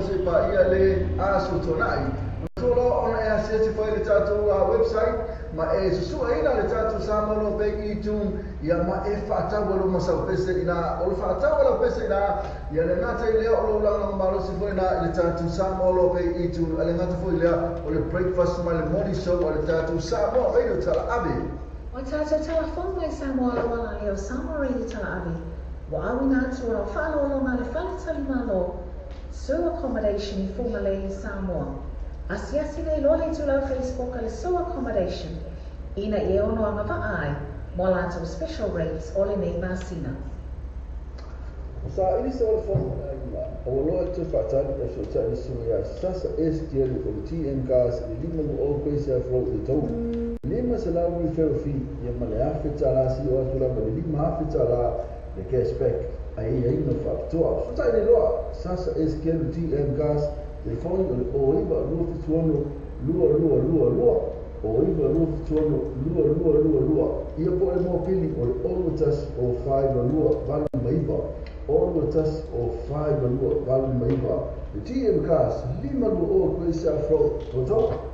se pa ia le aso tonai. Tolo ona e asia se foi le tatu website ma e susua ina le tatu samalo pe i tun ia ma e whaatawa lo masau pese ina o le whaatawa lo pese ina ia le ngata i lea o lo langa malo se foi na le tatu samalo pe i tun ale ngata foi lea o le breakfast ma le morning show o le tatu Samoa radio tala ave o tatu telefon mai Samoa wala leo Samoa radio tala ave wa awina atu o whaalo ngā le whale tali malo so accommodation i Fumalei Samoa asiasi le lole tu lau Facebook ale so accommodation ina i ono anga ai mo lato special rates o le nei masina. Sa ini se o fon o lo te fatali da so tani suya sasa STL o TM gas le lima o pesa fro de to lima se la mi fe fi ya male afita la si o tura le lima afita la le cashback ai no fa to so tani lo sasa STL TM gas le fon o iba lo fi tuono lua o iba lo fi tuono lua ia po e mo pili o o tas o 5 lua vale maiba o tas o 5 lua vale maiba le TM gas lima o pesa fro to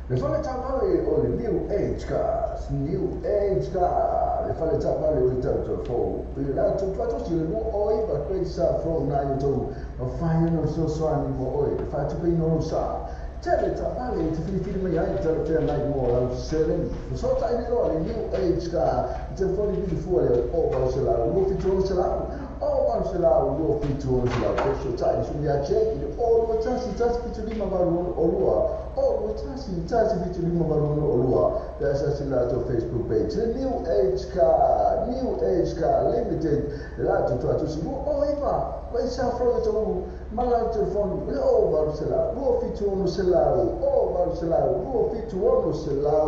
le fale tapale o le new age gas le fale tapale o tau fo le la tu fato si le o iba pesa fro na yo to o fai no so swani mo o le fa tu pe no sa tele tapale te fili mai ai te te mai mo al selen so ta ni lo le new age gas te fo di fuori o ba se la lo fitto se la o ba se la lo fitto se la so ta su mi accetti o lo tasi fitto di ma valore o lo o tasi fitto di ma valore o lo da sa si la to Facebook page new age car limited la to si o iva vai sa fro to mala telefon o ba se la lo fitto se la o ba se la lo fitto se la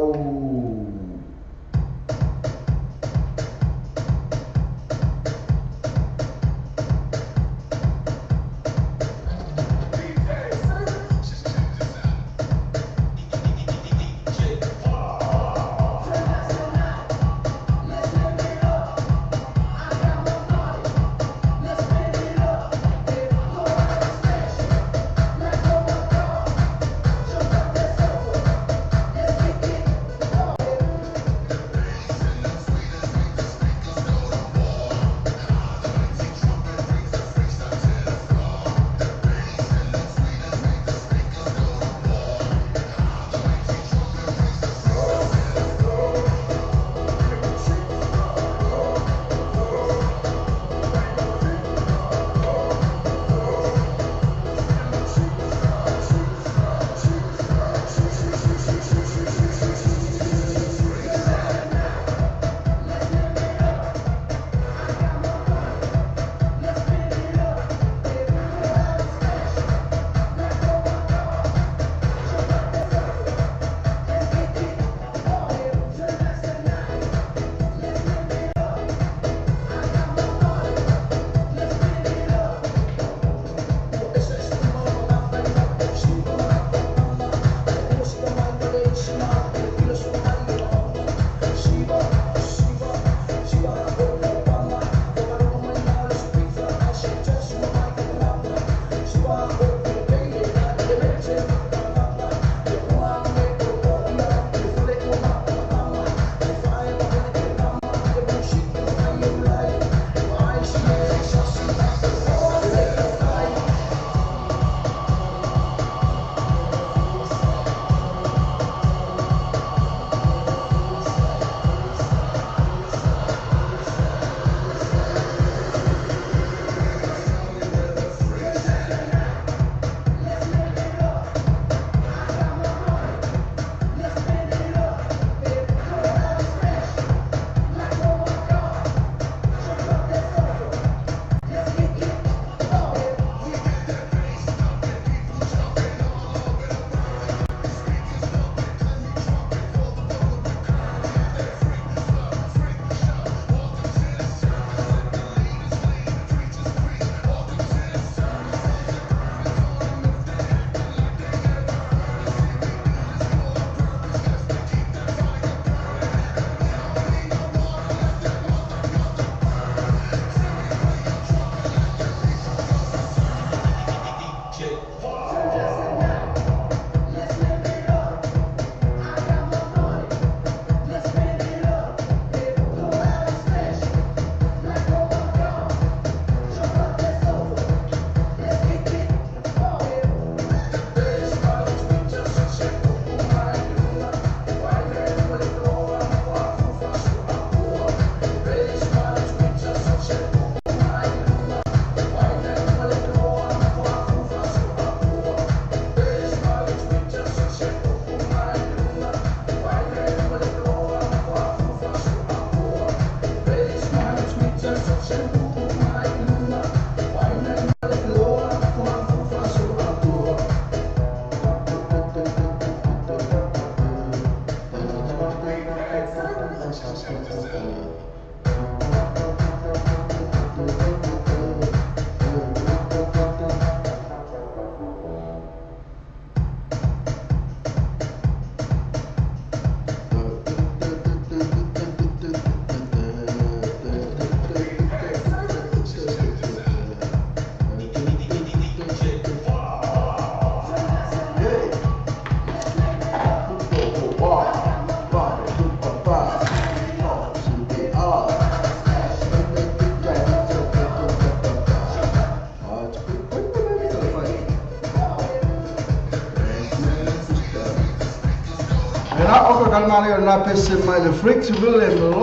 Africa Mario na pese mai le Fritz Willem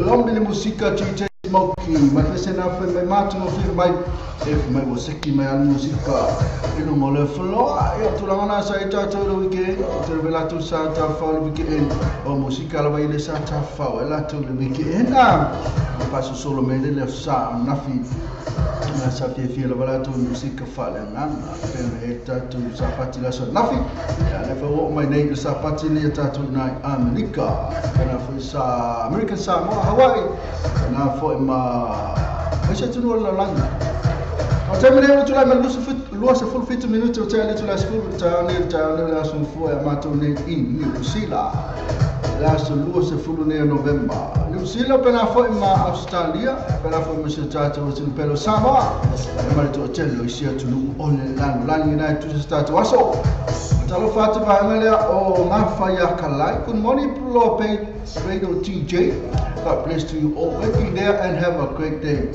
Lombi le musica DJ Smoky ma pese na fe mai matu no fir mai if mai wasiki mai al musica ino mole flow io tu la mana sai ta to le weekend te vela tu sa ta fa le weekend o musica la vai le sa ta fa e la tu le weekend na passo solo me le sa na fi na sa fie la vala tu musica fa le na per ta tu sa pati la so na fi ya le fa o mai nei sa pati le ta tu na America na fa sa American Samoa Hawaii na fo ma Aisha tu no la langa o te mene tu la me lusa full 50 minutos o te ali tu la school ta ne la so fo ya ma tu ne in New Zealand la so lusa full ne November New Zealand pena fo ma Australia pena fo me se ta tu sin pelo Samoa e ma tu hotel o sia tu o le lan ina tu sta tu aso talo fatu va mele o ma fa ya kalai kun moni pro pay radio TJ God bless to you all be there and have a great day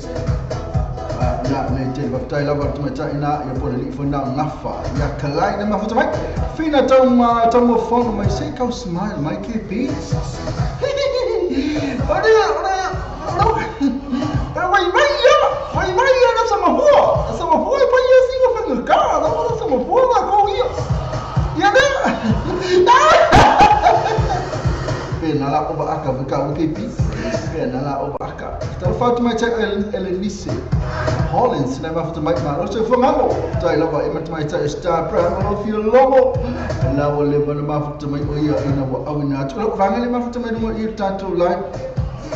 na ne te batai la bartu mata ina ya pole li fona nafa ya kalai na mafuta mai fina tamo phone mai say ka smile mai ke be vai na sama ho pa ya singo fa ka na sama ho na ko ia ya ne pena la oba aka vika ukipi pena la oba aka tal fatu mai check Elenice Hollins na mafuta mai ma so fo ngamo tai lava e mai tai star brand of your logo na wole bana mafuta mai o ia ina wa awina tu lo vangale mafuta mai mo ir tatu live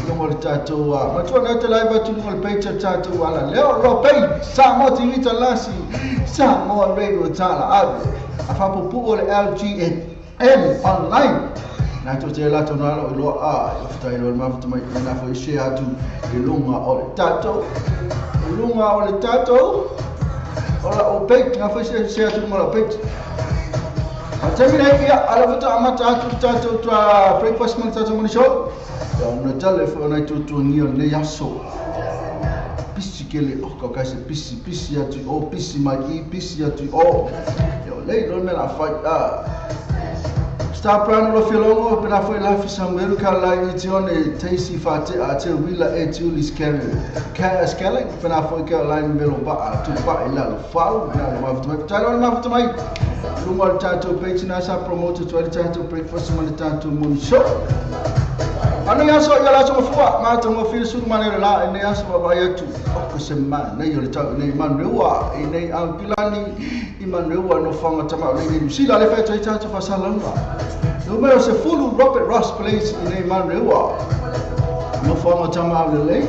no tatu ma tu na te live tu no page tatu wala leo lo pay samo tingita lasi samo radio tala ave afapo pu le LGN online na to te la to na lo a ftai lo mafuta mai na fo share tu lunga o le tato ora o page na fo share tu mo la page atamina ia ala futa amata tu tato tu breakfast man tato mo show ya na telefone tu tu ngio le yaso pisi kele o ka kasi pisi ya tu o pisi mai pisi ya tu o yo le do me la fight Star Prano lo filongo pena foi la fi Samuel ka la itione Taisi fate a te wila e tulis kere ka skele pena foi ka la melo ba tu ba ila lo fal na ma futu talo ma futu mai lumal tato page na sa promote to tato breakfast man tato mun show ano yaso yala so fua ma to mo fil su manere la ne yaso ba ya tu ko semana ne yo ta ne man rewa ne al pilani iman rewa no fanga tama le si la le fa tato fa salanga numero se fulu Robert Ross place in man rewa no fanga tama le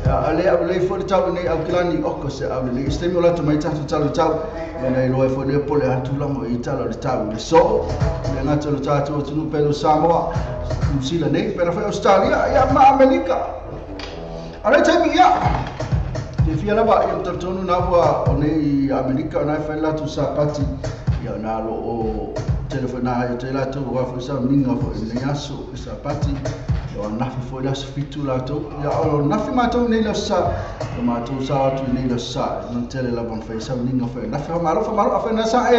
ale fo le tau ne al pilani ko se le stimula to mai tato tau ne lo fo le pole atu la mo italo le tau le so le na to tato tu pelo Samoa New Zealand nei per fare Australia e ma America ara temi ya te fia la ba io torno na wa nei America na fa la tu sapati ya na lo o telefona ya te la tu wa fa sa minga fo ne yaso sapati yo na fo la fitu la to ya o na fi ma to nei la sa ma to sa tu nei la sa non tele la bon fa sa minga fo na fa ma fa na sa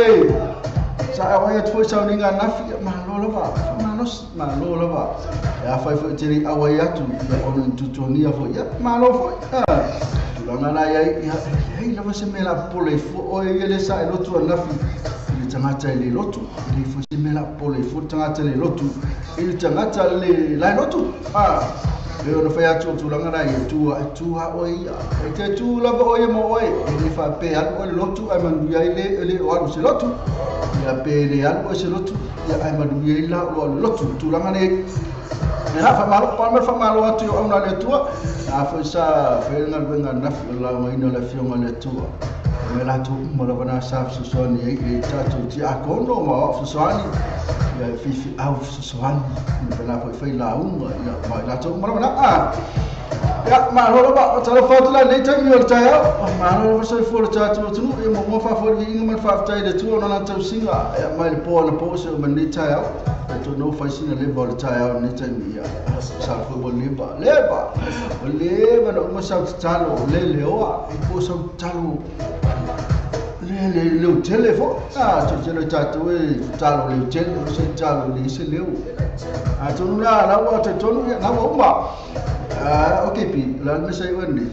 sa awai tu sa ninga na fi ma lo la ba ya fa tiri awai atu ya on tutonia fo ya ma lo fo tu la na ya la va se me la pole fo o ele sa lo tu na fi le tangata le lotu le fo se me la pole fo tangata le lotu il tangata le la lotu le no fa atu tu la na ya tu ha o ya te tu la ba o ya mo oi le fa pe al o lotu ai man ya le o se lotu ya pele algo ese lotu ya ai madu ye la lo lotu tu la ngane na fa malo atu yo ona le tua na fa sa fe ngal benga na la mai no la fiona le tua me la tu mo la bana sa so so ni e tatu ti akondo ma so so ani ya fi au so so ani na fa fe la ya ma la tu mo la bana ya ma lo ba tala foto la le tan yo taya ma lo so fo ta tu tu e mo fa fo ni ngam fa ta de tu na ta singa ya ma le po na po so man ni taya to no fa sina le bol taya ni tan ya sa fo bol leba no mo sa talo le leoa e po so talo le hotel fo tu le tatu e talo le hotel se talo le se leu tu la wa te tonu na wa uma okay pi la me sai wani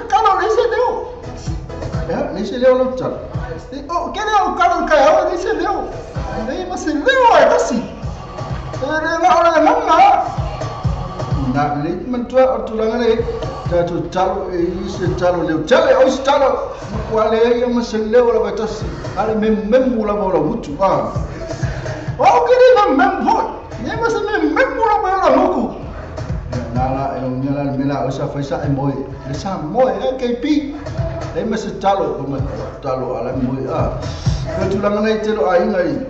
kalo le se leu le se leu lo talo que le kalo ka le se leu le ma se leu ai kasi na ora na mama na le man tu la ngale tu talo e se talo le hotel o se talo wale ya maseleo la batasi ale memu la bola mutu o kiri memu ye masa memu la bola muku nala e ngala mela o sa faisa e moe le sa moe KP e masa talo ala moe ko tu langa nei te lo ai ngai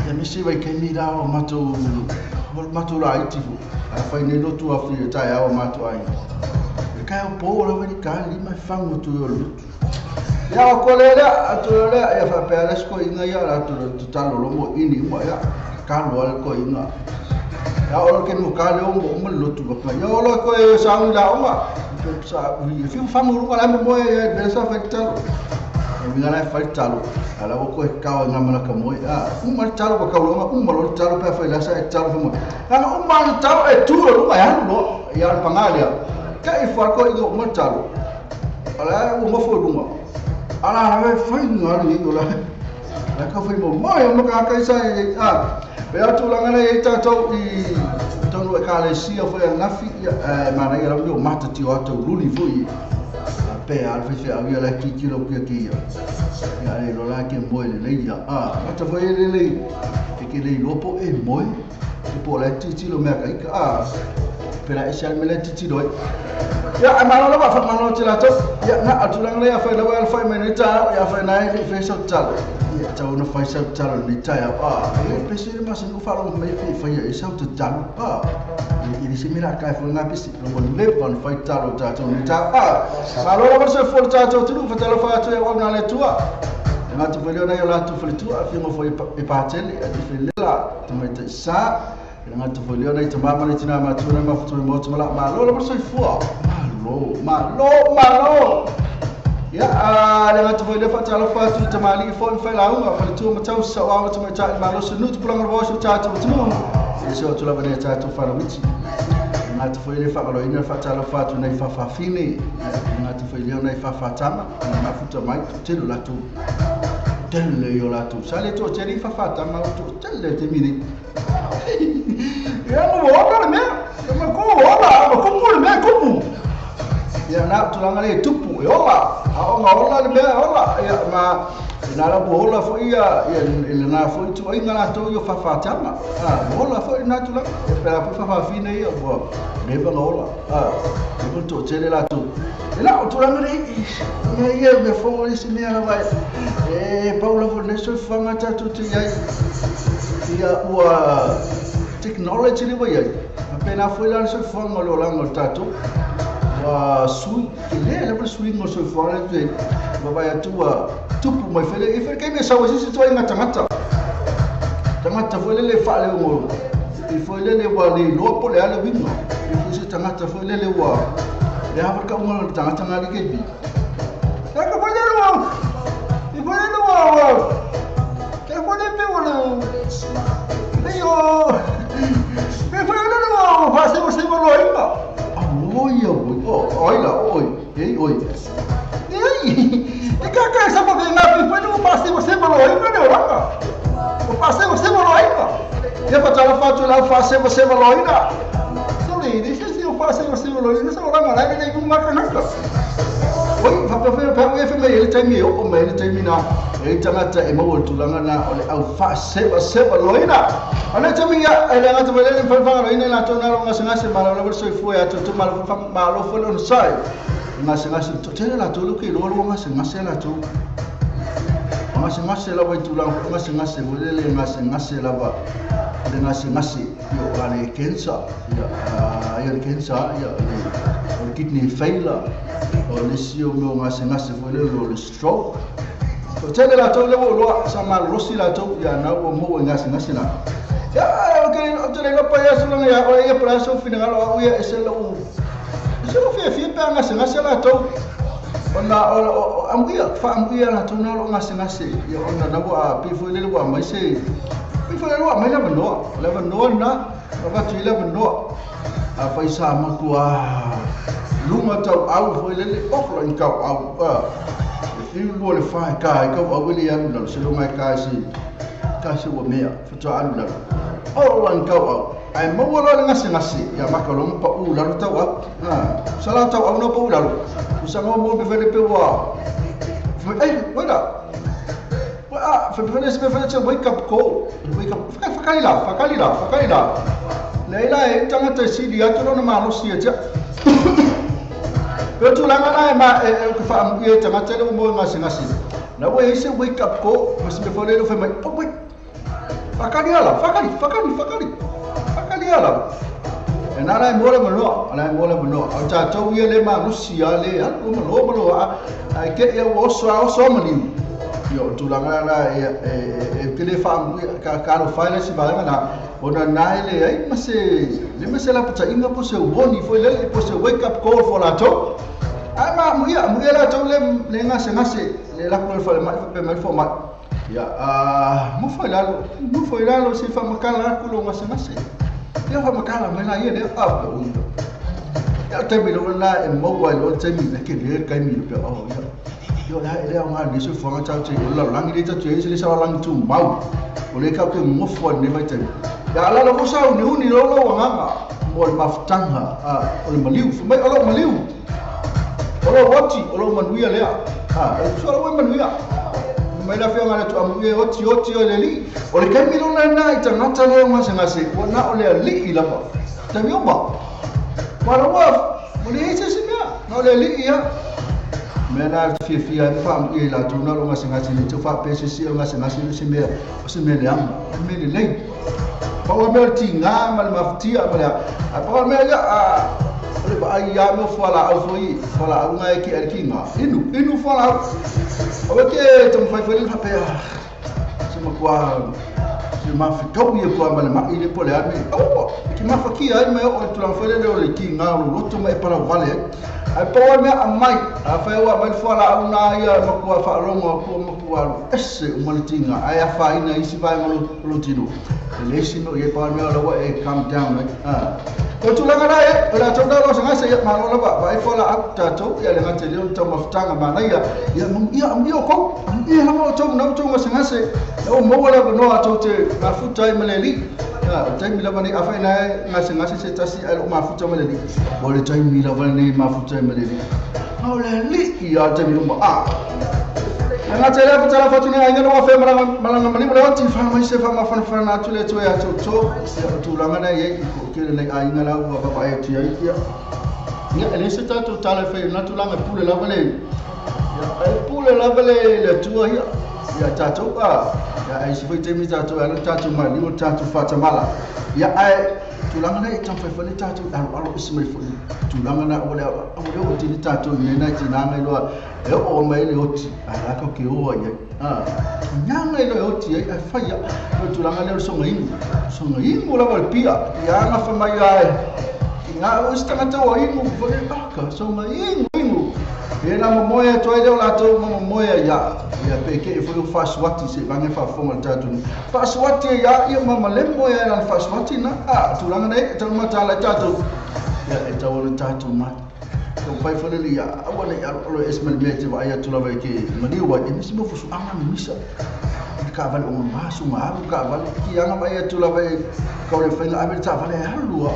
e misi vai ke mira o matu la itifu a fai ne lo tu afri tai o matu ai e kai o po la veni ka li mai fango tu yo lutu ya kolera atulera ya fa peles ko inga ya tu talo lomo ini mo ya kalo al ko inga ya olo ke mo kalo mo lutu ba ya olo ko e sawi la uma sa fi famu lu ala mo ya de sa fa talo mi ngala fa talo ala ko e ka nga mala ka mo ya uma talo ba ka lo uma lo talo pa fa la sa talo mo ana uma talo e tu lo ya lo ya pangalia ka e fa ko inga mo talo ala mo fo lu ala vai fai ngari ngola la ka fai mo mai mo ka kai sai pe atu la ngana e tato I tonu e kale sia foi na fi ma na era mo mata ti o atu ruli foi pe al fe avia la ki kilo ki ya le lo la ke mo le ya ata foi le ke le lopo e mo e po la ti lo me ka pe la esa me la ti do ya amalo la fa mano ti la to ya na atulang le ya fa la wa fa me ni ta ya fa na ni fe so tal ya ta una fa so tal ni ta ya e pe se ma se no fa lo me fa ya so tal ini simila ka fa na pisi lo le van fa tal ta to ni ta ma lo la se fo ta to tu fa tal fa to ya wa le tua na tu fa le na ya la tu fa le tua fi mo fo e pa tele e ti fe la tu me ta sa na tu fa le na i tama ma tina ma tu na ma fu mo tu ma lo la so fu malo ya dengan tu boleh dapat cara fatu tamali phone file au apa tu macam sawa macam malo senut pulang bawa suca tu so tu la bane tu fara wichi na tu boleh dapat kalau ini cara fatu na fa fini na tu boleh na fa tama na futa mai tu la tu tele yo la tu sale tu ceri fa tama tu tele te mini ya mo wala me ko wala ko me ko ya na tulanga le tupu yola ola le ola ya ma na la bola fo ia ele na fo tu ai na to yo fa tama bola fo na tulanga pela fa fine ia bo me ba ola ko to tele la tu la tulanga le ia me fo isi me na vai paula fo ne so fa ngata tu tu ia wa technology le vai apena fo la so fa ngolo la ngotatu sui ele ber sui no so fora de baba ya tua tupu mai fele e fele me sawa sisi to inga tamata fele le fa le mo e fele le wa le no po le ale winno e sisi tamata fele le wa le ha ka mo tamata ngali ke bi ka ka fele le wa e fele le wa ke fele pe wala le yo ke fele le wa fa se mo lo inga oi, e que essa porque na frente o passe você falou aí meu lá o passe você falou aí e para ela fato lá faça você falou aí na só lhe deixa se eu faço você falou aí não só lá mas ele não marca nada oi para ele tem meu como ele termina ele tangata e mau tulanga na au faça você falou aí na ana tamia ele ngata ele falava aí na tona longa ngase mala la verso foi a tu malo foi on sai ngase tu tele la tu ke lo ngase la tu ngase la vai tu la ngase volele ngase la va de ngase yo ale cancer ya cancer ya kidney failure o lesio mo ngase volele lo stroke to tele la tu le lo sama rosi la tu ya na mo ngase la ya okay tu le pa ya sulanga ya o ya praso final o ya eselo fia pa ngase la tu ona amuia fa amuia na tuna lo ngase ya ona na wa pifo le wa mai se pifo le wa mai la no na va tu le no a fa isa ma tua lunga tau au foi le okla in kau au fiu lo le fa ka au wili ya no se lo mai ka se wa mea fa alu la o wan kau au ai mo lo ngase ya makalong pa u la tau au sala tau au no pa u la usanga mo be vele pe wa ai wala fa se wake up call fakalila leila e tanga te sidi atu no malo si aja betu langa na ma e fa am ye tanga te mo ngasi na we se wake up call mas be fole fa mai wait fakaliala enala mola mano au ta tau ye le ma lusia le atu malo ai ke ye so mani yo tulanga na e telefone ka no file si bala na ona naile ai mase la pata inga po se woni foi le po se wake up call for la to ai ma muia la to le ngase le la ko fa me fo ma ya mo foi la lo si fa makala ko lo ngase ya fa makala me na ye de ya te mi lo na e mobile o te mi ke le kai mi pe yo la ele nga ni so fanga cha che la lang ile cha che se le sa lang tu mau o le ka ke mo fo ne vai te ya la lo sa ni uni lo nga mo ma ftanga o le maliu fu mai o lo maliu o lo wati o lo manuia le so lo manuia mai la fe nga tu amu e oti o le li o le kai mi lo na ita ngata le nga se o na o le li ila pa te mi oma wala wa mo le se se na le li ya mena fia fam e la tuna lo ngasi ni tu fa pesi si ngasi si me le am me le lei pa o me tinga mal maftia pa me ya le ba ya me fala au fala nga ki erkinga inu fala o ke tum fa fa pa ya se ma kwa se ma fa ko ye kwa mal ma ile po le ami o ki ma fa ki ai me o tu la fa le kinga lo to me para vale ai po me amai a fa wa mai fala una ia makua fa rongo ko makua esse umalitinga ai fa ina isi vai mo tino le si no ye pa me lo e calm down ko tu langa dai la to da lo sanga se ma lo ba vai fala apta to ya le ngate le to maftanga mana ya mio ko ia mo to no to sanga se o mo wala no to te mafuta i meleli time la bani afa ina ngase se tasi al mafuta meleli o le time la bani mafuta meleli no le li ya time mo nga tele putala fatuni ainga no fe malanga mani mo ti fa mai se fa ma fa na tule to ya to tu langa na ye ko kele na ainga la wa ba ya ti ya ni ele se ta to tale fe na tu langa pule la vale ya pule la vale le tu ya ta to ya ai si foi temi ta to ya ta to ma ni ta to fa ta mala ya ai tu langa na ta fa le ta to alo isme fo tu langa na ole o ti ta to ni na ti na ngai lo e o mai le oti ala ko ke o ya nyanga ile oti ai fa ya tu langa le so ngai mo la val pia ya na fa mai ai nga o sta na to ai mo fo le ka so ngai ena moya to ile la to moya ya peke foi o faswati se vange fa fo mal tatu faswati ya mama le moya na faswati na tu langa nei to mata la tatu ya eta wona tatu ma to pai fo le ya awona ya lo esmal mete va ya tu la va ke mani wa e misimo fu ama misa ka vale o masu ma ka vale ki anga va ya tu la va ka le fa la aberta vale halua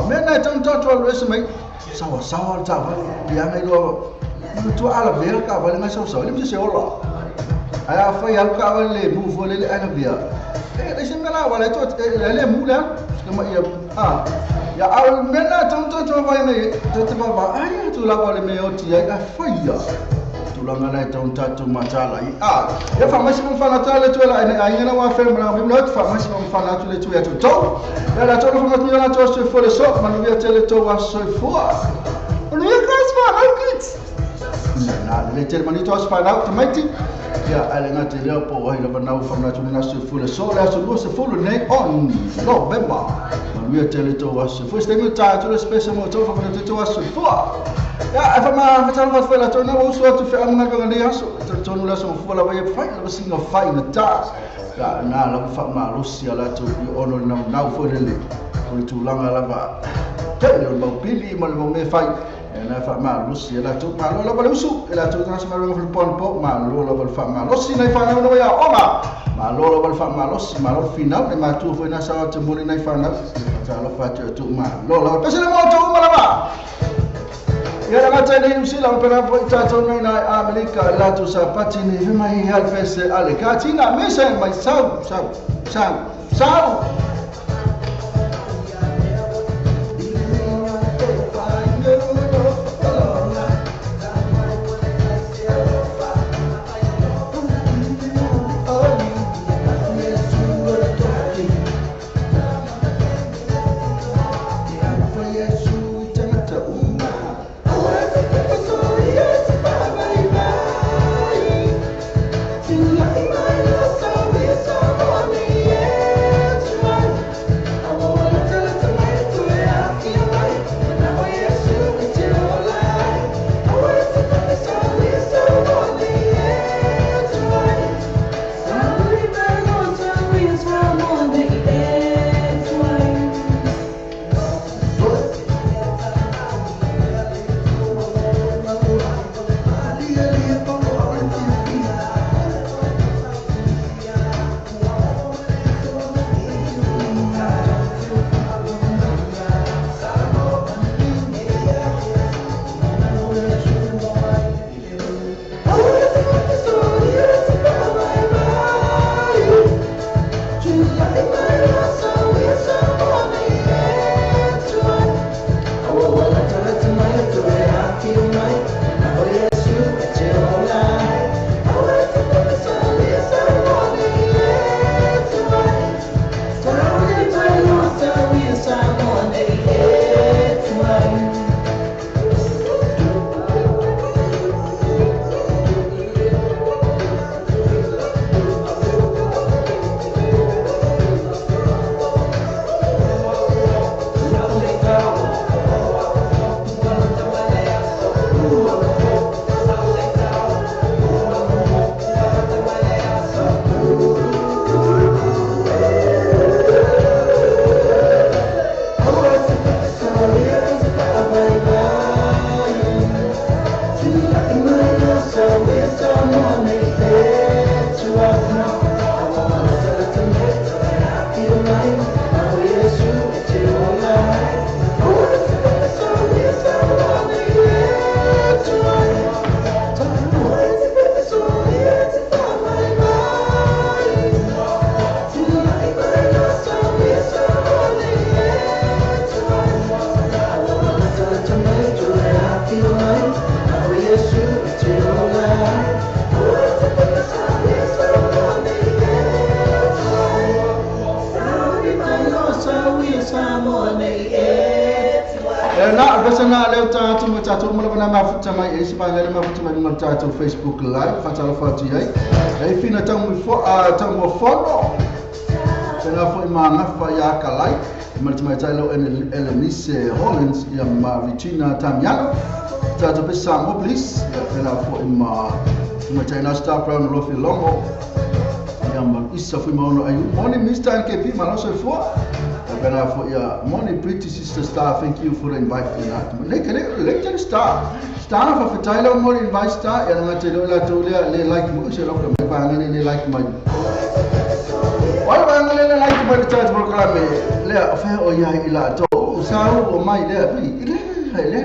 mena tan tatu lo esmai sawa ta vale ya ngai lo tu ala ver ka vale ngai so le se ola aya fa ya ka vale bu fo le ana via le singala wala to le mula kama ya al mena tonto to va ne to va aya tu la vale me oti ya fa ya tu la ngala tonta tu matala ya fa masi mo fa na tale to la ai na wa fe mna mo not fa masi mo fa na tu le tu ya to ya la to fa ma tu na to so fo le so ma no via tele to wa so fo no ya guys fa al kit na le te mani to find out tamaiti ya ale ngate leo po wa ila banau fa na tuna su fule so la so lo se fulu nei on November man we tele to was first time ta to special mo to fa na to was for ya fa ma fa tala fa la to na wo so to fa amna ga ndia so to no la so fo la ba ye fa la singa fa na ta ya na la fa ma Rusia la to ono na fo le ko tu langa la ba tele mo pili mo me fa na fa ma Rusia la tu ma lo la usu la tu trans ma lo pon po ma lo la fa ma lo si na fa na no ya oma ma lo la fa ma lo si ma lo final ne ma tu fo na sa te mo na fa na ta lo fa tu ma lo la pe se le mo tu ma la ba ya la mata ne usi la pera po ta to na America la tu sa pati ne ma hi al fese ale ka ti na me se mai sau Facebook live fatala fati ai ai fina tamu fo tamu follow tena fo imanga fa ya kalai mai tailo Mise Hollins ya ma Vitina Tamiano tata pesa mo please tena fo mai taina Star Brown Rofi Longo ya ma isa fo ono ayu morning Mr. NKP maloso fo tena fo ya morning pretty sister Star, thank you for the invite like Star Star for Tyler more invite Star ya ngate la to le like mo se lo ko ba ngene le like mo wala ba ngene le like mo chat program le fa o ya ila to sa o mai le le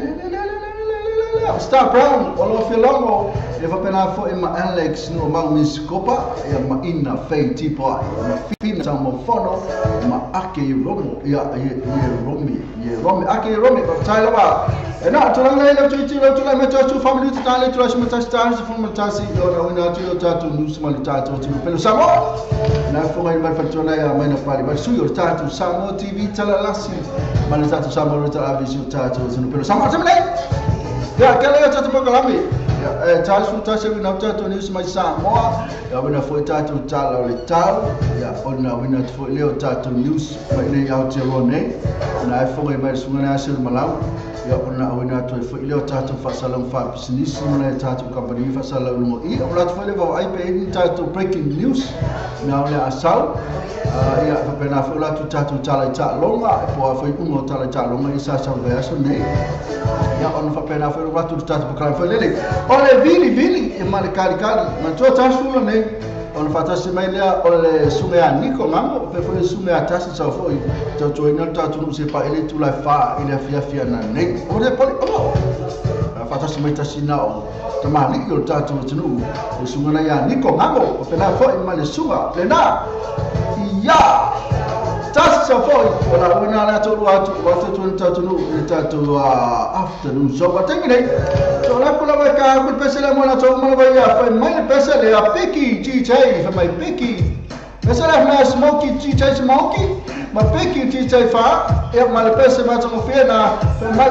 Star Brown all of longo e fa pena fo ma Alex no ma Miss Copa ya ma ina fei tipo ma fina samo fono ma ake romo ya romi ake romi ko Tyler ba e na to lang le to la me to family to tale to smata stars from matasi ona wina to tatu news mali tatu to pelo samo na fo mai ba fatona ya mai na pali ba su yo tatu samo TV tala lasi mali tatu samo rota avisu tatu to pelo samo tamle ya kale tatu mo kalami ya tasu tase wina tatu news mai Samoa ya wina foi tatu tala le tau ya ona wina foi leo tatu news mai nei au te rone na foi mai sungana asir malau ya ona wina foi leo tatu fasalang fa business na tatu company fasalang no I ona foi leo ai pe tatu breaking news na ole asau ya pena foi la tatu tala ta longa po foi ungo tala ta longa isa sa verso nei ya on fa pena foi la tatu pakran foi lele ole vili e male kali na to tasu nei on fa tasi mai lea ole sume a niko ngamo pe foi sume a tasi sa foi to ina tatu no se pa ele tu la fa ele fia na nei ole poli fa tasi mai tasi na o tama niki o tatu tunu o sungana ya niko ngamo pena foi male suga pena ya tasi sa foi ona wina la to watu tu tatu no tatu afternoon so ba tengi so la kula ba ka ku pesele mo na to mo ba ya fa mai pesele a piki GJ fa mai piki pesele na smoky GJ smoky ma piki GJ fa e ma le pesele ma to fe na fa mai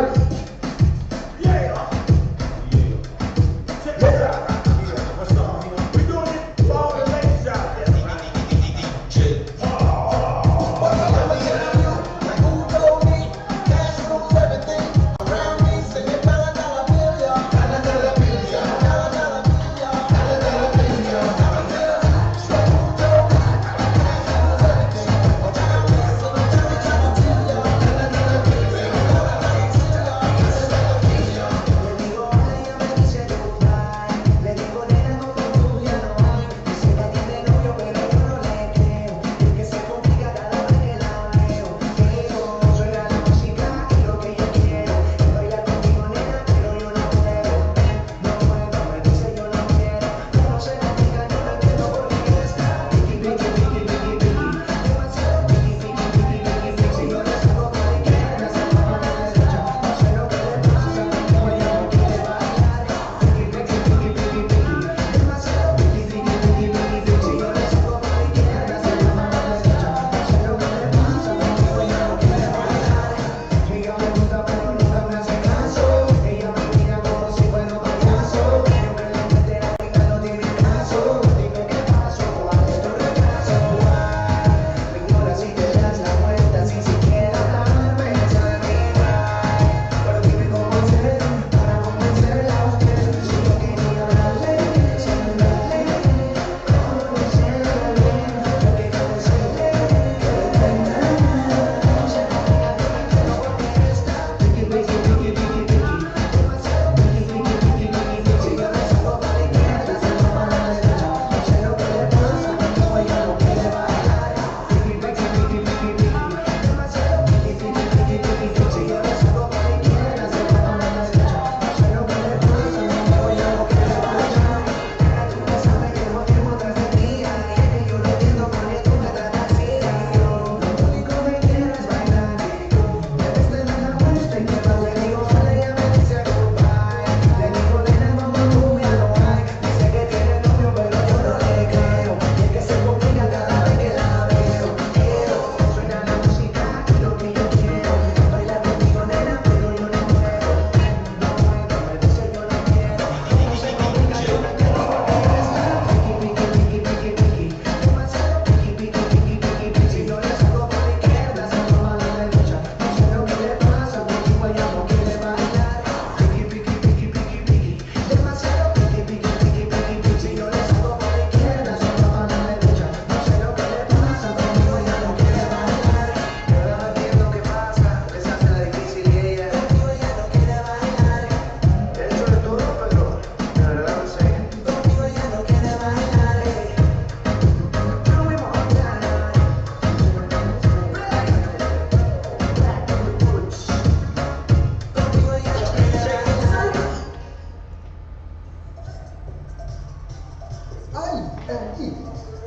I&E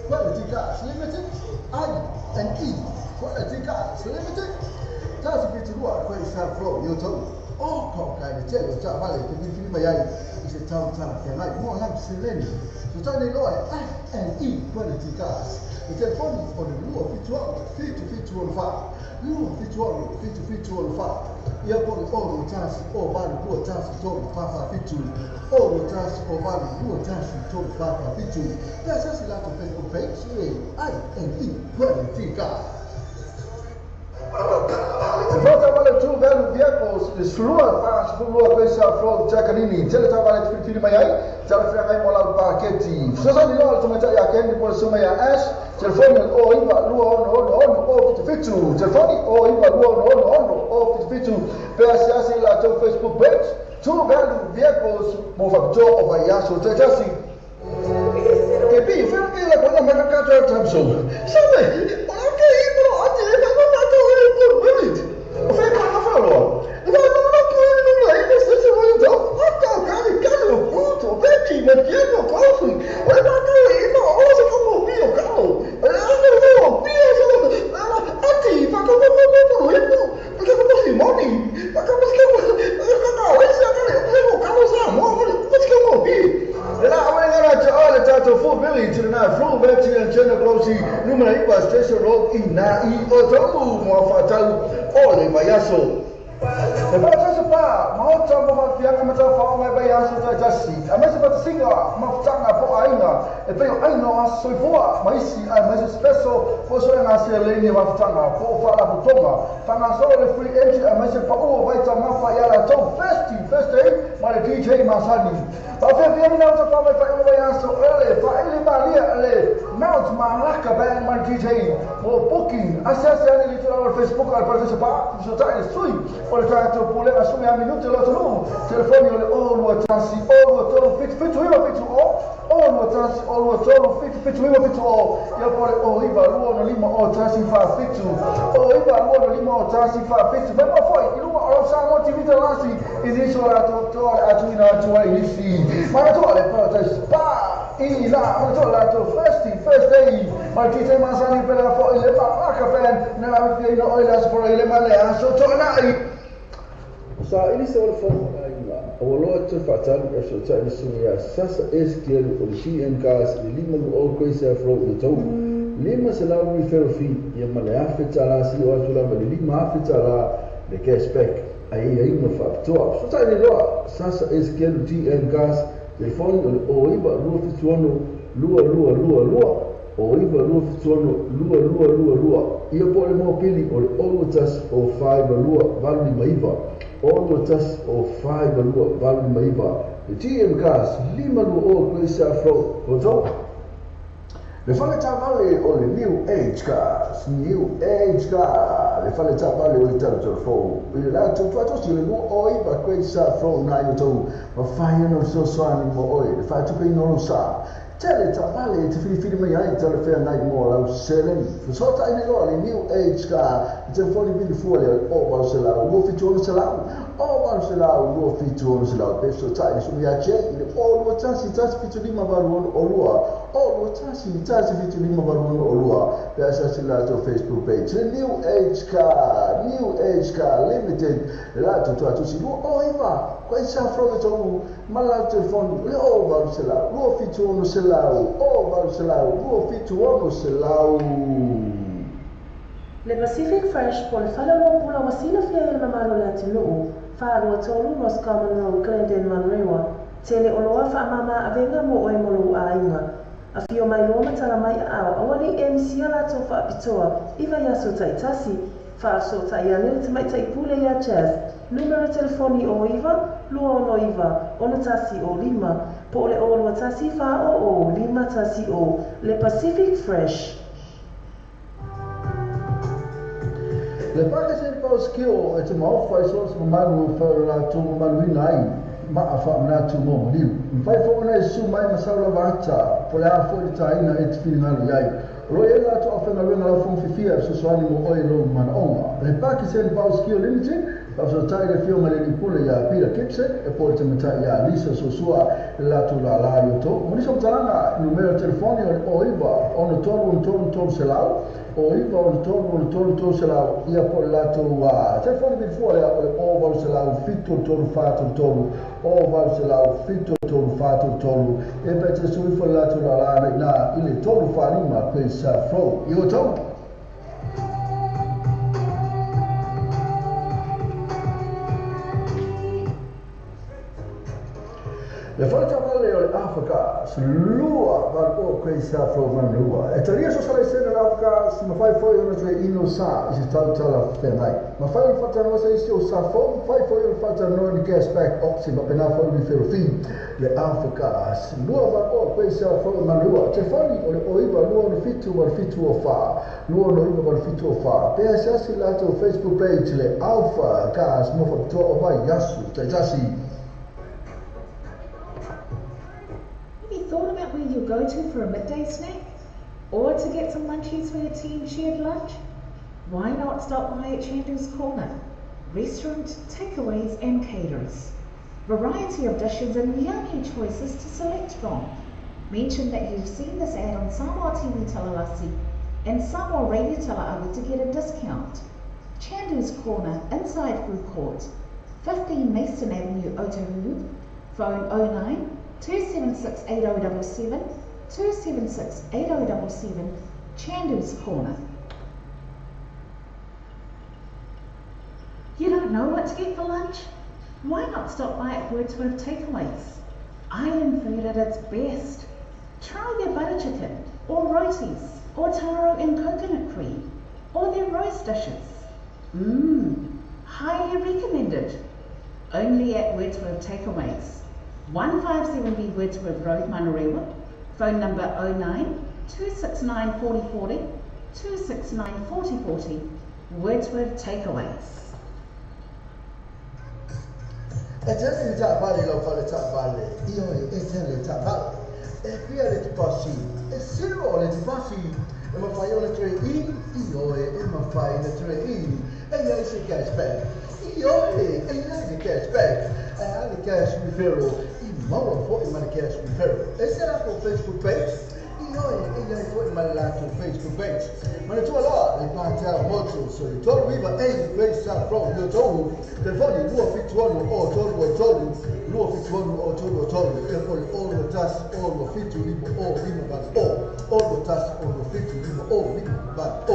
Quality Gas Limited, I&E Quality Gas Limited. Just be to work with flow, you too. oh kau kai ni cek cak balik ke film bayai isi tahu tahu kenai mau lam selen so tak ni loh e quality cars the telephone on the luar feature fa luar feature fa ia pun oh chance oh baru luar chance tu fa feature oh chance oh baru luar chance tu fa feature biasa sila tu Facebook page quality cars. Volta vale two value vehicles is lua pas lua pesa flow chakanini tele vale fifty mayai tele fia mola paketi sasa ni lolo tumeta ya kendi por suma ya ash telefoni o iba lua no o fitu telefoni o iba lua no o fitu pesa sasa la to Facebook page two value vehicles mo factor of ayaso tejasi kepi fia kila kona makakato tamso sabe okay bro ati DJ Masani. Tapi dia ni nak cakap apa yang so ele Maria ele Mount Malacca band man DJ mo booking asas yang itu lewat Facebook al participar so tak sui oleh tak tu boleh asum yang minut lo tu telefon oleh lo transi lo tu fit lo transi lo tu fit ya boleh iba lo lima transi fa fit iba lo lima transi fa fit memang foi ilu orang sama TV terlasi ini suara tu atuina tu isi mana tu oleh participar mana tu lah tu first day mas DJ Masani pela fo ile Malacca fan na vi no oilas por ile malea so to nai sa ini se o lo te fatal so ta ni sunia sasa esquiel o si en gas lima o coisa fro de to lima se la mi ferfi e malea fetala si o tu la lima fetala de que spec aí no factor so ta ni lo sasa esquiel ti en gas telefone o iba lo fituano lua o iba lua fituano lua ia pole mo pili o tas o 5 lua vale maiva o tas o 5 lua vale maiva the TM gas lima lua o coisa fro o le fale vale o le new age gas le fale vale o le telefone il la tu fatto si le o iba coisa fro na yo to ma fai no so swani mo o le fa tu pe no sa tele vale te fili mai ai tele fair night mo la selen so ta ni lo le new age gas telefone bi fuori o ba se la lo fitto se la o ba se la lo fitto se la pe so ta ni su mi ace o lo tansi fitto di ma va o lo tansi fitto di ma va o lo per se la to Facebook page the new age car limited la to si o iva questa frodo to ma la telefone le o ba se la lo fitto no se la o ba se la lo fitto no se la Le Pacific Fresh po le whalalo pula wasina fia ilma malo le atinuu, whaalua tolu nos Common Road, Glendon, Manrewa, tele oloa whaamama avenga mo oe molu a inga. A fio mai loa matala mai a au, awani MC ala to whaapitoa, iwa yaso taitasi, whaaso taianil te mai taipule ya chaz, numero telefoni o iwa, lua ono iwa, ono tasi o lima, po le olua tasi wha o lima tasi o, Le Pacific Fresh. Le paga se paus kio e te mau fai so malu fa tu malu nai ma fa na tu mo liu fai fo na su mai masala vata po la fo di tai na et fil na yai ro e la to fa na la fo fifia so so ani mo oi lo man oma le paga se paus kio limited so tai le fio male ni pule ya pira kipse e pole te mata ya lisa so sua la tu la la yo to mo ni so taranga numero telefoni o iba ono tolu selau o iba ono tolu selau ia po la tu telefoni bi fuori o va selau fitto tolu fatu tolu o va selau fitto tolu fatu tolu e pe te sui fo la tu la na ile tolu fani ma pe sa fro io to le falta vale o Africa lua va o questa forma lua e teria so sale sen l'Africa si ma fai foi una tre ino sa si sta la femai ma fai il fatto no se si o sa fai foi il fatto no di gas back opsi ma pena foi di ferofin le Africa lua va o questa forma lua te fai o iva lua no fitu o fa lua no iva va fitu o fa per essere lato Facebook page le alpha gas mo fa to o vai yasu te jasi. Thought about where you go to for a midday snack? Or to get some munchies for your team shared lunch? Why not stop by at Chandu's Corner? Restaurant, takeaways and caterers. Variety of dishes and yummy choices to select from. Mention that you've seen this ad on Samoa TV Talalasi and Samoa Radio Talaawi to get a discount. Chandu's Corner, inside Food Court, 15 Mason Avenue, Otahuhu. Phone 09 276 8077, 276 8077, Chandu's Corner. You don't know what to get for lunch? Why not stop by at Wordsworth Takeaways? Island food at its best. Try their butter chicken, or rotis, or taro and coconut cream, or their roast dishes. Highly recommended. Only at Wordsworth Takeaways. 157B Wordsworth Road, Manurewa. Phone number 09 269 4040, 269 4040, Wordsworth Takeaways. E te già vale lo fare vale, io e te le vale. E qui le ti passi, e se vuole ti passi, e ma fai una 3 in, io e ma fai una 3 in, e lei si cashback. Io e lei si cashback. E anche cash referral. More for in my cash referral. E se la Facebook page, io for in my lato Facebook page. Ma ne tu allora le parti molto so you told me but hey place start from you told telefoni luo fituano o told luo fituano o told e poi all the task all the fitu libo o libo but all the task all the fitu libo o libo but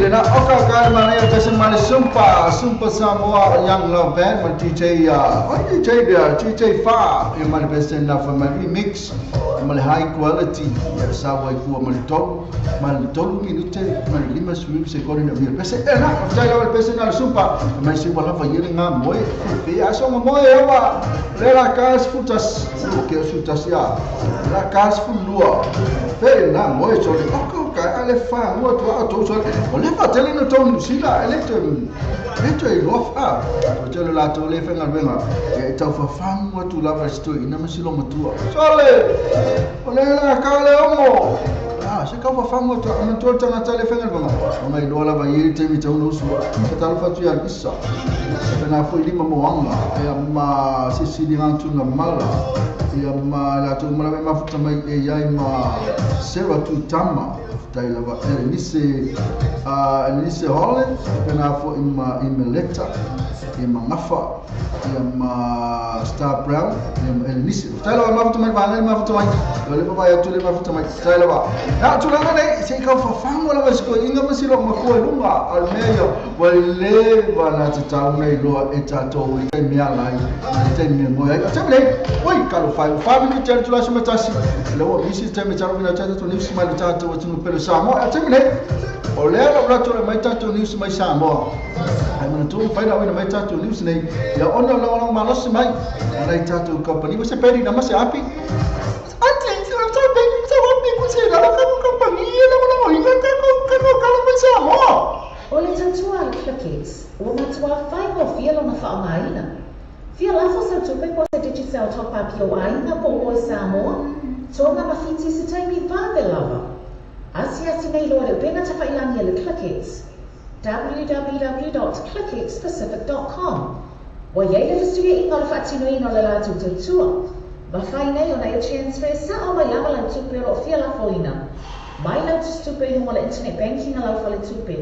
na oka kaya mana ya tesa mana sumpa Samoa Young Love Band ma DJ DJ Fa e mana besen na fa ma remix ma high quality ya sawa ku ma tolu minute ma 5 sekondi na via besen na after la besen na sumpa ma si wala fa yele nga moe e aso nga moe wa le la cas futas ke futas ya la cas fulua fe na moe so oka ale fa mo to so o le fa tele no tonu sila electro e lofa o tele la to le fenga venga e tau fa fam mo tu lava story na masilo matua sole o le la kale omo se ka fa fam mo to am to tana tele fenga venga o mai do la va yiri te mi tau no su ka tal fa tu ya isa na foi lima moanga e ma si di rantu na mala e ma la to mala ma futa mai e yai ma sera tu tama dai lava Elise Holland na fo in Meletta in Mangafa in Star Brown in Elise dai lava ma futa mai banga ma futa mai le papa ya tu le ma futa mai dai lava na tu la ne se ka fa fango la vasco inga masilo ma ko lunga al meglio wale bana tata nei lo e tato e mi ala e te mi mo e tamle oi calo fa mi te tu la sma tasi le o mi sistema taro na tata to ni sma tato o tunu pelo samo a tamle o le la brato le mai tato ni sma samo ai mana tu fa na mai tato ni sma ya ono la ma lo sma ai tato company você perde na mas api antes eu tô bem você la company la inga ka mai samo O le tatua le clickets, o matua fai mo fia lo na whaongaina. Fia lafo sa tupe po se digital top up yo aina po o Samoa, tōna mawhiti se taimi vāwe lava. Asi nei loa le pena ta whailangia le clickets. www.clicketspacific.com Wa yei le festuia inga le whaatino ino le lātou tautua. Ma whai nei o na e transfer sa o mai lava lan tupe o fia lafo ina. Mai lau tu tupe ino le internet banking a lau whale tupe.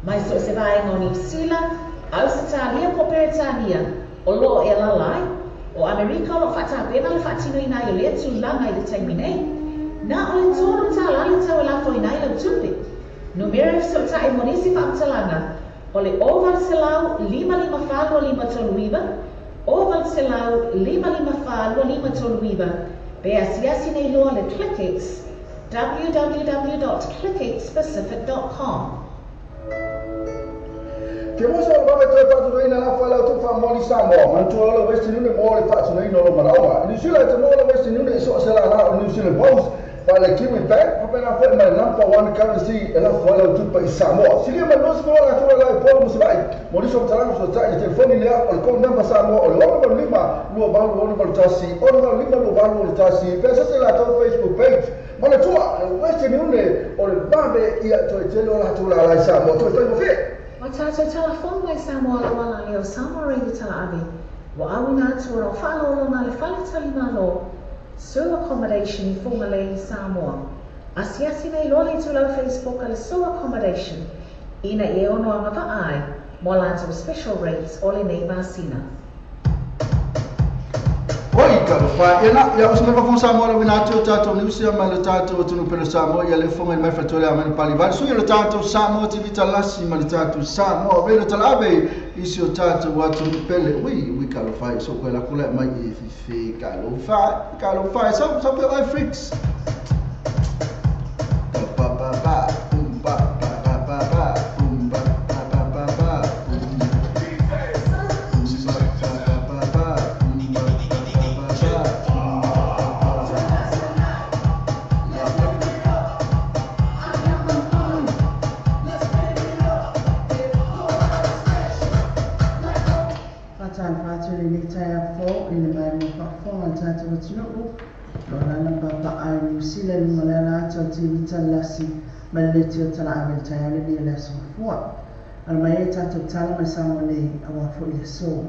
Mai so se vai no New Zealand, Australia po Britania, o lo e la lai, o America lo fata pena le fatino ina i le tu langa i le taimi nei. Na o le tono ta la le tau la fo ina i le tupe. Numero so ta e monisi fa amtalanga, o le oval selau 555 toluiva, oval selau 555 toluiva, be asiasi nei loa le Clickets, www.clicketspacific.com Ke mo so ba te pa tu ina la fa la tu fa mo li Samoa man tu lo west ni mo le fa tu ni no ma la ni sila te mo le west ni so se la la ni sila boss pa le kimi back pa na fa ma number 1 currency e la fa la tu pa Samoa sila ma no so la tu la po mo se vai mo li so tala so ta te telefoni le o ko number Samoa o lo ma lima lo ba lo ba tasi o lo lima lo ba lo tasi pe se la tu Facebook page mo le tu west ni o le ba be ia to te lo la tu la Samoa to mo fe O tātou telefon mai Samoa la wala leo Samoa reidi tala avi. Wa awina atu o whaalolo ngā le whale tali malo. Sue accommodation I funga le I Samoa. Asiasi nei lole tu lau Facebook a le Sue accommodation. Ina I ono anga va ai. Mo lātou special rates o le nei vasina. Oi, caro fa, ya os leva com Samoa la vinato tato nusia ma le tato tunu per Samoa ya le fonga mai fatore a men palivar su le tato Samoa ti vita lassi ma le tato Samoa velo talave isi o tato watu pele ui caro fa so quella kula mai fi caro fa so per ai freaks pa New Zealand malala tau tivita lasi maleti o tala amel tayale ni la sofua al mai tatu tala mai samole awa fo le so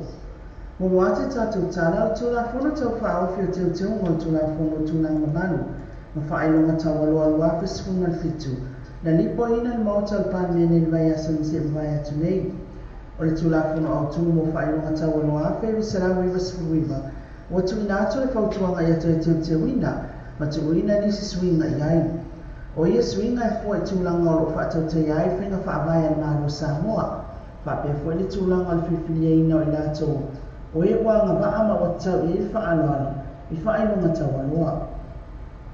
mo wate tatu tala to la fo to fa o fio te mo to la fo to na ngamalu ma fa ai longa tawalo al wa fis fu na fitu la lipo ina al mauta al pan ni vai asan se vai atu nei o le to la fo o tu mo fa ai longa tawalo a fe sala wi vas fu wiva o tu ina to le fa to nga ya te wina ma te wina ni si swinga iai O ia suinga e fo e tūlanga o lo whaatautai ai whenga whaamai al mālo Samoa. Whapea fo e le tūlanga al whiwhilia ina o i lātou. O ia wanga wa ama o tau i whaanoani, i whainonga tau aloa.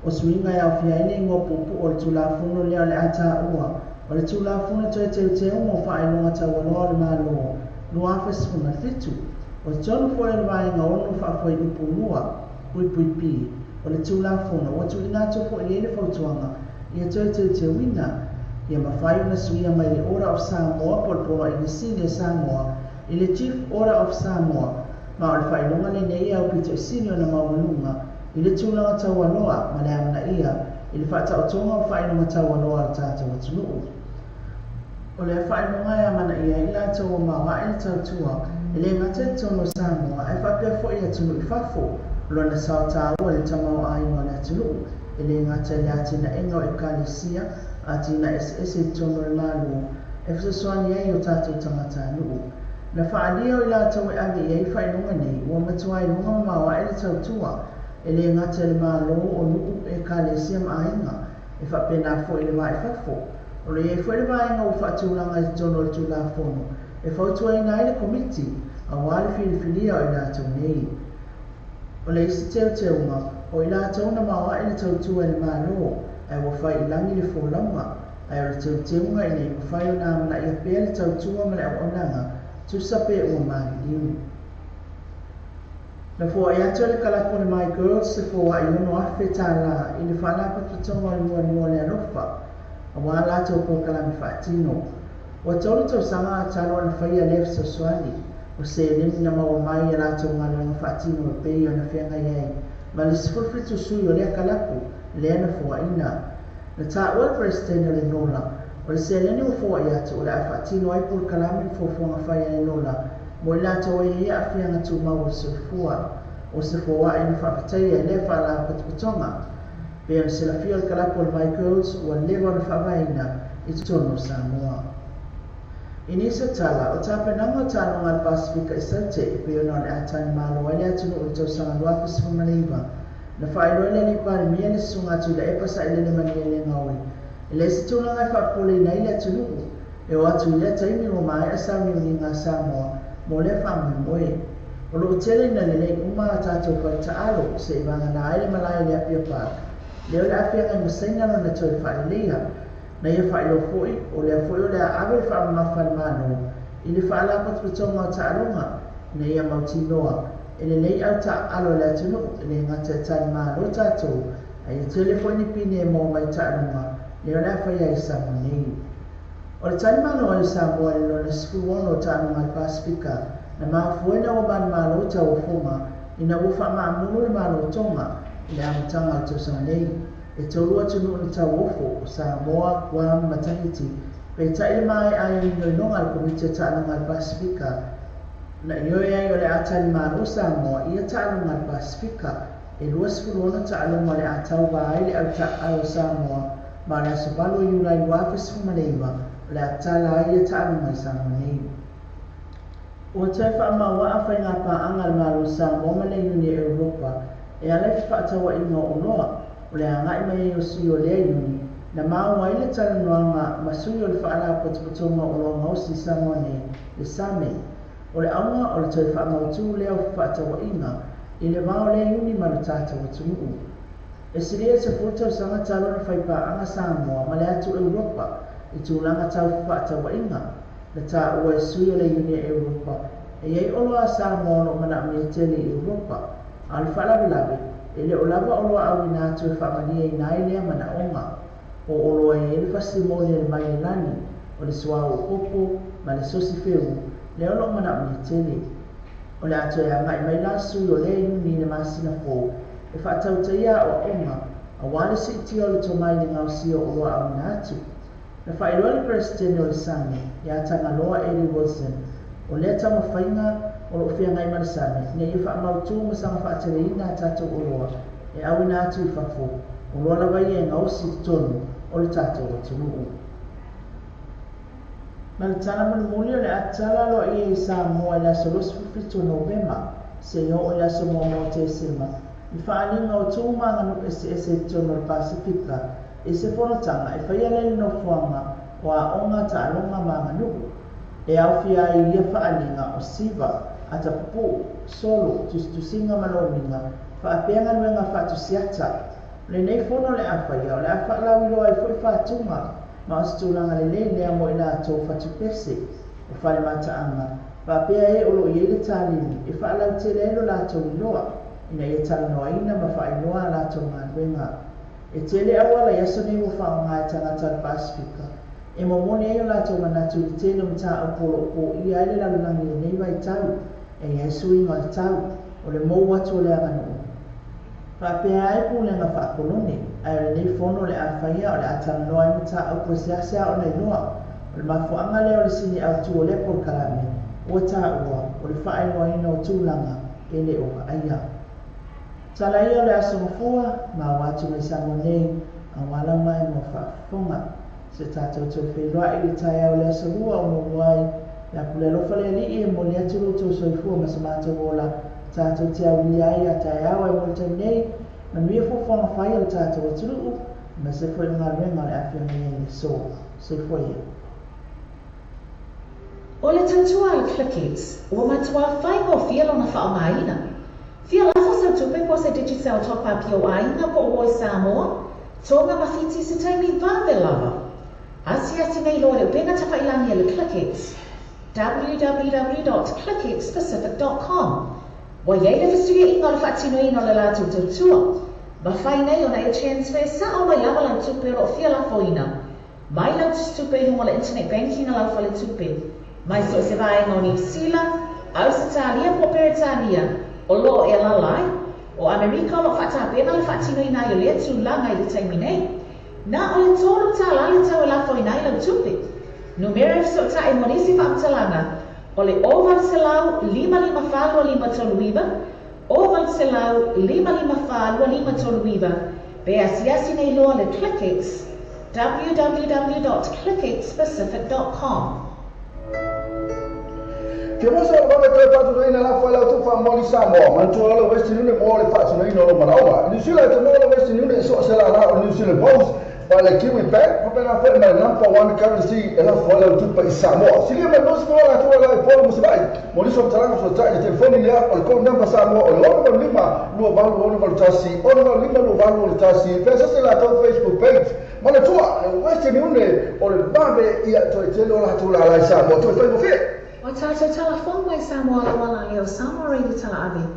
O suinga e au fia ine ngō pupu o le tūlafuno lea le ata ua. O le tūlafuno toi teu mo whainonga tau aloa le mālo. Lua whesifuna fitu. O le tonu fo e le wainga ono whaafoi upu mua, pui pui pi. O le tūlafuno, o tu inato fo i ele fautuanga, ia toi teu wina. Ia mawhai una suia mai le Order of Samoa, polpoa i le Senior Samoa, i le Chief Order of Samoa, ma o le whainonga le nei au pito i sinio na maununga, i le tūlanga tau aloa, ma le amna ia, i le whaata o tonga o whainonga tau aloa le tātou atunuu. O le whainonga e amana ia i lātou o mawa i le tautua, i le ngate tono Samoa, e whapea fo i atunu i whafo, lona sao tāua le tamau a ingo le atunuu, i le ngate le atina engo e kālesia, atina ese tono le malu, e whasoani ei o tātou tangata nuu. Na whaalia o i lātou e agi i ei whainonga nei, ua matua i lunga mawa e le tautua, e le ngate le malo o nuu e kālesia maainga, e whapena fo i le mai whafo. O le e fo i le mainga o whaatulanga i tono le tūlafono, e whautua ina i le komiti, a wale whiliwhilia o i lātou nei. O le isi teunga, o i lātou na mawa i le tautua le malo, e wa fai i langi le fōlaunga, e o le teunga i nei mawhai o nā mana i a pēr le tautua ma le au onanga, tu sape ua mahi liu. Na fua e atua le kalako le My Girls se fua i ono afe tā la i le whanapa tutonga i mua le alofa, a wā lātou po kalami whaatino. Wa tolu tau sanga a talo na whaia lef sa swali, o se lini na maua mai a lātou ngā luenga whaatino o pei o na whenga iei, ma le sifurfitu sui o lea kalako, lea na fua ina. Na tā ua presidente le nola, o le se lini o fua i atu o le a whaatino ai po kalami fofonga whaia le nola, mo i lātou e ia a whianga tu mau o se fua, o se fua i na whaapatai e le whala patuputonga. Pea na se la fia le kalako le My Girls ua lewa na whawaina i tono Samoa. I nisa tala, o tāpenanga o tānonga le Pasifika i saute i peona o le atani malo e le atunu o tau sanga luafi sifumaleiva. Na whaeroe le li pari mia le sunga atu le epasa i le mania le ngaui. I le situlanga i whaapole na i le atunu e o atu i le taimi o mai a sami o ngā Samoa mo le whaamui moe. O lo tele na le lei uma a tātou whai taalo se i wanga na aile malai le apia pāk. Leo le apia ngai masaina no na toi whae leia. Na ia whae lo foi, o lea foi o lea awe wha mawha le mano. I le wha ala patuputonga o taarunga, na ia mauti noa. E le lei au ta alo lea tunu, e le ngata tani mano tātou. A ia telefoni pine e mō mai taarunga, leo lea whaia i Samoa nei. O le tani mano o le Samoa e lo na sifuono o taarunga le Pasifika, na maafuena o mani mano ta o funga, ina ufa maamunu le mano tonga, i le amatanga o tausanga nei. E tolua tunu ni tau ofo o Samoa, Guam, Matahiti, pe taile mai ai ino inonga le komite taanunga le Pasifika. Na ioe ai o le atani mano o Samoa, ia taanunga le Pasifika, e lua sifurona taanunga le atau wa ai le au o Samoa, ma le asabalo i ula i wafe sifumaleiva, le atala ai le taanunga i Samoa nei. O tai whaamaua a whai ngā pāanga le malo Samoa ma le Uni e Europa, e alai whaatawa inga o noa, o le angai mai o sui o lea iuni, na maua i le talanoanga ma sui o le whaala patuputonga o loa ngausi Samoa nei, le Same. O le aunga o le toi whaamautu lea o whaatawa inga, i le mao lea iuni ma le tātawa tunuu. E siria se furtau sanga talo na whaipaanga Samoa ma le atu Europa, i tūlanga tau whaatawa inga, na tā ua e sui o le iuni e Europa, e iei oloa Samoa no mana mea tele i Europa, a le whaalawe e le o lava oloa au ina atu e whamania i nai lea mana onga, o oloa e le fasimoni le mai le lani, o le sua o popo, ma le sosi feu, le olo mana mea tele. O le atu e angai mai lasu o le iuni le masina fō, e whaatautaia o onga, a wale si iti o le tomai le ngausi o oloa au ina atu. Na whaeroa le presidente o le Same, ia tanga loa Eddie Wilson, o le tama whainga o lo fia ngai marisane, ne i whaamautu ma sanga whaatere ina tātou oloa, e au ina atu i whafo, o loa lawa i e ngausi tonu o le tātou o tunuu. Ma le tana muli o le atala lo i e Samoa i la solosi fufitu Novema, se i o i la somo mo te silma, i whaalinga o tūmanga no ese tonu o le Pasifika, I se whanatanga e whaia lele no whuanga o a onga ta alonga mga nuku. E au fia I ia whaalinga o siva a ta pupu solo tusinga maloninga whaapeanga nuenga whaatusiata. Le nei whono le a whaia o le a whaalawiloa I fwoi whaatunga ma o stulanga le nei lea mo ina ato whaatupese o whale mataanga. Whaapea e olo I ele tālini e whaalau te lelo lato iloa ina ia talanoa ina ma whainoa lato ngā nuenga. E tele awala yaso nei mo whaonga e tangata le Pasifika. E momone e o lato manatu I tele mta apolo o I aile lalangi le nei vai tau e Yesu inga le tau o le mou watu o le anganu. Whaapea e pūlenga whaakolone ai o le nei whono le a whaia o le atalanoa I mta apu seasea o nei noa o le mafuanga leo le sini au tu o le pol karame o ta ua o le whainoa ina o tūlanga e le o ka aia. Tala ia le asongafua ma watu me samonei a wala mai mo whaafonga. Se tātou tau wheloa I le tai au le asahua o mowai le apule lofa le li e mo le aturu tau soifua ma sa mātou ola tātou te au li ai a tai au e mo le tau nei ma nuia fofonga whai o tātou aturu ma se fwoi ngā renga le awhia nei le so se fwoi e. O le tautua I Clickets, ua matua whaingo whialo na whaongaina. Fia lafo sa tupe po se digital top-up yo ainga po oi Samoa, tonga mawhiti se taimi vāwe lava. Asi nei loa le upenga tawhailangi e le Clickets. www.clicketspacific.com. Wa yei le festuia inga le whaatino ino le lātou tautua. Ma whai nei o na e transfer sa o mai lava lau tupe ro fia lafo ina. Mai lau tupe hunga le internet banking a lau whale tupe. Mai so se vai no New Zealand, Australia po Peritania, o lo e lalai, o Amerika lo fata pena le fatino ina yo le tu langa I le taimi nei. Na o le tolu ta la le tau e la fo ina I lau tupe. Numero so ta e monisi whamtalanga, o le oval selau 554 toluiva, oval selau 554 toluiva, be asiasi nei loa le Clickets, www.clicketspacific.com. Ke mosa o baba te patu nei na la fa la tu fa moli Samoa man tu ala West Union mo le patu nei no mana oa New Zealand mo le West Union so se la o New Zealand Post pa le Kiwi Bank pa pena fa ma number 1 currency e la fa la tu pa Samoa si le mo so la tu la po mo se vai mo li so tala so ta le telefoni le o ko number Samoa o lo mo lima lo va lo no tasi o no lima lo va lo tasi pesa se la tu Facebook page mo le tu West Union o le babe ia to te lo la tu la Samoa tu fa mo fe. O tātou telefon mai Samoa la wala leo Samoa reidi tala avi.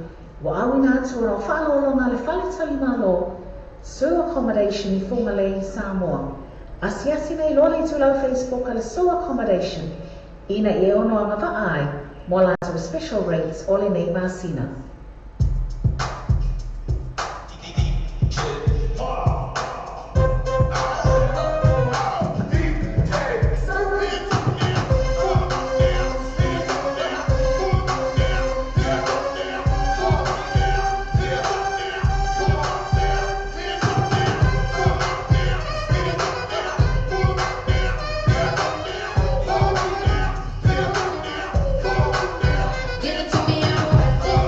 Wa awina atua o whaalolonga le whale talima lo. So accommodation I Fumalei Samoa. Asiasi nei lole I tulau Facebook ale so accommodation. Ina I ono anga vaai. Mo lātou special rates o le nei masina. Give it to me, I'm worth it.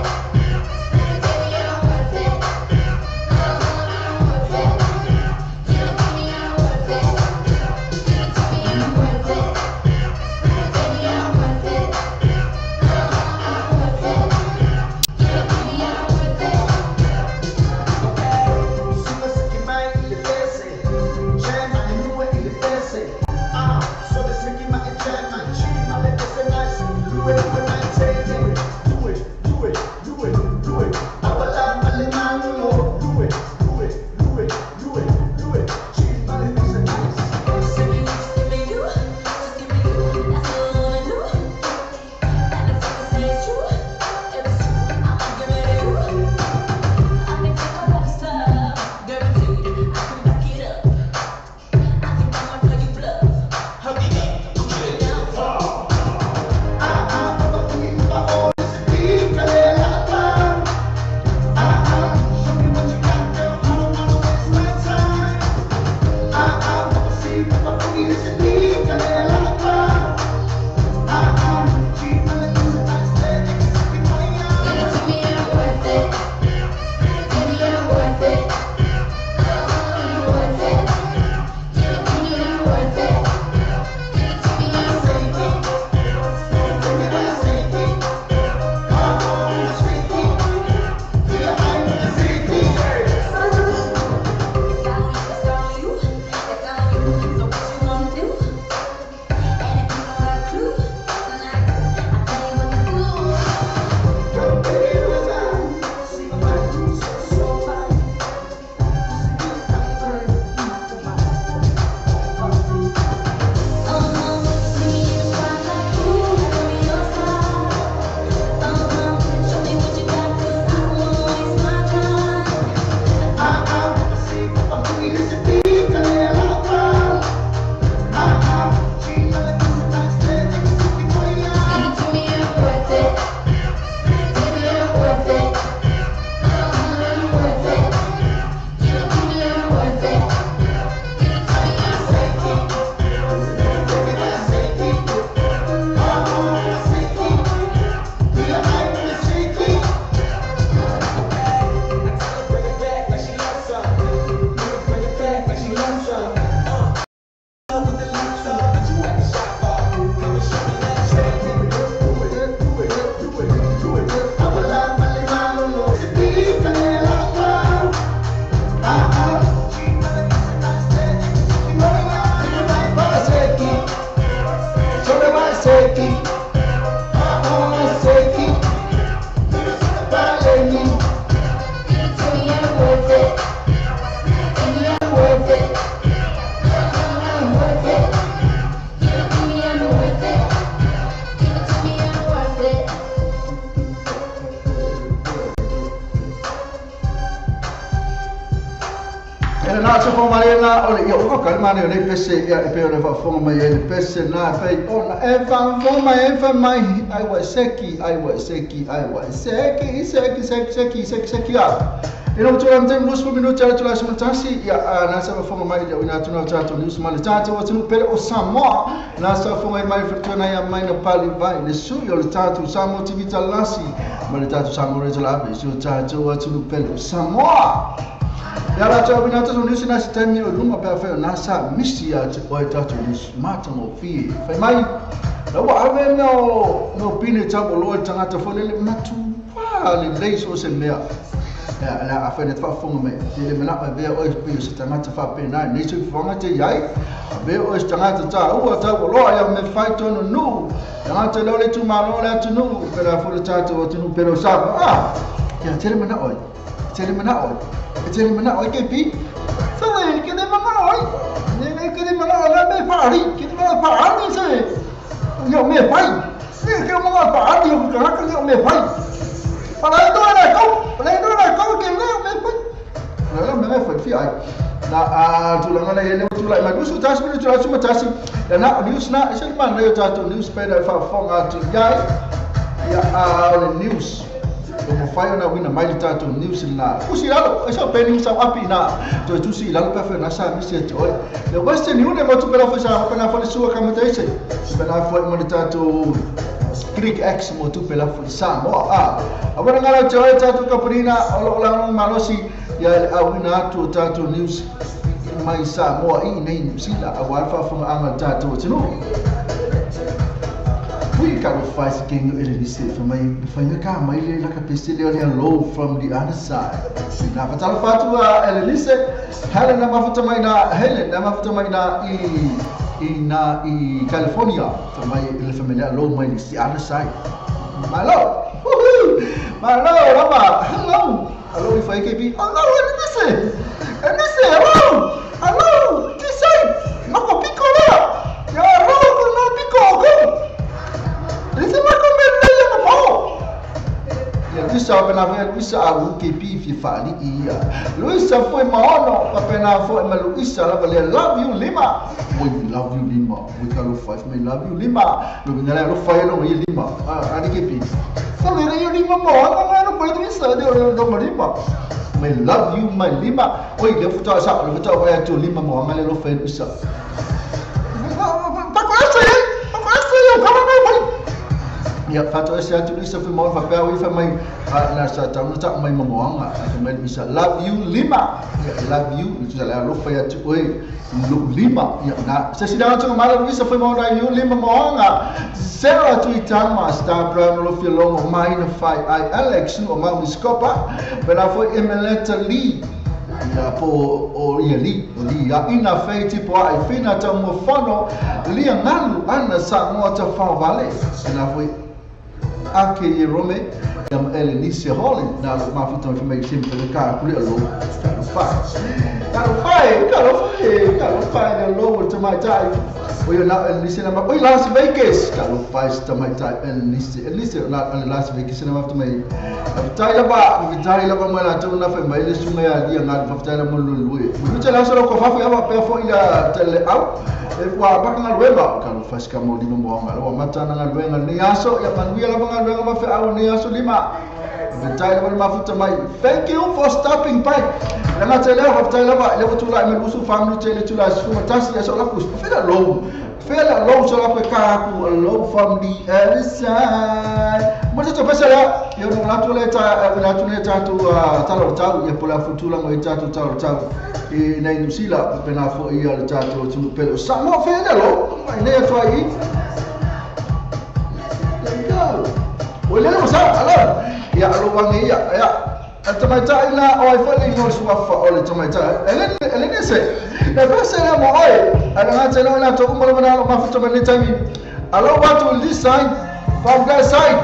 na so for marina o le o ka mane le pese ya pe o le fa fonga mai le pese na pe ona e fa fonga e fa mai ai wa seki ya ino tula mtem nus po minuto ya tula simultasi ya na sa fonga mai le ina tuna tato news mali tato wa tunu pe o Samoa na sa fonga mai fitona ya mai na pali vai le su yo le tato Samoa TV talasi mali tato Samoa re tula be su tato wa tunu pe o Samoa ya la tau bina tatu nisi nasi taimi o luma pea wheo nasa misi ya te oe tatu nisi mata mo fie. Whai mai, na wa awe no pine tau o loa tangata wholele matu wale leis o se mea. Ya la a whene whafonga me, te le mena a vea oe pio se tangata whapena, nisi whanga te iai, a vea oe se tangata ta ua tau o loa ya me whai tono nu, tangata leo le tu malo le atu nu, pera whole tatu o tunu pero sapa, ya te le mena oe, te le mena oe. Jadi mana oi kepi? Saya kita mana oi? Ni kita mana orang mepari? Kita mana pari saya? Yang mepari? Ni kita mana pari? Yang kerana yang mepari? Pada itu ada kau kita mepari. Lalu mepari fiai. Na tulang ala ele tulai magus utas bila tulai cuma tasi. Dan nak news na isan mana yo tato news pada fong atu yai ya news. Como fai na wina mai tato news na usiralo esa pe news au api na to tusi lalo pe na sa misi to le western union mo tu pela fo sa pe na fo sua kamata ese pe na fo mo tato Greek X mo tu pela fo sa mo abana ngala to tato kaprina ola malosi ya awina to tato news mai sa mo I nei sila awa fa fo ama tato tino we got to fight again in the city for my car my like a pistol low from the other side na fatalo fatu Elise Helen na mafuta mai na i California for my familia low my the other side my love hello if I can be hello hello this side no pico ya no pico Esse vai comer leia no pau. E bisa pena bisa abu kepi fi fali ia. Luisa foi maono pena foi ma Luisa la vale love you lima. We love you lima. We call 5 me love you lima. Lu ngala lu fai lu lima. Ani kepi. Sa le eu lima mo no pode bisa de do lima. Me love you my lima. Oi le futa sa le futa wa tu lima mo ngala lu fai bisa. Ya fato esa tu lisa foi mau papel e foi mai na sa tau tak mai mamoanga mai bisa love you lima ya love you itu adalah lu foi tu oi lu lima ya na sa sidang tu malam bisa foi mau na you lima mamoanga sera tu itama star prime lo filongo mai na fai ai Alex no mau miskopa pela foi emeleta li ya po o li ya ina fei tipo ai fina ta mo fono li nganu ana sa mo ta fa vale ina foi anche i Rome am Elenice Holland na mafuta information pelo cara por alo caro fai no logo to my time we are now Elenice na oi Las Vegas caro fai to my time Elenice na Las Vegas na mafuta mai vitai lava mala to na fai mai lesu mai ali na vitai la mo lui lucha la solo ko fa ya pa fo ila tele au e wa ba na lueba caro fai scamo di mo ma lo mata na luenga ni aso ya manuia la nga ma fe au ni aso lima vitai la mafuta mai thank you for stopping by lama tele wa vitai la le tu la me usu family tele tu la su matasi ya so la kus fela low so la pe ka ku low from the other side mo te pesa la yo no la tu leta tu talo tau ya pola futula mo tatu talo e na inusila pena fo ia le tatu tu pelo sa mo fela lo ne tu ai Olha não sabe, alô? Ya aluwangi ya atamaita ina oi fali no suafa ole tamaita ele nese na pesa na mo oi ananga tena na to umalo na mafuta manita mi allo what will this side from that side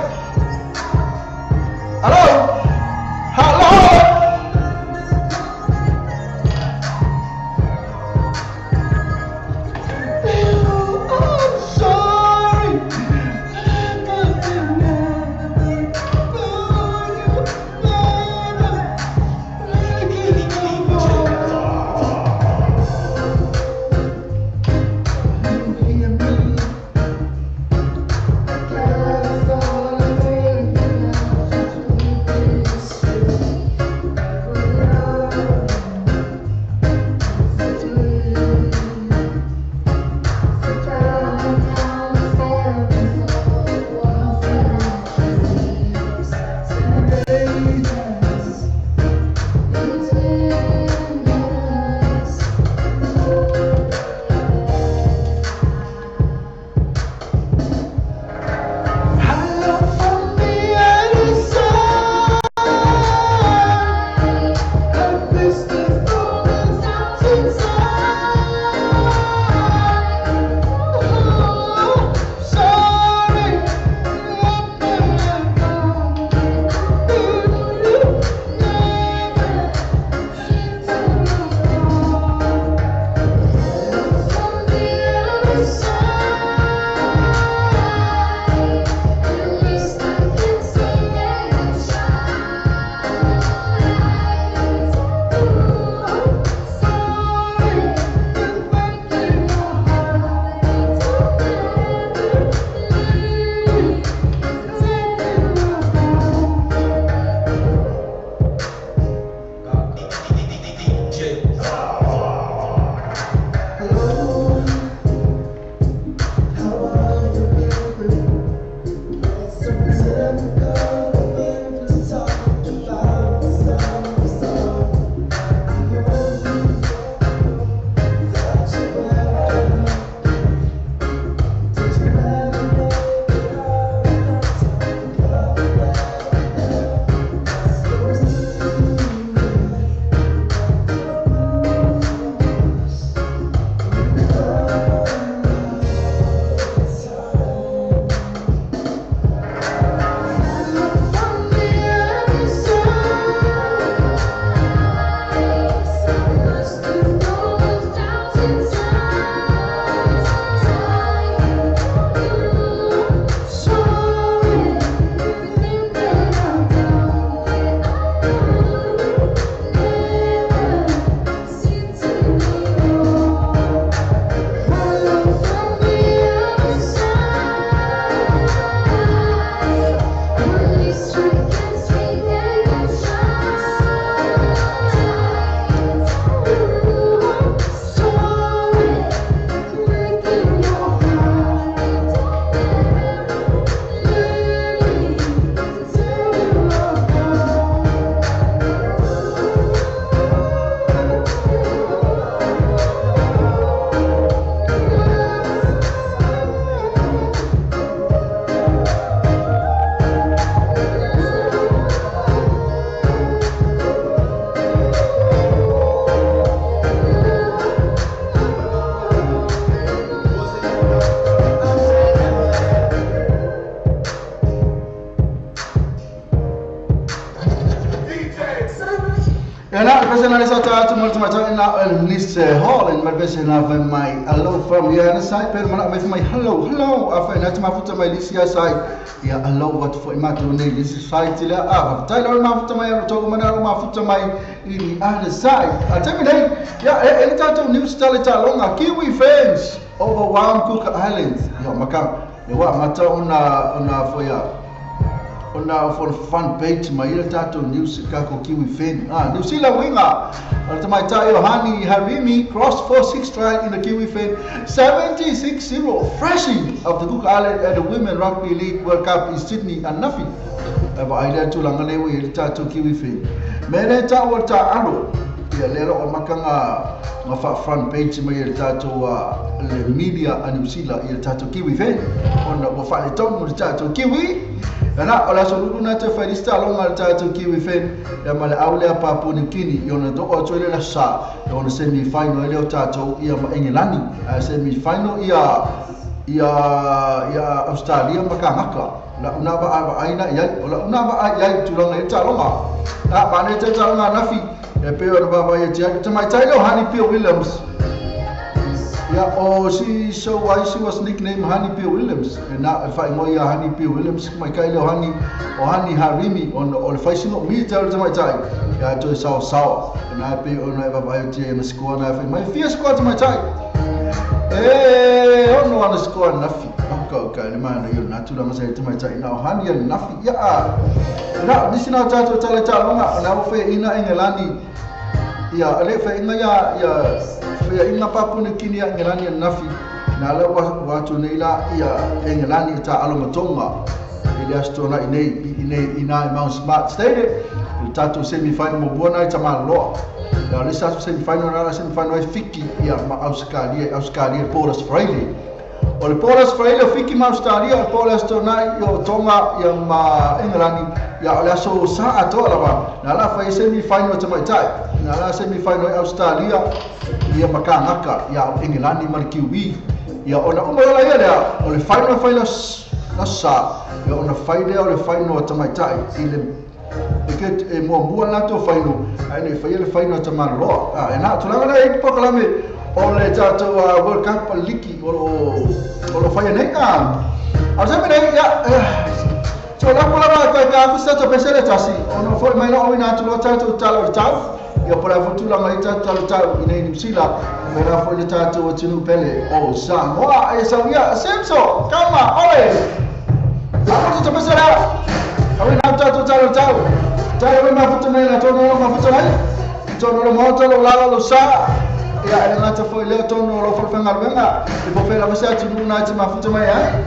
hello And now, the person that is out to multimatter now, Miss Hall, and my person have my hello from here on the side, but my hello, after that, my foot on my Licia side. Yeah, hello, what for my to name this side till I have Tyler, my foot on my foot on my other side. I tell me, yeah, any type of news tell it along. Kiwi fans over Cook Islands. Yeah, Macam, you want matter on for ya. For the front page, my tato news kako Kiwi fan. New Zealand winger. Ultimately, Hani Harimi crossed 4-6 trial in the Kiwi fan. 76-0 freshie of the Cook Island at the Women Rugby League World Cup in Sydney and nothing. But I did to Langalewe tato Kiwi fan. Meneta wata aro. Ya lero o makanga ngafa front page my tato le media and New Zealand il tato Kiwi fan. On the wafa tom tato Kiwi. Ana ola soludu na te felista longa tato Kiwi fan ya mala aule Papua New Guinea yona to o tole la sa yona semi final ile tato ia ma England semi final ia Australia makangaka la unaba aba aina ya ola unaba ya tulonga ita longa a bane te talonga nafi e pe o baba ya te mai tailo Honey Peel Williams. Yeah, oh, she was nicknamed Honey Peel Williams. And now if I know Honey Peel Williams, my Kylo Honey or Honey Harimi on the facing of me tell to my time. Yeah, to sour. And I pay on my in the score and I my fear score to my time. Eh, I don't want to score nothing. Okay, the man, you're not too long to my time. Now, Honey and nothing. Yeah. Now, this is not to tell it along. Now, for Ina Engelani. Yeah, I for Ina, yeah. Fia inga Papua New Guinea Engelani nafi na la watu neila ia Engelani ta alomatonga ile astona ina Mount Smart Stadium il tato semi final mo bona tama lo na le sa semi final fiki ia ma Australia Paulus Freire o le Paulus Freire fiki ma Australia Paulus tona yo tonga ia ma Engelani ia le so sa atola ba na la fa semi final tama tai na la semi final Australia ia makangaka ia England ma kiwi ia ona umala ia le o le final na sa ia ona faile o le final tamaitai ile eket e mo bua na to final ai ne faile le final tamalo e na tulanga na e pokalame o le tato World Cup liki o faile nenga a se me ia so la pola ka fusta to pesele tasi ono foi mai no ina tulo tato talo tau ia para futula mai tato tau ina ni sila mera foi le tato tinu pele o Samoa e Samoa Semso kama ole ako to pesele awi na tato talo tau tau ma futu mai na tono ma futu mai tono mo tolo la lo sa ia ina ta foi le tono lo fa fanga venga e po fela mesa tinu na ma futu mai ai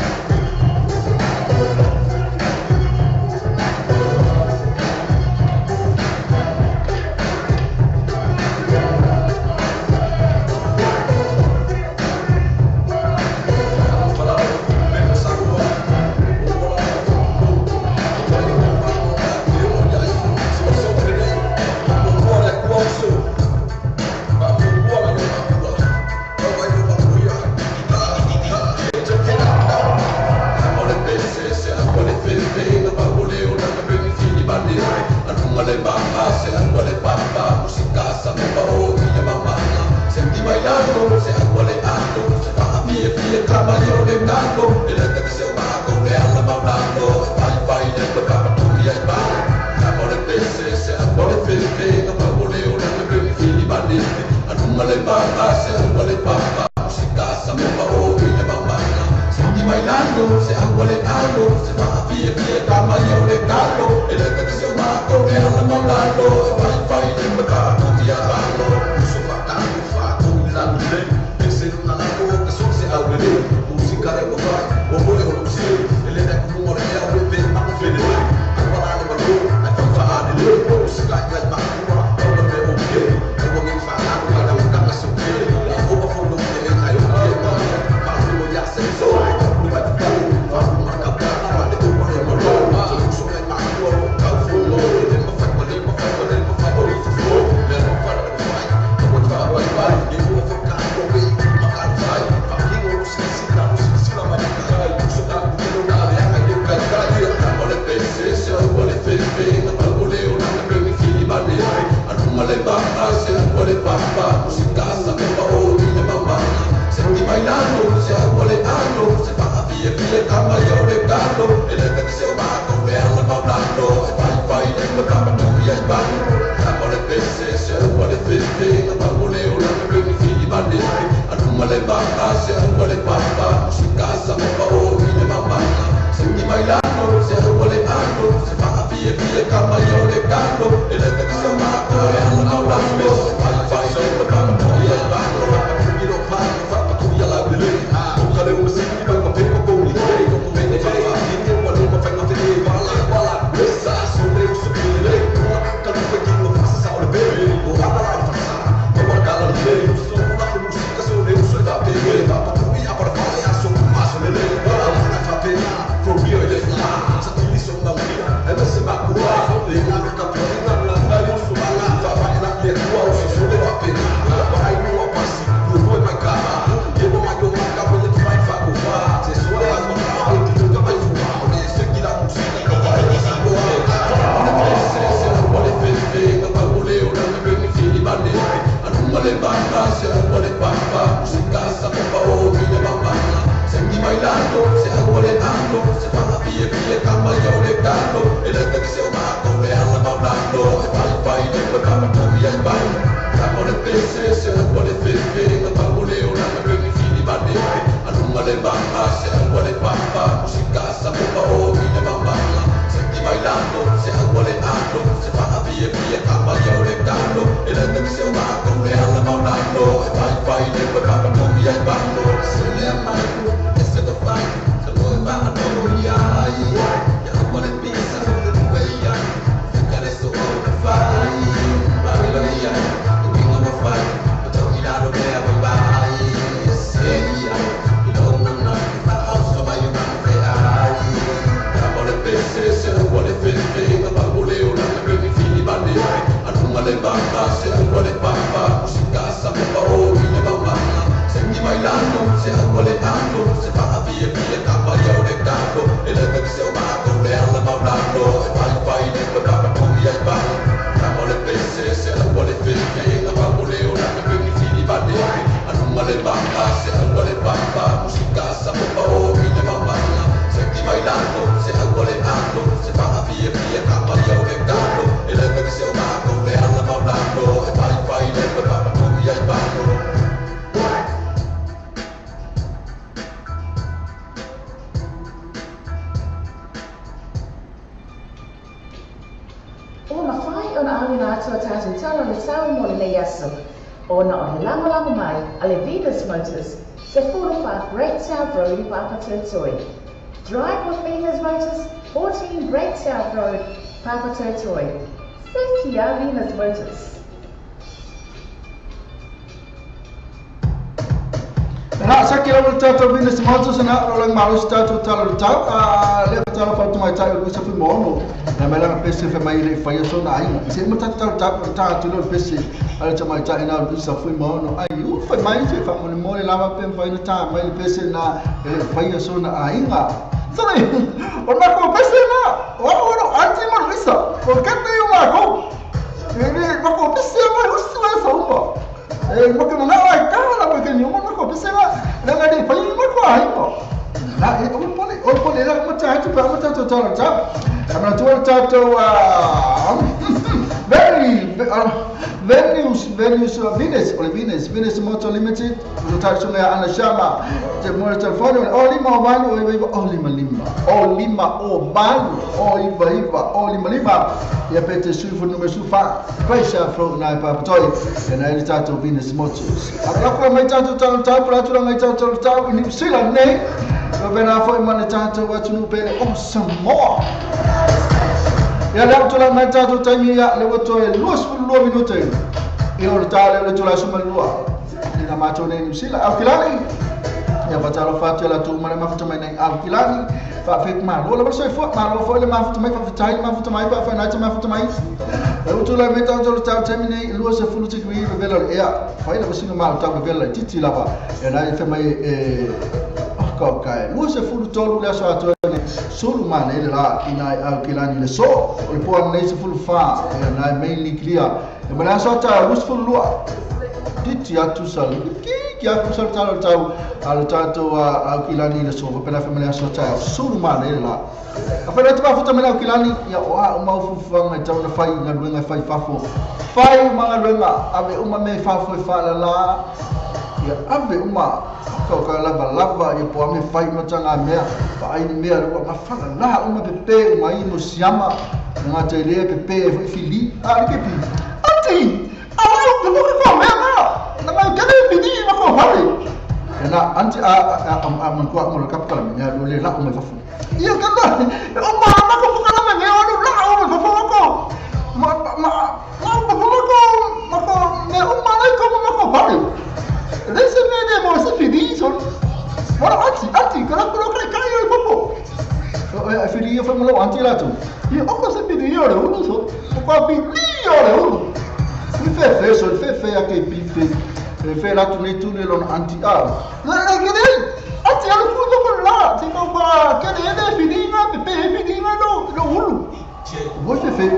What if Anumale bamba, se agole bamba, música samopa o ina mamala. Se aquí bailando, se agole ando, se paga pie pie capa y oregano. El efe que se omago, le anda maulando, el pai le papa tuya y bando. Talo le tau mo le yaso. O na o he lama mai, ale Venus Motors, se furu pa Great South Road I Papa Totoi. Drive with Venus Motors, 14 Great South Road, Papa Totoi. Thank you, Venus Motors. Na sakit orang tahu Venus Motors na orang malu tahu tahu lepas tahu apa tu macam itu saya pun mau. Na malam pesi famai le fire so na ai. Saya macam tahu tu lo pesi. Ada macam ina itu saya pun mau. Ayu famai saya famai mau le lama pem fire tahu mai pesi na fire so na ai nga. Sorry. Orang kau pesi na. Orang anti mau bisa. Kau kata you mau. Ini kau pesi mau usah sama. Makan mana ai kala makan you mau kau pesi na. Dah ada fire mau kau ai kau. Nah, orang boleh lah macam itu, macam tu cara. Karena tu Venus Motor Limited, letak Sungai Anak Syama. Jemur telefon, lima balu, ya PT Sufu nombor Sufa, Paisa from Nai Papatoi, dan ada letak Venus Motors. Apa macam tu tahu peraturan macam tu tahu ini silam ni. Benar foi mana tahu waktu nu pele semua. Ya dah tulah macam tu time ya lewat tu 22 minit. Ia tahu lewat tulah semua luar. Ina macam ni sila alkilani. Ya baca lafaz lah tu mana macam mana alkilani. Pak Fik malu lepas saya fuak malu foi le mafu tu mai pak fitai mafu tu mai pak fai nak mafu tu mai. Lewat tulah macam tu tahu time ni luar sepuluh cikwi bevel ya. Fai lepas ni malu tahu bevel titi lah pak. Ya nak famai kau kai lu se fulu tolu la so ato ni sulu mana ile la ina alkilani le so le puan nei se fulu fa na mainly clear e mana so ta lu fulu lua titi atu sal ki aku sal tahu al tato alkilani le so pela family so ta sulu mana ile la apa dah tu foto mana alkilani ya wa mau fu fa ngai tau na fai ngai fai fafo fai ma ngai ave uma me fafo fa la ya ave uma kau lava ya puame fai macam amea pa ini mea ro mafala la uma pepe uma ino siama nga tele pepe fili ke pi anti ayo ko mea na ma kene pidi ma ko hale na anti man ko mo kap kala mea lo le la uma fafu iya kanda uma ma ko kala mea lo la uma fafu ko ma me uma la ko ma ko hale. Desse mene mo se fidi son. Mora anti kalau kayo popo. Fidi foi mo anti lá tu. E o que se fidi ora uno so. O pa fidi ora uno. Mi fe aqui pife. Fe lá tu ne lon anti a. La que dei. Anti alo fudo con la. Se não pa que ne fidi na pepe fidi na lo uno. Você fez.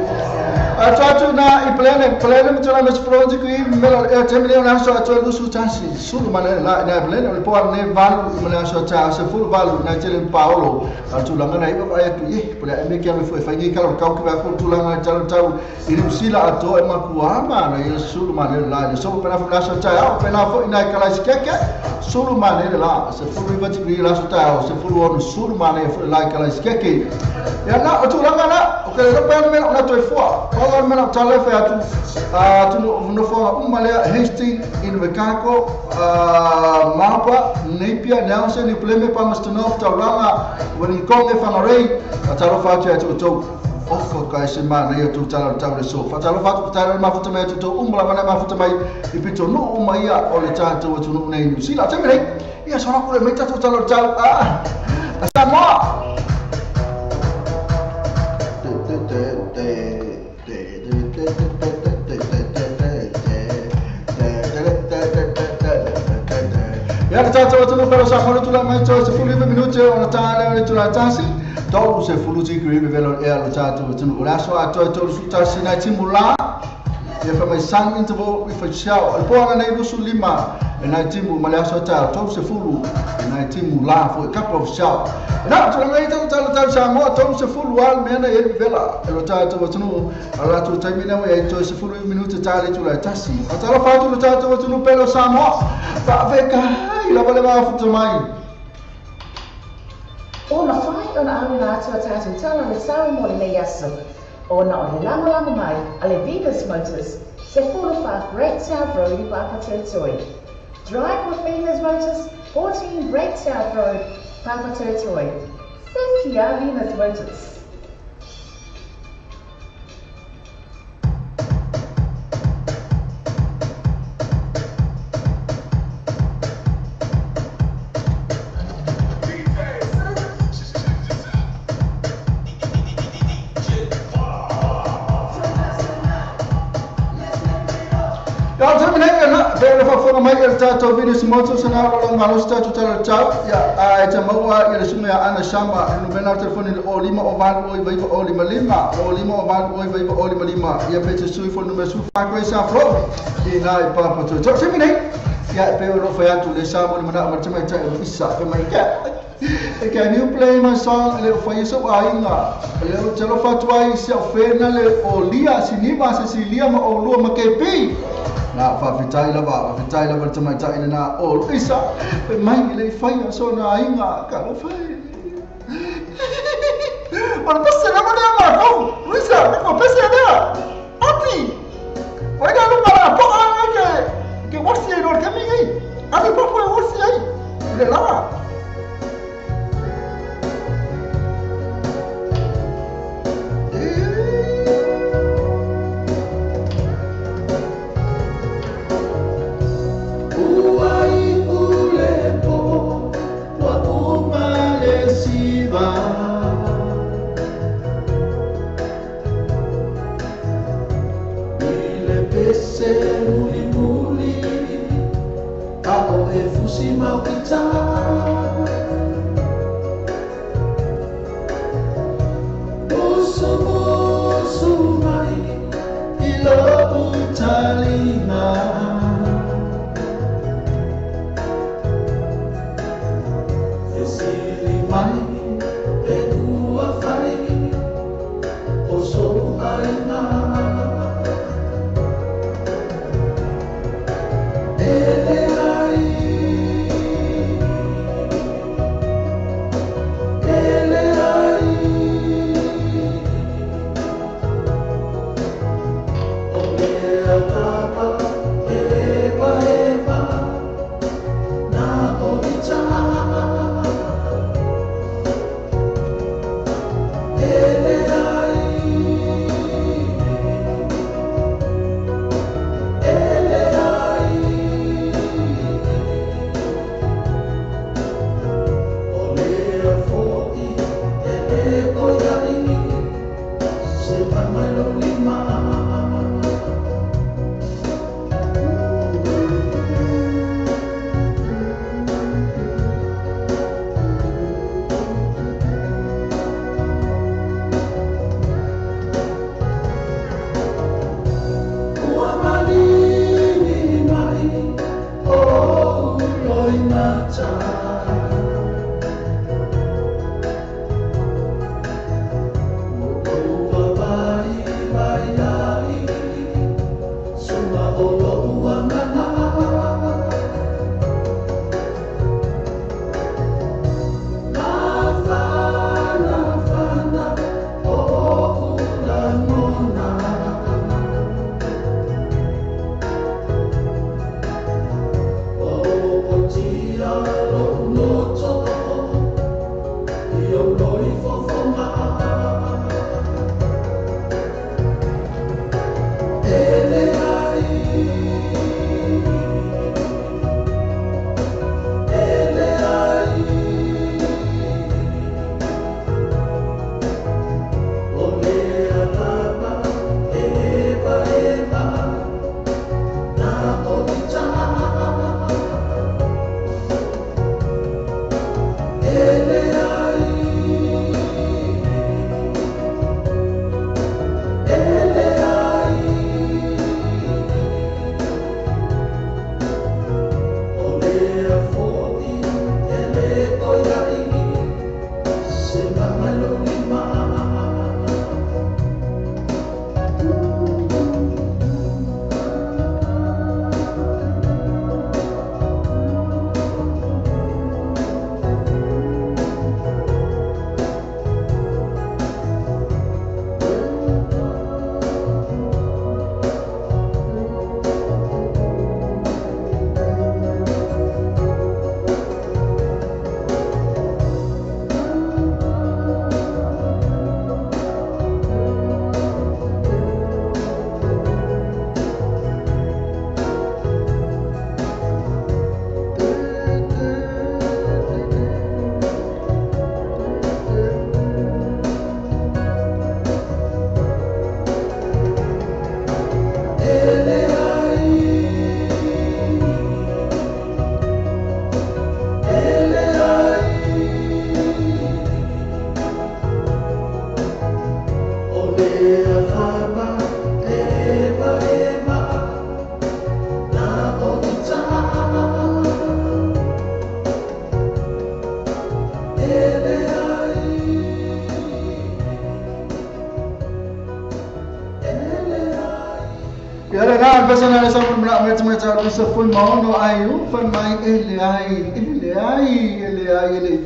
A tatu na I plane macam mana seproje kui melor temile na so atau lu sutasi sulu mana la na plane le por ne valu mana so ta se full valu na tele Paulo atu langa na iba ayat tu pula eme que me foi fangi kalau kau que vai tu langa jalan tahu ini sila atau ema kuama na ia sulu mana la so pena fula so ta pena fo ina kala skeke sulu mana la se full riba ti la so ta se full on sulu mana la kala skeke ya na atu langa na okay lepas mena na toi fo kalau mena tala fa atu no fo umale Hastings in Wekako mapa Napier Nelson ni pleme pa mastonof ta langa when konge fangarei ataro fa atu to oko kai semana ia tu tala tala so fa tala fa tala mafuta mai tu umla mana mafuta mai ipito no umaia ole tatu tu no nei sila temere ia sona ko le meta tu tala tala sama ya kita tahu tu kalau saya kalau tu lah macam 10 minit orang tahu tu lah tasi tahu saya fulu sih kiri bevelor air tu tu orang so atau tu tasi nak cimula ya famai sang itu bo ifashau alpo ana nei lusu lima na timu Malaysia ta top se fulu na timu la for a couple of shots na tu ngai ta Samoa top se fulu al mena e vela elo ta tunu ala tu termina e to se fulu minuto ta le tu la tasi atala fa tu ta tunu pelo Samoa fa veka ila vale va futu mai o na fai ona ana atu atatu tala le sau mo le yasu o na o le lama mai ale Venus Motors se fulu fa Great South Road i Papa Territory. Drive with Venus Motors, 14 Great South Road, Papa Territory. Thank you, Venus Motors. Ya terminate na bela fa fa mai ta to Venus Motors na lo ngalo sta tu tala chao ya ai ta maua ya sume ana shamba no bena telefoni o lima o van o vai o lima lima o lima o van o vai o lima lima ya pete sui fo número su fa ko sa flo di nai pa pa to terminate ya pe ro fa ya tu le sa mo mana ma chama ta isa pe mai ka can you play my song le fa yeso ainga le chalo fa tuai se ofena le o lia sinima se silia ma o lu ma ke pi na fa fitai lava tamai ta ina na o isa pe mai le fai so na ainga ka lo fai por passa na mana ma ko isa ko passa na ati oi da lu mara po anga ke wasi no ke mi ai ati po po wasi ai le lava la me tama ta lo sa foi maono ai u fa mai ele ai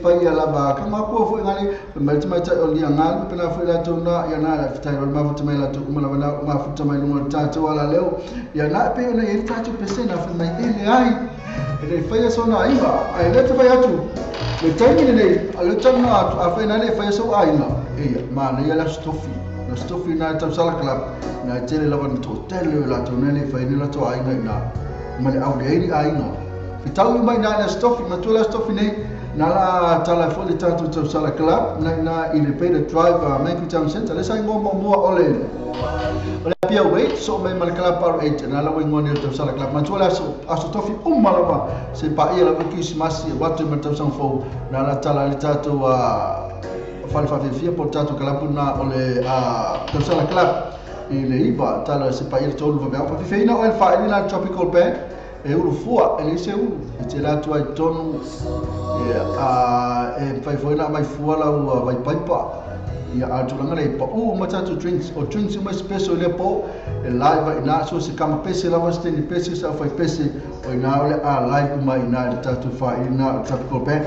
fai la ba ka ma ko foi ngani me tama ta o lia ngal pena foi la tona ya na la fitai ro ma futa mai la tu ma futa mai lungo tata wala leo ya na pe na ele tata pesena fa mai ele ai ele fai so na ai ba ai le te fai atu le taimi nei ale tama a fai na le fai so ai na e ma na ya la stofi na ta sala club na tele la van to tele la to nele fa ni la to ai na ma le au dei ai no fitau mai na la stofi ma to la stofi nei na la tala fo le tanto to sala club na ile pe de drive mai ku town center le sai mo ole pia wait so mai mal club par 8 na la wing on to sala club ma to la so aso tofi malama se pa ia la ku smasi watu ma to san fo na la tala le tanto fa fia portato calapuna ole a Tosala Club e le iba tala se pa il tolu va fa feina o il fa il tropical band e ulu fua e le se ulu e te la tua tonu e fai foi na mai fua la vai paipa ia atu langa le pa matatu drinks o drinks mai special le po e live ina so se kama pese la was teni pese sa fai pese o ina ole a live mai ina tatu fa ina tropical band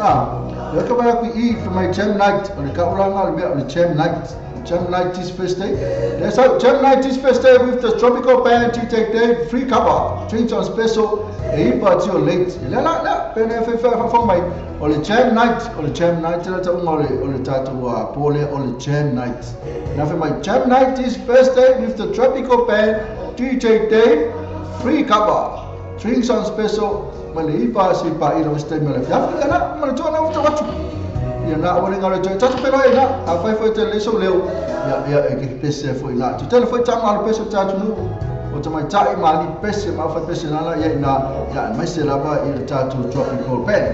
eu ka ba ku e for my jam night o le ka ulanga le o jam night is first day there's a jam night is first day with the tropical band to take day free cover drinks on special e pa tio late la pena fa mai o le jam night la ta o le tatu pole o le jam night na fa my jam night is first day with the tropical band DJ Dave free cover drinks on special mali pa si pa ilo stay mala ya na ma to na watu ya na wale ngalo to tatu pero ina a fai te le so leo ya ke pese foi na to tele foi tama al pese tatu nu o tama tai mali pese ma fa pese na ya ya mai se la ba il tatu tropical band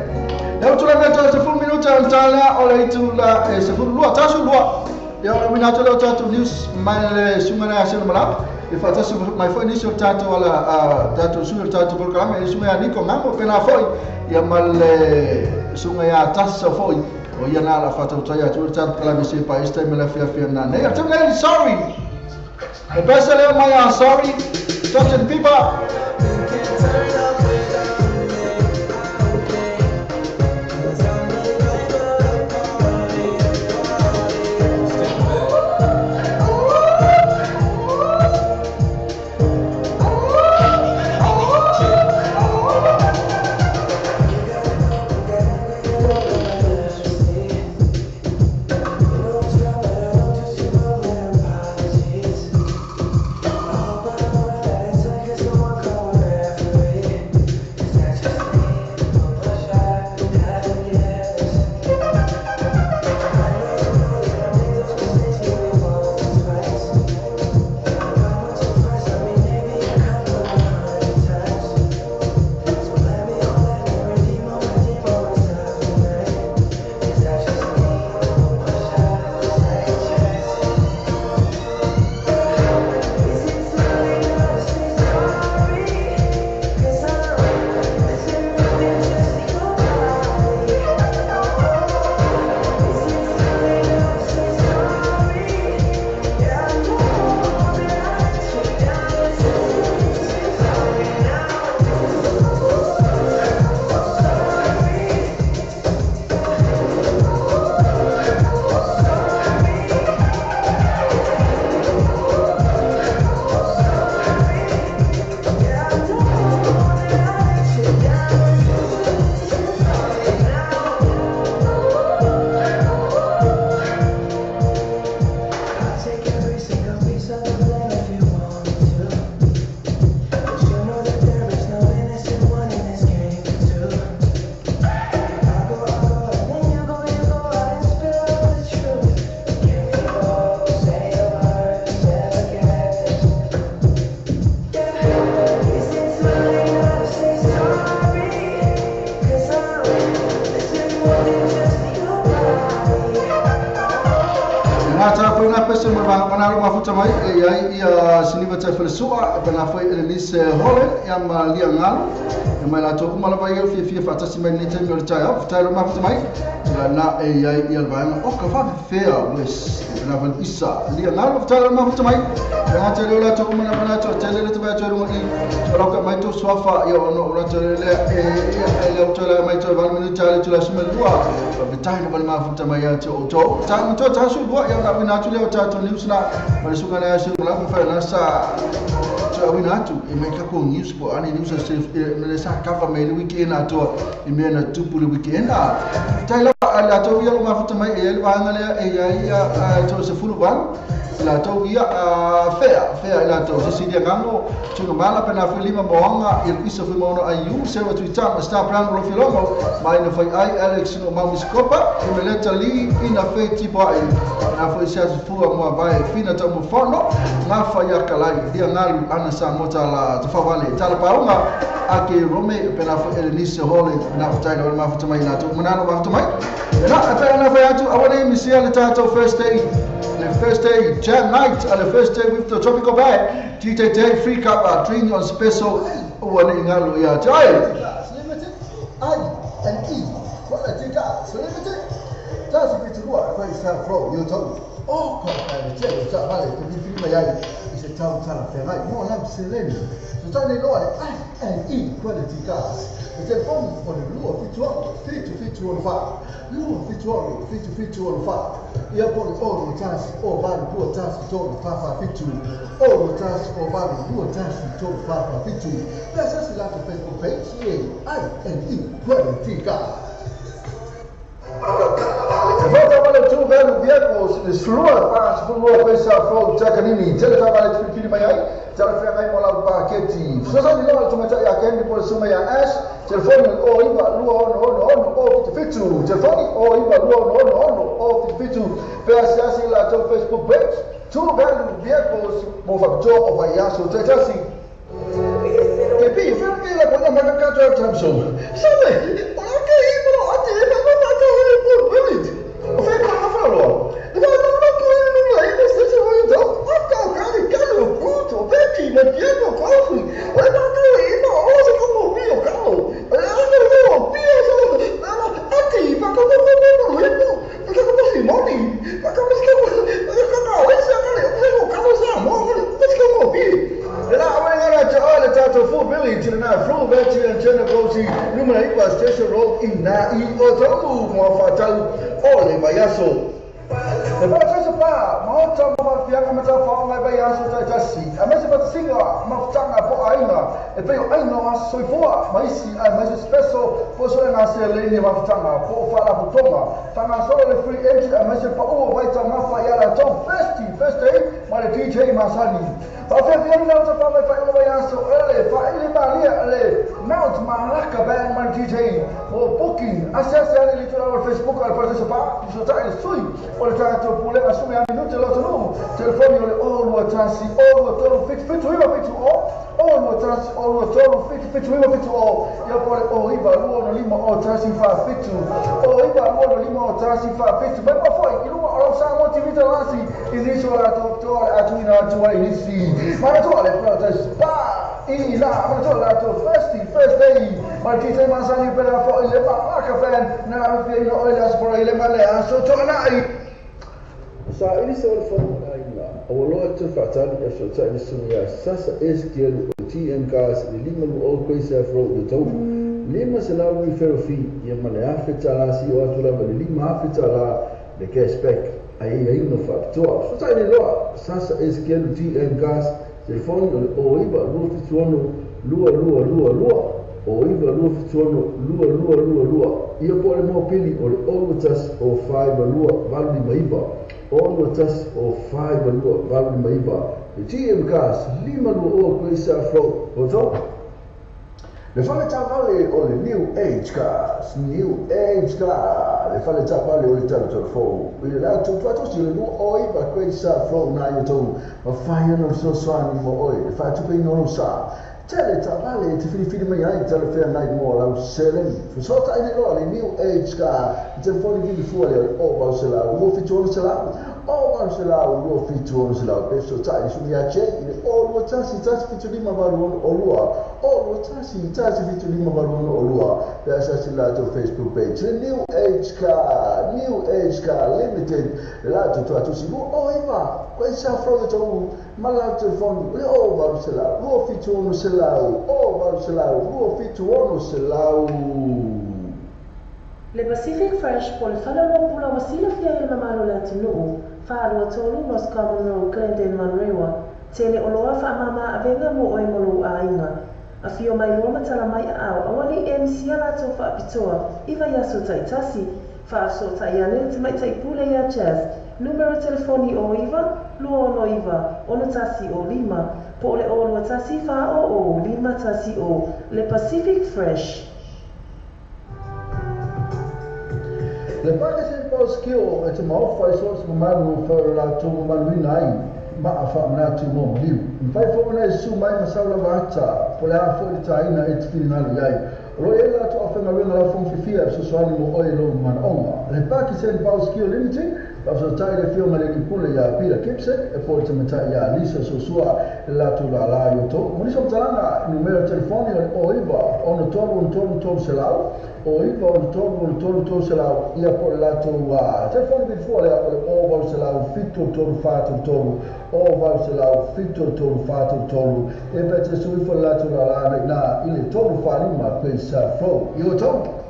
leo tu la meta se fu minuta antala o le tu la se fu lua tasu lua ya mina to le tatu news mai sumana se mala e fa tasu mai foi ni so tatu wala tatu su tatu programa e sumana ni ko ngamo pena foi ya mal sunga ya tasa foi o ia na la fata utaya tu tatu kala me se pa esta me la fia na ne atam le sorry e pesa le mai sorry touching people ta foi na pesa mo mana lo mafuta mai e ai ia siniva te felesua na foi Elise Holland ia ma lia ngalo e mai la to uma la vai fia fatasi mai ni te mo tai auf tai lo mafuta mai na e ai ia vai o ka fa fea wes na van isa lia ngalo tai lo mafuta mai na te lo la to uma na mana to te le te vai to ro ni lo ka mai to swafa ia no la to le e le to la mai to 20 minutos le to la suma lua be tai no mal mafuta mai ya to ta to ta su lua ia na mina tu le ta to news na ma su kana su la fa na sa so we na tu e me ka ko news po ani news se me sa ka fa me le weekend na to e me na tu pu le weekend na tai la la to ia ma futa mai e le va ngale e ia to se fulu ban la to ia fea la to se dia gamo tu no mala pena foi lima moanga e isa foi mono ayu se wa tu tama sta plan lo filomo mai no foi ai Alex no mami scopa e me leta li ina fe tipo ai na foi se fu mo vai fina to mo fono na fa ya kalai dia ngalu ana sa mota la te fa vale tala paunga ake rome pena foi Elise Holland na futai no ma futa mai na to manano ma futa mai na ata na fa ya tu awale mi sia le tato first day the first day jam night and the first day with the tropical band TTT free cup drink on special one ingalo ya joy limited and E what I think limited that's a bit what I start from you told oh I tell you that vale to be free mai is a town fe mai mo na seleni so tani lo and E quality cars the telephone for the law fit to on fire law fit to on fire ia por all the chance o vale duas chances to fa fit to all the chance o vale duas chances to fa fit to let's just like the Facebook page and E quality cars. Volta para tu velho viemos slua pas flua pesa fo takanini tele ta para tu fili mai tele fe mai mola paketi so sa ni lo tuma ya kendi por suma ya ash telefoni o iba luo no o fitu telefoni o iba luo no o fitu pe asiasi la to Facebook page tu velho viemos mo factor o vai aso tasi e pi fe mi la bona ma ka to tamso sabe leni mafutanga po fala butonga tanga solo le free entry amese pa o vai tanga fa yala to first day mare DJ Masani pa fe vieni na to pa vai fa lo yaso ele fa ile balia ele mount malaka band mare DJ o booking access ali litro al Facebook al processo pa so ta il sui o le ta to pule assume a minuto lo no telefoni o lo trasi o lo to fit o lo trasi o lo to fit o ya pole o iba lo lima o trasi fa fit o iba lo lima o trasi fa fit ma foi you know o sa mo tivita lasi inizio la to atuina to inisi ma to le protest pa ila ma to la to first day ma DJ Masani per la fo ile ma ka fan na fi no ile as por ile ma le so to na sa ili se wal fo awalo to fatali e so ta isunya sasa eskel TM gas lima o coisa fro de to lima se la wi ferofi ye male afeta la si o atula ma lima afeta la de cashback ai no factor so ta ile lo sasa eskel TM gas telefone o iba lo fituono lua o iba lo fituono lua ia pole mo pili o tas o 5 lua vali maiba o tas o 5 lua vali maiba the TM gas lima lo coisa fro o to le fale vale o le new age gas le fale vale o le telefone il la tu si lo o iba coisa fro na yo to ma fai no so swani mo oi fa tu pe no sa tele vale ti fili mai ai tele fer night mo la selen so ta ile lo le new age gas telefone di fuori o ba se la mo fi tu se la o Marcelo lo fitu o Marcelo peso tai su ya che o lo tasi fitu lima baru o lua o lo tasi fitu lima baru o lua biasa sila tu Facebook page New Age Car Limited la tu sibu o iba ko sa fro tu mala telefon o Marcelo lo fitu o Marcelo o Marcelo lo fitu o Marcelo. Le Pacific Fresh po le whalalo pula wasila fia i mamaro le atinuu, whaarua tolu nos Common Road, Glendale, Manrewa, tele oloa whaamama avenga mo oi molu a inga. A fio mai lua matala mai au, awali MC alato whaapitoa, iwa yaso taitasi, whaaso taiane te mai taipule ya jazz, numero telefoni o iwa, lua ono iwa, ono tasi o lima, po le olua tasi wha o lima tasi o, Le Pacific Fresh. Le pake se pau skio e te mau fai so se manu fa la to manu nai ma fa na tu mo liu fai fo na su mai ma saula vata po la fo di taina e te finalo yai ro e la to fa na la fon fifia so so ani mo oi lo man oma le pake se pau skio limited la so tai le fio ma le pule ya pila kipse e po te meta ya lisa so sua la tu la yo to mo so tana numero telefoni o iva ono to selau o iva on to selau ia po la tu telefoni bi fuori o va selau fitto to fatu to o va selau fitto to fatu to e pete su fo la tu la na ile to fa ni ma questa flow io to.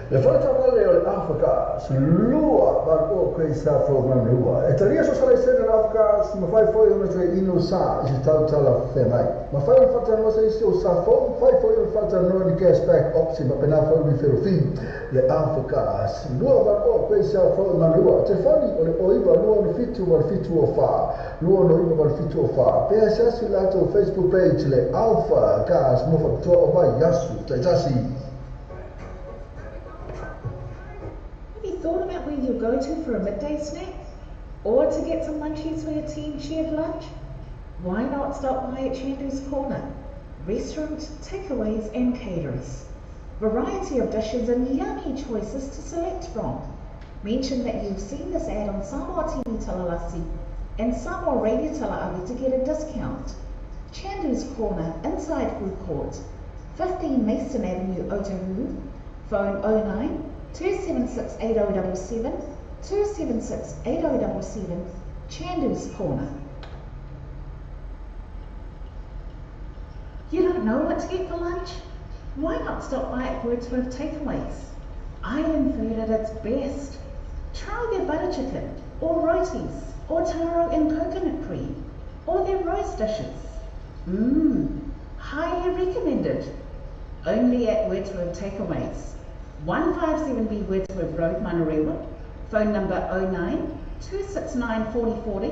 Le forza valle o l'Africa lua per o questa programma lua e taria so sarà essere l'Africa ma fai poi una tre ino sa ci sta la femai ma fai un fatto non sei sto sa fai poi un fatto non di cash back opsi ma per fare mi ferro fin le Africa lua per o questa programma lua te fai o iva lua no fitu o fa lua no iva al fitu o fa per essere lato Facebook page le Alpha gas mo fatto o vai yasu taitasi. Thought about where you go to for a midday snack? Or to get some munchies for your team shared lunch? Why not stop by at Chandu's Corner? Restaurant, takeaways and caterers. Variety of dishes and yummy choices to select from. Mention that you've seen this ad on Samoa TV Talalasi and Samoa Radio Talaavi to get a discount. Chandu's Corner, inside food court, 15 Mason Avenue, Otahuhu. Phone 09 276 8077, 276 8077, Chandu's Corner. You don't know what to get for lunch? Why not stop by at Wordsworth Takeaways? Island food at its best. Try their butter chicken, or rotis, or taro and coconut cream, or their roast dishes. Highly recommended. Only at Wordsworth Takeaways. 157B Wordsworth Road, Manarewa. Phone number 09 269 4040,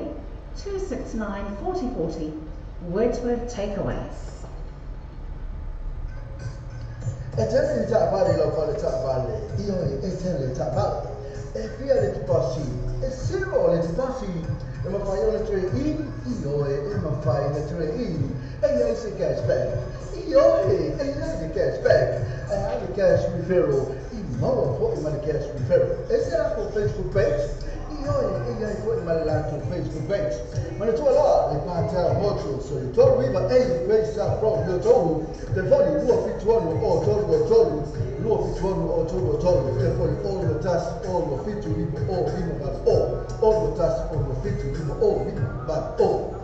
269 4040, Wordsworth Takeaways. Etele ta vale lo fare ta vale. Io etele ta vale. E via le passi. E sero le passi. E ma fai una tre in, io e ma fai una tre in. E io si cashback. Io e io cashback. E anche cash referral. Moro foi uma cash referral. Esse era o Facebook page. E io foi uma lá no Facebook page. Mas tu lá, le pata moto, so you told me but hey, where is that from? You told me. Telefone lua fituano o tolu. Lua fituano o tolu. Telefone all tas all fitu libo o limo but all tas all fitu libo o limo but o.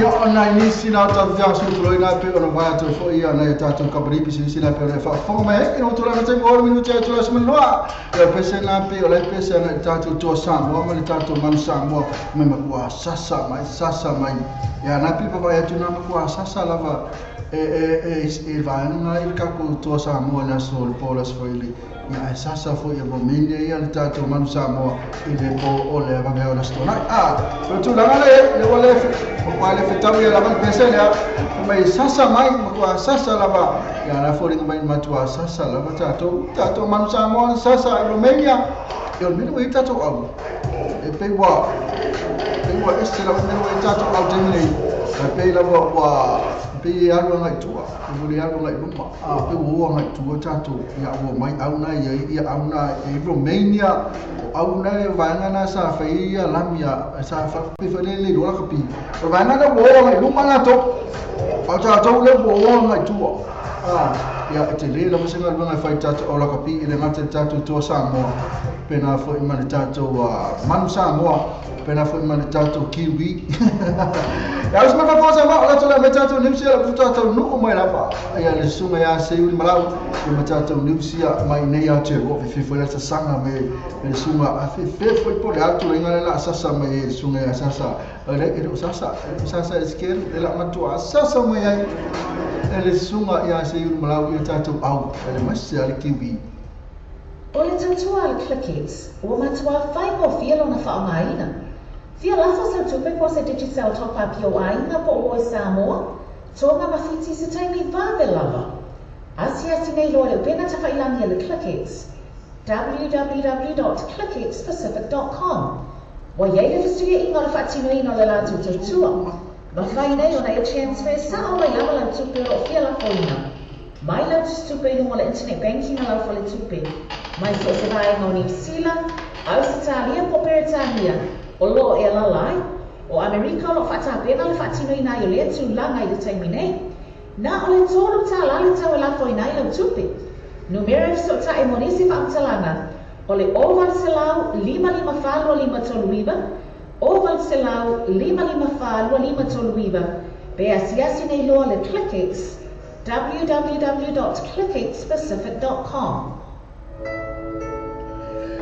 Ia ona ni sina ta via su proina pe ona va to fo ia na ta to kabri pi sina pe fa fo me e no to la te ngor minuto e to la semana ia pese na pe ola pese na ta to sa mo ma ta to man sa mo me ma kwa sasa mai ia na pi pa ia tu na ma kwa sasa lava e va na il capo to sa mo na sol polas fo ili ia sasa fo ia Romania ia ta to man sa mo ile po ole va me ona stona pero tu la le wale wale fetawi la ban pese ya mai sasa mai kwa sasa lava ya na fo mai matua sasa lava ta to man sa mo sasa Romania yo mino e ta to au e pe wa este la mino e ta to au temle pe la wa pe alo ngai tua pe alo ngai luma pe wo ngai tua ta to ya wo mai au na ia au na e Romania au na vanga na sa faia lamia sa fa pe fa le lo la kapi vanga na wo ngai luma na to au ta to le wo ngai tua ya te le la musinga lunga fai tatu o la kapi ile ngate tatu to Samoa pena fo imani tatu manu Samoa pena fo imani tatu kiwi ya usma fa fosa ma la tola metatu nimsia la tatu no mai la pa ya le sunga ya se uli malau le metatu nimsia mai nei a te wo fi fo la sanga me le sunga a fi fo po le alto inga la sasa me sunga ya sasa le sasa esquer la matua sasa mai ai ele sunga ya se uli malau ya tatu au ele masia le kiwi o le tatua le clickets o matua fai mo fielo na whaongaina. Fia lafo sa tupe po se digital top up yo aina po o Samoa, tonga mawhiti se taimi vawe lava. Asiasi nei loa le pena ta whailangia le clickets. www.clicketspacific.com Wa yeile fistuia inga le whatino ino le latu tutua. Ma whai nei o na e transfer sa o mai lava la tupe o fia lafo ina. Mai lau tupe ino le internet banking na lau fale tupe. Mai so se vai no New Zealand, Australia po Peritania, o lo e la lai, o Amerika lo fata pena le fatino ina yo le tu langa i le taimi nei. Na o le tolu ta la le tau la fo ina i lau tupe. Numero so ta e monisi fa amtalanga, o le oval selau 55 toluiba, oval selau 55 toluiba, be asiasi nei loa le ClickX, www.clickxpacific.com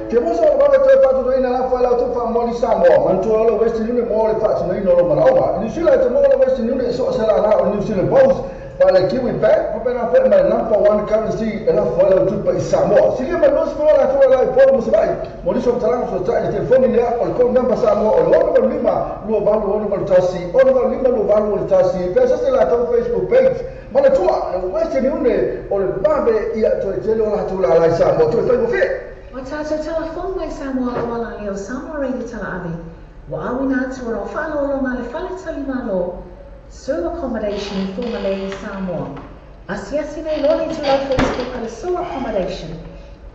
Te moso o baba te patu no ina la fa la tu fa moli Samoa man tu lo west ni mo le patu no ina lo malawa ni sila te mo lo west ni so sala la o ni sila boss pa le kiwi back pa pena fa my number one currency e la fa la tu pa Samoa sila ma no so la tu la po mo sai mo ni so tala so ta te phone ni o ko number Samoa o lo no lima lo va lo no tasi o no lima lo va lo tasi pesa se la tu Facebook page ma le tu west ni o le babe ia to te lo la tu la la Samoa tu fa mo fe O tātou telefon mai Samoa wala leo Samoa reidi tala avi. Wa awina atu o whaalolonga le whale talimalo. Sue accommodation in Fumalei Samoa. Asiasi nei loli tu lau Facebook ale Sue accommodation.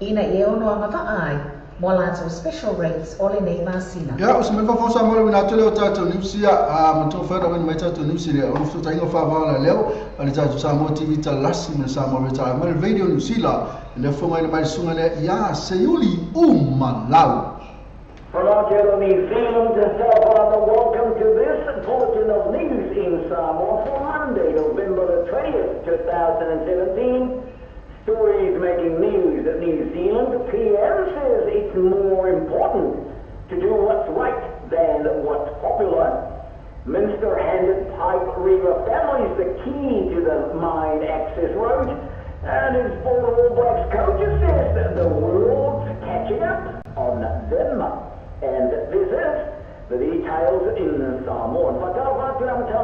Ina i e ono anga ai. mo latou special rates o le nei masina. Ya, o se me fa fosa mo le na tele o tatou nipsia mo to fa ro mai tatou nipsia o so tainga fa va leo ale tatou Samoa TV talasi me Samoa Retire mo le video nipsila le fonga le mai sunga le ya se yuli malau. From Aotearoa, New Zealand, welcome to this bulletin of news in Samoa for Monday, November the 20th, 2017. Stories making news at New Zealand. The PM says it's more important to do what's right than what's popular. Minister handed Pipe River families the key to the mine access road. And his former All Blacks coach says that the world's catching up on them. And this is the details in Samoa. But I'll tell you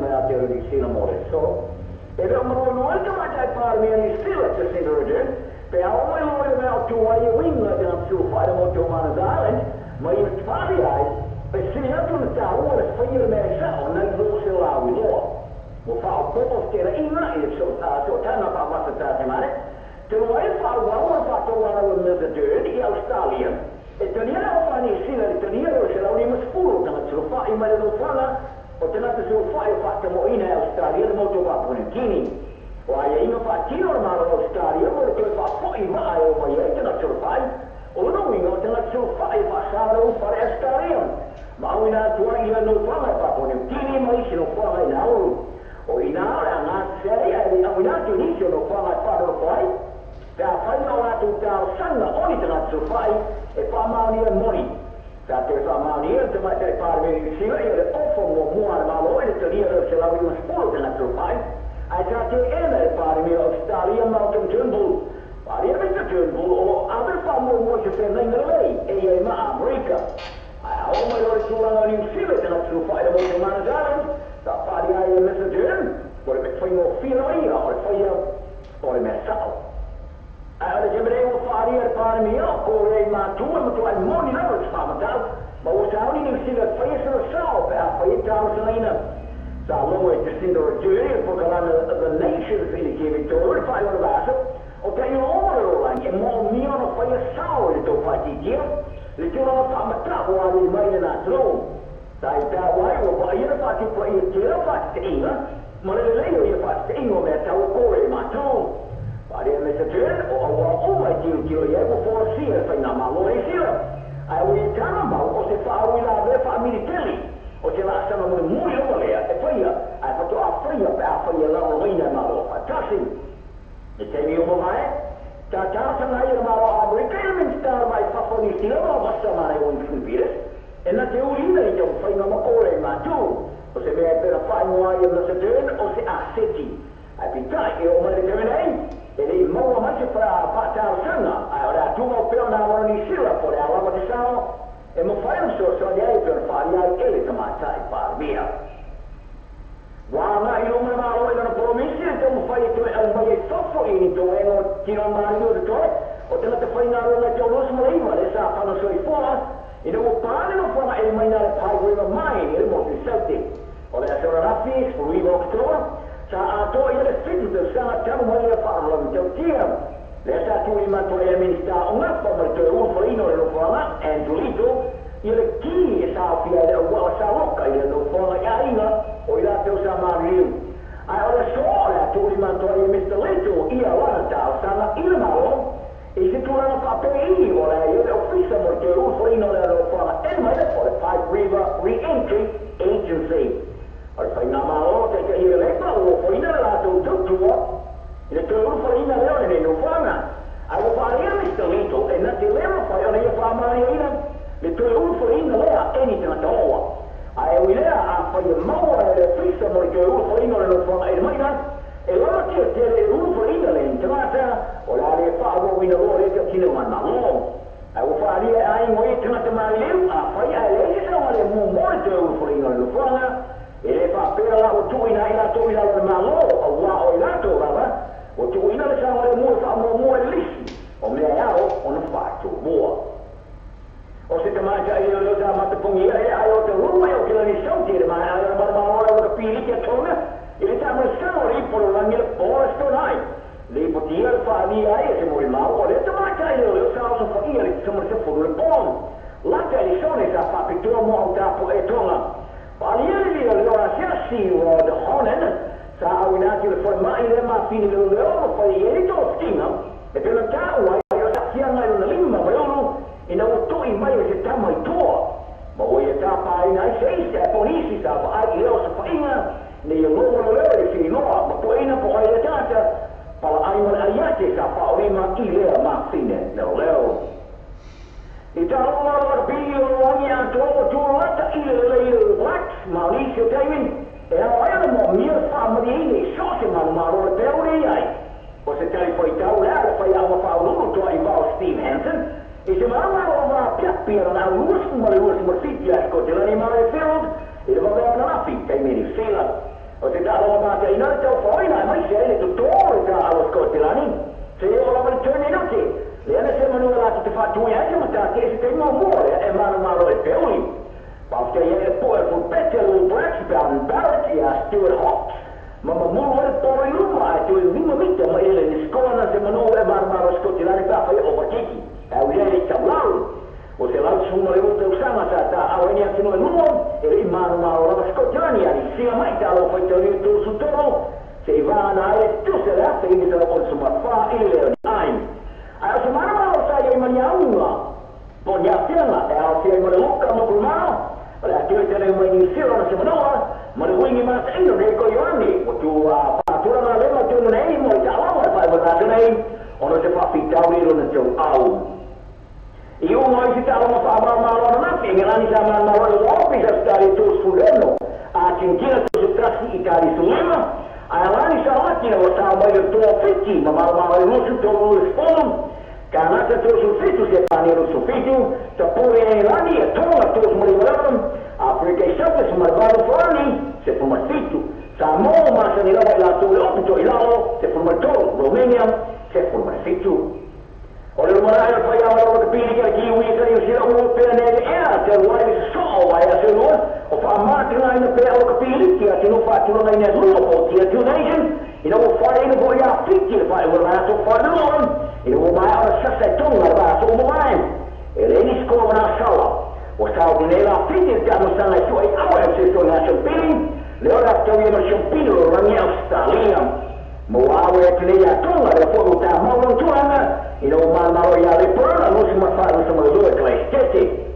about Aotearoa, New Zealand more. So, if I'm going to go to part of me and you still at the center of it, but I only know about to why you win like I'm still fighting on Tomanas Island, my party eyes, but see, I'm going to tell what is for you to make sound, and those who allow you more. Well, for people to get in, so time up what's the time on it. To the way for one of our one of the dirt, the Australian. Italiano fa ni sila italiano se la unima spuro tanga tsu fa I male do fala o tena tsu fa I fa mo ina Australia mo to va pone kini o ai ina fa tino ma Australia mo to fa fo I ma ai o mai tena tsu fa o no wingo tena tsu fa I fa sa ro fa Australia ma ina to ina no fa fa pone kini mai sino fa ina o ina na sei ai ina to ni sino fa fa ro fa ta fa no la tu ta sanga oni tena tsu fa e fa mauni e mori. Ta te fa mauni e te mai te parve di sila e le ofo mo mua al malo e le te lia se la uima sporo te na trupai. Ai ta te ena e parve Australia Malcolm Turnbull. Pari e Mr. Turnbull o aver fa mo mo se fe nenga lei e ma Amerika. Ai a o mai ori sulanga ni sila te na trupai mo te Manus Island. Ta pari ai e Mr. Turnbull. Ore me fai mo fila ia ore fai ore me sao. Ora jemre o fari ar par mia o rei ma tu mo to ai moni na ro fama ta ma o sa ni si la fai so so pa fai ta so ina sa lo e te sindo juri po kala the nations in the Victoria fai ora basa o te io ora la che mo mio no fai so e to fai ti le tu no fama ta o ai mai na tro dai ta wai o ba ina fa ti fai ti la fa ti ina ma le lei io fa ti ino me ta o ore ma tu Pari e Mr. Turn o mai tio e o for sia fai na malo e sia. Ai o tama ma o se fa o la ve fa militari. O se la sama mo muy o le e fai ai fa to a fria pa fai la o ina malo. Tasi. E te mi o mai. Ta sa na ia malo a retirement star mai fa fo ni sia ma basta mai o influire. E na te urina e to fai na mo ore ma tu. O se me per fai mo ai Mr. Turn o se a seti. Ai pitai e o mai determinai. Ele mau mais para patar sanga. Ora tu mo pe na mo ni sila por ela mo disao e mo fai un so di ai per fare ai ele tamata e par via. Wa na io me ma lo e non promessi e mo fai tu al mai soffo in to e no ti non mario de to o te la te fai na ro na te los mo ima le sa fa no so I fora e no pane no fora e mai na Pipe River mine e mo di salti. Ora se ora rafi fruivo october sa to ile fitu de sa tamu mai le parlo de tia le sa tu ima to e minsta una forma to un forino lo fala e giulito ile ki sa fia de wa sa loca ile lo fala ya ina o ila te sa mariu ai ora so la tu ima to e Mr. Leto ia la ta sa na ile malo e se tu la fa pe ora ile ufficio mo to un forino lo fala e mai le for the Pipe River Re-Entry Agency. Al fai na malo te che io le fa o fai na la tu tuo e te lo fai na leone ne no fana ai fare Mr. Lito e na te le fai ora io fa mai ina le te lo fai na le e ni te na toa ai o ile a fai mau e fissa mo che lo fai na le fana e mai na e ora che te lo fai na le entrata o la le fa o ina lo le che kino ma no ai o fare ai mo e te na te mai le a fai ai le sa le mo te lo fai na le fana e le fa per la o tu ina to ina le malo o wa o ina to baba o tu ina le sa mo fa mo lisi o me ao o no fa tu boa o se te mangia io lo da ma te pongi ai o te ruma o che la ni sauti ma ai ma ora lo pili che tona e le ta mo sa ri por la mia ora sto nai le po dia fa dia ai se mo mau o le tama kai le sa so fa ia le tama se fo le pon la televisione sa fa pitua mo ta po e tonga pa ali le ora si o de honen sa awina ki le fo mai le ma fini le o fa ieri to stinga e per la ta wa io sa sia na le lima ma io ina o to i mai se ta mai to ma o ia ta pa ina sei se polisi sa fa ai le so fa ina ne io lo le fini no ma po ina po ai ta pala aiman ayate sa pa orima ile ma fine no leo ita Allah rabbil alamin to to lata ile le blacks Mauricio David e a mo mia famiglia so se man maro te ore ai o se tai foi tau la foi a fa uno to ai va Steve Hansen e se man maro va piapira na luz mo fitia co de l'animale field e va bene na fitta e mi fila o te da la mata in alto poi na mai sei tutto da allo scottilani se io la ritorno in occhi le ane se manu la ti fa tu e ma ta che se mo muore e mano malo e peuli perché è poi fu pezzo lo Blackburn Barrett e a Stuart Hawks ma muore poi l'uma e tu il mimo vita ma ele in scuola se manu e mano scottilani pa fai overtake e usare tablau o se la su le volte usama ta a ogni attimo nuovo e in mano la scottilani sia mai da lo fai tu su toro se va a tu se la fai mi da con suma fa il time a se mano lo sai in mania una poi a firma e a se me lo ca mo mano la tu te ne mai in sera se mano ma le wingi ma se non è coglioni o tu a fattura ma le ma tu non è mo da la fai va da nei o non se fa fittare lo ne tu au io non si stava ma non che la nisama ma lo bisa stare tu sullo a cintina tu trassi itali sulema a la nisama che lo sta mai il tuo fitti ma lo su tu rispondo canata tu sul fitto se pani lo su fitto ta pure la nia torna tu su morivaram a perché sempre su marvaro fuori se fu fitto sa mo ma se ne la tu lo il lado se fu marto Romania se fu fitto o le moraia poi avevano capito che chi usa io si lavora per ne era why is so why is it o fa martina in per lo capire che non fa tu non hai nessuno che tu nation fare in poi a fitti fare una nato fare loro mai ora sa tonga va su un mai e le ni scoprono a sala o sta nella fitti che hanno stanno ai suoi ora se sono a champini le ora che io champini lo mia stalia Moawe kenia tonga da fogo ta mawan tuanga mano ya le porna no si ma fa no sama do e stesse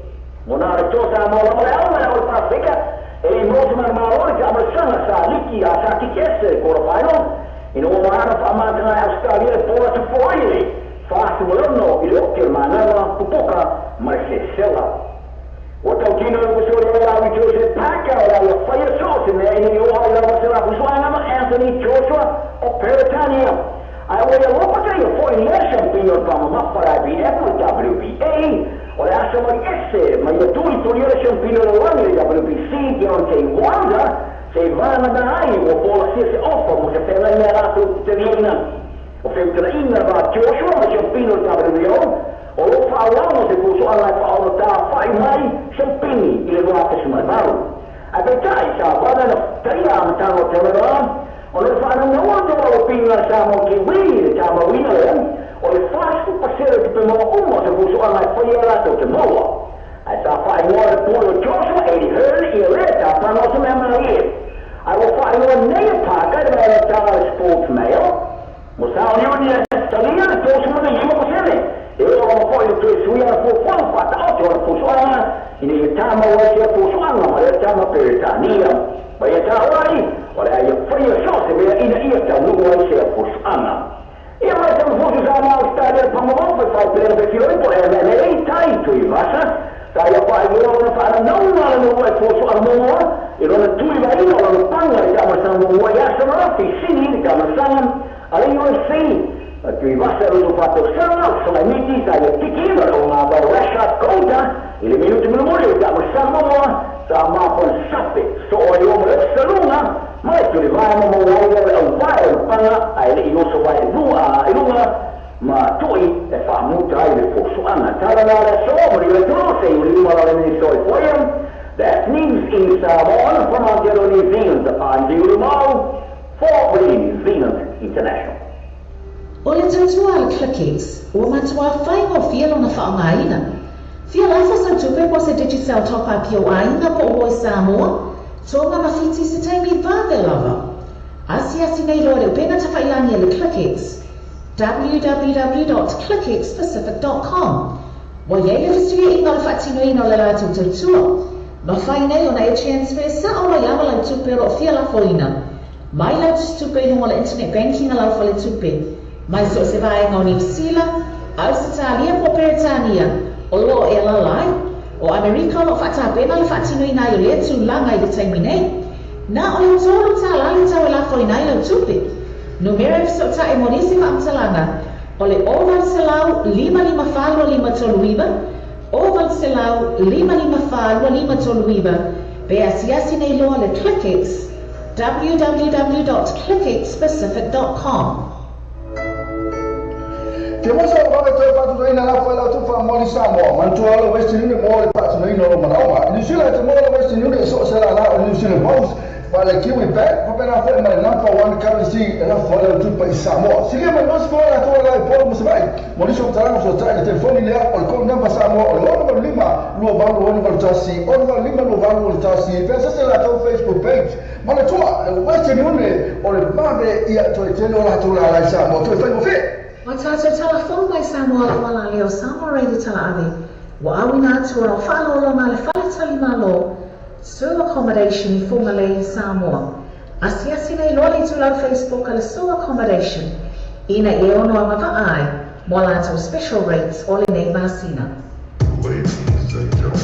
monare tota ma la o Africa e mo si ma mawan ka ma sana sa liki a sa ki kesse corpaino mano fa ma na Australia e pora to foile fa su no che manava pupoka ma se sela Wata kino kusuri la wicho paka la fire source ne ni o la wasela kuswana Anthony Joshua o Peritania I will look at you for election period from Mafara BF WBA or ask somebody esse ma io tu election period one WBC Deontay Wilder se vanno da ai o por se offer mo se per la era tuttina o per in va Joshua champion WBO o lo fa uomo se può alla facoltà fai mai champini il guarda su marmaro a betai sa guarda taiamo tanto tempo o lo fanno non opinione siamo che we siamo winner o le fast passare che per uomo se può alla fai la tutto nuovo a sa fai muore pure Joshua e di her e reta fanno se mai a lo fai un nei paga da la sports mail mo sa ogni stalia to su di mo cos'è io poi tu sui alla fuoco fatta otto fuoco in tama wa fuoco ma la tama Peritania ma ya tawai wala ya fai so se vea in ita no wa se fuoco e ma se fuoco sama stare per mo fa per filo e poi lei tai tu massa dai a fai io fa non no wa fuoco mo e non tu vai no panga ya ma sanno wa ya sono fisini da ma sanno allora sei che va a essere fatto sana, sono amici, sai, che chiedono una barrascia conta, e le minuti me lo voglio, siamo siamo con sappe, so io me lo saluna, ma tu li vai, ma voglio un fare, panna, e io so vai luna, ma tu e fa molto aire posso, Anna, tala la so, ma io non sei un lima la ministro e poi, that means in Samoa, from Aotearoa New Zealand, on the Ulimau, for New Zealand International. O le tautua le Clickies, ua matua whaingo fia lona whaongaina. Fia lafa sa tupe po se digital topa pio ainga po o Samoa, tonga mawhiti se taimi vāve lava. Asi nei loa le upena ta whailangi le Clickies. www.clickexpacific.com. Wa yei le fisuia inga le whatino ino le rātou tautua. Ma whai nei ona e transfer sa o mai ama lau tupe ro fia la foina. Mai lau tupe hunga le internet banking a lau whale tupe. Mai so se vaenga o New Zealand, Australia po Peritania, o lo e lalai, o Amerika lo whatapena le whatino ina i le tūlanga i le taimi nei. Na o le tōru tā lali tau e la foina i lau tupe. Numere so ta e monisi whamtalanga, o le oval selau 555 toluiba, oval selau 555 toluiba, be asiasi nei loa le Clickex, www.clickexpacific.com. Ke masa o vai toi patu nei na fa la tu fa moli Samoa, man tu ala Western Union mo le patu nei no manawa. Ni sila te mo le Western Union so sala la New Zealand Post. Para Kiwi Bank, ko pena foi mai number 1 currency ela fora tu pa Samoa. Sigue mai nos fora tu ala por mo sai. Mo so tarang so trai te telefone le o ko number Samoa o lo lima lo valo o lo tasi, o lo lima lo valo o tasi. Pensa se la tu Facebook page. Mana tu Western Union o le mave ia to teno la tu la Samoa. Tu fai mo fe. Wa tātou telefon mai Samoa le wala leo Samoa reidi tala ave. Wa awina atu o whalolonga le whale talima lo. Sewer accommodation i Fungalei Samoa. Asi nei loa le tūlau Facebook le sewer accommodation. Ina e ono a mawaae, mo lātou special rates o le nei masina. Ladies and gentlemen.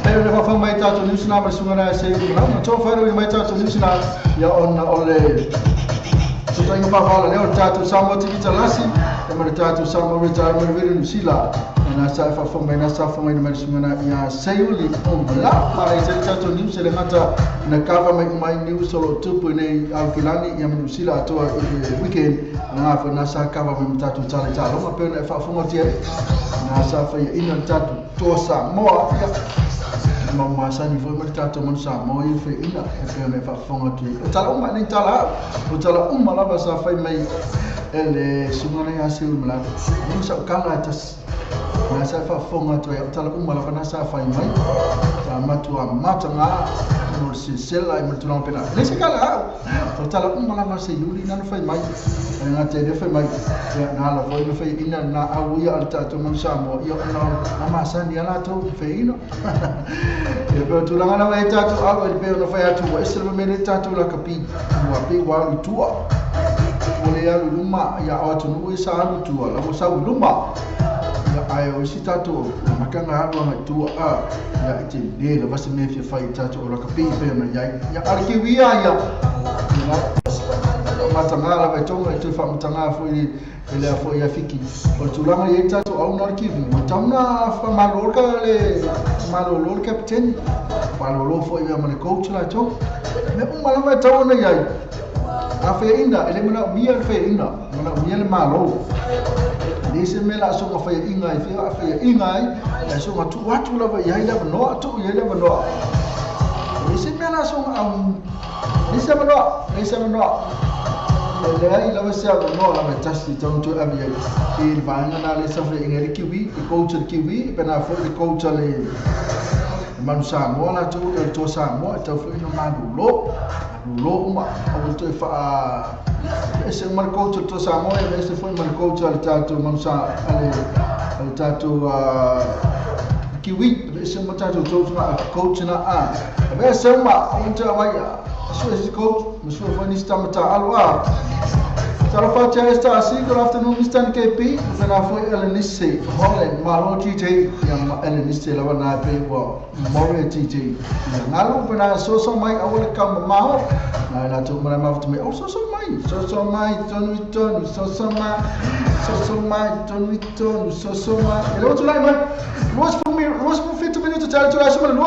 pero le fa mai tato news na ma sunga se ma to fa ro mai tato news na ya on ole so to inga pa wala le tato samo tikita lasi e ma tato samo retirement very sila na sa fa mai na sa fa mai na sunga ya sayuli on la ma se tato news le mata na cover mai news solo tupu nei alkilani ya ma sila to weekend na fa na sa cover mai tato tale tale ma pe na fa fa mo tie na sa fa ina tato to sa mo ya ma sa ni foi ma tato man sa mo i fe ina e fe me fa fonga tu tala uma ni tala o tala uma la ba sa fa mai ele sumana ya se umla ni sa kala tas na sa fa fonga tu ya tala uma la na sa fa mai ta matu mata nga no si sela i mutu no pena ni se kala to tala uma la se yuli na fa mai na te de fa mai na la foi fe ina na awi al tato man sa mo yo na ma sa ni ala to fe ina e pe tu langa na e tatu a e pe no fai atu e se me ne tatu la kapi wa pe wa tua o le alu luma ya o tu no e sa alu tua la mo sa luma ya ai o si tatu ma kanga alu ma tua a ya te de la base me fi fai tatu o la kapi pe na ya arki wia ya ma tanga la vai tonga e tu fa mtanga foi ele foi ya fiki o tu langa e tatu au na arki mo tamna fa malorka le malolor captain malolo foi ya mane coach la to me mala vai tau na yai a fe inda ele mana mia fe inda mana mia le malo ni se me la so ka fe inga e fe inga e so ma tu watu la vai yai la no tu yai la no ni se me la so ni se no le ai la se no la tasti tanto abia il vanga na le sa fe inga le kiwi e coach le kiwi pe na fo le coach le manu sa mo la to sa mo to fo no manu lo ma o to fa ese marco to sa mo e ese fo marco al tato manu sa al tato kiwi ese mo tato to fa coach na a be se ma o to mai so ese coach mo so fo ni stamata alwa Salafat Esta, good afternoon, Mr. KP. Then I feel Elenisse, Holland, Maro TJ, Elenisse, Lavana, Moro TJ. Now, when I saw some my, I will come out. And I told my mouth to me, oh, so my, don't return, so my, don't return, so my. You know what you like, man? What's for 50 minutes to tell you to someone?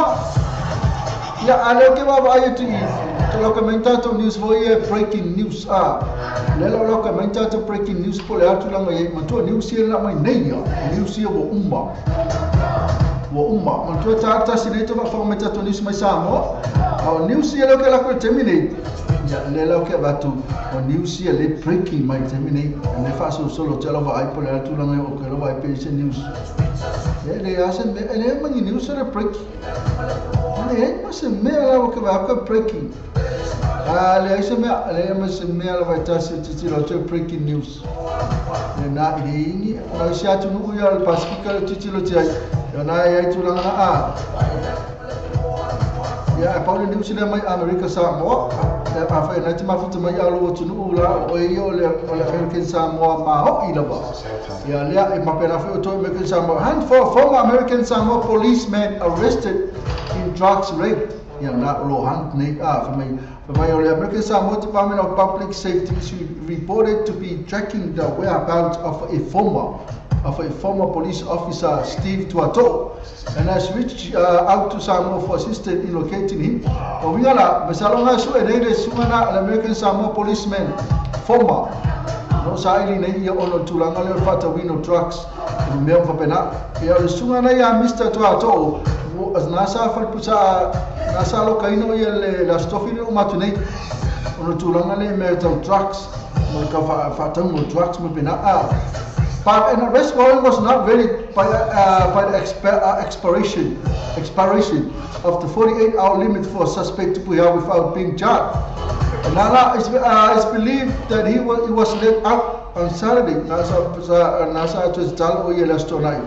Yeah, I don't give up I to eat. Lo commentato news foi breaking news lelo lo commentato breaking news pole atu langa ye manto news ye la mai nei news ye wo umma manto ta sineto va commentato news mai samo o news ye lo che la terminate ya lelo che va tu o news ye le breaking mai terminate ne fa solo ce lo vai pole atu langa o che lo vai per news le asen le mai news era break le ma se me la che va breaking le se la vai tasi ti lo breaking news na ini na sia tu nu ya al pacifica ti lo ti na ya tu la na ya pa le news le mai America Samoa e pa fa na ti ma futu mai alo tu nu la o io le American Samoa ma ho ila ba ya le e ma pena fa to American Samoa hand for former American Samoa policeman arrested in drugs rape ya na lo hand ne for me the American Samoa Department of Public Safety reported to be tracking the whereabouts of a former police officer, Steve Tuato, and has reached out to Samoa for assistance in locating him. Oviala, Besalonga su enede sumana American Samoa policeman, former. No saili ne ia ono tulanga le fata wino trucks. Meu papena. Ya sumana ya Mr. Tuato. As nasa falpusa nasa lo kaino ye la stofino matunei ono tulanga le metal trucks mo ka fa mo trucks mo pina but an arrest warrant was not valid by the expiration of the 48-hour limit for a suspect to be held without being charged. Nala is believed that he was let out on Saturday. Nasa to tell ye last night.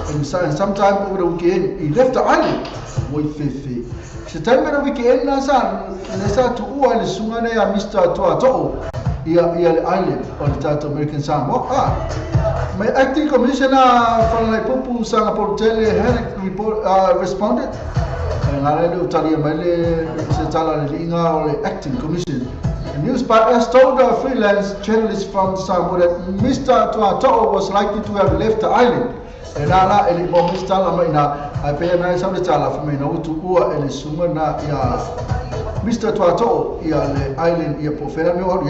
And sometime over the weekend, he left the island with Fifi. September the weekend, Nasa to Ual Sungane and Mr. Tuato, here the island on the American Samoa. My acting commissioner from Pupu Singapore Tele responded. And I do tell you, my acting commission. The newspaper has told a freelance journalist from Samoa that Mr. Tuato'o was likely to have left the island. And I Mr. Lamaina, I pay a nice of the Tala for me now to Ua and Sumana. Mr. Tuato'o, the island, here for Fernando.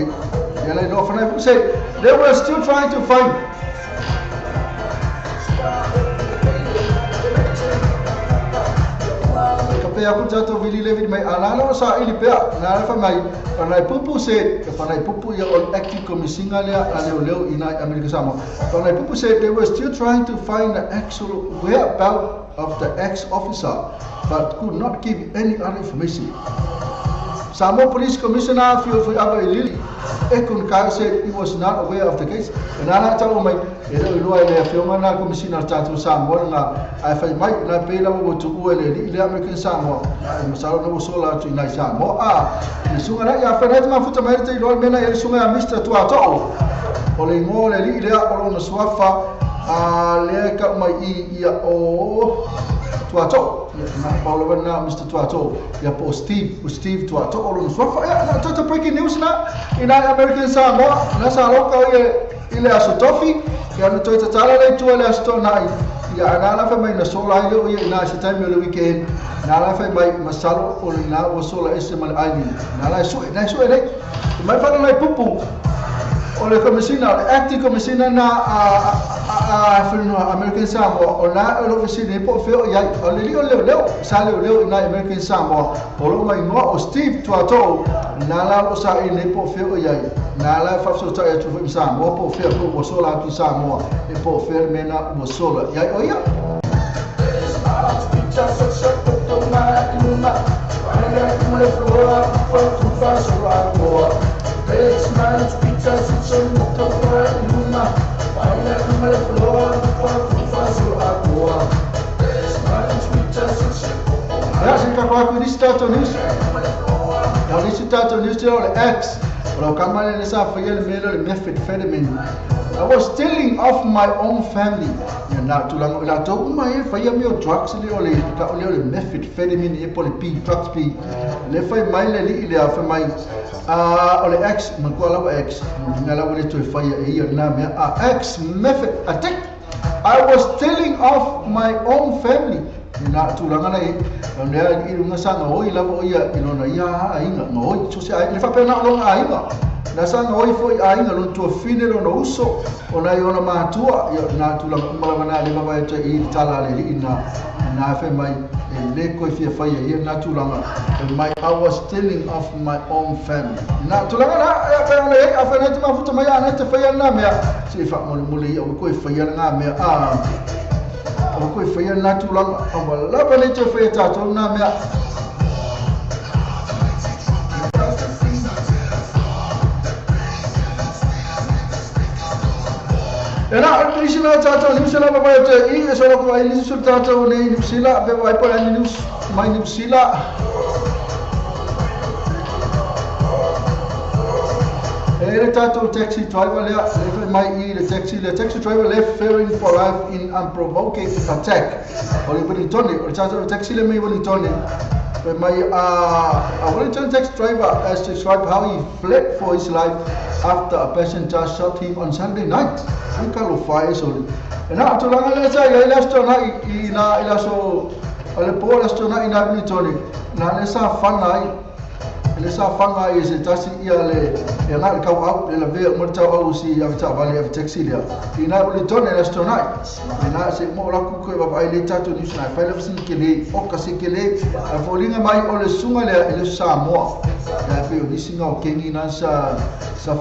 They were still trying to find. Aku jatuh Willie Levin mai anana sa ili pea na fa mai panai pupu se panai pupu ya on acting commission ale leo ina America Samoa panai pupu said they were still trying to find the actual whereabouts of the ex-officer but could not give any other information. Samoa Police Commissioner Fiofui Abailili Ekun Kai said he was not aware of the case. And I tell my Fiomana Commissioner Tatu Samoa I find my Pela to the American Samoa. Masalo Sola to Nai Samoa. The Sungana Yafanetma Futamerite, Lord Mena Sunga Mr. Tuatao. Ole Mo Lelia or on the Swafa Leka my ia o Tuatao. Paulo na Mr. Tuato ya po Steve Tuato olo swafa ya toto breaking news na ina American Samoa na sa loka ile asotofi ya no toita tala le tu ile astona ya ana fa mai na sola ile ina sa time le weekend na la fa mai masalo olo na o sola ismal island na la su ile mai fa na pupu ole commissioner acting commissioner na American Samoa o na o office po feo ya ole leo sale leo na American Samoa polo mai no o Steve Tuato na la o sa ine po feo ya na la fa so ta ya tu Samoa po feo po sola tu Samoa e po feo mena mo sola ya o ya This Tato News. Now this Tato News the X. Well, come on and say for you the methamphetamine. I was stealing off my own family. You know, to lang la to my for you drugs le ole methamphetamine e pole P drugs P. Le fai mai le for my ole X mankwala X. Ngala wale to fire e na me X method attack. I was stealing off my own family. Na tulanga na ndia irunga sanga hoi lavo ia ilona ia ainga ngoi so se ai fa pena longa ainga na sanga hoi foi ainga lo to finelo no uso ona iona matua na tulanga mala na le baba te I tala le ina na fe mai le ko fia fa ia na tulanga my I was stealing off my own family na tulanga na ya fa le afa na tuma futa mai ana te fa ia na me se fa mo le o ko fa ia na me Aku faya na tulang awal la balik je faya tato na me. Ena additional tato ni sila baba je I so ko ai ni sul tato ni sila be wai pa ni news mai ni sila. The taxi driver left the taxi driver left fearing for life in unprovoked attack. Only taxi le mai Wellington. My Wellington taxi driver has described how he fled for his life after a passenger shot him on Sunday night. We call fire so. And now to lang la sa ya lasto na ina ilaso ale po lasto na ina Wellington. Na sa fanga le sa fanga is tasi ia le ngal kau au le ve mo tau au si avta vale av taxi le ina le tone la stonai ina se mo la ku ko ba ai le tatu ni sna fa le sin kele o ka se kele a folinga mai o le sunga le Samoa ya pe o disinga o kengi na sa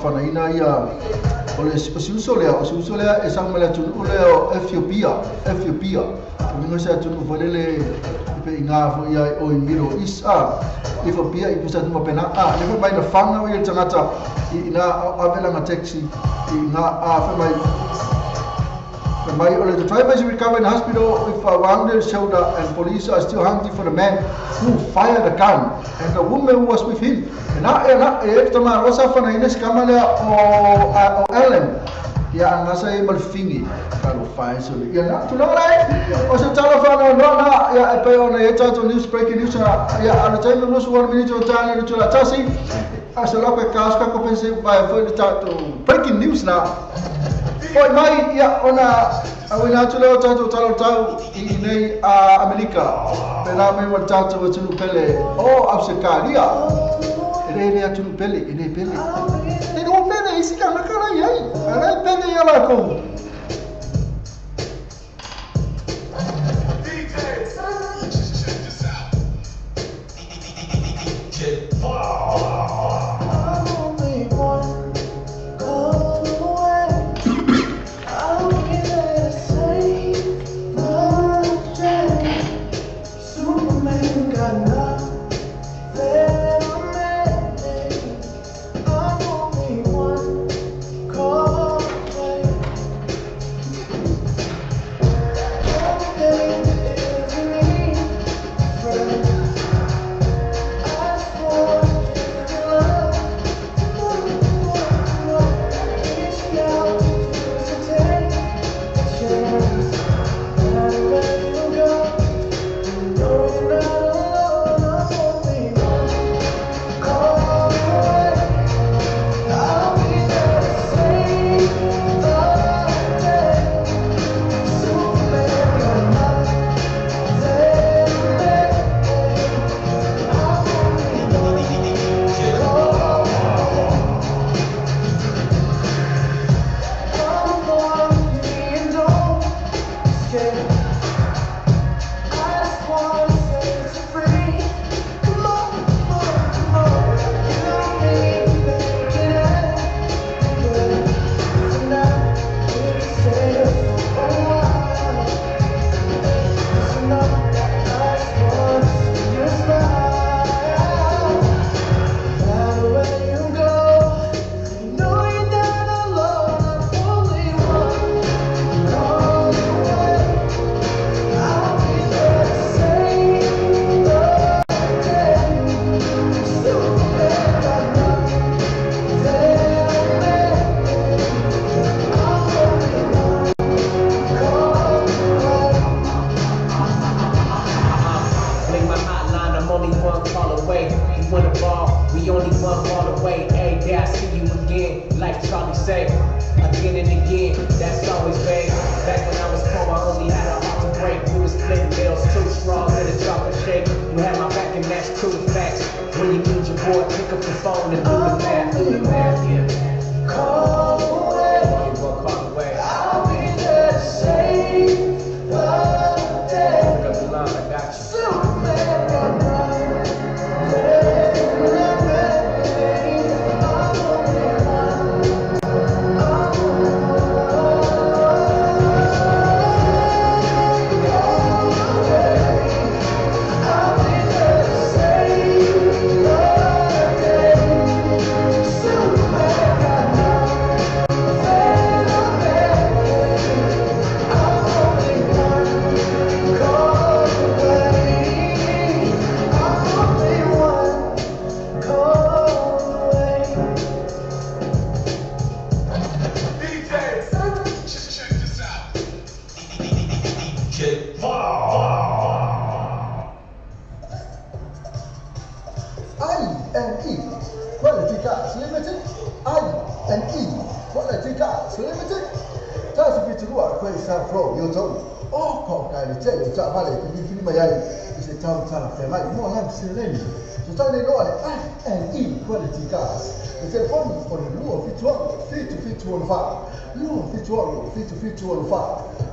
fana ina ia o le uso le e sa mo le tu le Ethiopia o se tu vole le pe inga fo ia o miro isa Ethiopia I pusa tuma pena le mai na fanga o tangata ina avela na taxi ina fa mai o the driver is recovered in hospital with a wounded shoulder and police are still hunting for the man who fired the gun and the woman who was with him ina tama rosa fa na ina skamala o Ellen ya ngasa e malfingi kalo fai so ya na tu la o se tala fa no na ya pe ona e tato news breaking news ya ana tayo no so 1 minute o tani no tula tasi asa la pe kaska ko pense vai foi tato breaking news na foi mai ya ona awina tu la tato talo tau I nei a America pela me wa tato wa tu pele o Australia ele atu pele ele pele não pele esse cara aí ela pele ela com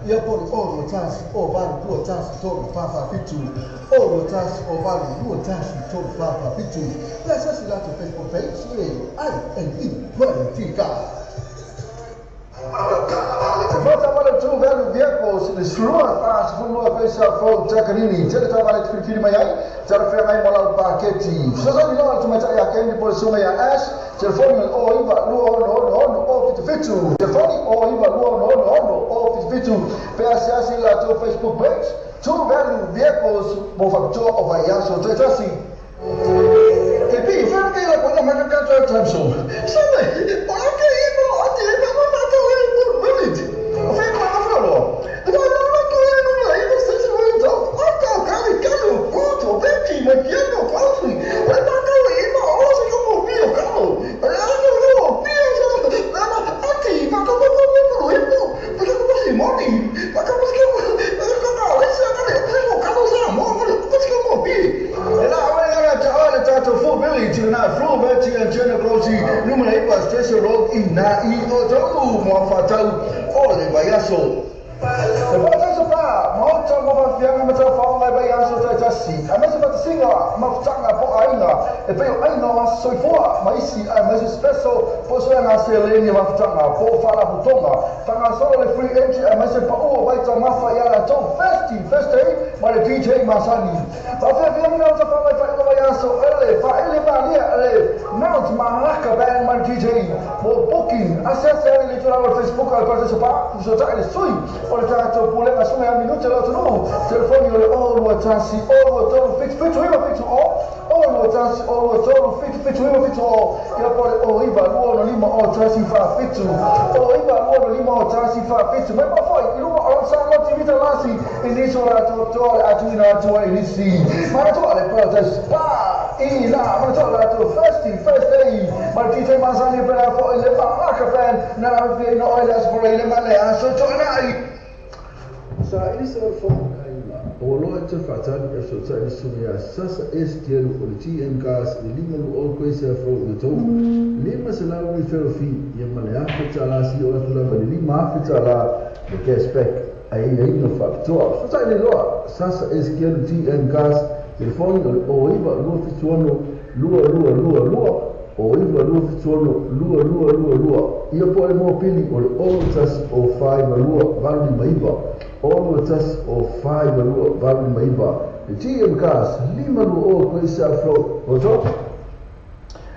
ia poli oro tasi o vale dua tasi tolu fafa fitu oro tasi o vale dua tasi tolu fafa fitu let's see that on Facebook page INE Politica. Volta agora to velho vehicles destrua faz fundo a pensar for Jacarini já está mais fikiri mai já foi mai malal paketi só sabe não tu meta ya kendi por suma ya ash telefone o iba no o fitu telefone o iba no o fitu PSS lá to Facebook page to velho vehicles mo factor of a yaso to assim e pi fa que la quando ma canto il trapso sabe olha que iba até floor Betty and Jenna Grossi, Lumina Ipa Station Road in Nai Otamu, Mofatau, or the Bayaso. The Batas of Mount of Young Metal by Bayaso Tassi. I must have a singer, Maftanga Poaina, a pale Aina, so for Maisi, and Mrs. Peso, Posana Selenia Maftanga, Pofala Putonga, Fangasol free entry, and Mrs. Pao, Baita Mafayana, Tom Festi, first day, by the DJ Masani. But if you know the family for Bayaso, Ele Malia, Mount Malaka band, my DJ, for booking, access early to our Facebook, I'll participate, so that is sweet. Portanto, problema sono a minuto l'altro no. Telefoni all what tassi, all what total fix all what tassi, all what total fix all. Io poi Iva l'uomo lima all tassi fa fix. Iva l'uomo lima all tassi fa fix. Ma poi il uomo all sa la attività lassi in isola tutto attività tua inizi. Ma tu alle porte spa e là, ma tu alla first day. Ma ti sei mangiando per la fuori le baracca fan, non vi no oilas for le male a so tornai. Isso é o foco o lo te fatali e so sai sumia sasa estiel o TM gas lima o coisa fro de to lima se la mi ferofi e male afeta si o la lima afeta de que spec aí no factor so sai lo sasa estiel TM gas telefone o iba lo fituono lua o iva lua fituono lua io poi mo pili o tas o fai lua vale maiva all of us or 5 or value maiba the TM gas lima o coisa flow oto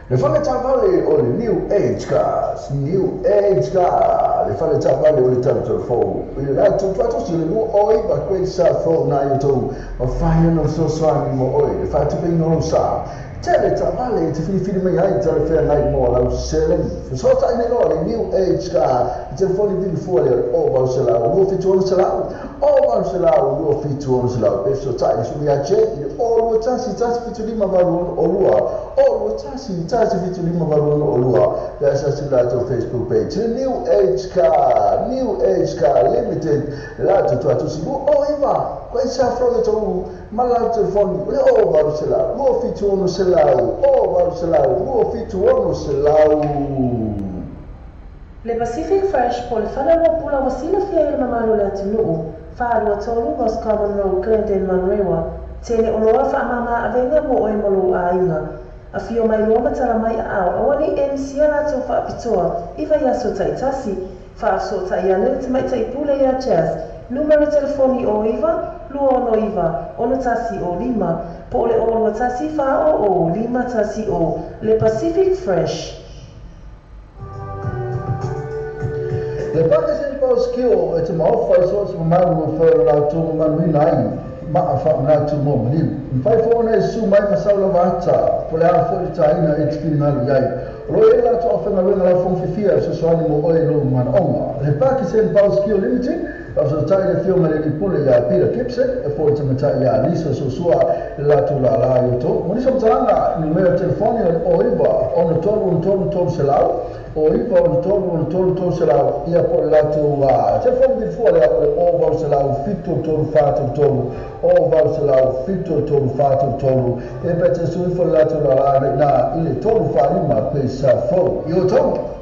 le fale vale o new age gas le fale vale o tanto fo il altro fatto si lo oi ba coisa flow na yoto o fai no so swami mo oi le fate ben non sa Tele vale te fili mai ai tele fair night more la selen so ta in lo new age car te foli di fuori o va se la lo fituono se la o va se la lo fituono se la per so ta su mi agenti o lo tansi fitu di ma valon o lo tansi fitu di ma valon o lua per sa sulla Facebook page new age car limited la tu si o iva questa frode tu ma la telefoni o va se la lo fituono se la o fituono se la Le Pacific Fresh po le whana mo pula wasila fia il mamalo le atunuu, whaarua tolu Ross Common Road, Glendale, Manrewa, tele oloa whaamama avenga mo oe molo a inga. A fio mai loa matara mai au, awani sia lato whaapitoa, iwa yaso taitasi, whaaso taiane te mai taipule ya chairs, numero telefoni o iwa, lua ono iwa, ono tasi o lima, po le ono tasi wha o lima tasi o, Le Pacific Fresh. Le pagas em pau skill e te mau fai so se mau for la tu manu nai ma fa na tu mo mli fai fo na su mai pa sa la vata po la fo ta ina e te na yai ro e la to fa na la fo fia so so ni mo oi lo man oma le pagas em pau skill limited Als we tijd veel met die poelen ja Peter Kipsen voor te met ja Lisa Sosua la tu la yoto maar niet zo tanga numero telefoon oiva on ton selau oiva on ton selau ia por la tu telefoon di fuori o va selau fitto ton fatto ton o va selau fitto ton fatto ton e per te su for la tu la na il ton fa ma questa fo yoto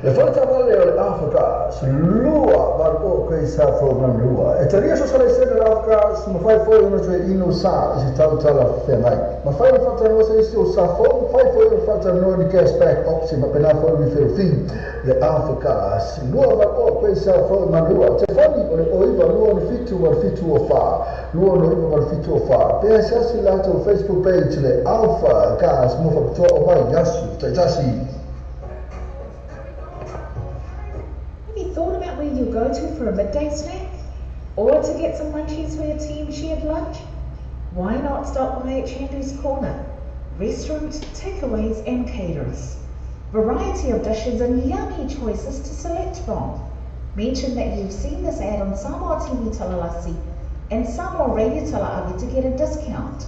Le forza valle Africa, lua barco che sa from lua. E te riesco a essere l'Africa, ma fai fuori uno cioè ino sa, si tutta la femai. Ma fai il fatto non sei sto sa fai fuori il fatto non di che spec opsi, ma per fuori per fin le Africa, lua barco che sa from lua. Te fai o iva lua fitto o fa. Lua no iva fitto o fa. Per essere lato Facebook page le Alpha gas mo fa to vai yasu, te giasi. Thought about where you go to for a midday snack? Or to get some munchies for your team shared lunch? Why not stop by at Chandu's Corner? Restaurant, takeaways and caterers. Variety of dishes and yummy choices to select from. Mention that you've seen this ad on Samoa TV Talalasi and Samoa Radio Talaavi to get a discount.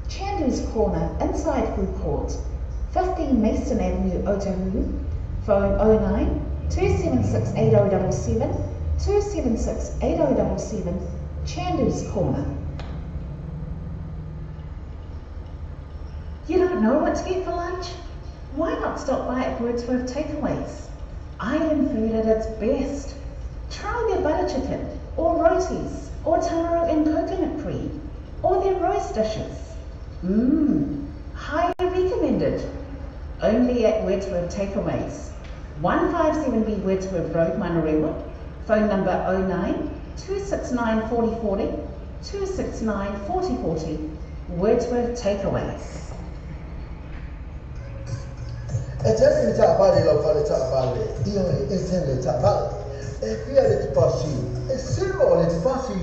Chandu's Corner, inside Food Court, 15 Mason Avenue, Otahuhu. Phone 09 276 8077 276 8077 Chandu's Corner. You don't know what to get for lunch? Why not stop by at Wordsworth Takeaways? Island food at its best. Try their butter chicken, or rotis, or taro and coconut cream, or their roast dishes. Highly recommended. Only at Wordsworth Takeaways. 157B Wordsworth Road, Manurewa. Phone number 09 269 4040 269 4040. Wordsworth Takeaways. Etele tabale lo fale tabale. Io etele tabale. E qui alle tipasi. E simo le tipasi.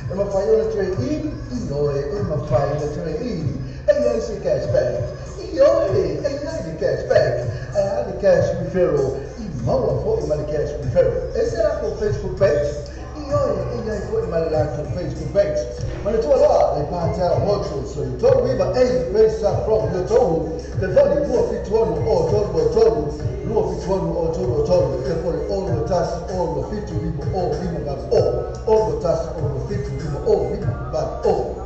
E ma fai le tre in, io e ma fai le tre in. E io si cashback. Io e io di cashback. E ha di cash referral. I mama for my cash referral. E sarà con Facebook page. Io put my life on Facebook page. When it's all out, they can't tell what to. So you told me, but hey, place that from you told the funny, you fit one or told, you fit one or told, therefore all the tasks, all the fit to people, all people got all the tasks, all the fit to people, all people got all.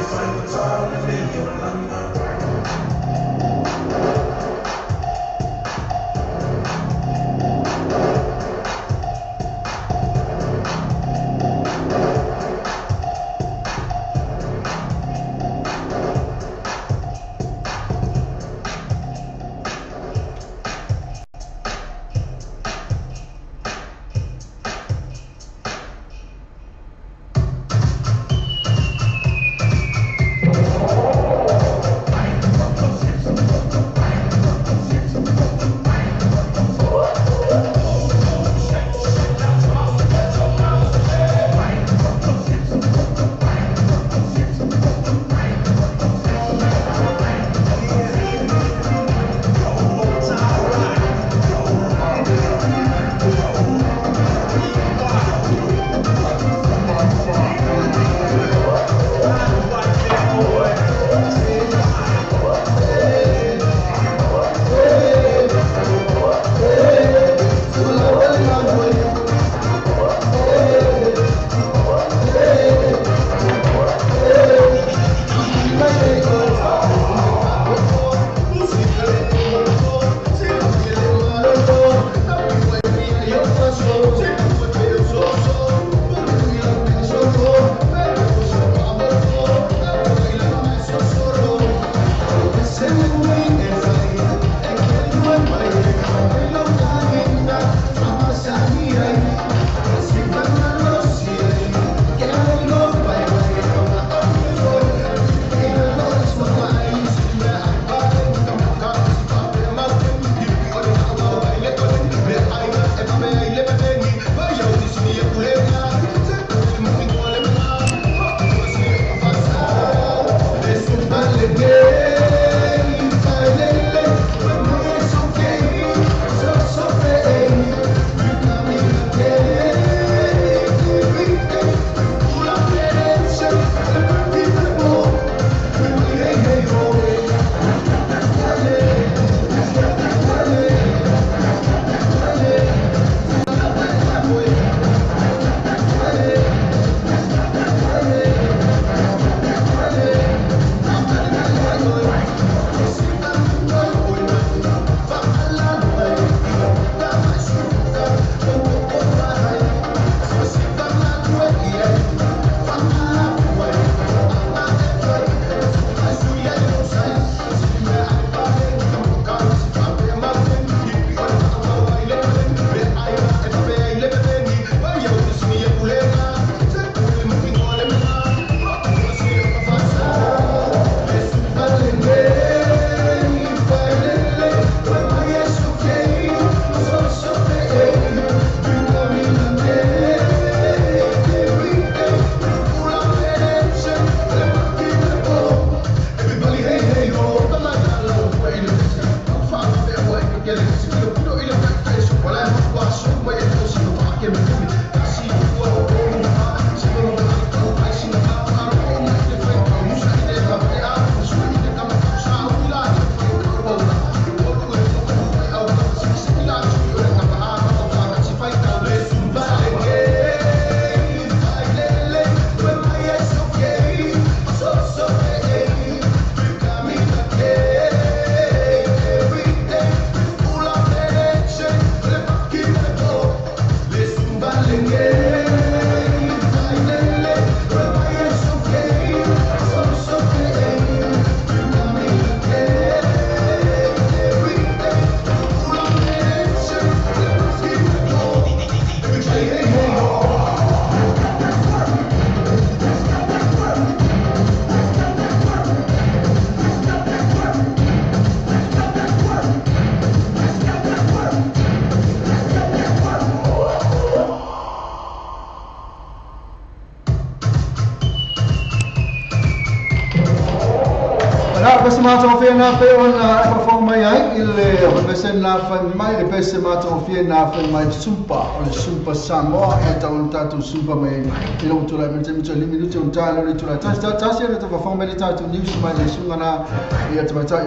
find the darling in your London. mato fiena pe ona e fa mai ai il pese na fa mai le pese mato fiena fa mai sumpa o le sumpa Samoa e ta un tatu sumpa mai e lo tu la mente mi c'è minuti un talo le tu la ta se le fa mai le tatu news mai le sungana e ta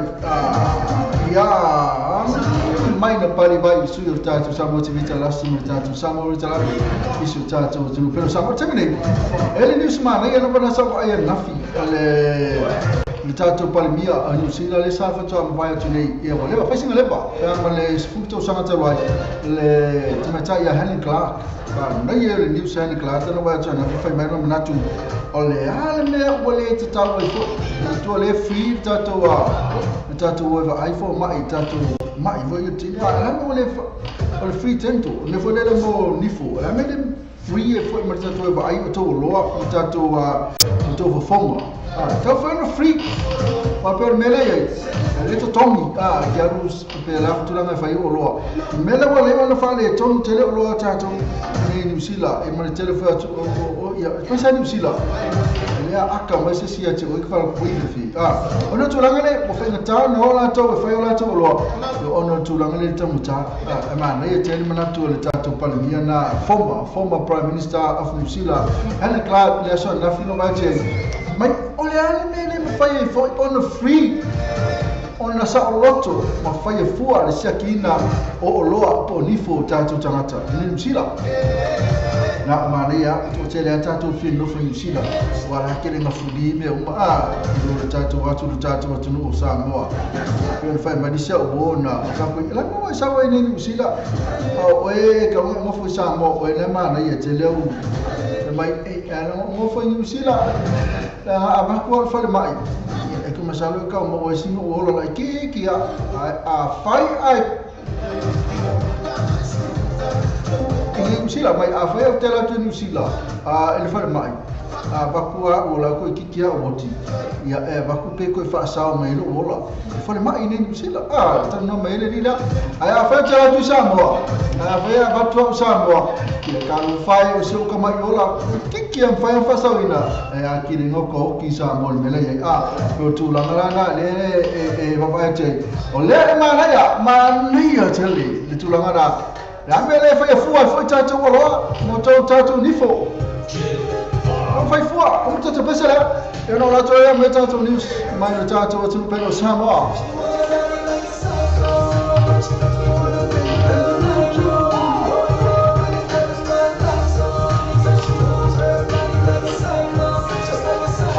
ya mai na pari vai su il tatu Samoa ti vita la summa tatu Samoa ta la isu tatu tu però Samoa termine e le news mai e non va sa ai nafi le tato palmia a New Zealand le sa fa vai tu nei e voleva fai singa leba ma le sfutto sana te vai le timata ya Helen Clark ba no ye le New Zealand Clark no va tu na fai mai no natu ole ale me ole te tau e tu le free tato wa tato wa iPhone mai tato mai vo io ti la no le free tento le vo le mo nifo la me free e foi mas tato wa ai to lo tato wa to vo fonga tá foi free ma per me lei le to Tommy che ha per la futura mai fai o lo me la voleva fare ton tele o lo tato nei New Zealand e ma telefono o ya pensa New Zealand le aka mai se sia che o che fa qui fi ona tu la ngale mo fai ta no la to fai o la to lo ona tu la ngale ta muta ma nei tele mana tu le tato palmia na former prime minister of New Zealand Helen Clark le so na fino ma che mai ole ale me fai foi on free ona sa loto ma fai fua le sakina o loa po nifo tatu tangata New Zealand na maria to tele tatu fino New Zealand wala kile mafudi me uma lo tatu watu no Samoa yo fai madisia o bona ka ko la mo sa wa ni New Zealand o e ka mo fu Samoa o le mana ye tele o mai mo fu New Zealand aba ko fa le mai e kuma salo ka mo si o lo la ki a fai ai New Zealand mai a fai o tela tu New Zealand ele fa le mai ba ko o la ko ki o moti ya e ba ko pe ko fa sa mai lo ola fa le mai ni New Zealand ta no mai le dila a fai tela tu Samoa a fai ba tu Samoa kalau fai o seu kama yola kiki am fai fa sawina a kiri ngoko ki sa mol mele ya o tu la ngana le baba che o le mana ya mania tele le tu la ngana la mele fai fua tatu wala mo tatu nifo fai fua o tatu pesela eu não la to ya me tatu news mai tatu tu pelo Samoa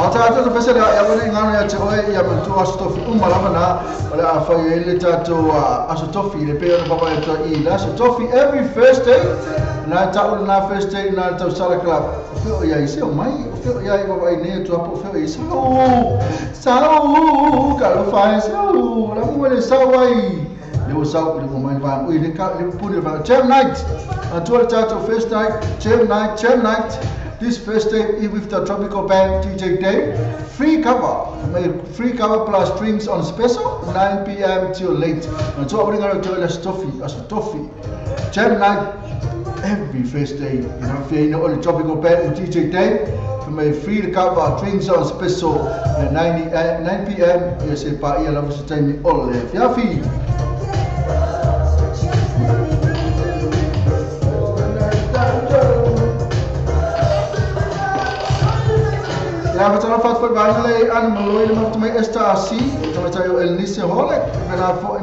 Ata to pesa ya wale ngano ya choe ya mtu astofi umalama wala afanye ile tatu astofi ile peo baba ya to ila astofi every first day na taul na first day na to sala club feo ya ise mai feo ya baba ine to apo feo ise sau kalau faz sau la mo sawai le sau le mo mai va o ile ka le pune va jam night to tatu first night jam night This first day with the tropical band DJ Dave, free cover plus drinks on special, 9 p.m. till late. And so I'm going to tell us toffee. Jam night every first day. You know, if you know the tropical band with DJ Dave, from a free cover drinks on special, 9 p.m. You say, "Pa, I love to tell me all the Yafi." Ya betul fat fat bangle an maloi le mat mai esta asi to tayo el nise hole pela fo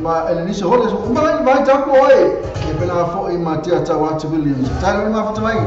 ma el nise hole so mai vai ta ko ai pela fo ma tia ta wat Williams tayo ma fat mai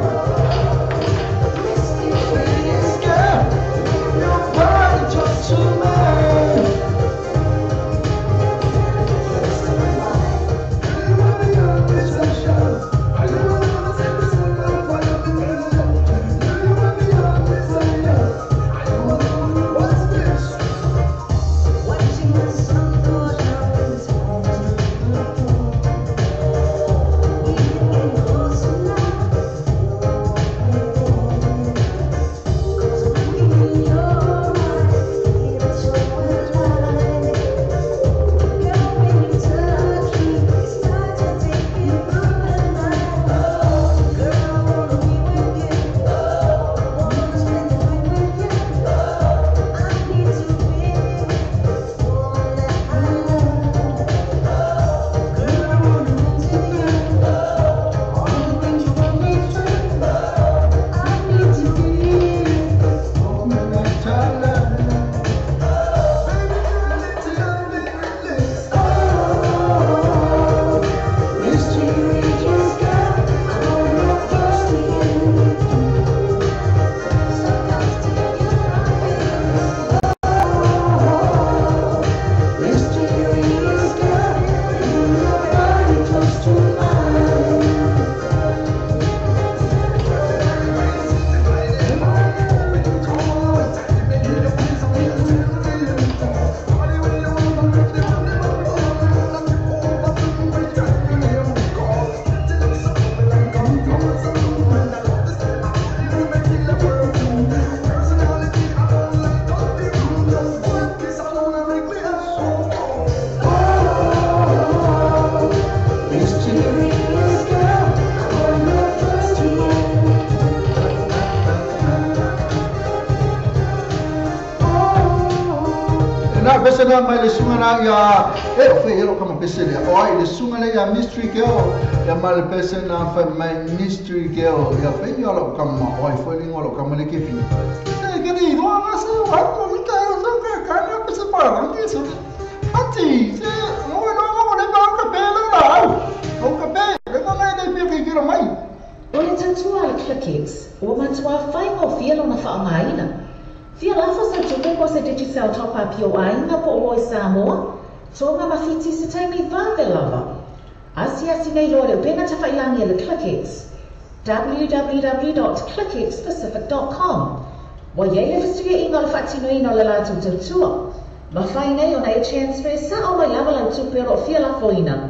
la mai le sunga na ya e fe yelo kama pese le o ai le sunga le ya mystery girl ya mal pese na fa mai mystery girl ya fe yelo kama o ai foi ngolo kama le kepi e ke ni no ma se wa ko mi ka yo so ka na pese pa no ki so ati se no le ba ka pe la o ka pe le ba mai le pe ki ro mai o le tatua le clickix o matua fai o fielo na fa ngaina Fia lafo sa tupe ko se digital top up yo ainga po o Samoa. Tonga mafiti se taimi vave lava. Asia sinei lore pena ta failangi le clickix. www.clickixpacific.com. Wa yele fisiga inga le fatino ino le latu tutua. Mafaine ona e transfer sa o mai lava la tupe ro fia lafo ina.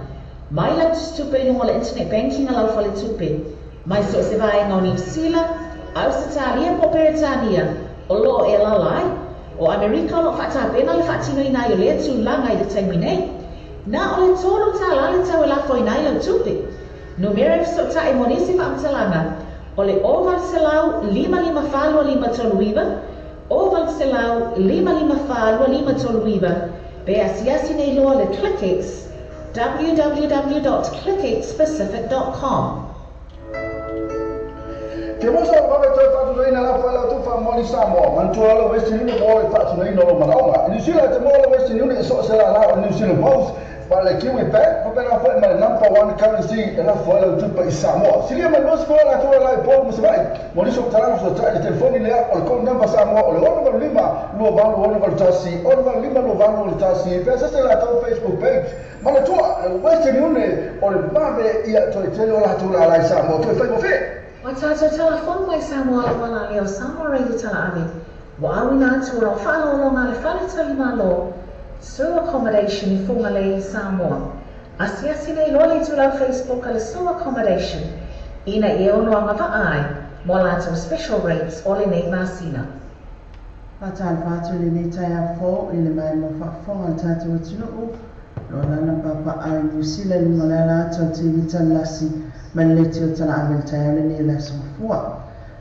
Mai la tupe ino le internet banking ala fa le tupe. Mai so se vai nga New Zealand, Australia po Peritania. O lo e la lai, o Amerika lo fata pena le fatino ina yo le tu langa i le taimi nei. Na o le tolu ta la le tau e la fo ina i le tupe. Numeric so ta e monisi fa amtalanga, o le oval selau 554 toluiva, oval selau 554 toluiva, be asiasi nei loa le clickix, www.clickixpacific.com. Ke mo sa ba ta ta do ina la fa la tu fa mo ni Samoa man tu ala west ni mo le ta tu ina lo mana ni sila te mo la west ni ni so sa la ni sila both pa le kiwi pa pa na fa ma number 1 currency la fa la tu pa Samoa sila ma no fa la tu la po mo sa mo ni so tala so ta le telefoni le o ko number Samoa o le ono lima lo ba lo ono tasi o ba lima lo ba lo tasi pe sa la tu Facebook page ma la tu west ni o le ba be ia to le tele la tu la Samoa tu fa mo fe Watato telefon mai Samoa wala leo Samoa reidi tala ave. Wa awina tu ro falo lo ngale fale tali malo. Sur accommodation I funga le Samoa. Asia sine loli tu la Facebook ale sur accommodation. Ina e ono anga va ai. Mola tu special rates ole nei masina. Fatal fatu le nei tai a fo ile mai mo fa fonga tatu tunu. Lo lana papa ai New Zealand malala tatu vitalasi. Maleti o tala avel tayale ni la sofua.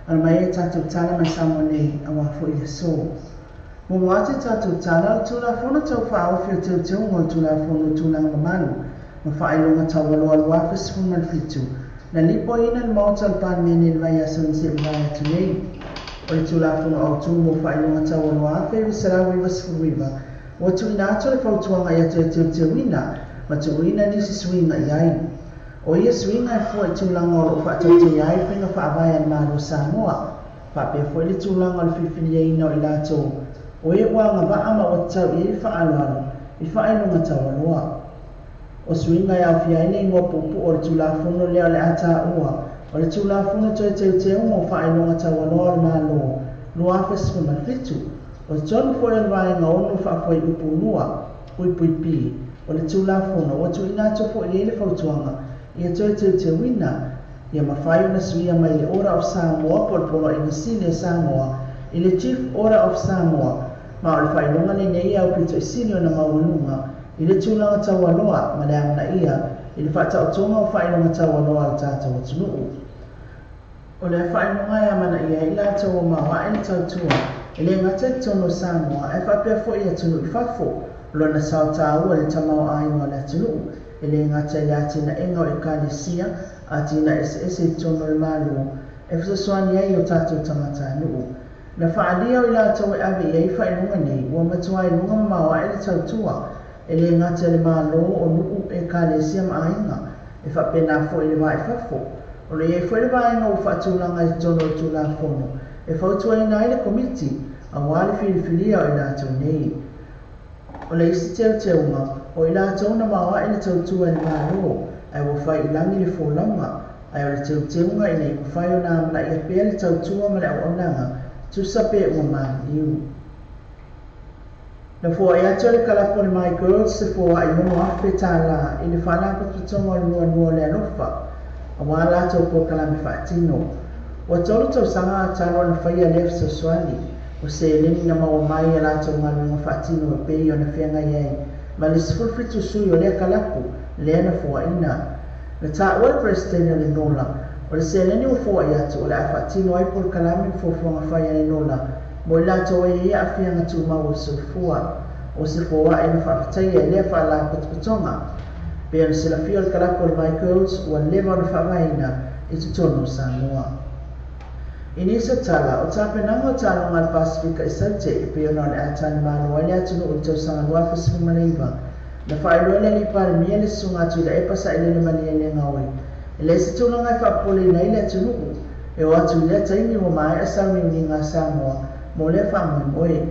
Almai tatu tala ma samone awa fo ile so. Mo wate tatu tala tula fono tau fa au fio teu teu mo tula fono tula ngamalu. Ma fa ilonga tawalo al wafis fun mal fitu. Na lipo ina al mauta al pan meni il vaya son se vaya tunei. O le tula fono au tu mo fa ilonga tawalo afe visarawi vasfuiva. O tu ina ato le fautuanga ya teu teu ina. Ma tu ina nisi swinga iai. O ia swinga e fua I tūlanga o lo whaatauti ai whenga whaavai an māro Samoa. Whape fua le tūlanga o le whiwhinia ina o I lātou. O ia wanga waama o tau I whaaloalo, I whaelunga tau aloa. O swinga e au fia ina I ngua pupu o le tūlafono leo le ata ua. O le tūlafono toi teu mo whaelunga tau aloa le mālo. Lua whesfu malfitu. O le tonu fua le waenga ono whaafoi upu nua. Pui pi. O le tūlafono o tu ina tofo I le fautuanga. Ia teu wina, ia mawhai una suia mai le Order of Samoa polpolo I na sine Samoa, I le Chief Order of Samoa, ma o le whailonga le nei au pito I sine o na maulunga, I le tūlanga tau aloa, ma le amna ia, I le whata o tonga o whailonga tau aloa al tātou o tunuu. O le whailonga ia mana ia I lātou o mawa e le tau tua, I le ngata tono Samoa, e whapea fo ia tunu I whafo, lo na sao tāua le tamau aingoa le tunuu. Ele ngata ia tina enga o ekalesia a tina ese tono le malo e fsaswani ai o tātou tangata nuu. Na whaalia o I lātou e ave iai whainunga nei ua matua I lunga mawa e le tautua ele ngata le malo o nuu ekalesia maainga e whapena fo I le vai whafo. O le iai fwere vaenga o whaatulanga I tono o tūlafono e whautua ina I le komiti a wale whiriwhiria o I lātou nei. O le isi teuteunga o I lātou na mawa I le tautua I le mālo, ai wa whai I langi le fōlanga, ai o le teuteunga I nei kuwhai o nā mana I apea le tautua ma le au onanga, tu sape ua māliu. Na fua I ato le kalapo le My Girls se fua I mono afe tā la, I le whanapa tutonga le mua le alofa, a wā lātou po kalami whaatino. Wa tolu tau sanga tālo na whaia lef sa swali, o se leni na maua mai a lātou ngālu ngā whaatino e pei o na whianga iei, ma le sifurfitu sui o lea kalapu, lea na fua ina. Na tā ua le presidente le nola, o le se leni o fua I atu o le a whaatino ai por kalami fuafuanga whaia le nola, mo I lātou e ia a whianga tū mau o sifua. O o se foa e na whakataia e lea whaala patupatonga. Pea na sila fio le kalako le Michaels ua lewa na whamaina i tutono Samoa. Inisa tala o tapenanga o talonga le Pasifika i Saute e pea na le atani manoa le atunu o tausanga nuafa sifumaleiva. Na whaeloele li pare mia le sunga atu ila e pasa ile le mani ele ngawe. Ele se tulanga e whapole na ile atunu e o atu ile taimi o mai asami ni ngā Samoa mo le whamoe moe.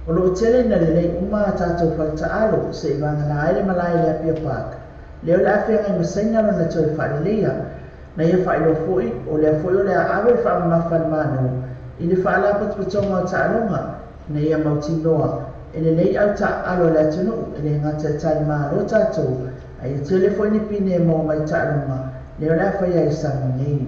O lo tele na le lei uma a tātou whalta alo se i vanga na aile malai le Apia Park. Leo le awhianga i masaina lo na toi whaelea na ia whaelo fui o le fui o le awe whamamawhan manu i le whaala patupatonga o ta'alonga na ia mauti noa e le lei au ta'alo le atunu e le ngata tani maa lo tātou a ia tele fui ni pine e mo mai ta'alonga leo le awhia i Samoa nei.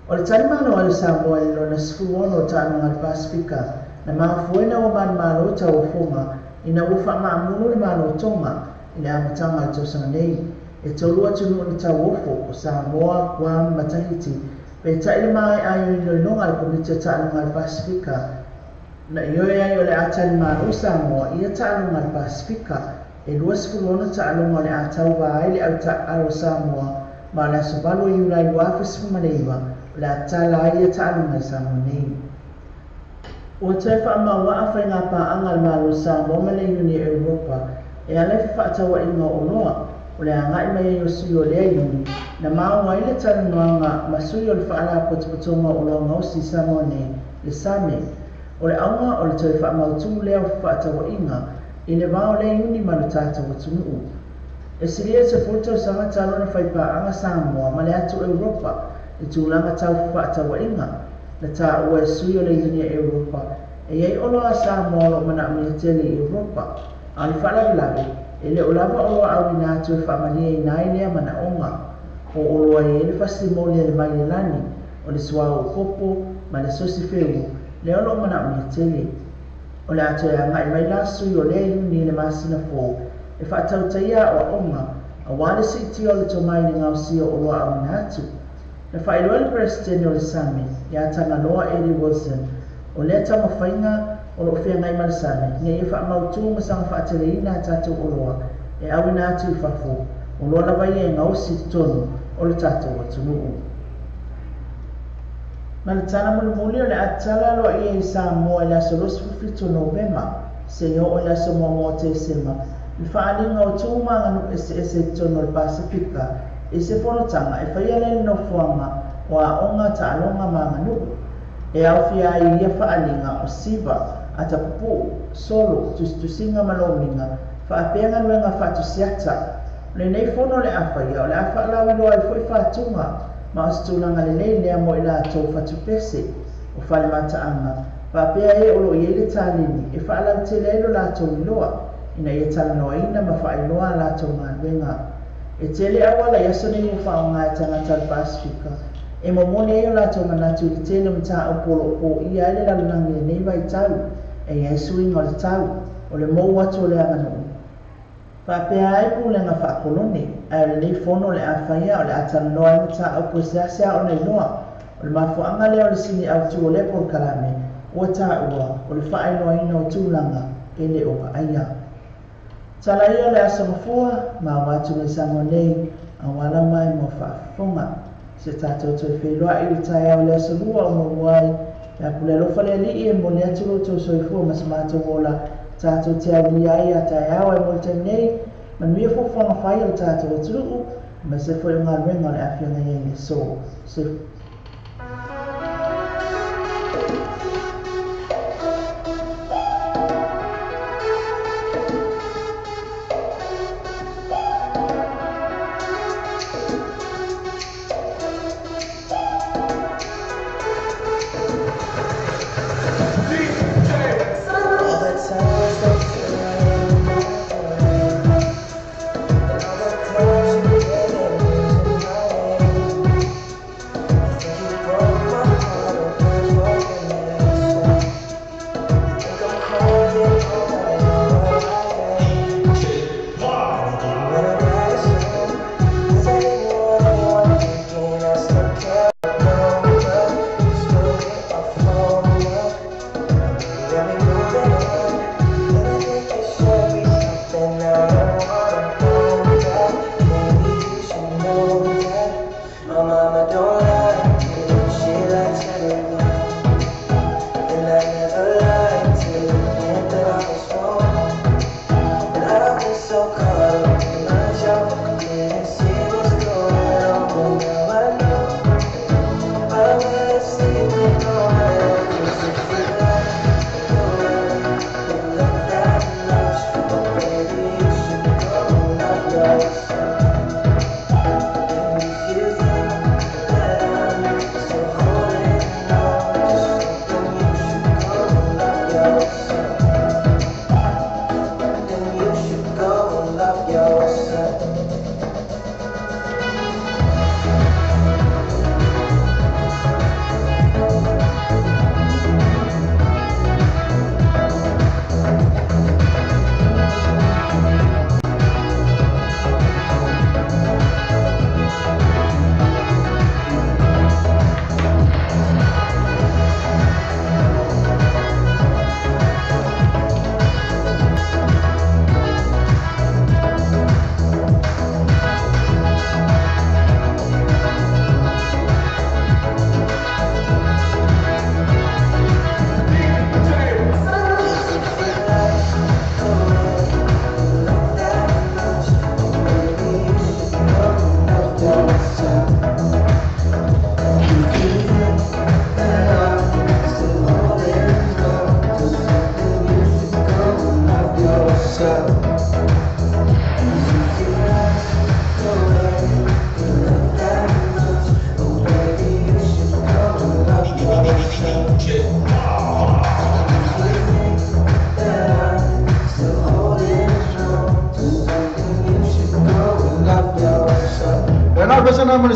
O le tani maa noa le Samoa e lo na sifuono o ta'alonga le Pasifika na maa fuena o man maa lo tau funga ina ufa maa munu le maa lo tonga i le amatanga le tausanga nei. E tolu atunu ni tau ofo o Samoa, Guam, ma Tahiti pe taile mai ai i loinonga le komite ta'alonga le Pasifika na ioe ai o le atani maa o Samoa ia ta'alonga le Pasifika e lua sifulona ta'alonga le atau wa ai le au ta'alo Samoa ma le asobalo i ulai wafa sifumaneiva le atala ai ia ta'alonga i Samoa nei. Ua te whaamaua awhai ngā pāanga le malo Samoa ma le Uni Europa e alefi whaatawa i ngā onoa o le angai mai o sui o lea iuni na maunga i le tanu noanga ma sui o le whaala potopotonga o lao ngausi Samoa nei le Same o le aunga o le toi whaamautu lea o whaatawa inga i le vao le iuni ma le tātawa tunuu. E siria se fultau sanga talo na whaipāanga Samoa ma le atu Europa i tūlanga tau whaatawa inga na tā ua e sui o le iuni Europa e iei olo a Samoa lo mana amia tele Europa a le whaalawilawi e le olava oloa au ina atu e whaamania i nai lea mana onga o oloa e le fasimonia le mai le lani o le suao o popo ma le sosi feu le olo mana amia tele o le atu e angai mai la sui o lea iuni le masina fō e whaatautaia o onga a wale si iti o le tomai le ngau si o oloa au ina atu na whaeloa le presidente o le Same ia tanga loa Eddie Wilson o lea tama whainga o lo fia ngai marisane, ngai e wha mautu masanga whaatele ina tātou oloa, e awi nā atu i whafo, o loa la vai e ngau si tonu o le tātou atunuu. Ma le tana muli muli o le atala loa ia i Samoa i le aso losi fufito Novema, se i o le aso mua te sema, le whaalinga o tūma nganu ese tonu o le Pasifika, e se whanotanga e whaia le no fuanga o a onga ta alonga manganu, e au fia i ia whaalinga o Siva, ata pupu, solo, tusinga malominga, whaapenga nuenga whatusiata. Le nei fono le awhaia, o le awhaalawi loa i fwoi whatunga, ma o stulanga le nei lea mo i la tau whatupese, o whale mataanga. Whaapea e olo i ele tālini, e whaalawi te leilo la tau i loa, ina ia talanoa ina ma whaailoa la tau ngāwenga. E tele awala yasone i whaonga e tangata le Pasifika, e momone e o la tau manatu i tele mta o polo o i aile la lunangi le nei vai tau, e ia suinga o le tau, o le mou atu o le anganu. Whaapea ai pūlenga whaakolone, ai le nei fono le awhaia o le atanoa i mta o pueseasea o nei noa, o le mafuanga lea o le sini au tu o le por kalame, ua tā ua, o le whaailoa ina o tūlanga, e le oka aia. Tala ia le asa mafua, ma watu me Samoa nei, a wala mai mo whaafonga. Se tātou toi wheloa i ritai au le asa lua o mawai, ia pule lofa le li e mo le aturo tau soifua mas mātou wola, tātou te awi ai a tai awa e molte nei, manuia fofonga whai o tātou aturu, ma se fwoi o ngā renga le awhianga iei le so.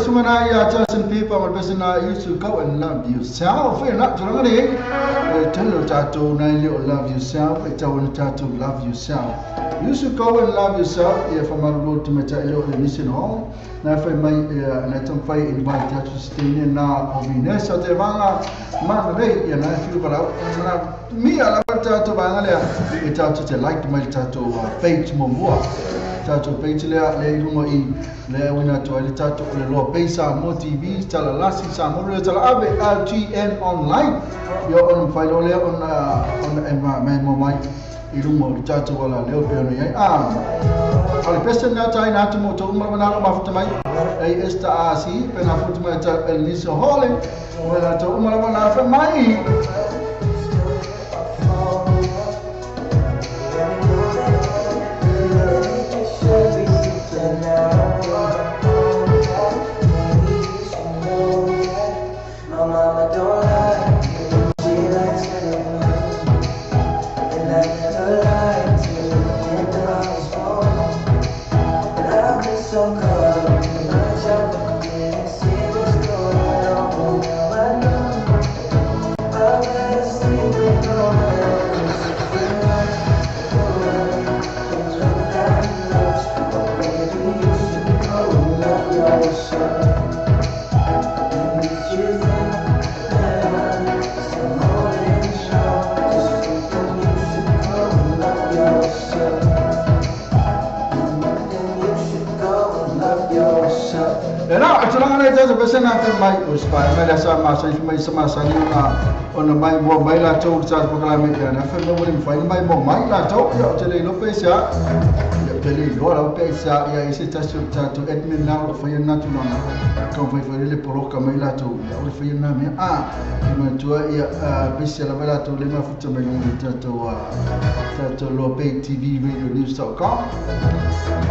sumana ya Justin people my besina you should go and love yourself. Fe na tulanga ni tell tato na you love yourself. Ita wana tato love yourself. You should go and love yourself. If I'm on the road to Meta Ilo Mission Home, now if I might let them fight invite you to stay in now or be nice at the Vanga Monday, and I feel about me. I love tato Bangalia. It's out to like my tato faith Momoa. Tato page le lungo I le wina to le tato le lo pesa mo TV tala lasi sa mo le tala abe RTN online yo on file le on environment mo mai I lungo tato wala le pe no yai ale pesa na tai na to mo to mo na ma futa mai ai esta asi pe na futa mai ta Elisa Hole wala to mo na fa mai Person after my uspay, may sama sa may sama sa niyo na on may mo may la to sa program yan. After mo rin find may mo may la to yo tele Lopez ya. Tele Lopez ya isi tasto to admin na for yan na tulong. Kung fay le poro ka may la to ya ul fay na me mo to ya bisya la bala to le ma futa may ng to Lopez TV Radio News.com.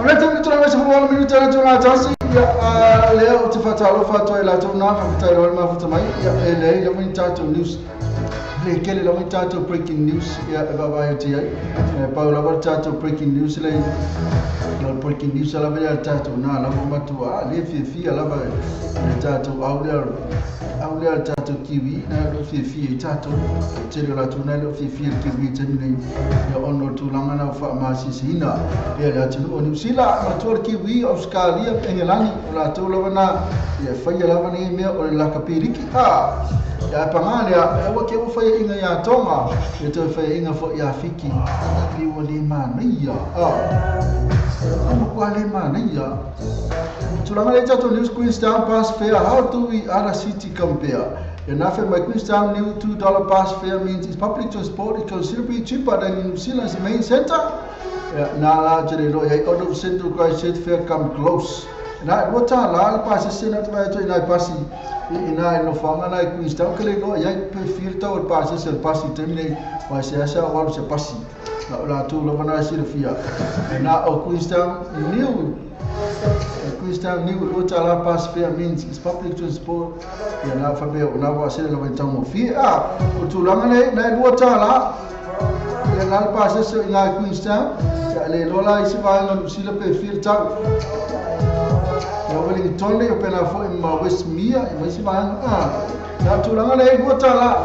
Ora tayo tulong sa mga minuto na tulong leo tafata fato ila tuna fafuta ila mafuta mai ya ele ya wintato news le kele la wintato breaking news ya baba yote Paula wintato breaking news le breaking news la bela tato na la matu le fifi la ba tato aulia tato kiwi na lo fifi tato tele la tuna lo fifi kiwi temine ya ono tulanga na fa masisina ya la tunu onu sila matur kiwi Australia England la tolo na ya faya la ni me o la kapiriki ya pangale ya wake o faya inga ya tonga ya to faya inga fo ya fiki pi wali mania kwa le mania tulanga le tato news Queenstown pass fare. How do we other city compare? Enough my Queenstown new $2 pass fare means it's public transport is considerably cheaper than in New Zealand's main centre. Na jere lo ya out of central Christchurch fare come close. Na wata la pass sena to ina pasi ina no fanga na Queenstown kele lo ya pe filter or pass se pasi termine wa se asa wa se pasi. Na la tu lo bana sirfia. Na o Queenstown new Utala pass fare means it's public transport. Ya na fa be na wa se lo bentamo fi utulanga na Utala ya na pass se na Queenstown ya le lola isi va no sila pe filter. Ya wali tonde yo pena fo in West Mia i isi va na tulanga na Utala.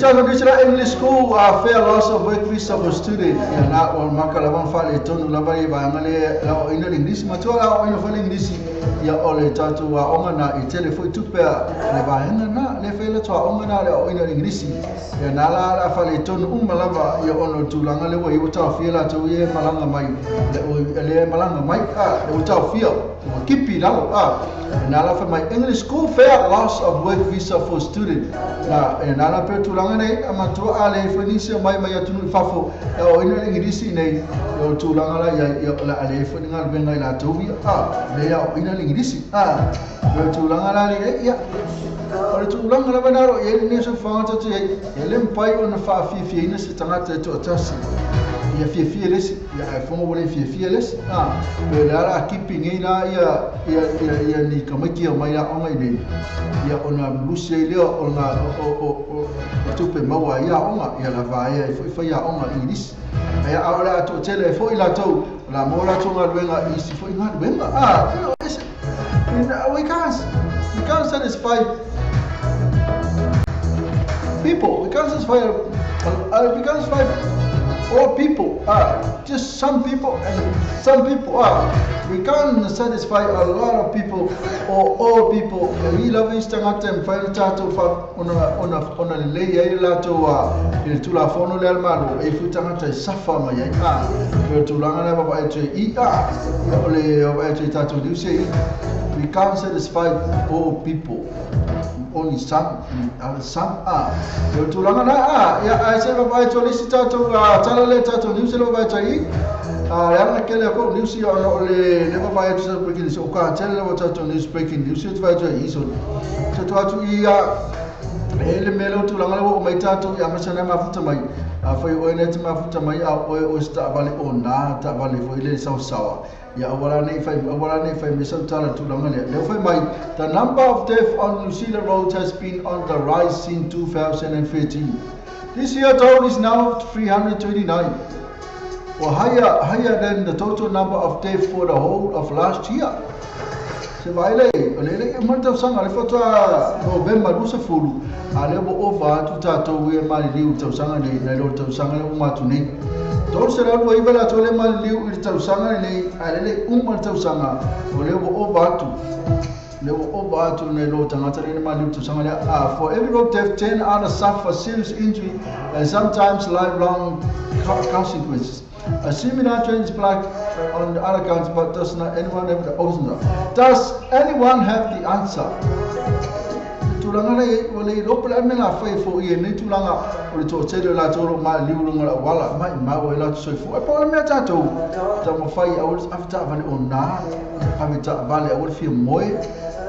Traditional English school fair loss of work visa for student ya na on makalaban fale tonu labari ba ngale la ina English matola o ina fale English ya ole tatu wa ongana I telefone tupe le ba na le fele to ongana le o ina English ya na la fale tonu malaba ya ono tulanga le wo yuta fiela to ye malanga mai le malanga mai le uta fia kipi la na la fa my English school fair loss of work visa for student na la pe tulanga nei amatu ale fenisia mai atunu fafo o ina English nei yo tulanga la ya la ale feninga benga la tovi le ya ina English yo tulanga la ya o le tūlanga la manaro e le neso whangata tu e le mpai o na whaafia ina se tangata e toa tasi ia fia lesi ia e whonga wale fia lesi pe le ara kipi ngei na ia ni kamaki o mai la onga i nei ia o na lusi e leo o na o tupe maua ia onga ia la vaea e whai ia onga i nisi ia aole ato tele e whoi la tau la mo la tonga luenga i si whoi ngā luenga we can't satisfy people. We can't satisfy all people. Just some people and some people. We can't satisfy a lot of people or all people. We love istangata and find tato ona le ye la to il tula fono le almano e futangata safa ma ye per tulanga na ba e ole tato you say we can't satisfy all people. Only some are. Yo tulanga na ya ai se ba e tole si tato tala le tato ni se lo ba tai ya na kele ko ni si ono le ne ba e tsa breaking news o ka tele lo tato news breaking news it va tai so to atu ia ele melo tulanga lo mai tato ya masana mafuta mai foi o net mafuta mai o sta vale ona ta vale foi le sawa ya awala nei fai misal tala tulanga le fai mai the number of deaths on Lucila Road has been on the rise since 2013. This year total is now 329 or higher than the total number of deaths for the whole of last year. Se vai le manta sanga le fata November lusa fulu ale bo over tu tato we mali liu tau sanga nei lo tau sanga le matu nei to se ra bo ibala to le mali liu i tau sanga nei ale le tau sanga o le bo over to nei lo tangata le mali liu tau sanga le for every road death 10 others suffer serious injury and sometimes lifelong consequences. A similar trend is black on the other accounts, but does anyone have the answer? Does anyone have the answer? Tulanga le wale lopela mena fai fo ie nei tulanga o le tōtele la tōro ma liurunga la wala ma o la tōsoi fo. E pa ole mea tātou ta mo fai a ole afta vale o nā kami ta vale a ole fia moe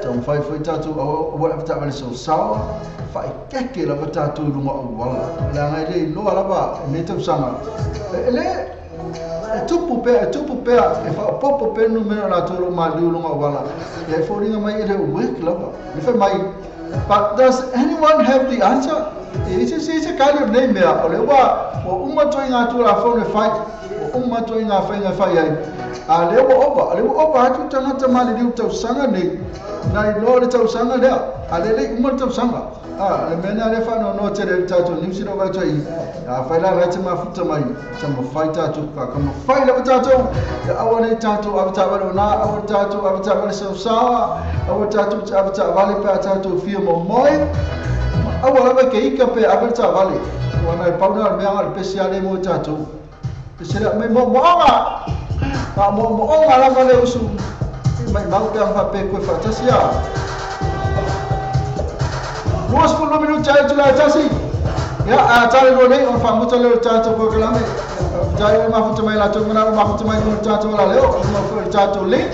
ta mo fai tātou a ole afta vale so sawa fai keke la va tātou runga o wala. La ngai le loa lava nei tau sanga. Ele tupu pe e fa popo pe no mena la toro ma liurunga wala e foringa mai ele work lava e fa mai but does anyone have the answer? It's a kind of name there ole wa uma to inga tu la phone fight uma to inga fai ai ale wo oba atu tanga mali liu tau sanga nei na no le tau sanga le ale le uma tau sanga le mena le fa no tere tato ni sino va tai fai la rete mafuta mai sama fai tato ka kama fai la tato awane tato avta vale na awane tato avta vale sawa awane tato avta vale pa tato fia mo moi awala va ke ika pe avta vale wana pauna me al speciale mo tato sera me mo la vale usu mai mau pe fa pe ko fa tasia Luas 10 minut cai tu lah casi. Ya, cari dulu ni orang fahamu cari cari tu kau kelame. Cari rumah foto mai lah tu mana rumah foto mai cari tu lah leo. Rumah foto cari tu link.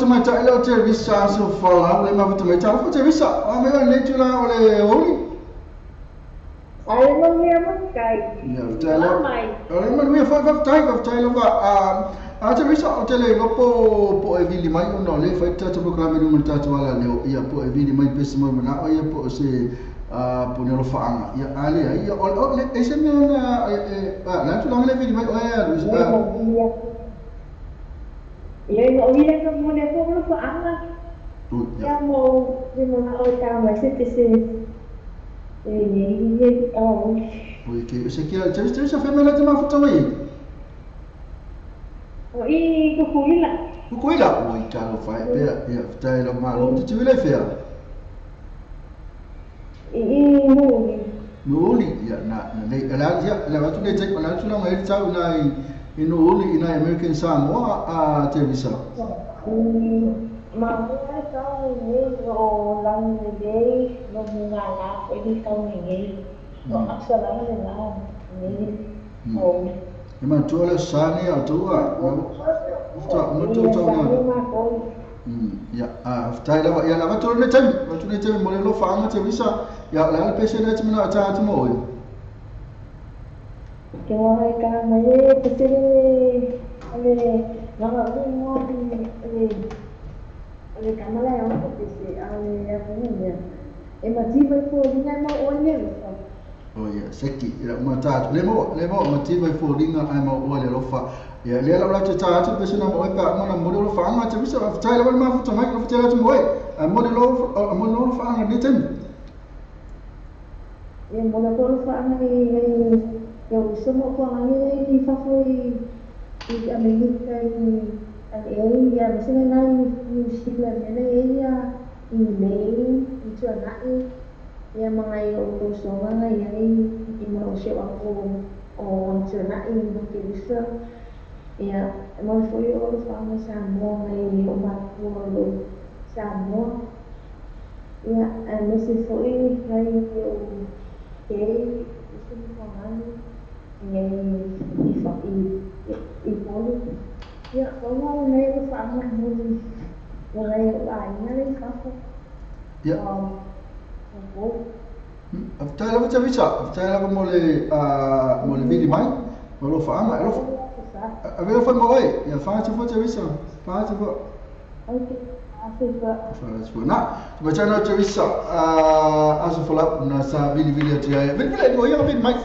mai ilo te visa so fala le ma vita mai tala te visa a me le tu la ole oli ai mo me mo kai ya tala ole ma me fa tai lo va a te visa o te le po e vili mai no le fa te proclame no mata tu ala le ia po e vili mai pese mo na o ia po se po ne lo fa ia ale ia o le ese me na tu la le vili mai o ia Ia no ia no mo ne ko lo fa anga. Ya mo na o ka ma se ye o. Oi ke se que te se fe mena te ma foto mai. O I ko kuila. Ko kuila oi ka lo fa pe ia tai lo ma lo te vile fe. I no ia na nei ala ia la va tu ne te na tu na mai tau na in only in American Samoa a te visa. Ma mua kau ni o lang ni no bunga la ko di kau ni. O aksa lang ni la ni o. Ima tu le sani atua. Tak mutu tu na. Ya, tai la ya la tu ne tem mo le lo fa ma te visa. Ya la pese na te na ta te mo. Ke wai ka mai pese ale ngara ngo ale kamala ya ko pese ale ya ko ne. E ma ti vai ko dinga ma o ne. Oh ya, seki ila mata le mo mati vai fo dinga ai ma o le lo fa. Ya le la te ta te pese na mo pa mo na mo lo fa ma te visa tai la ma fu mai ko te la te mo ai mo lo fa nga ni tem. E mo la ko fa nga ni eu somo ko ani I fa foi I America I ia mesena na New Zealand ia I May I tuanai ia mangai o songa ngai I mau se aku o tuanai mo ke bisa ia mo foi o fa ma Samoa ngai o maku o Samoa ia mesi foi ngai o ke somo ko ani I poli ya como nei o fa ma muli nei ai nei fa ya aftai la vita visa aftai la mo le vidi mai mo lo fa ma lo aveva fa mo ya fa te visa fa te fo na baca na te visa aso fola na sa vidi ati ai vidi no ia vidi mai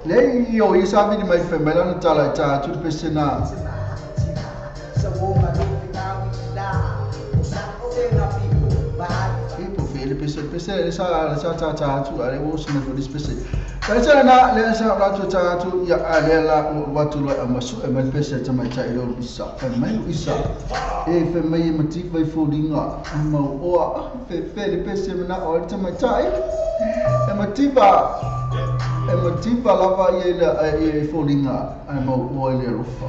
lei io sa vidi mai fe mai na tala ta tu pese na le pese sa ta tu ale wo sine fo dispese pese na le sa la tu ta tu ya ale la watu lo amasu e mai pese ta mai ta ilo isa e mai isa e fe mai mati vai fo dinga ma o fe le pese na o ta mai ta e mati ba la va ye fo dinga ai ma o le rofa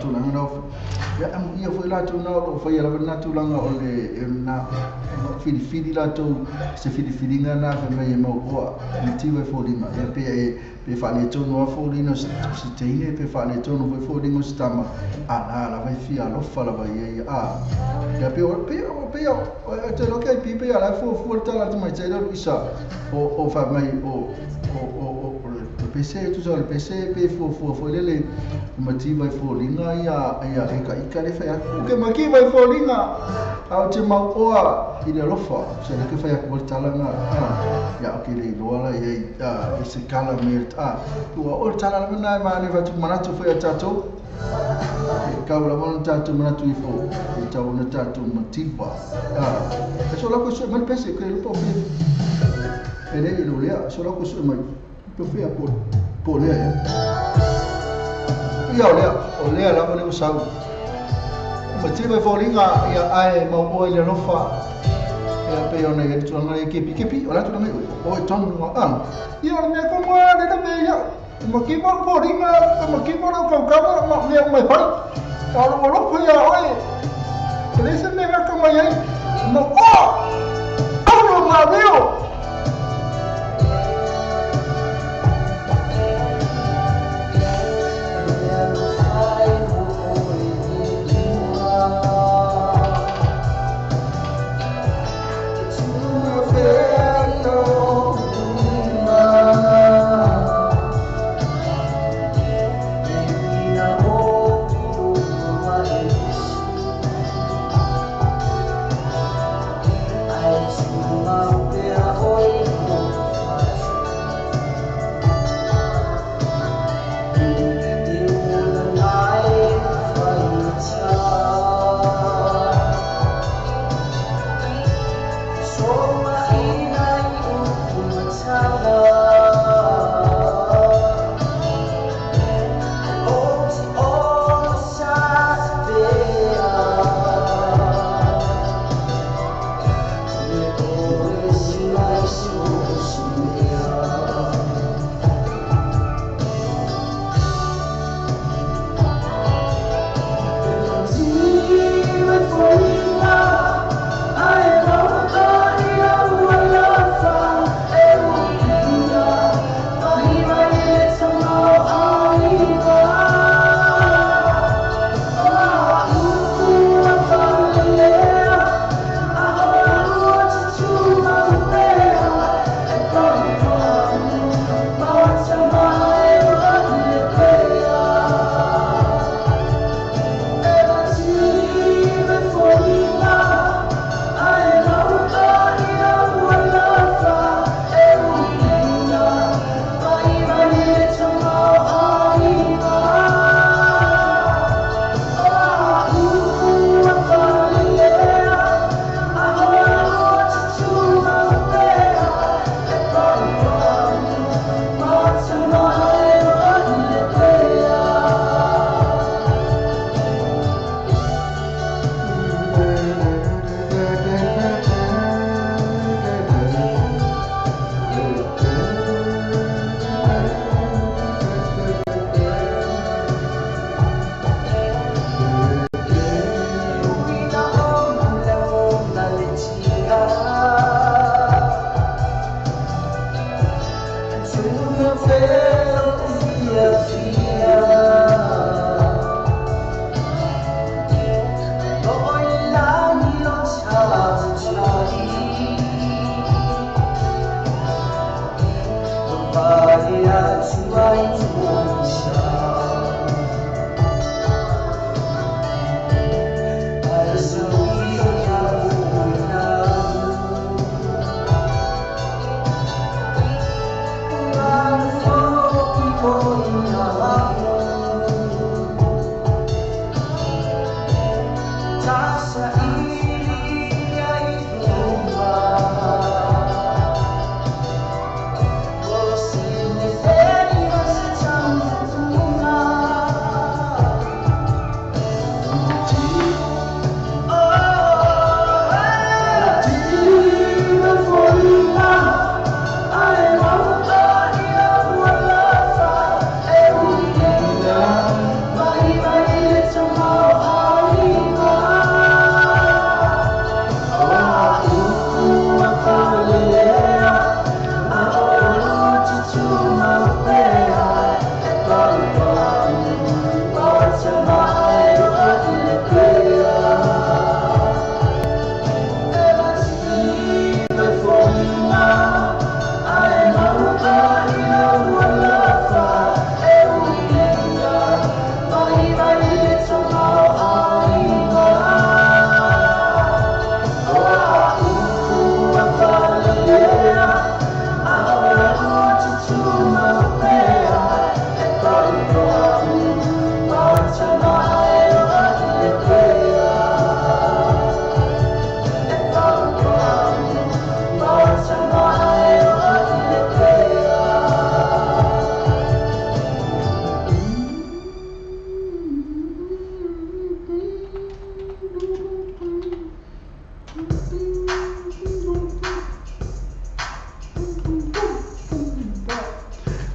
tu na no ya ia foi la tu na o foi la na tu langa o le na fidi la tu se fidi ngana fe mai mo o motivo fo dinga pe fa le tu no fo dinga se teine pe fa le tu no fo dinga stama la vai fia lo fa la vai ya pe te lo che pe la fo ta la mai sai lo isa o fa mai o PC tu solo PC pe fo le motivo fo dinga ia ka le fa ke maki vai fo dinga au te mau oa I le lofa se le ke fai aku talanga ya ke le loala ia se kala me tu o talanga na ma ne va tu manatu foi tato ka la mon tato manatu I fo ta ona tato motiva so la ko so man pese ke lo po ele lo le so la ko so mai pe fai po le ia o le la mo le usau motivo fo linga ia ai mau o le lofa ia pe ona ia tu ngare kepi ora tu ngai o ton no ia me como le da me ia mo ki mo po linga mo ki mo ko ka mo me mai pai ora mo lo ko ia oi le se me ga como ia no o ma veo I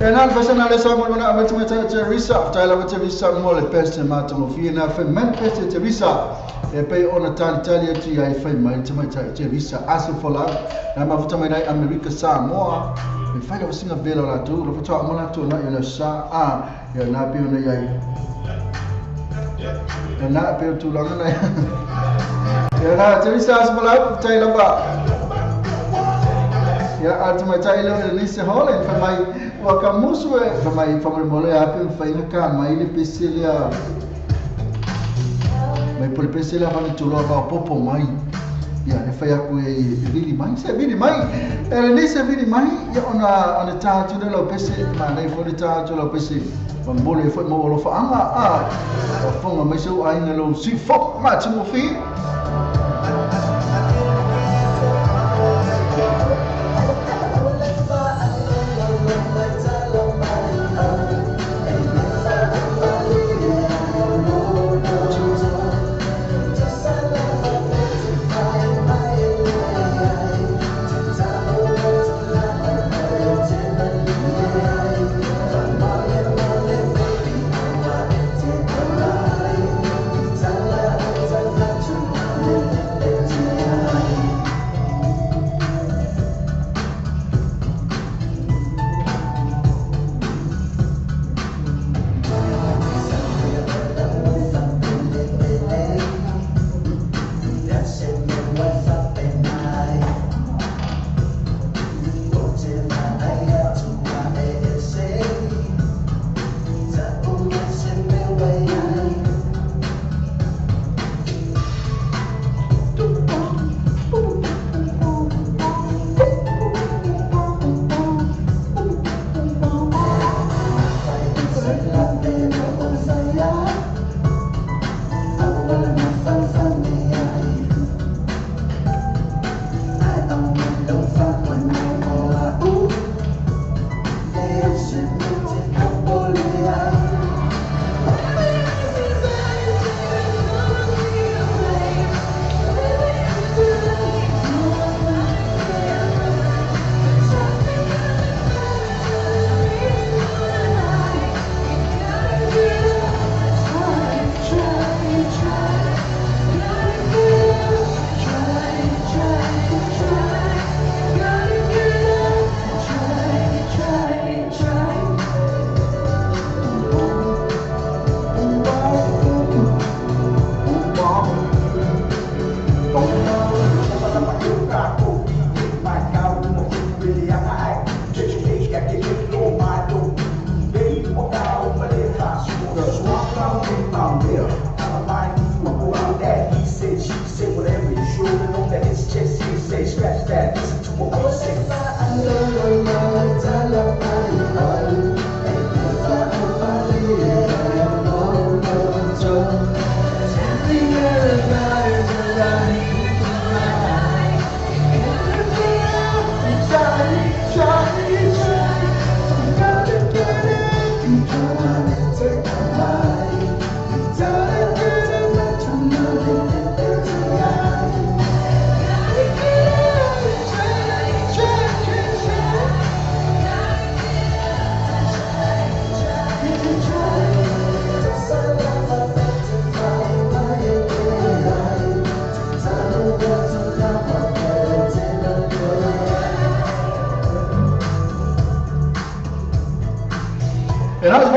Enal fasana le sa mo na abet me te risa ta la te risa mo le peste ma to fi na fe men peste te risa e pe ona tali ti ai fe mai te risa aso fola na ma futa mai dai America Samoa me fa ga singa bela la tu lo fa mo na tu na ya sa a ya na pe ona ya na pe tu la na ya na te risa aso fola ta la ba ya altima ta ilo le se holen fa mai wa kamusu e fa mai fa mo le ape fa ina ka mai le peselia mai por peselia fa tu lo ba popo mai ya e fa ya ku e vidi mai se vidi mai e se vidi mai ya ona ta tu lo pese ma nei fo ta tu lo pese fa mo le fa mo lo fa anga fa mo mai so ai na lo si fo ma tu mo fi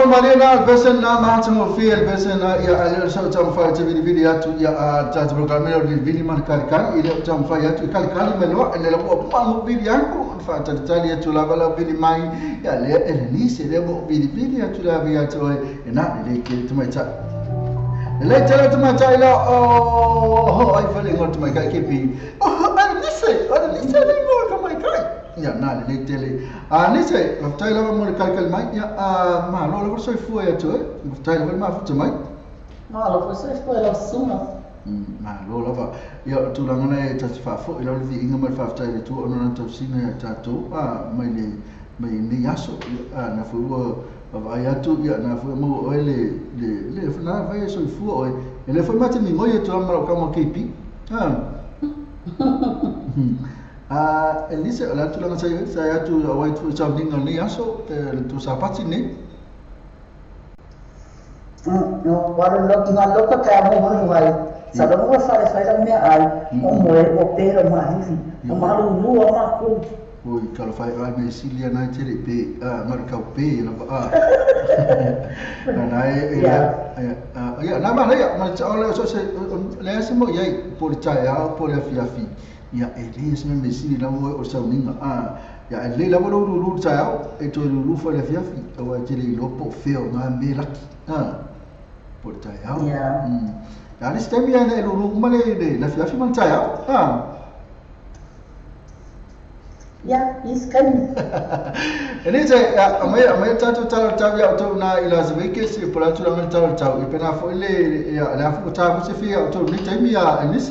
Malena besen na mahatmo fiel besen na ya alel so tam fa te video atu ya ta programmero di video man kalkan ile tam fa ya tu kalkan melo ene la ko pa mo video yangu fa ta tali atu la bala video mai ya le ni se le mo video atu la via to na le ke tu mai ta le tele tu mai ta ila oh ai fa le ngot mai ka ke pi oh ani se le mo ka mai kai ya na le tele ni se after la mo kalkal mai ya ma lo lo so fu ya to after la ma fu mai ma lo so fu la suma ma lo la va ya tu la ngana ta fa fu ilo vi inga ma fa after le tu ona to sina ya ta to mai ni yaso na fu va ya tu ya na fu mo le na va so fu o ele foi mate ni ngoye to amara kama kipi Elise la tu la saya tu white food something ni aso tu sapati ni no waru lo tinga lo ka ka mo mo vai sa do mo fa la me ai o mo o pero ma hivi o ma lu ma ku oi kalau fai ai me silia na tere pe marca pe la na ya na ma ya ma ole so se le simo yai por chaya por afiafi ya ele se me sili na o sa ninga ya ele la lo lu chaya e to lu fo le afiafi o a tere lo po feo na me la por chaya ya ni stem ya le lu male de la afiafi man chaya ya iskan ini saya amai tahu ya tu na ilazimi kesi pula tu langan tahu ipena fo ile ya la fo tahu se fia tu ni temi ya enis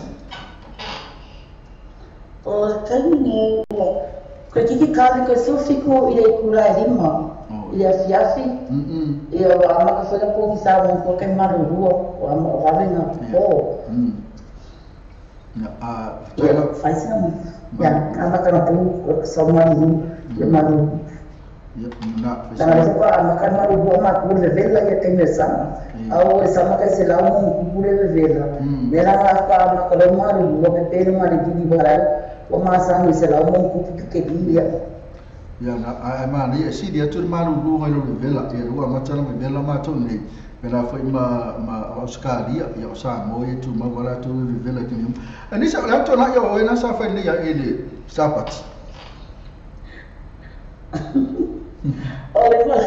o kan ni ko kiki kali ko sofiko ile kula lima ile fiafi ia ama ka fa po kisa mo ko kan maru o ama o na po ya faz não ya ama kana pu sama ni ya maru ya na na ko ama kana maru o ma ku le vela ya tem sama au sama ka se la mo ku le vela mera ma pa ama ka maru o pe pe ma ni di barai o ma sa ni se la mo ku ke dia ya na ama ni si dia tu maru lu ngai lu vela ya lu ama tala me vela ma tu ni pela foi ma Australia ya sa mo e tu ma wala tu vela que nem ani sa la tu na yo na sa fa ni ya ele sapat olha lá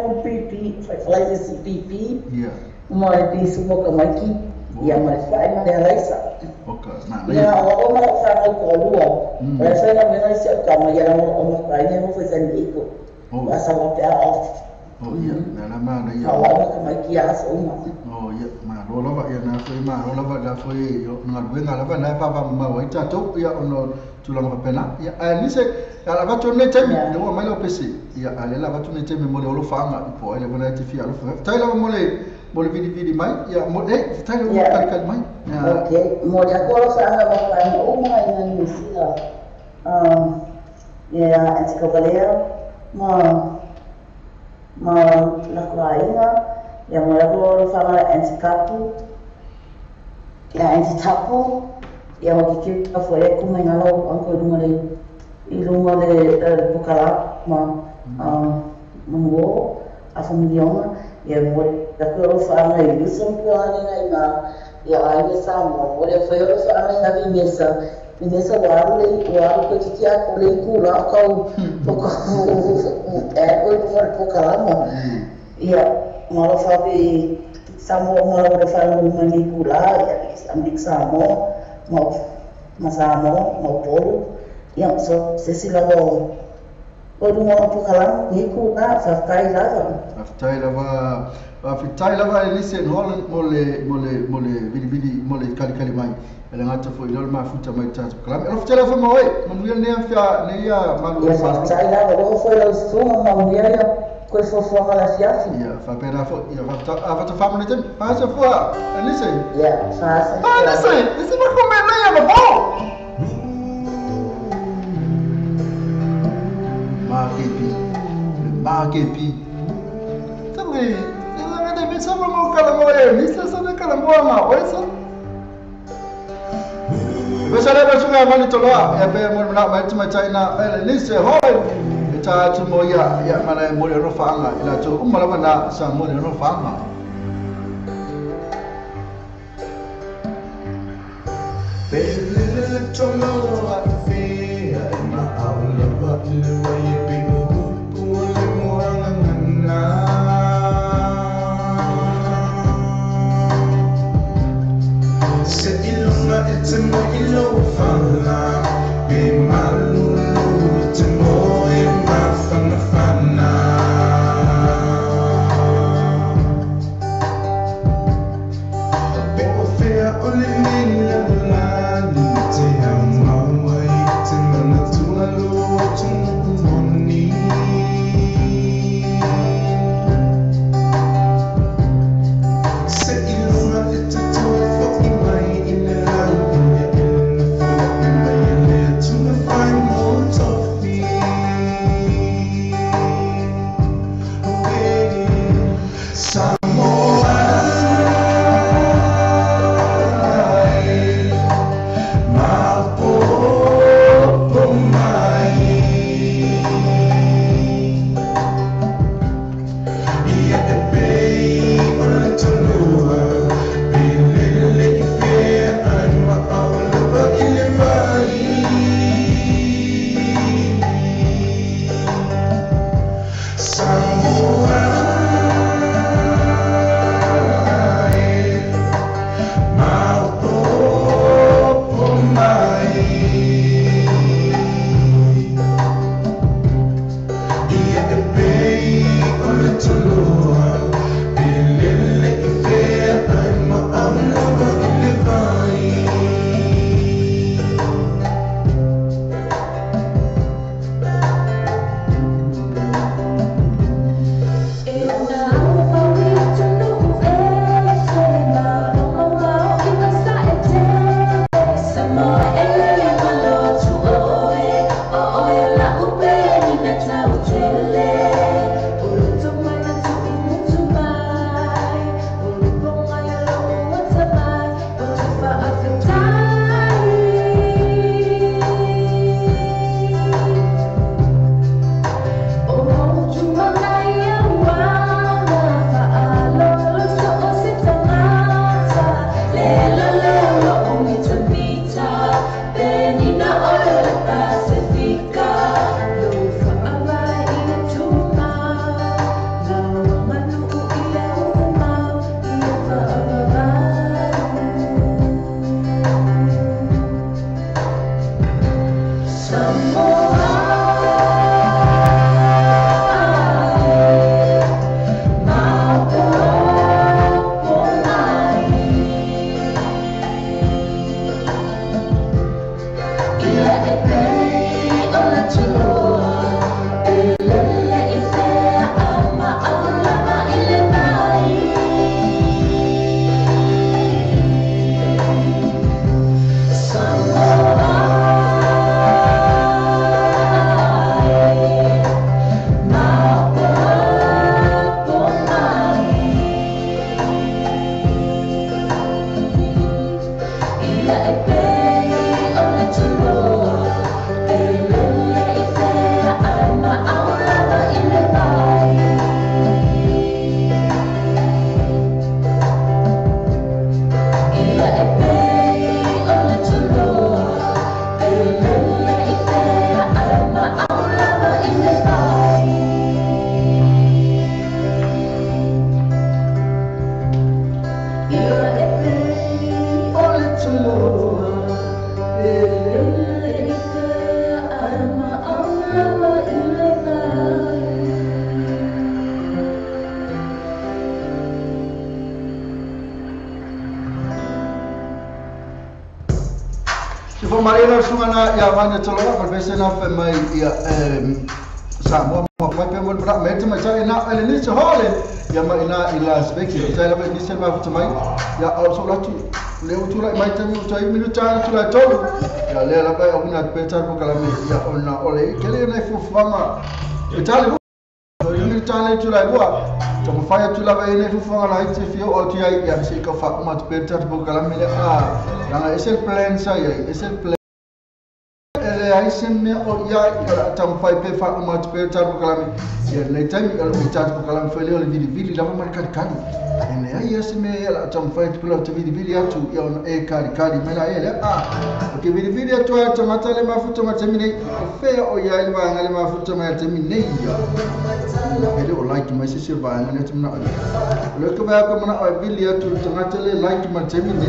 um pipi faz esse pipi ya mo e piso mo ka maki ya ma fai ma dela isa okay na ya o ma fa mo ko lua e sai na me na isa ka ma ya mo ka ni mo foi san iko asa mo te off oh iya na ma na ya awak kemai kias uma oh iya ma lo la ya na foi ma lo la da foi yo na venga la na pa ma wa ta to ya ono tulang pa pena ya ni se la va to ne temi no ma lo pesi ya ale la va to ne temi mo lo fa ma po ele bona ti fi alo fa tai la mo le vidi mai ya mo tai lo kal mai okay mo ja ko sa na ba pa o ma ina ni sila ya anticobalero ma la kuainga ya mo la ko fa ma antikapu ya antitapu ya mo ki ka fo e kuma ngalo an ko dum le ilunga le bukala ma mo afu miliona ya mo la ko fa ma i sun ko ani na ya ai sa mo le fa yo fa ma na Inesa waru ko tikia ko le ku ra ko ko ko kalama ya mala fa bi samo mala fa no mani kula ya amdik samo masamo mo polo ya so se si lavo o runga o pukalang ni ku na whaftai lava. Whaftai lava e lise nhola mole bili mole kali mai. Ele ngata fo ilol mafuta mai tatu kalam. Elo fitela fa moe, manuia nea fia nea malu. Ia whaftai lava o fo lau stunga manuia ia koe fofuanga la fiafi. Ia whapera fo, ia whata whamone tem. Pasa fua, lise. Ia, pasa. Lise, lise ma kome nea ma bo. Makepi. Tapi, jangan ada bisa mau kalau mau ya, bisa sana kalau mau nggak, oisa. Besar apa sungai mana tolak? Ya, mau nak macam China, lise hoi. Kita cuma ya mana mau yang rofanga, ila tu malah mana sang mau yang rofanga. Beli tolak afi, ma Allah buat lewai pingu. Se ilunga ete mo ilo fala be malulu te mo e mafana fana be o fea ole nila la te amawai te mana tua lo tumoni Samoa Fo marina sungana ya vanya toloa ma pese na fe mai ya Samoa ma mai pe mo pra mete ma sai na ele ni hole ya ma ina ila speki sai la ni se ma futa mai ya also la tu le utura mai tami utai minuta tu la tolu ya le la ba una peta ko kala me ya ona ole kele na fu fama itali minuta le tu la boa to faya tu la ba ene fu fama la ite fio o ti ai ya se ko fa ma peta ko kala me na ese plan sai ese plan ai semme o ya tam fai pe fa uma te tar ko kalami ya nei time al tar ko kalam fele o vidi la ma kan kan ene ai semme ya tam fai pe lo te vidi atu ya on e kari mena ele ke vidi atu ya matale mafuta matemine fe o ya ilwa ngale mafuta matemine ya ele o like my sister ba ngale tumna lo ko ba ko mana o vidi atu matale like matemine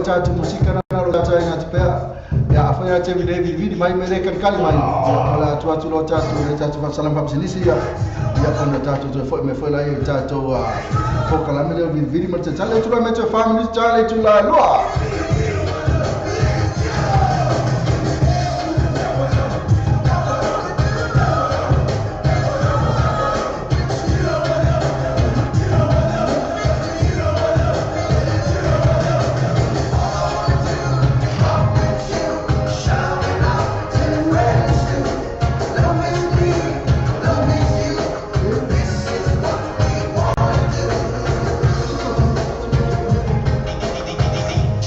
tatu musika na lo tata ina tupea ya afanya temi David mai meleka kali mai ala tu lo tatu ya tatu fa salam pa sinisi ya ona tatu to fo me fo la ya tatu fo kala me David ma tata tu la me family tale tu la loa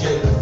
Yeah.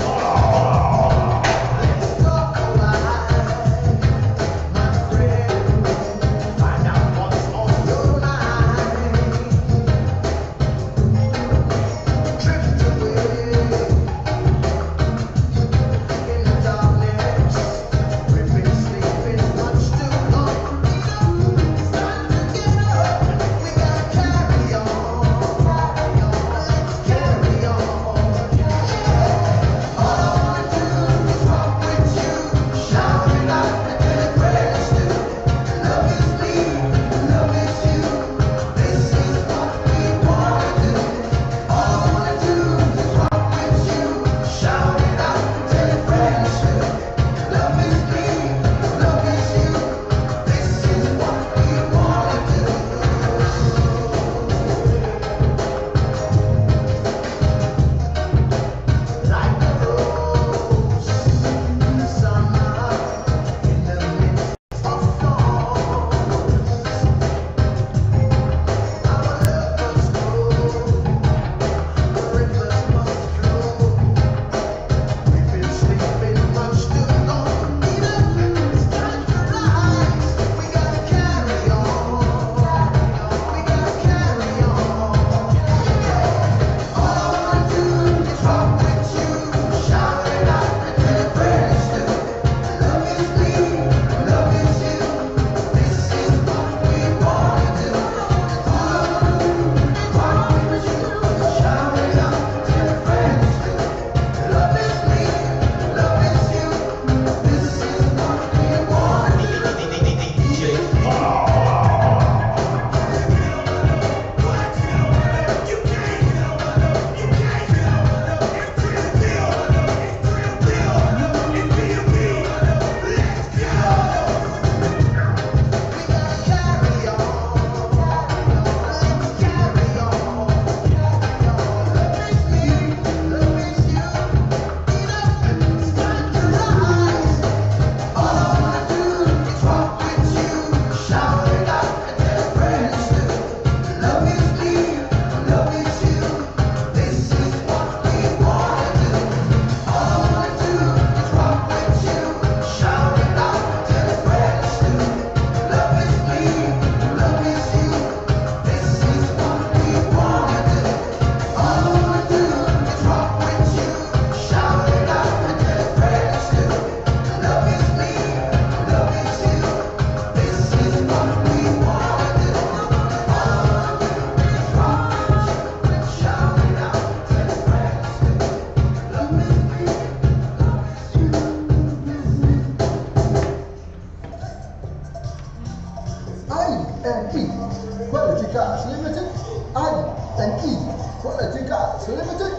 Gas Limited, I&E Quality Gas Limited,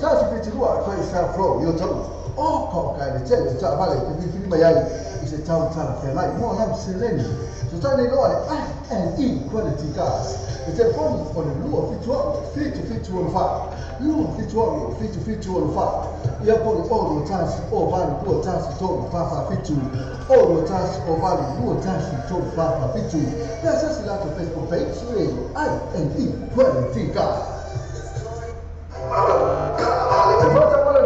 tasi pichilua kwa isa flow yoto kwa kaile tele ta vale kifili mayai ise tau tala fenai mo na seleni so tani loale I&E Quality Gas the telephone on the luo fitu on fa luo fitu on fa ya pole oro tasi o vale luo tasi to fa fitu oro tasi o vale luo tasi to fa fitu ya sasa la Facebook page I&E Quality Gas.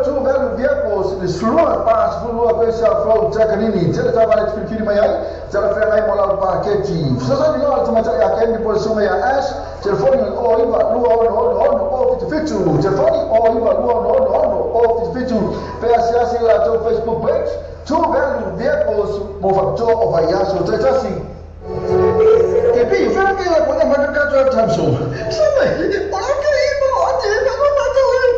Two value vehicles in Slua Pass Fulua Besa Flow Takanini, Teletavale Fikiri Mayai, Telefera Mola Paketi. Sasa ndio tumata ya kendi por suma ya ash, telefoni o iba luo no fitu. Telefoni o iba luo no fitu. Pea siasi la to Facebook page. Two value vehicles mofacto of Ayaso Tetasi. Kepi, fera ke la kona madakato ya tamso. Sasa, ola ke iba ate na mata wewe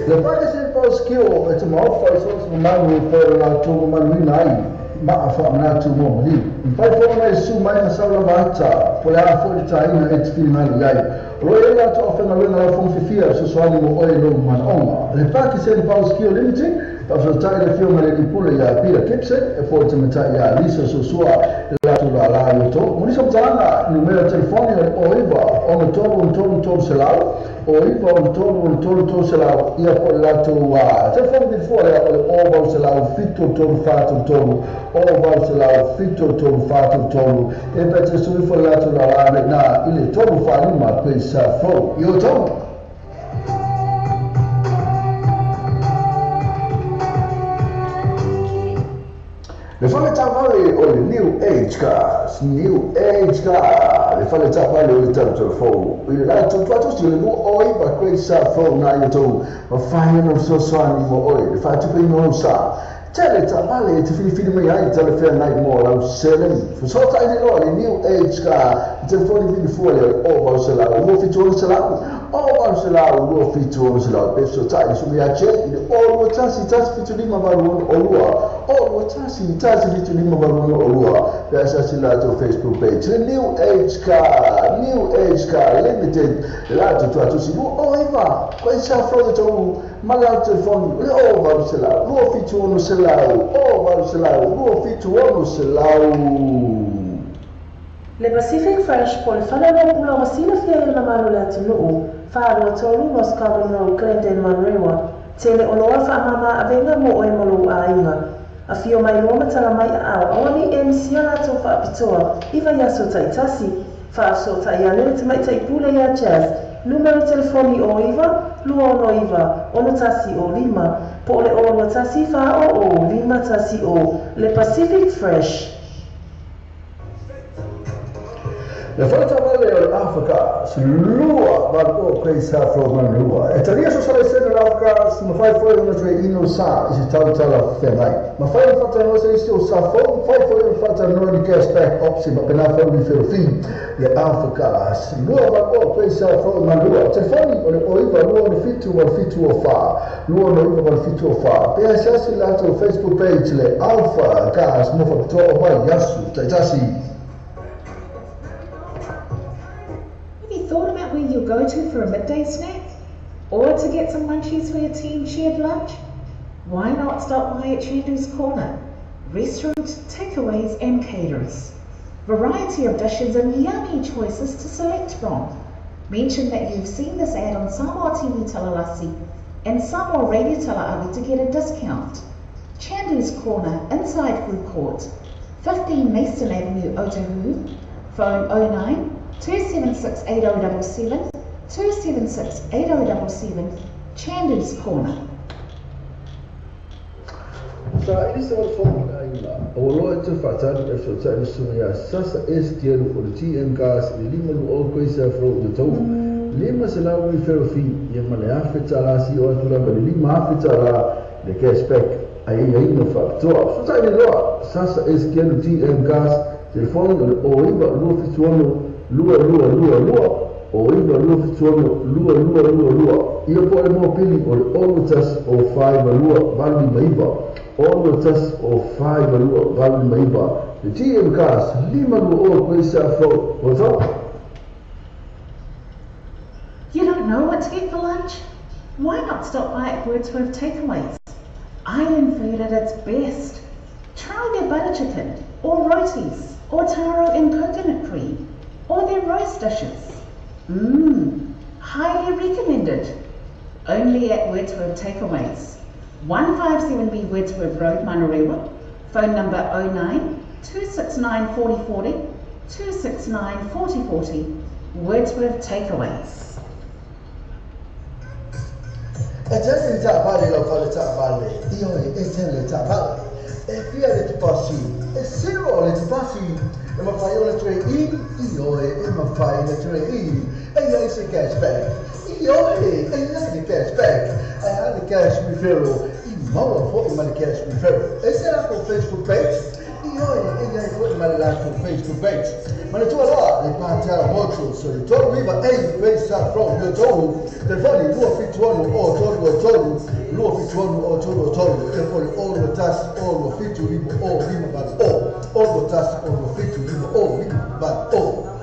The participle skill at the mouth for the man for to man ma fa na tu mo li fa fo na su mai na sa la bata po la fo di tai na et film na yai ro la to fa na la fo fi fia so so ni mo oi lo man on le fa ki se pa skill limited pa so tai le film le di pula ya pira kipse e fo te mata ya lisa so so la to la to mo ni so tana numero telefoni o iba on to se la o iba on to se la ia po la to wa telefoni di fuori o ba se la fitto to fa to o va la fitto to fatto tolu e per te sul follato la na il tolu fa ma pensa fo io to le fa tavale o il new age cars le fa tavale o il telefo il lato tutto si le o iba questa fo na io to ma fai non so animo o le fa tu non sa tele tabale te fili mai ai telefone night more la selling for so ta ile lo new age ka telefoni vini fuori o va se la lo fitto se la o va se la lo fitto se la peso ta su mi ace o lo tasi fitto di ma valore o lo tasi fitto di ma valore o lo per se la to Facebook page new age car limited la to si o va questa foto to ma la telefoni o va se la lo fitto se la o va se la lo fitto se la Le Pacific Fresh po le whanau pula wasina fia i na maro le atu nuu, whaarua tolu nos Carbon Road, Glendale, Manrewa, tele oloa whaamama a venga mo oe molu a inga. A fio mai loma tala mai a au, awani e misia lato whaapitoa, iwa yaso taitasi, whaaso tai anere te mai tai pule ya jazz, numero telefoni o iwa, lua ono iwa, ono tasi o lima, po le ono tasi wha o lima tasi o, Le Pacific Fresh. Le falta vale al Africa, lua va o questa from lua. E taria so sale se l'Africa, ma fai fuori una tre ino sa, si tala femai. Ma fai fatta no se sto sa fai fuori fatta no di cashback opsi, ma per fare un film. Le Africa, lua va o questa from lua. Te fai o iva lua no fitu o fa. Lua no iva o fitu o fa. Per essere lato Facebook page le Alpha Gas mo fa to vai yasu, tasi. Thought about where you'll go to for a midday snack? Or to get some munchies for your team shared lunch? Why not stop by at Chandu's Corner? Restaurants, takeaways and caterers. Variety of dishes and yummy choices to select from. Mention that you've seen this ad on Samoa TV Talalasi and Samoa Radio Talaavi to get a discount. Chandu's Corner, inside Food Court, 15 Mason Avenue, Otahuhu. Phone 09 276 8077, 276 8077, Chandu's Corner. Sa ini soal formula ina. Awalo itu fakta di episode sunya sasa STL for the TM gas lima lu all coisa from the tow. Lima selawi ferrofi yang mana afetala si o tura bali lima afetala the cashback ai no faktor. So sa ini lo sasa STL TM gas telefone o iba lu fituano lua o iba lua fituano lua ia pole mo pili o otas o 5 lua vali maiba otas o 5 lua vali maiba the TM gas lima lua o coisa fro what's up? You don't know what to get for lunch? Why not stop by at Wordsworth Takeaways? Island food at its best. Try their butter chicken or rotis or taro and coconut cream or their roast dishes. Highly recommended. Only at Wordsworth Takeaways. 157B Wordsworth Road, Manurewa. Phone number 09 269 4040 269 4040. Wordsworth Takeaways. Attenzione vale lo fare vale. Io e vale. E via le passi. E se lo le passi. E ma fai una 3E, io e ma fai una 3E. E io sei cashback. Io e io sei cashback. E ha cash referral. I modo for my cash referral. E se la con Facebook page? Io e io for my last con Facebook page. Ma le tue là, le parti alla moto, so le tue riva e questa from the toll. The funny do fit one or toll, lo fit one or toll. E poi all the task all the fit to riva all riva but all the task all the fit to riva all riva but all.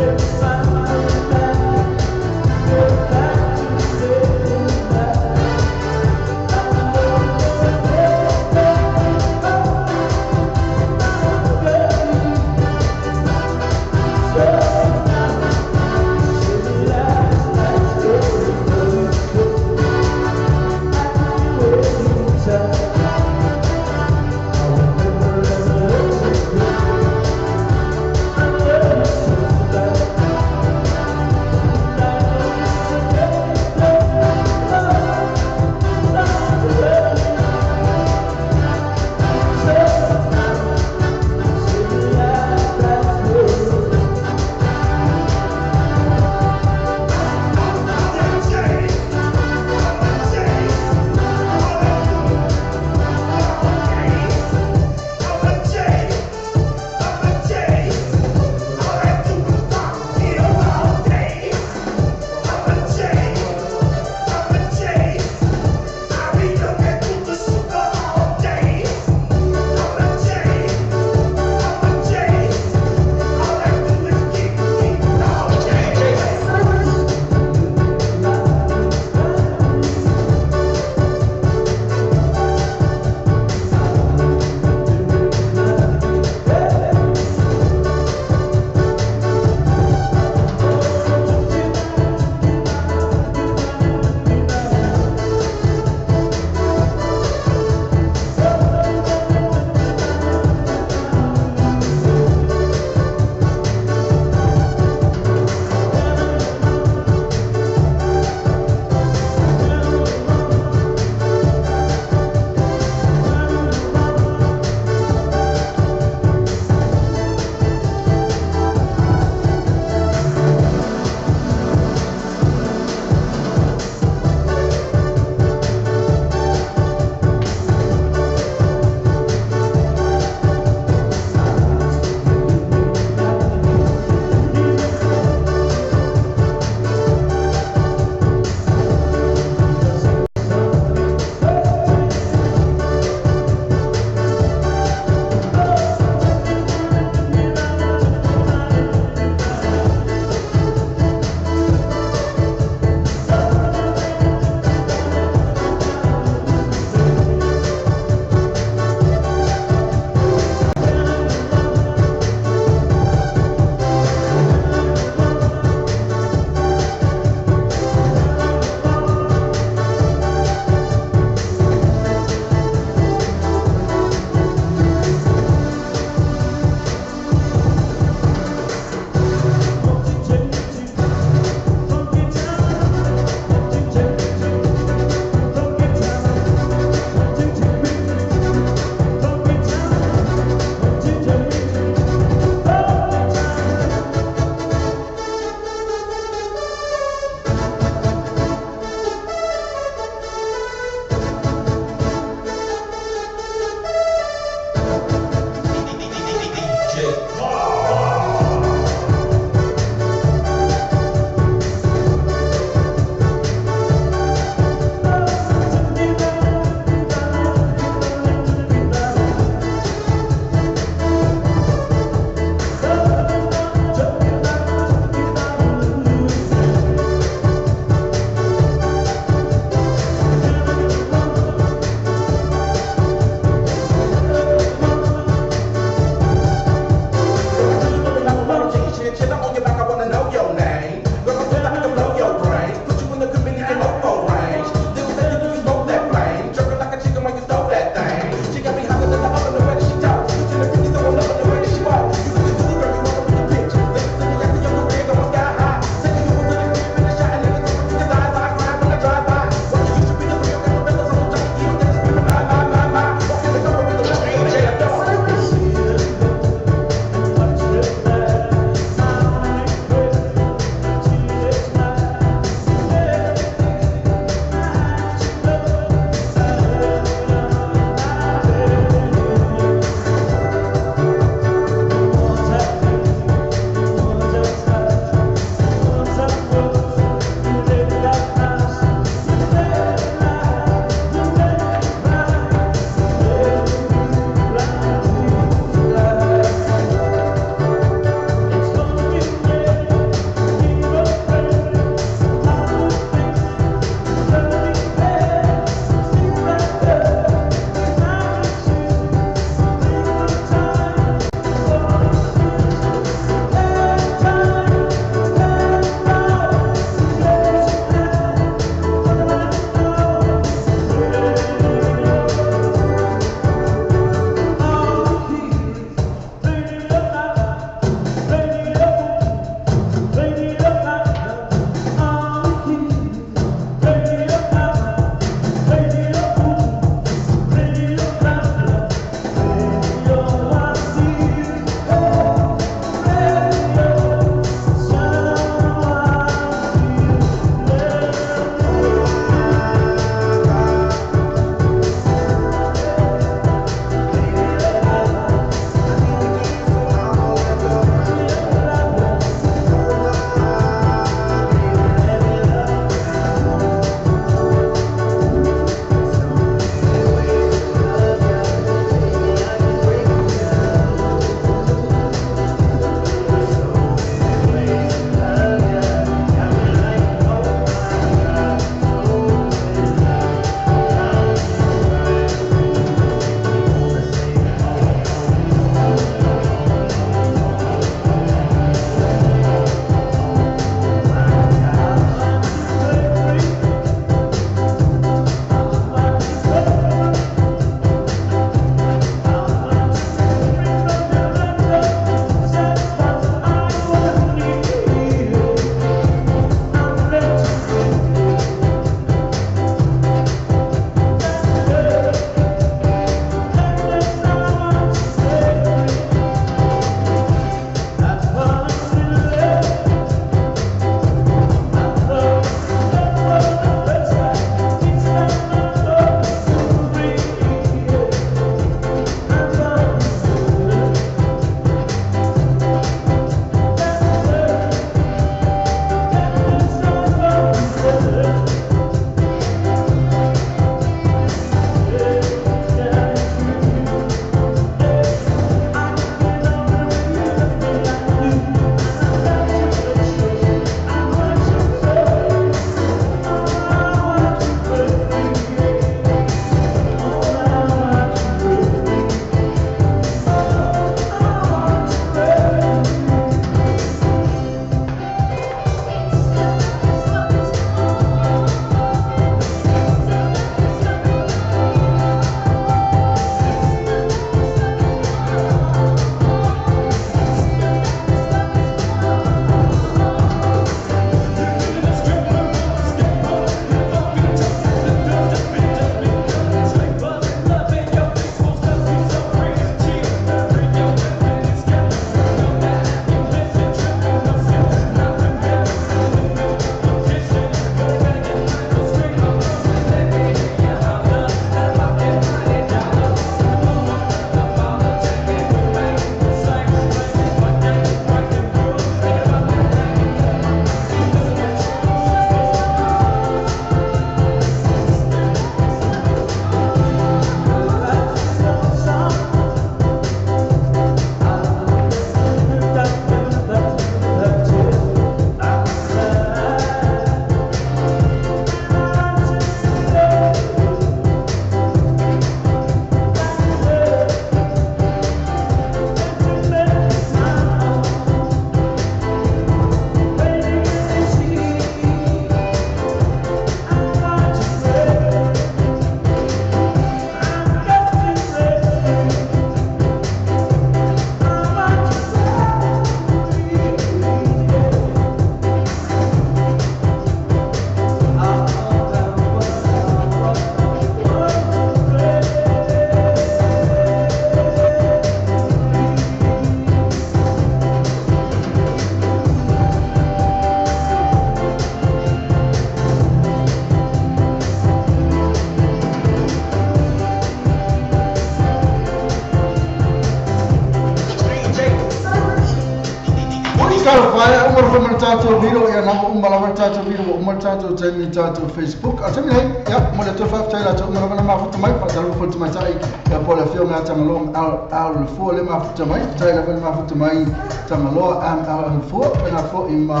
Iskalo pai umur pemain tato video ya nama umur tato video umur tato temi tato Facebook atau ni ya mulai tu faham saya tu umur mana mahu temai pada lupa temai saya ya pola film yang tamalong al four le mahu temai saya lepas mahu temai tamalong al four pernah four ima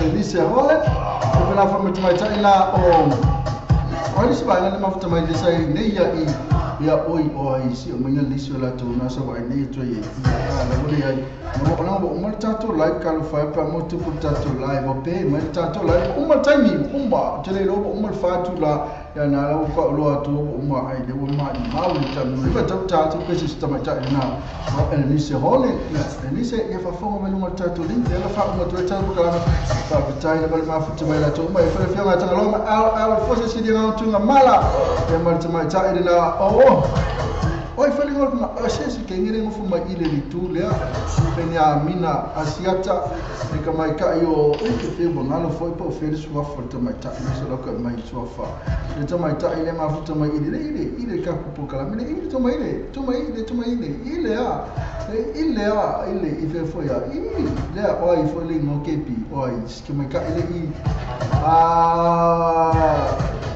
Elise Holland pernah four temai saya na ini sebagai mahu temai saya ni ya oi si mengenal isu lah tu nasa buat ini tu ya lalu dia nama orang umur tato live kalau faham apa tu pun tato live apa umur tato live umur time umur jadi lo umur fatu lah ya na lalu kau luar tu umur ai dia umur mau macam ni betul tato ke sistem macam na Elise Holland Elise ya faham umur tato ni dia faham umur tu tato kalau tak percaya kalau maaf cuma lah tu umur kalau film macam lo al force si dia orang tu ngamala yang macam dia na oi fali ngol ma asesi ke ngire ngofuma ile litulea penya mina asiata e kama ka yo e fe bonalo foi po fe suwa forte mai ta so lo ka mai suwa fa le to mai ta ile ma futa mai ile ka kupo kala mine ile to mai ile ife foi ya ile oi fali ngo kepi oi ke mai ka ile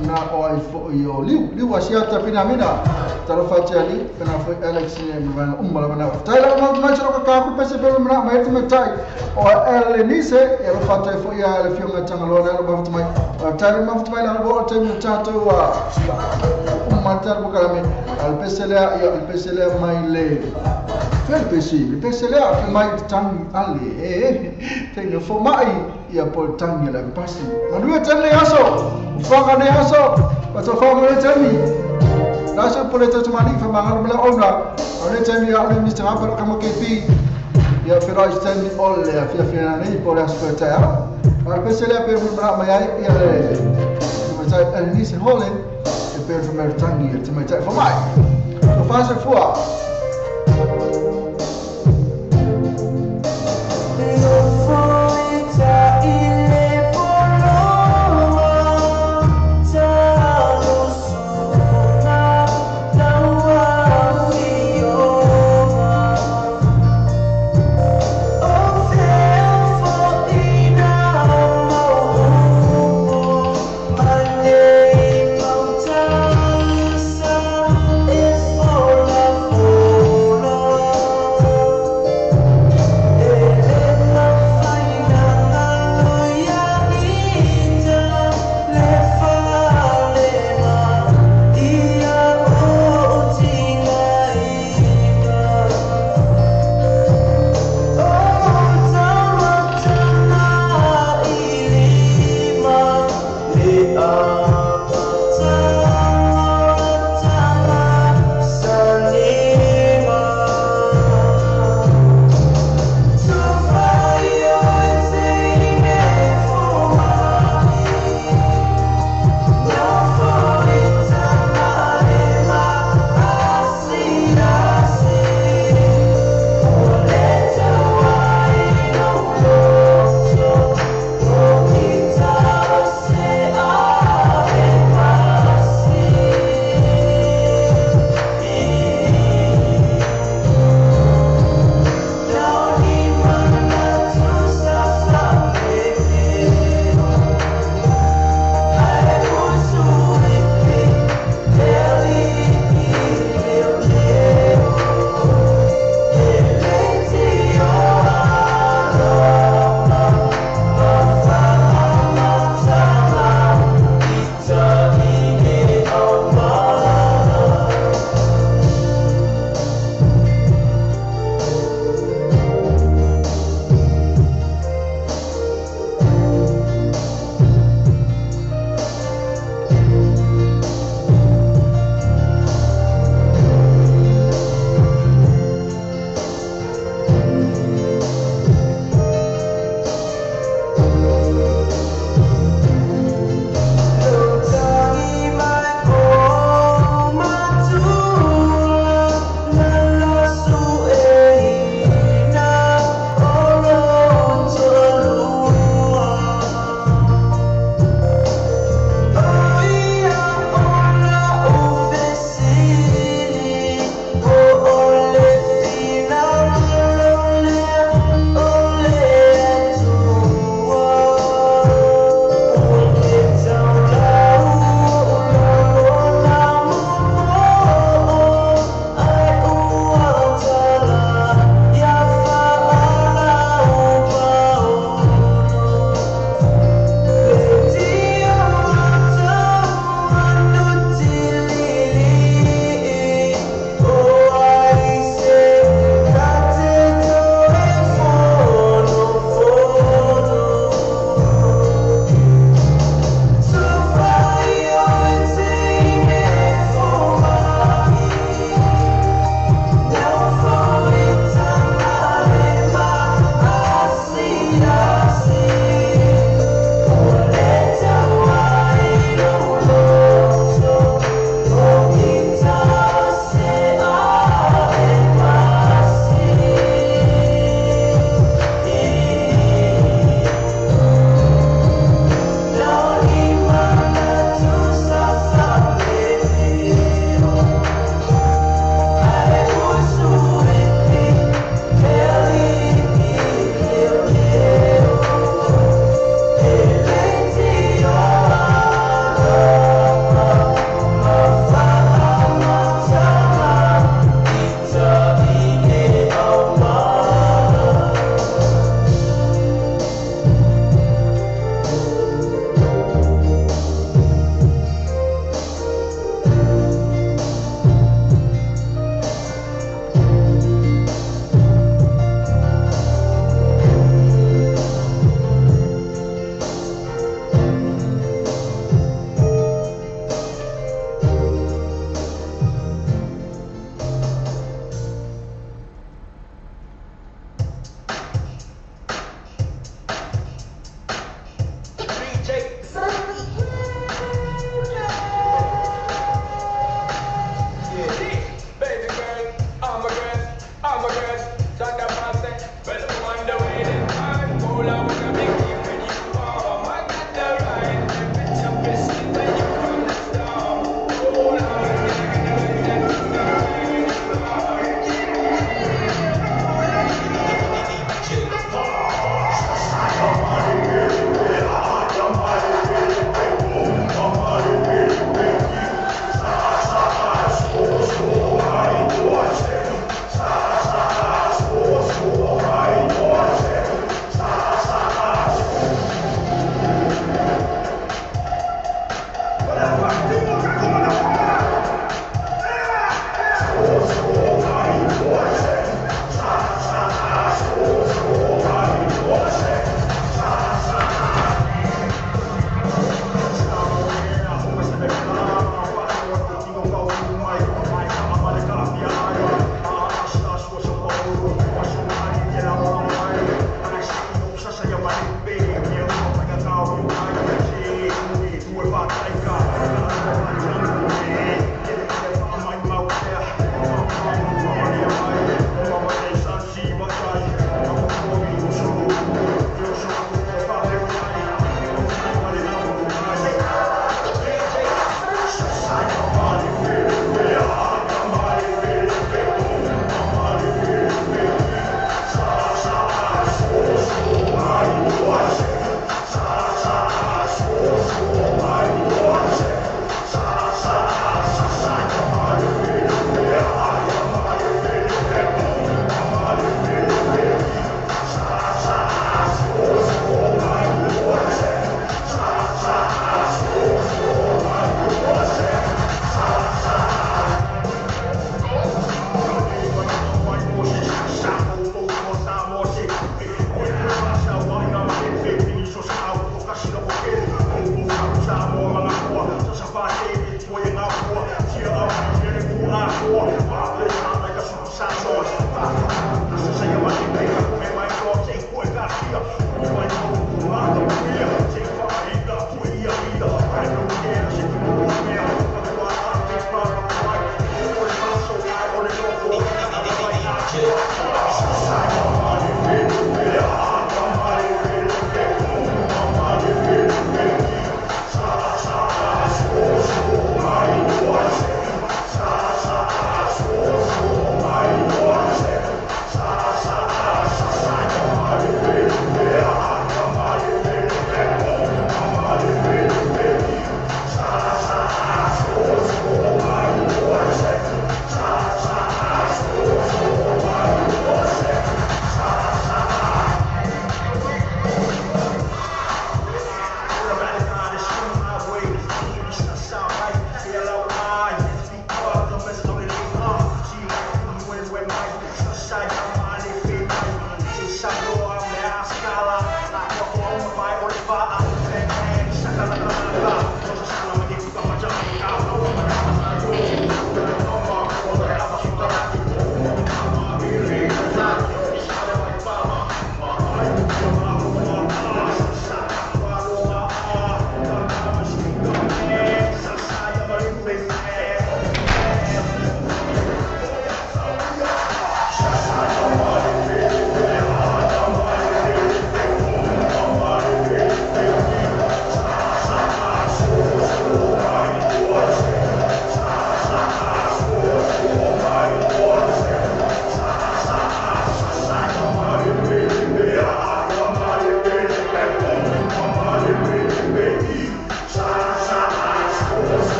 na oi fo yo liu asiata pina mina tarafati ali pena foi Alex ni mwana umma bana taila ma choro ka ku pese pelo mna ma yete metai o Elise ya rafata foi ya le fiona tangalo na ba futa mai taila ma futa mai la bo te mtato wa umma tar bu kalame al pesele mai le fel pesele a mai tang ali tenho fo mai ya por tang la pasi ma due tele aso fanga ne aso pa so fanga le temi Nasa boleh terjemani famangkan bela ona. Oleh temi ya oleh Mr. Hamper kamu kepi. Ya Firoz temi oleh ya ni boleh seperti ya. Kalau saya pergi berak mayai ya le. Macam Elise Holland pergi berak tangi ya cuma cak famai. So fasa fua. Oh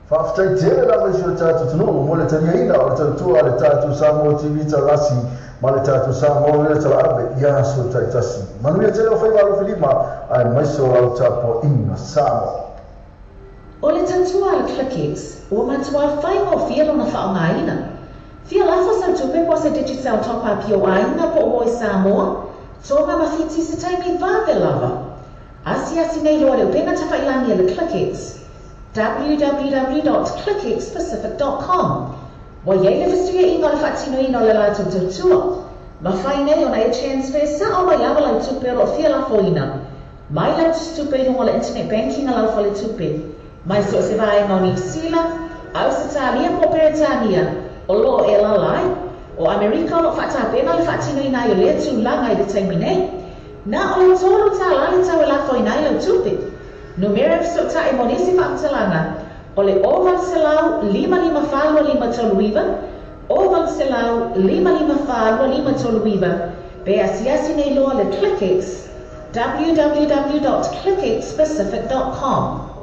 Whaftai te la mai sio tātou tunu mo le tania ina o tātou ale tātou Samoa TV tarasi ma le tātou Samoa le tala abe ia so taitasi manuia te o whai walo Filima ai mai so au tapo inga Samoa. O le tatua le ClickX, ua matua whai ngō whialo na whaongaina. Whia lafa sa tupe po se digital top-up o aina po o i Samoa, tonga mawhiti se taimi vāwe lava. Asi nei loa reo penga tawhailangi le ClickX. www.clickxpacific.com. Wa yei le vistuia ingo le whatino ino le lātou tautua. Ma whai nei o na e transfer sa o mai lava lau tupe ro whia lafo ina. Mai lau tupe ino le internet banking a lau whale tupe. Mai so se vai ngau New Zealand, Australia po Peretania, o lo e lalai, o Amerika o whatapena le whatino ina i o lea tūlanga i le taimi nei. Na o le tōru tā lale tau e lafo ina i lau tupe. Numero so ta e monisi whaamtalanga, o le oval selau 555 toluiva, oval selau 555 toluiva, be asiasi nei loa le ClickX, www.clickxpacific.com.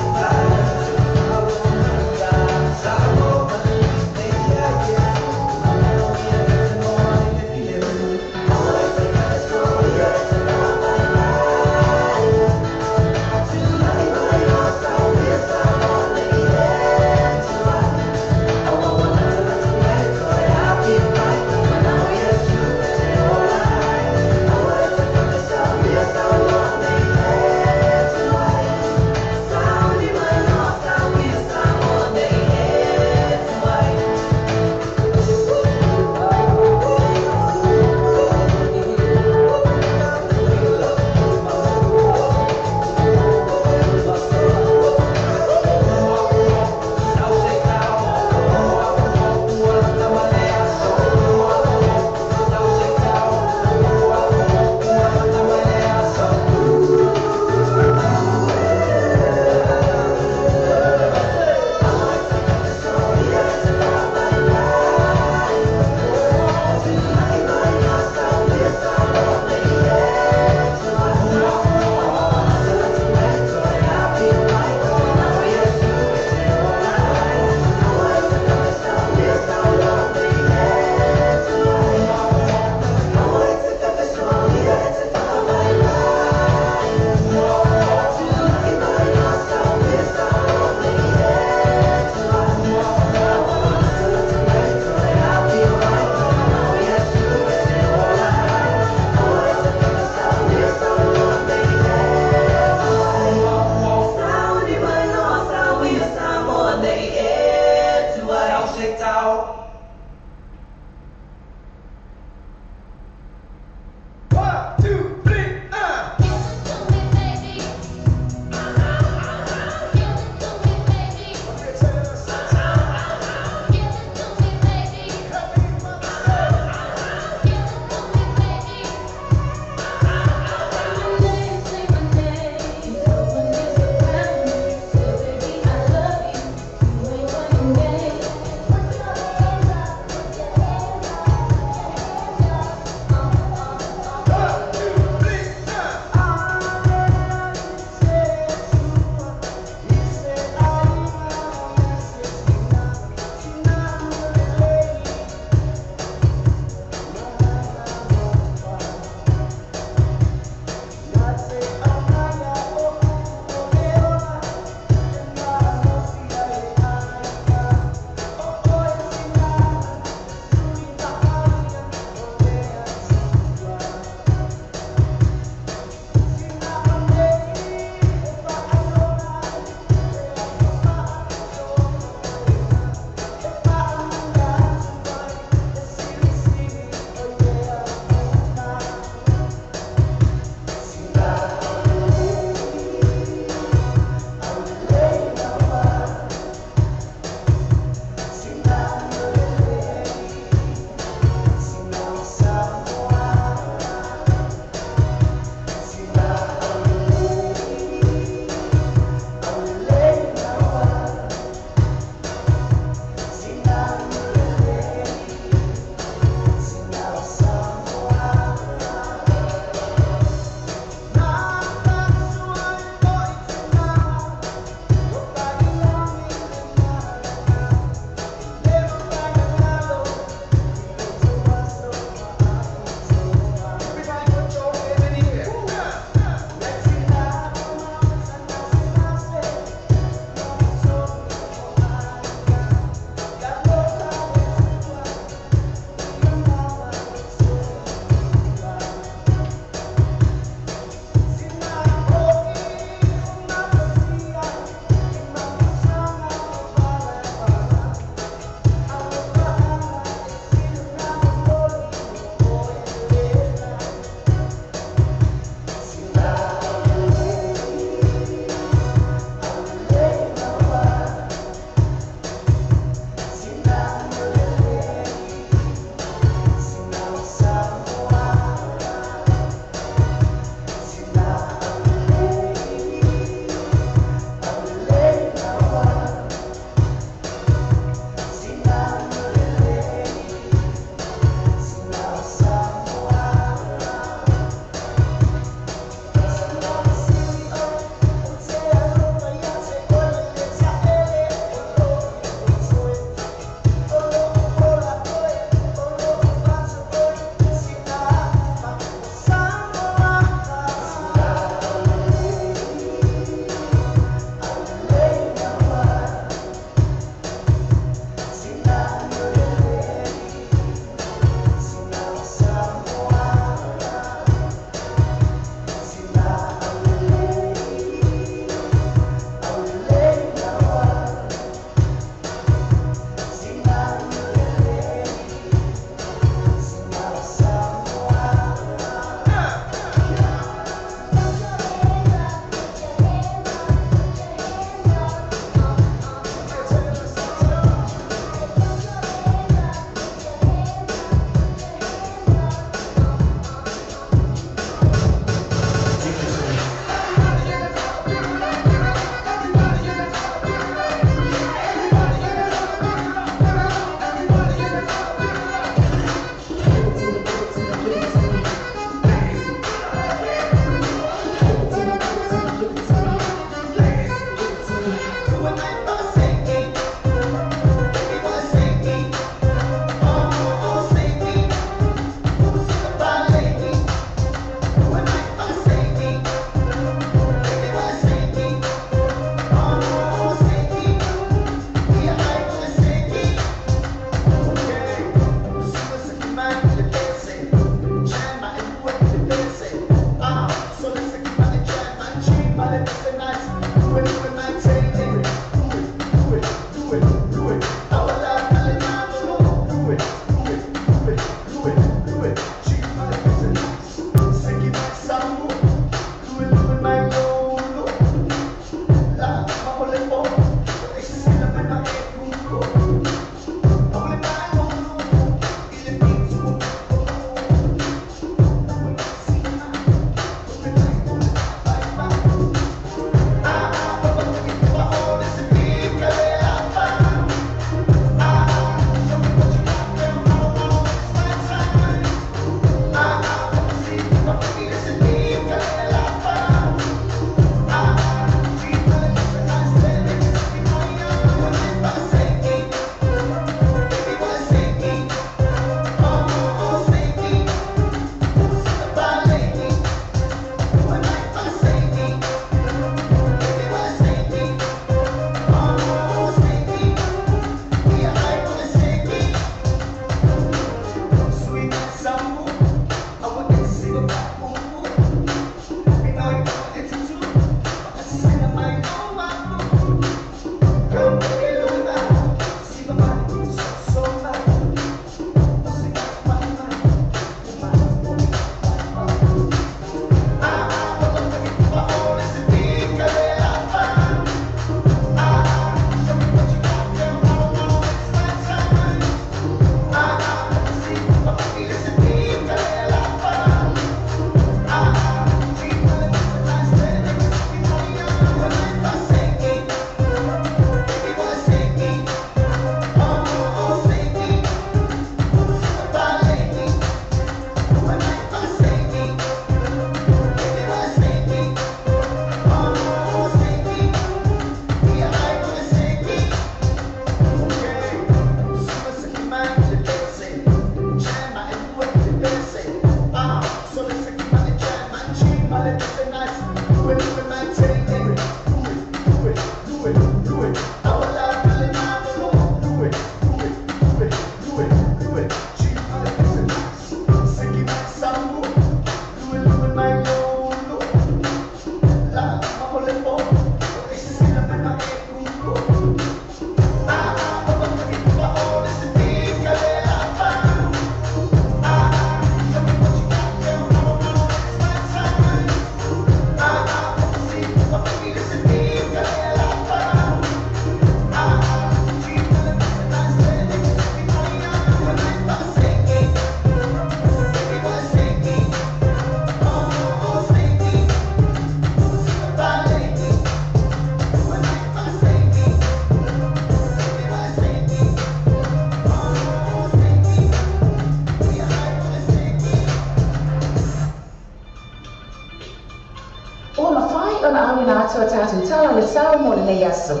tala le sao mo le nei aso.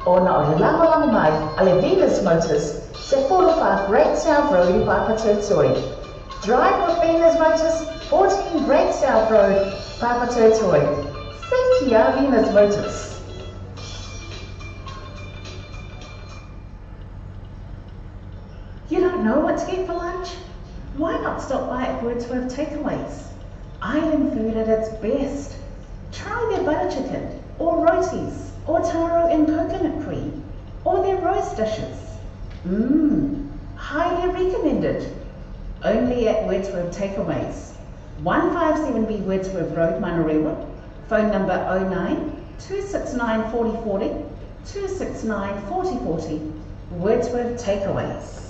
Ona o le langa mai, a le Venus Motors, se 45 Great South Road in Papatotoi. Drive with Venus Motors, 14 Great South Road, Papatotoi. Safety are Venus Motors. You don't know what to get for lunch? Why not stop by at Wordsworth Takeaways? Island food at its best. Try their butter chicken, or rotis, or taro and coconut cream, or their roast dishes. Highly recommended. Only at Wordsworth Takeaways. 157B Wordsworth Road, Manurewa. Phone number 09 269 4040 269 4040. Wordsworth Takeaways.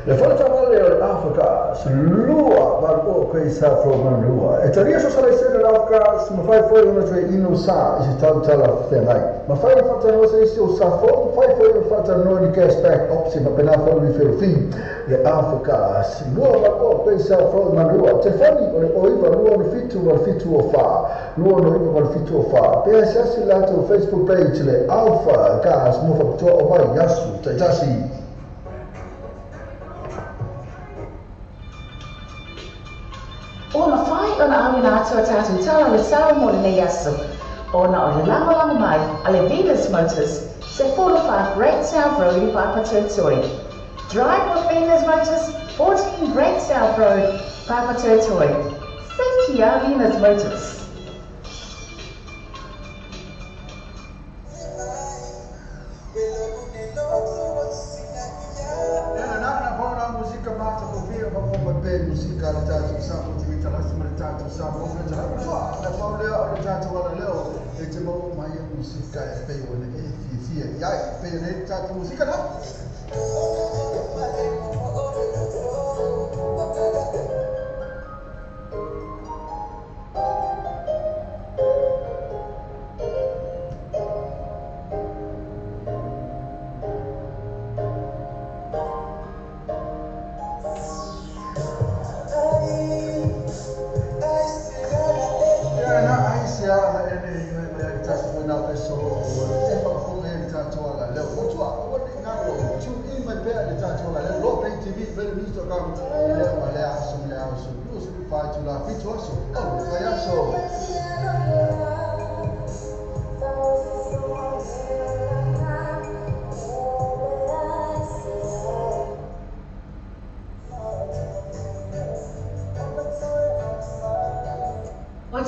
Le falta vale l'Africa, lua marco quei safro manua. E taria so sala sera l'Africa, ma fai fuori una tre ino sa, si tanta la fenai. Ma fai fatta no se si safro, fai fuori fatta no di cashback opsi, ma pena fuori per fin. Le Africa, lua marco quei safro manua. Te fai o iva lua no fitu o fa. Lua no iva no fitu o fa. Per essere lato Facebook page le Alpha Gas mo fa to o vai yasu, te tasi. Ona whai ona awina atua tātou tala le sao mo le nei aso. Ona o le langa mai, a le Venus Motors, se 45 Great South Road in Papatotoi. Drive with Venus Motors, 14 Great South Road, Papatotoi. Safety are Venus Motors. Musica le tatu sapo ti mita la sima le tatu sapo le tatu so la paula le tatu wala leo e te mo mai musica e pe o ne e fi ya pe ne tatu musica na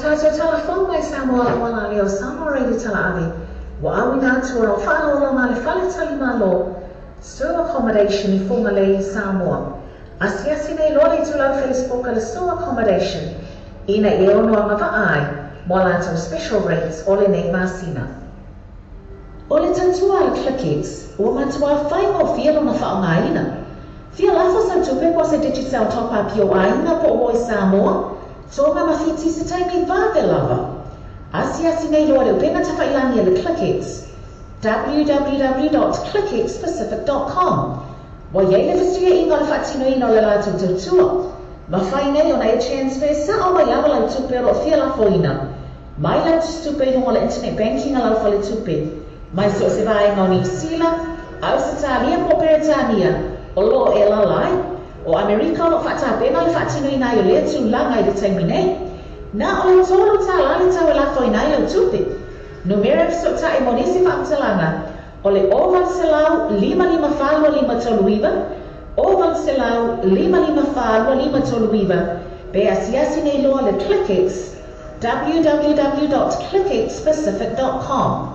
Tātou telefon mai Samoa wana leo Samoa di tala avi. Wa awina tua o whanau ma le whale tali malo. Store accommodation I whunga le Samoa. Asiasi nei lori tu lau Facebook le store accommodation. Ina I ono a mawa ai. Mo lato special rates o le nei masina. O le tatua le ClickX. O matua whaingo fielo na whaonga ina. Fia lafo sa tupe po se digital top up yo aina po o Samoa. So ma mawhiti se taimi vāwe lava. Asiasi nei loa leo pena tawhailangi le ClickX. www.clickxpacific.com. Wa yei le fistia ingo le whatino ino le lātou tautua. Ma whai nei ona e transfer sa o mai lava lau tupe ro fia la foina. Mai lau tupe hongo le internet banking a lau whale tupe. Mai so se vai ngau New Zealand, au se tālia po Peretania, o lo e la lai. O Amerika o whata pena le whatino ina yo lea tu langa I le taimi nei. Na o le tolu tā lani tau e la foina I lau tupe. Numeric so ta e monisi whakatalanga. O le oval se lau 55 toluiva. Oval se lau 55 toluiva. Be asiasi nei loa le ClickX. www.clickxpacific.com.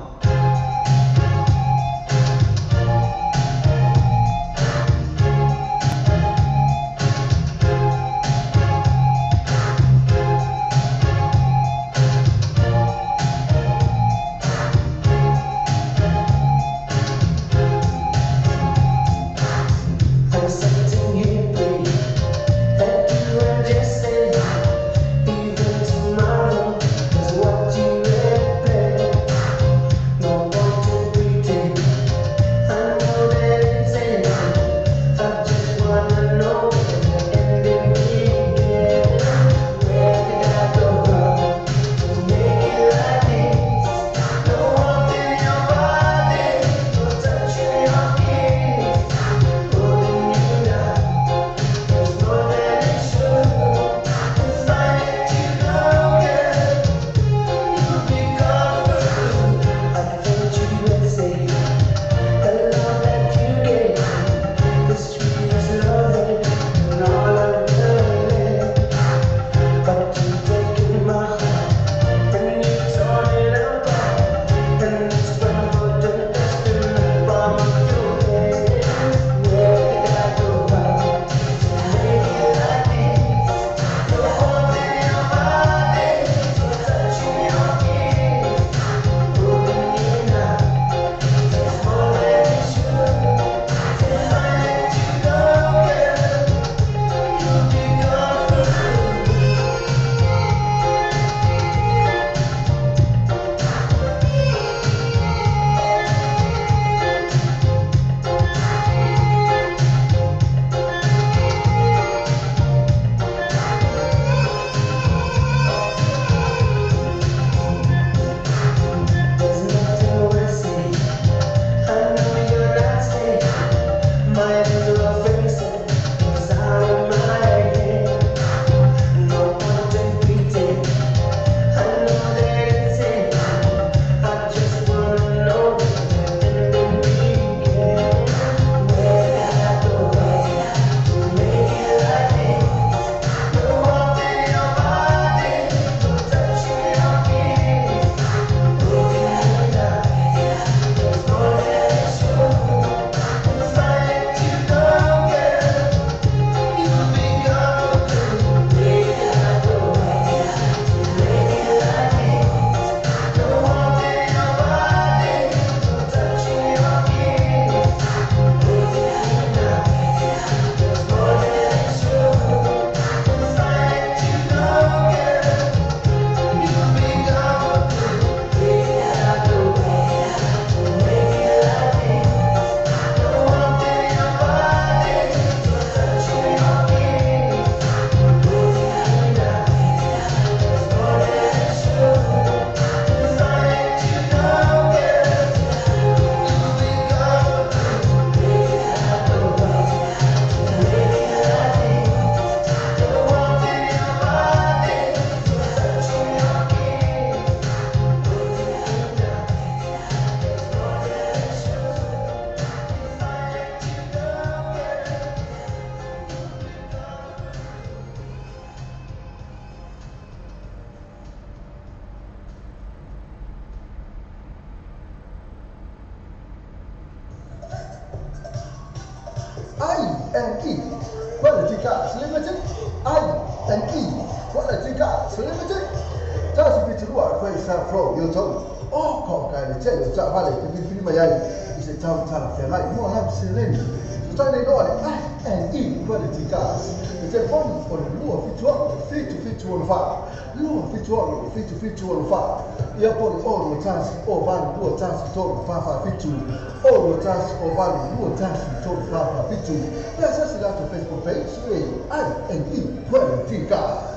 I&E Quality Cars Limited I&E Quality Cars Limited Tasi piturua kwa isa flow yo tau ko ka le tele ta vale ke bi filma yai ise tau tala fe mai mo na seleni so ta ne do I&E Quality Cars le telefoni o le lua fitu o fa lua fitu o fa ia po o tasi o vale lua tasi to fa fitu o tasi o vale lua tasi to fa fitu pesa se dato Facebook page I&E Quality Cars.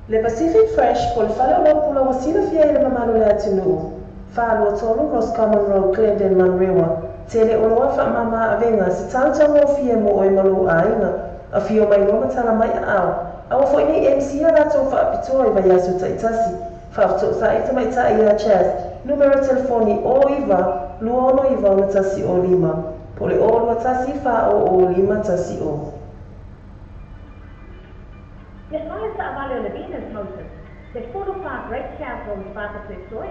Le Pacific Fresh po le whale o lopula wa sina fia i le mamano le atunuu. Whaalua tolu Ross Common Road, Glendon, Manrewa. Tele o loa wha mama avenga se tautanga o fia mo oi malu a inga. A fio mai roma tala mai a au. Awa fo ini MC a rato wha apitoa i vai asu taitasi. Whafto sa ita mai ta ia chas. Numero telefoni o iwa, luono iwa o tasi o lima. Pole o lua tasi wha o lima tasi o. Yes, I sa avale le Venus Motors. Te furu wha Great Castle i whaka te soi.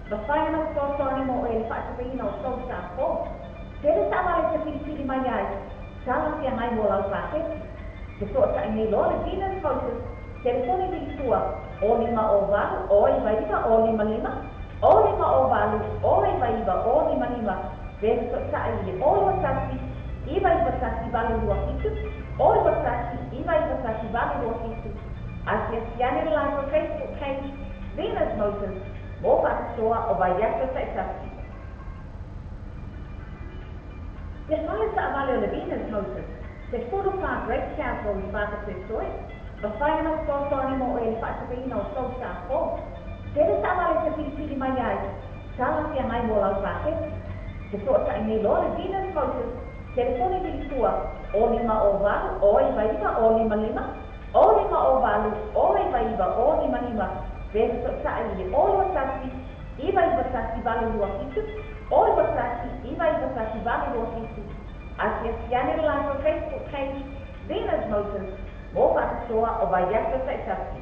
Ma whai no kōtoni mo e whakarina o so sa fō. Tere sa avale te piri mai ai. Sala fia ngai mo lau whake. Te so ta ni lo le Venus Motors, telefoni di tua, o lima o valu, o i vaiva, o lima lima, o lima o valu, o i vaiva, o lima lima, vero so ta i o lo tasi, i vaiva tasi valu lua fitu, o lo tasi, i vaiva tasi valu lua fitu. Asia siane la ko Facebook page, Venus Motors, mo fa soa o vaiato sa tasi. Te fale sa avale o le Venus Motors, te furu pa great chance o i vata te soe, ba whai no tōtoni mo e le whaatapina o tau sa fō. Tere sa avale te pili mai ai, sala fia mai mo lau whake. Te tōta i nei lore Venus Motors, telefoni di tua, o lima o valu, o i vaiva, o lima lima, o lima o valu, o i vaiva, o lima lima, vero tōta i o lo tasi, i vaiva tasi valu lua fitu, o lo tasi, i vaiva tasi valu lua fitu. Asia siane la ko Facebook page, Venus Motors, mo whakasoa o vaiato sa tasi.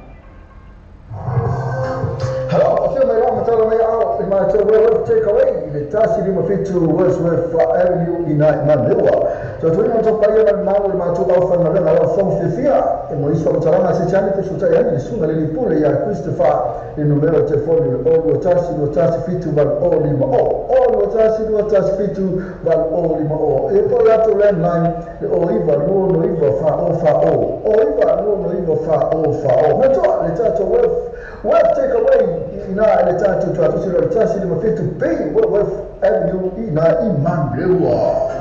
Hello, I feel my mom telling me out in my take away the Tasi Lima Fitu Wordsworth Avenue in Manila. So, tuwing ang tupaya ng mga matutawfan na lang alaw song Fifia, e mo iswa mtarama si Chani kusuta yani sunga lilipule ya Christopher ni numero telefoni o Tasi Fitu val o lima o Tasi Fitu val o lima o e po yato landline o iva no iva fa o iva no iva fa o mato le tato Web take away ina ile tatu tuatusilo Tasi Lima Fitu Bay Web Avenue ina Imandlewa.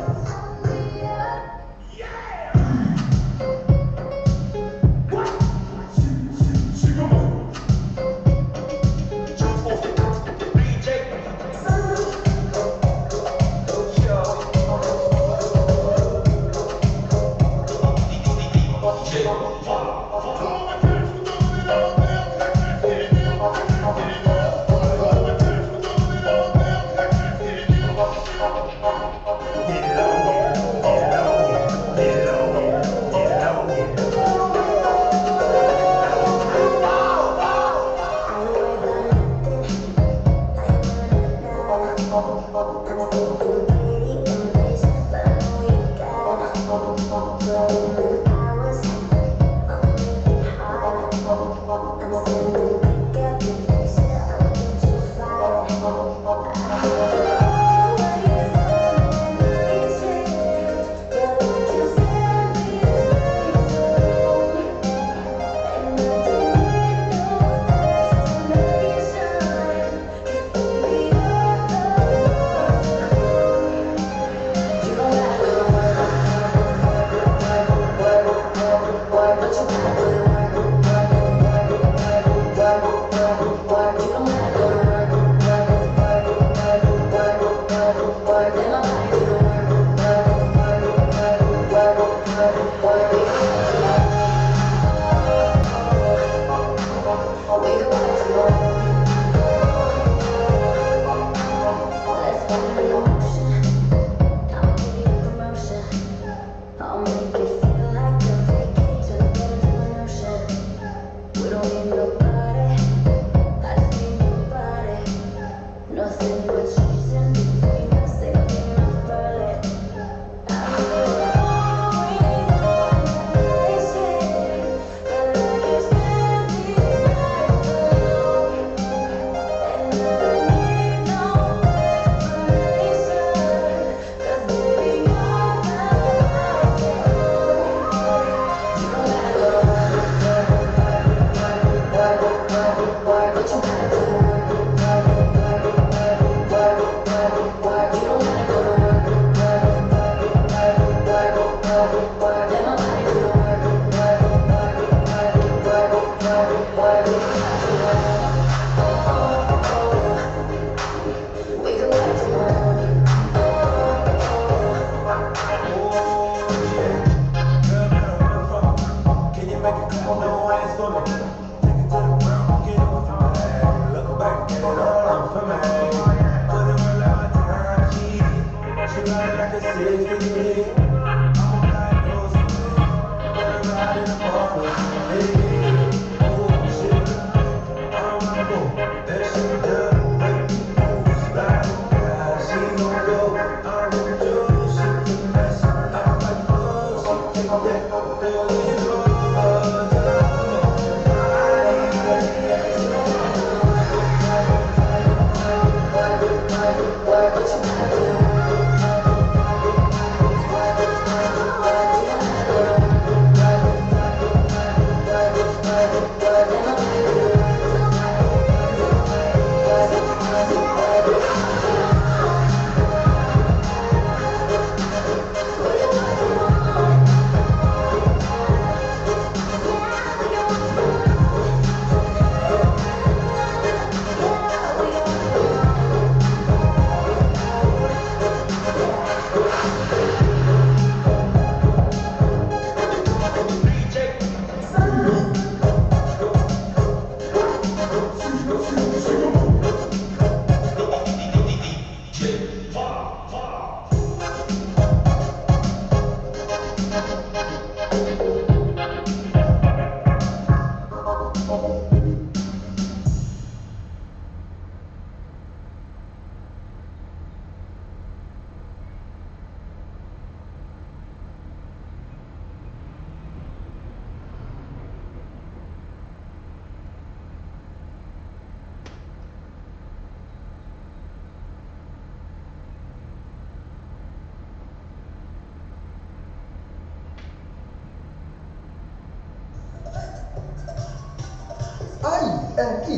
I&E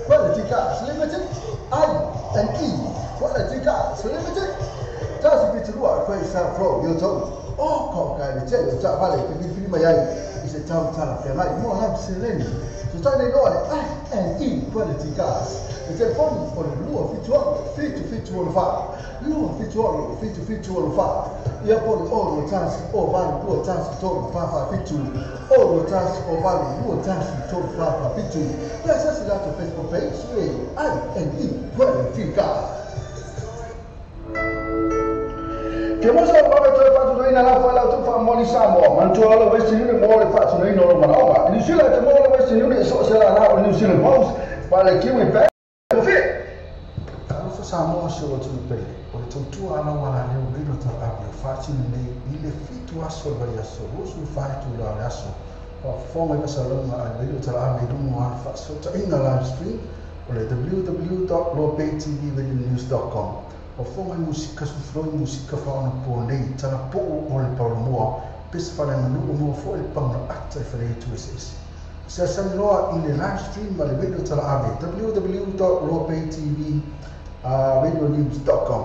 Quality Cars Limited. I&E Quality Cars Limited. Tasi piturua kwa isa pro yoto. Oh, kau kai le celo tak balik ke film mayai. Isa tahu tahu ferai mo lam seleni. So tadi dole I&E Quality Cars. Le telefoni on lua fitu fa. Lua fitu fa. Ia pole oro tasi o vale lua tasi to fa fitu. Oro tasi o vale lua tasi to fa fitu. Ya sasa dato Facebook page I&E Quality Cars. Che mo sa ba to fa tu ina la fa la tu fa mo li Samoa man tu ala West Union mo le fa tu ina no ma ni sila te mo le West Union so sila na o New Zealand Post pa le kiwi pe to fit ka fa Samoa so tu pe o tu tu ala wala ne o rino ta abio fa tu ne ile fitu aso ba ya so su fa tu la aso fa fo me sa lo ma le tu la me du mo fa so ta ina live stream o le www.lopaytv.news.com o fonga musika sufroi musika fauna po nei tana po o le paramoa pes fala manu mo fo le panga ata fale tu ss se san loa in the live stream ma le video tala ave www.lopaytv.radionews.com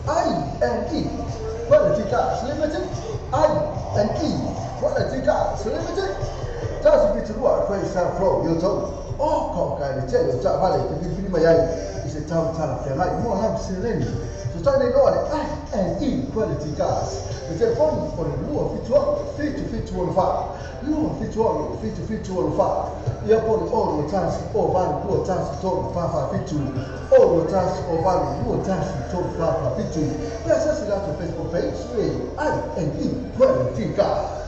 I&E Quality Cars Limited. I&E Quality Cars Limited. Tasi piturua kwa isa pro yoto. Oh, kau kai le celo tak balik ke film mayai. Isa tahu tahu ferai mo lam seleni. So tadi dole I&E Quality Cars. Le telefoni on lua fitu fa. Lua fitu fa. Ia pole oro tasi o vale lua tasi to fa fitu. Oro tasi o vale lua tasi to fa fitu. Ya sasa dato Facebook page I&E Quality Cars.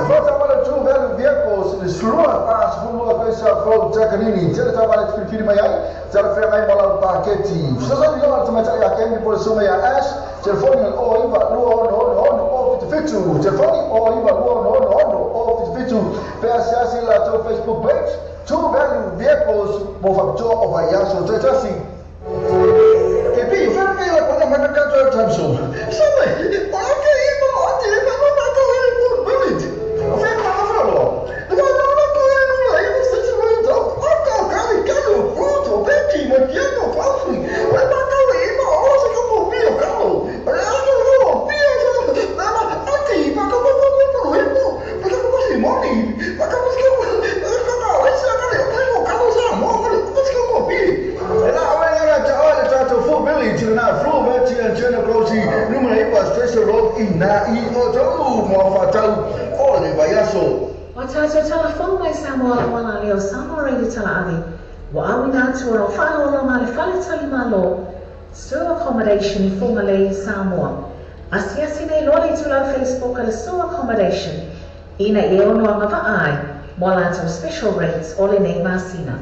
Volta para tu velho vehicles de Slua as Slua Coisa Flow Jacanini jadi trabalha de filho maior já foi aí bola paquete só só diga mais mais aí aqui me por cima ya as telefone o iba no fitu telefone o iba no fitu PSS lá no Facebook page tu velho vehicles movimento o vai so já assim e bem foi que ela quando manda canto Thompson sabe ok iba onde Watato telefon mai Samoa wana leo Samoa ready tala ave. Wa awina tu ro falo lo ngale fale tali malo. So accommodation I formally Samoa. Asiasi nei lori tu la Facebook ala so accommodation. Ina e ono ngava ai. Mola to special rates ole nei masina.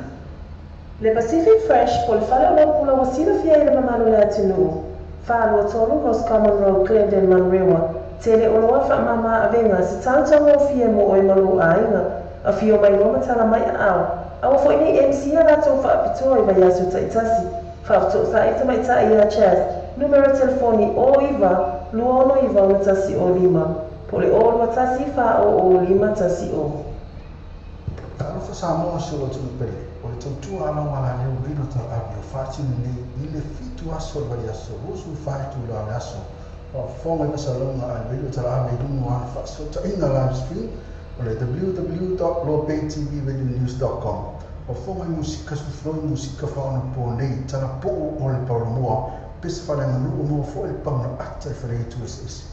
Le Pacific Fresh pol falo lo pula wasina fia ile mamalo le atinu. Falo tolu Ross Common Road Glendon Manrewa. Tele o loa wha mama avenga se tāutanga o fia mo oi malu ainga a fio mai loma tala mai au. Awa fo ini MC a rato wha apitoa i vai asu taitasi. Whafto sa ita mai ta ia chaz. Numero telefoni o iwa, luono iwa o tasi o lima. Pole o lua tasi wha o lima tasi o. Tarufa Samoa se o tunu pele. O le tautua ala wala leo rino ta abio whaatinu nei ile fitu aso vari aso. Rosu whaitu la aso. Fonga me salonga a video tala me dumu a fa so ta ina live stream o le www.lopaytv.news.com o fonga musika sufroi musika fauna po nei tana po o le paramoa pes fala manu mo fo le panga ata fale tu ss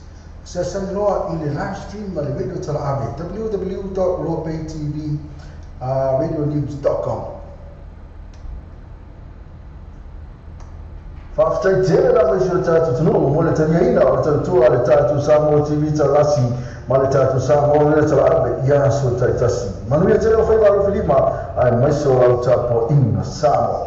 se san loa in the live stream ma le video tala www.lopaytv.radionews.com Faftai tele la mai shota tatu tunu mo le tania ina o tatu ale tatu Samoa TV talasi ma le tatu Samoa le tala abe ya so taitasi manu ya tele o fai ba filima ai mai so au tapo ina Samoa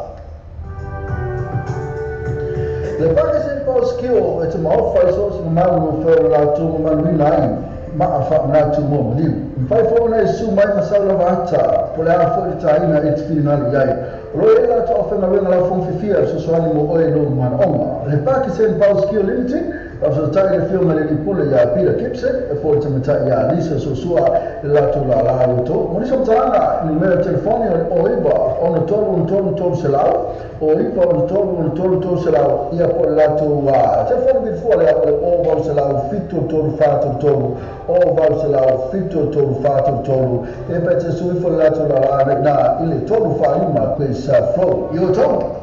le pake se pa skill e te mau fai so se manu o fai la tu manu nai ma afa na tu mo liu fai fo na su mai masala vata po le afo le taina e te fina yai Roela to offer na wenga la fon fifia so swali mo oe no man onga. Le Pakistan Power Skill Limited, o Au so tai le film le pule ya Peter Gibson e for tamata ya Lisa Sosua la tu la to mo so tanga ni me telefoni o iba on tolu selau o iba on tolu selau ia po la tu wa telefoni bi fuori o va selau fitto tolu fatto tolu o va selau fitto tolu fatto tolu e per te su fo la tu la na ile tolu fa ima questa flow io tolu.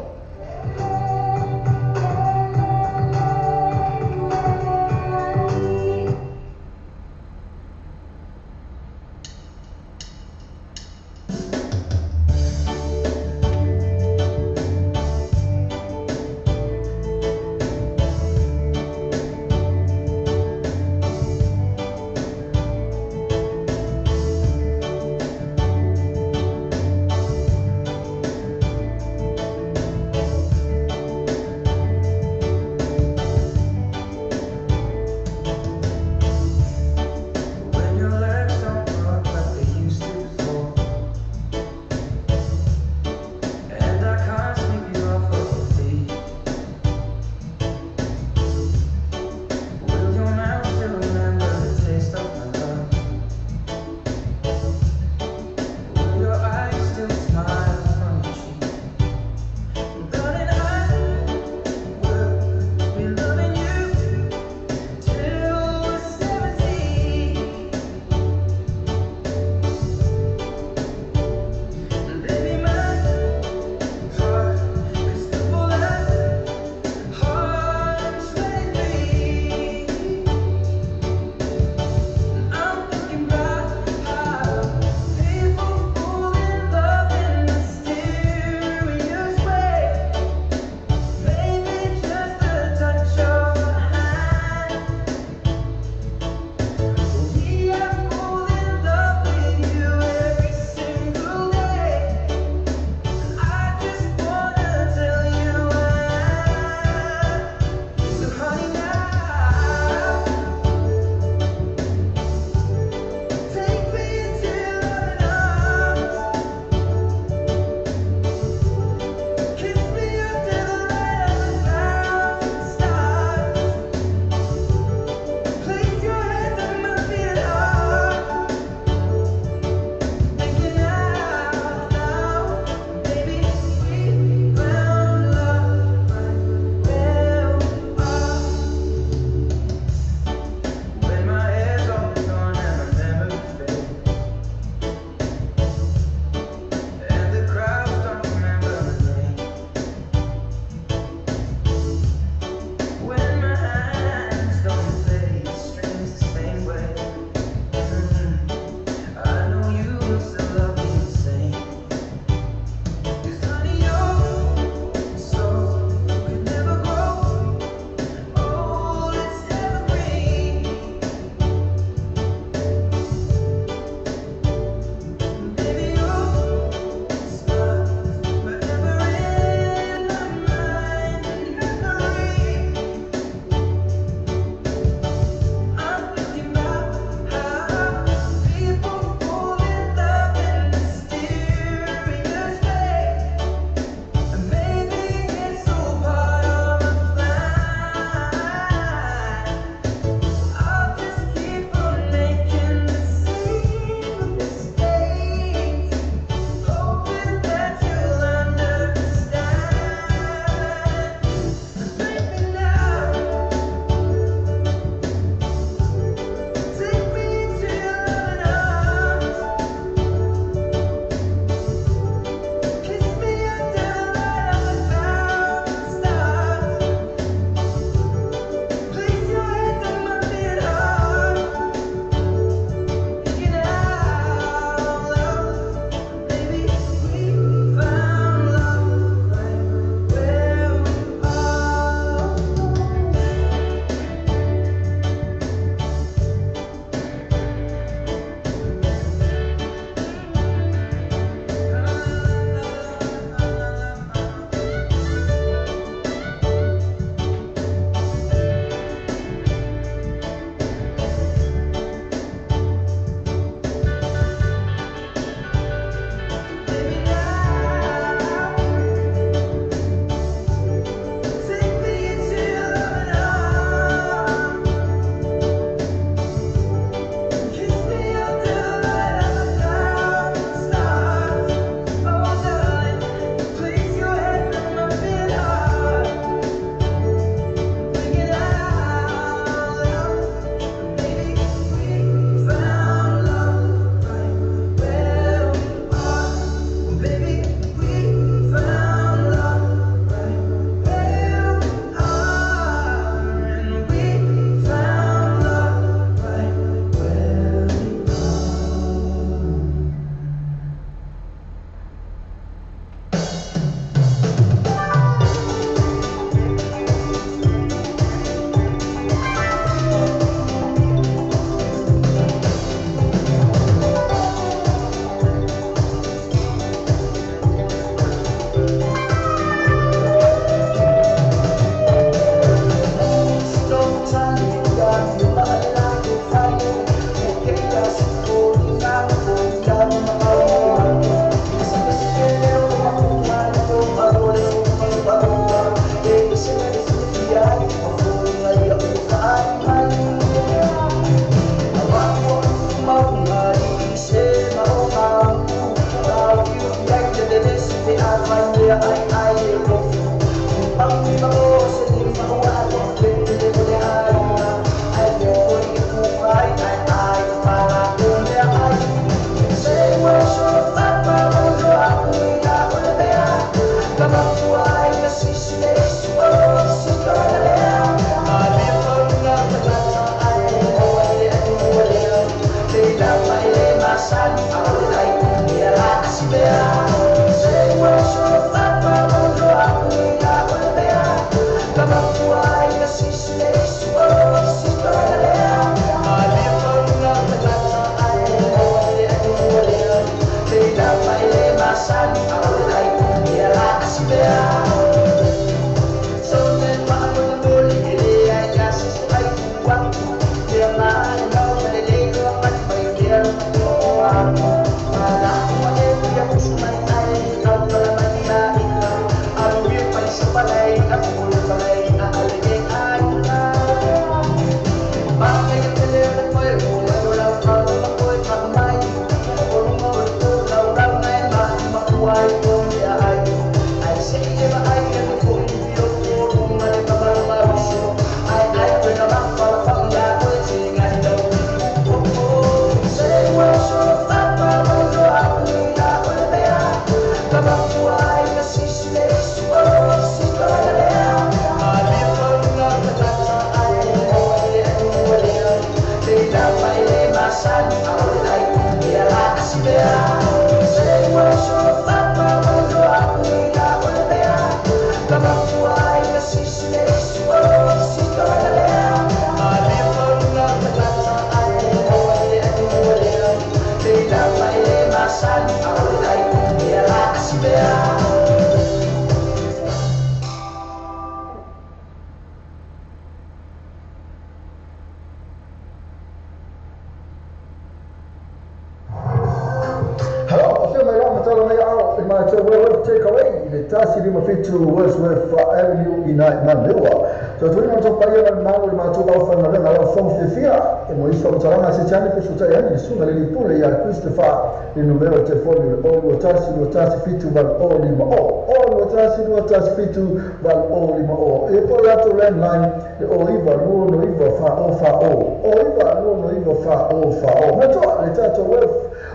Tasi lima fitu Wordsworth Avenue ina Malewa. Tuatuni matopa ya na mawe matopa ufana na la form fifia. Moiso mtalama sechani pesuta yani sunga lilipule ya Christopher ni numero telefoni all fitu bal all lima all fitu bal all lima all. Epo ya to landline the Oliver no Oliver fa all. Oliver no Oliver fa all. Matoa letato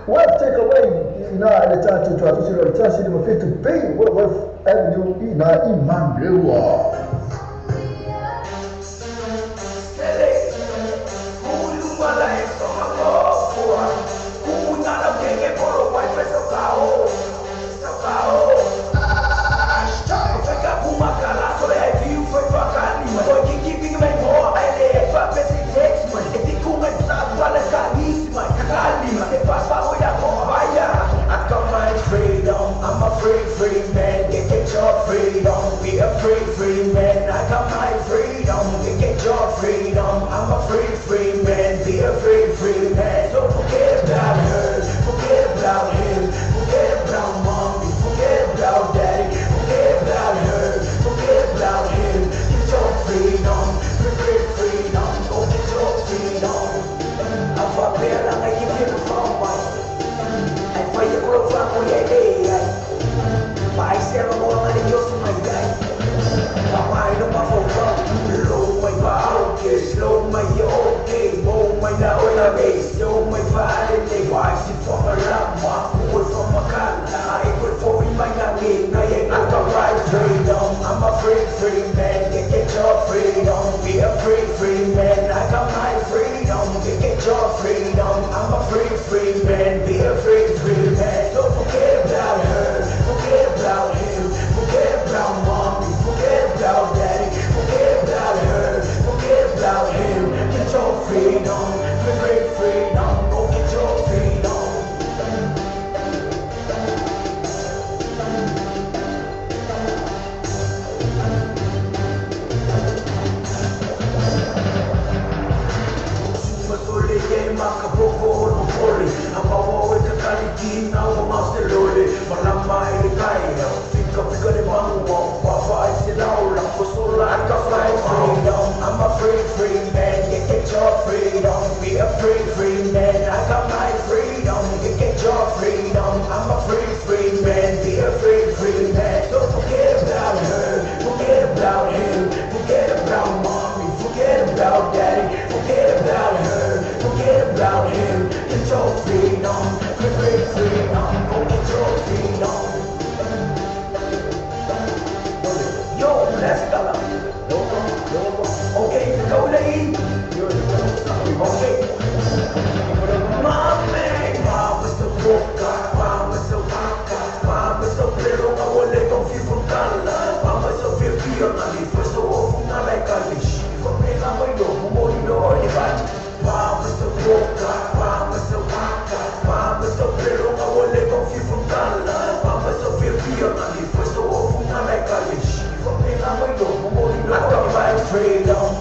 Worth take away ina letato tuatusilo letasi lima fitu pay Worth Avenue ina Imamlewa. Free man, get your freedom. Be a free man.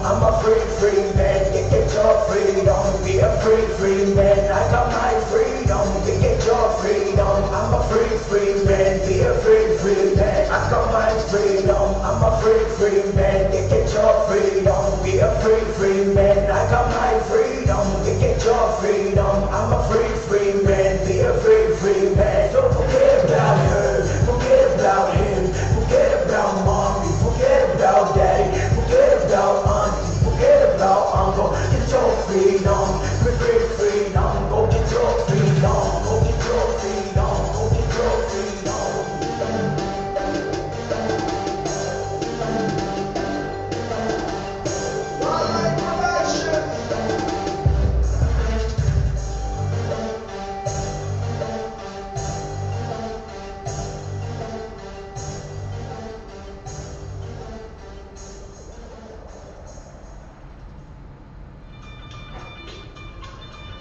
I'm a free man. Get your freedom. Be a free man. I got my freedom. Get your freedom. I'm a free man. Be a free man. I got my freedom. I'm a free man. Get your freedom. Be a free man. I got my freedom. Get your freedom. I'm a free man. Be a free man. Don't forget about her. Forget about him. Forget about mommy. Forget about daddy. Forget about auntie. Forget about uncle. Get your freedom. Freedom. Go get your freedom. Go get your freedom. Go get your freedom.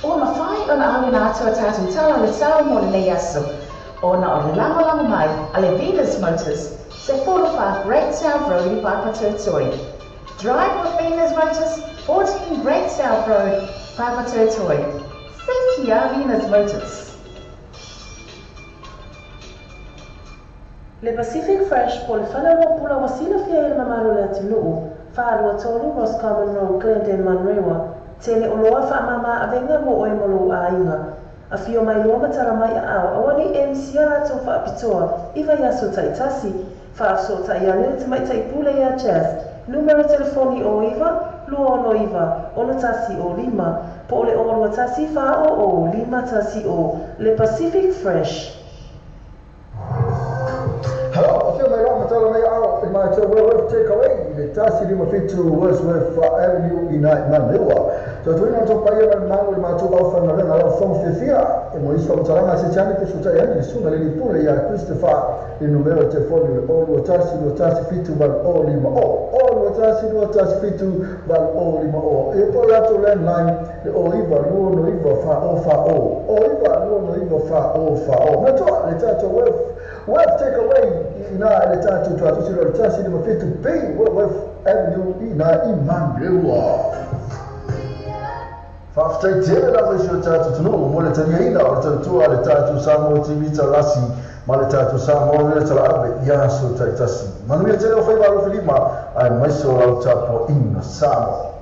O mawhai o na awina atua tātou tala le tau mo le nei aso. O na o le lango mai a le Venus Motors, se 45 Great South Road I Papatūtoi. Drive with Venus Motors, 14 Great South Road, Papatūtoi. Thank you, Venus Motors. Le Pacific Fresh po le whanau pula wasina fia ele mamalu le atunuu, whaarua tolu Ross Common Road, Glendale, Manrewa, tele o loa whaamama a venga mo oe molo a inga. A fio mai loa matara mai a au, awani e misia rato whaapitoa, iwa yaso taitasi, whaafso taiane te mai taipule ia jazz. Numero telefoni o iwa, lua ono iwa, ono tasi o lima, po ole ono tasi wha o lima tasi o, Le Pacific Fresh. Hello, I feel my mom telling me out in my Wordsworth takeaway. The task you must fit to Wordsworth Avenue in Manila. So to know to pay a man with my 2,000 and a song Fifia, and when you saw Tarama Sichanity, so I had soon a little pulley, Christopher, in numero telephone, all what task fit to Val Olima, all what task fit to Val Olima, or a polato landline, the Oliva, no Iva, far o, Oliva, no Iva, far o, not all, the tattoo Worth take away ina le tatu tu silo le tasi le mafitu pay Worth Avenue ina Manrewa. Fa ftai tele la mesho tatu tuno mo le tania ina o tatu le tatu samo timita lasi ma le tatu samo le tala abe ya so taitasi. Manu ya tele o fai valo filima ai mai so la tapo ina samo.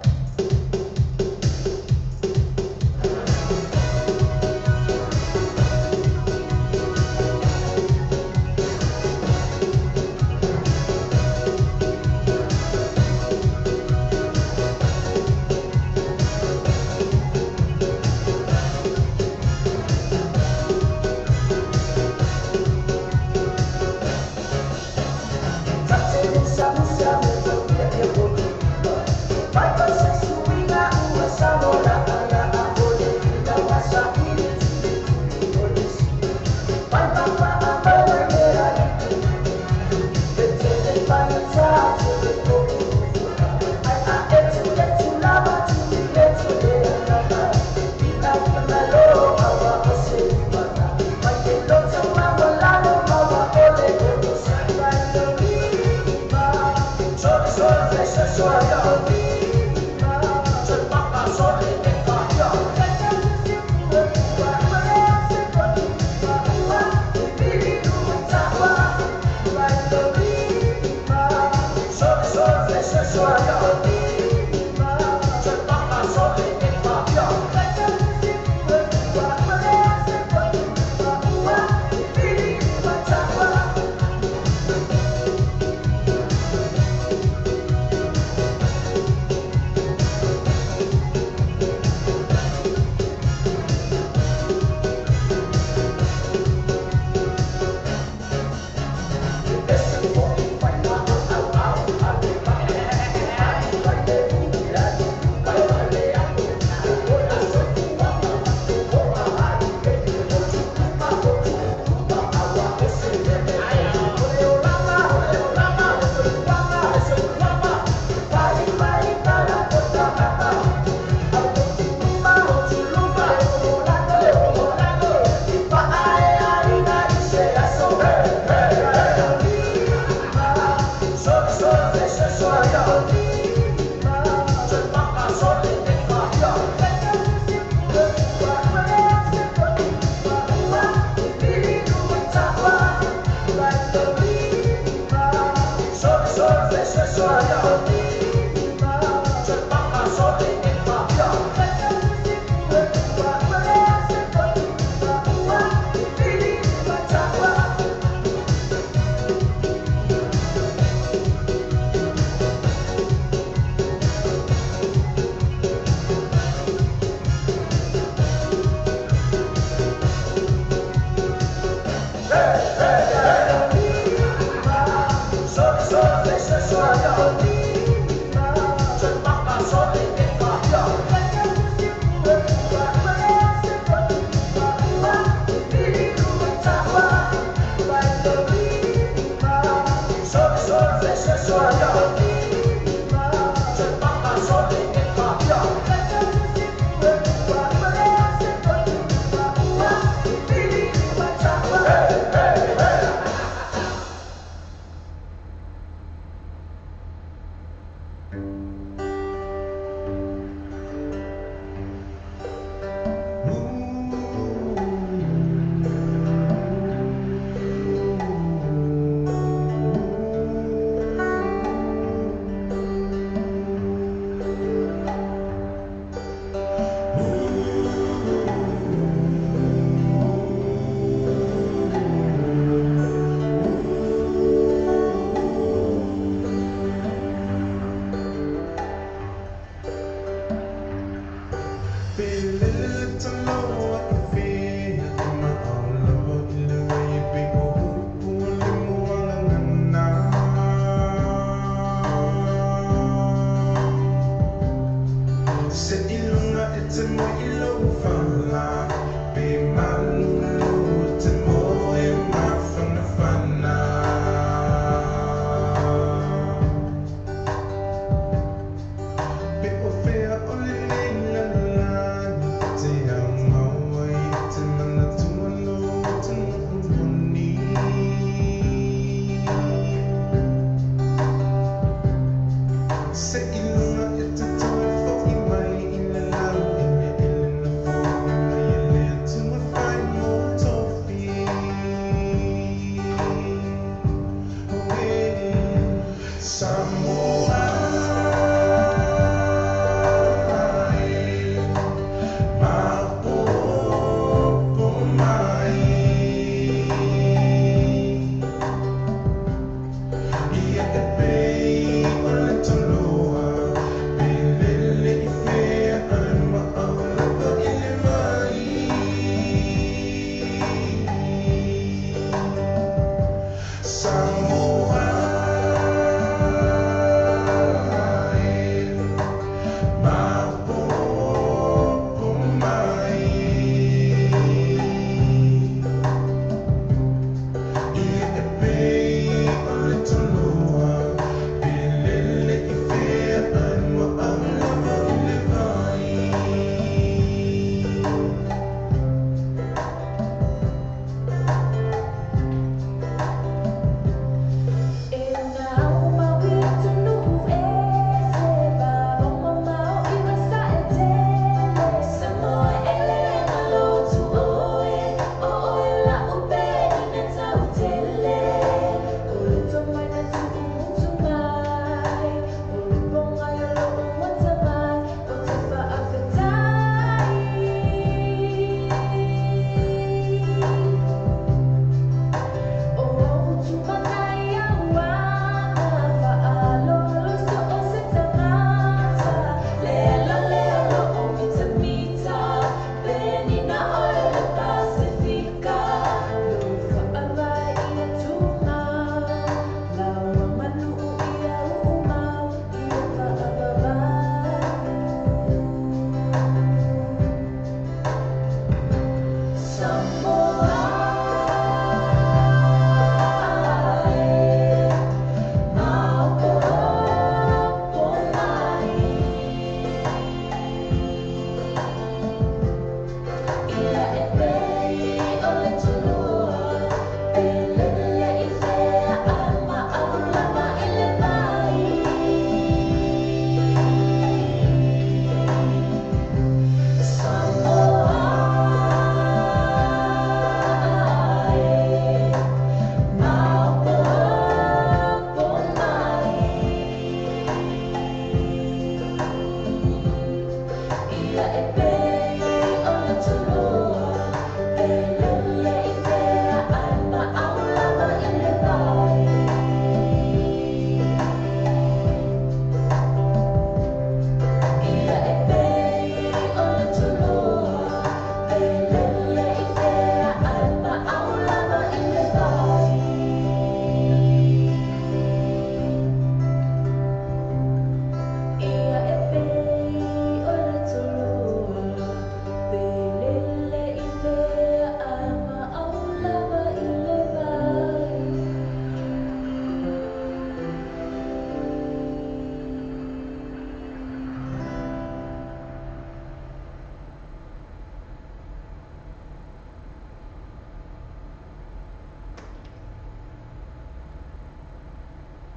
Little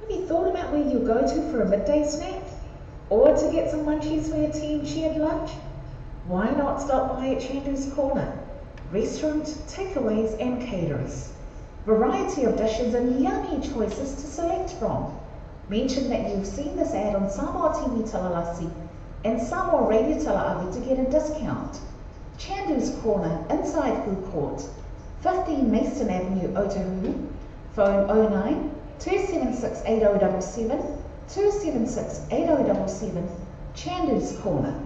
Have you thought about where you'll go to for a midday snack? Or to get some munchies for your team shared lunch? Why not stop by at Chandu's Corner? Restaurant, takeaways and caterers. Variety of dishes and yummy choices to select from. Mention that you've seen this ad on Samoa TV Talalasi and Samoa Radio Talaavi to get a discount. Chandu's Corner, inside Food Court, 15 Mason Avenue, Otahuhu. Phone 09 276 8077 276 8077. Chandu's Corner.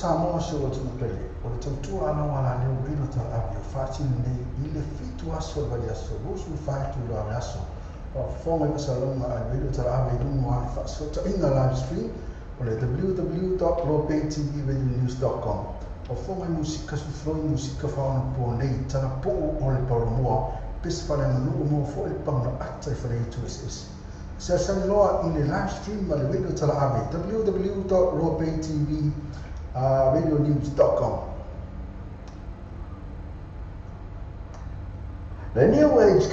Samoa se o tuna pele o le tautua ana wala le wino tal avio fati nei i le fitu aso vali aso rusu fatu lo aso o fonga i salonga a video tal avio dungo a fa so ta inga live stream o le www.lopaytvradionews.com o fonga i musika su floi musika fauna po nei tana po o le paromoa pes fale manu mo fo le panga ata i fale tu es se san loa i le live stream ma le video tal avio www.lopaytvradionews.com. The New Age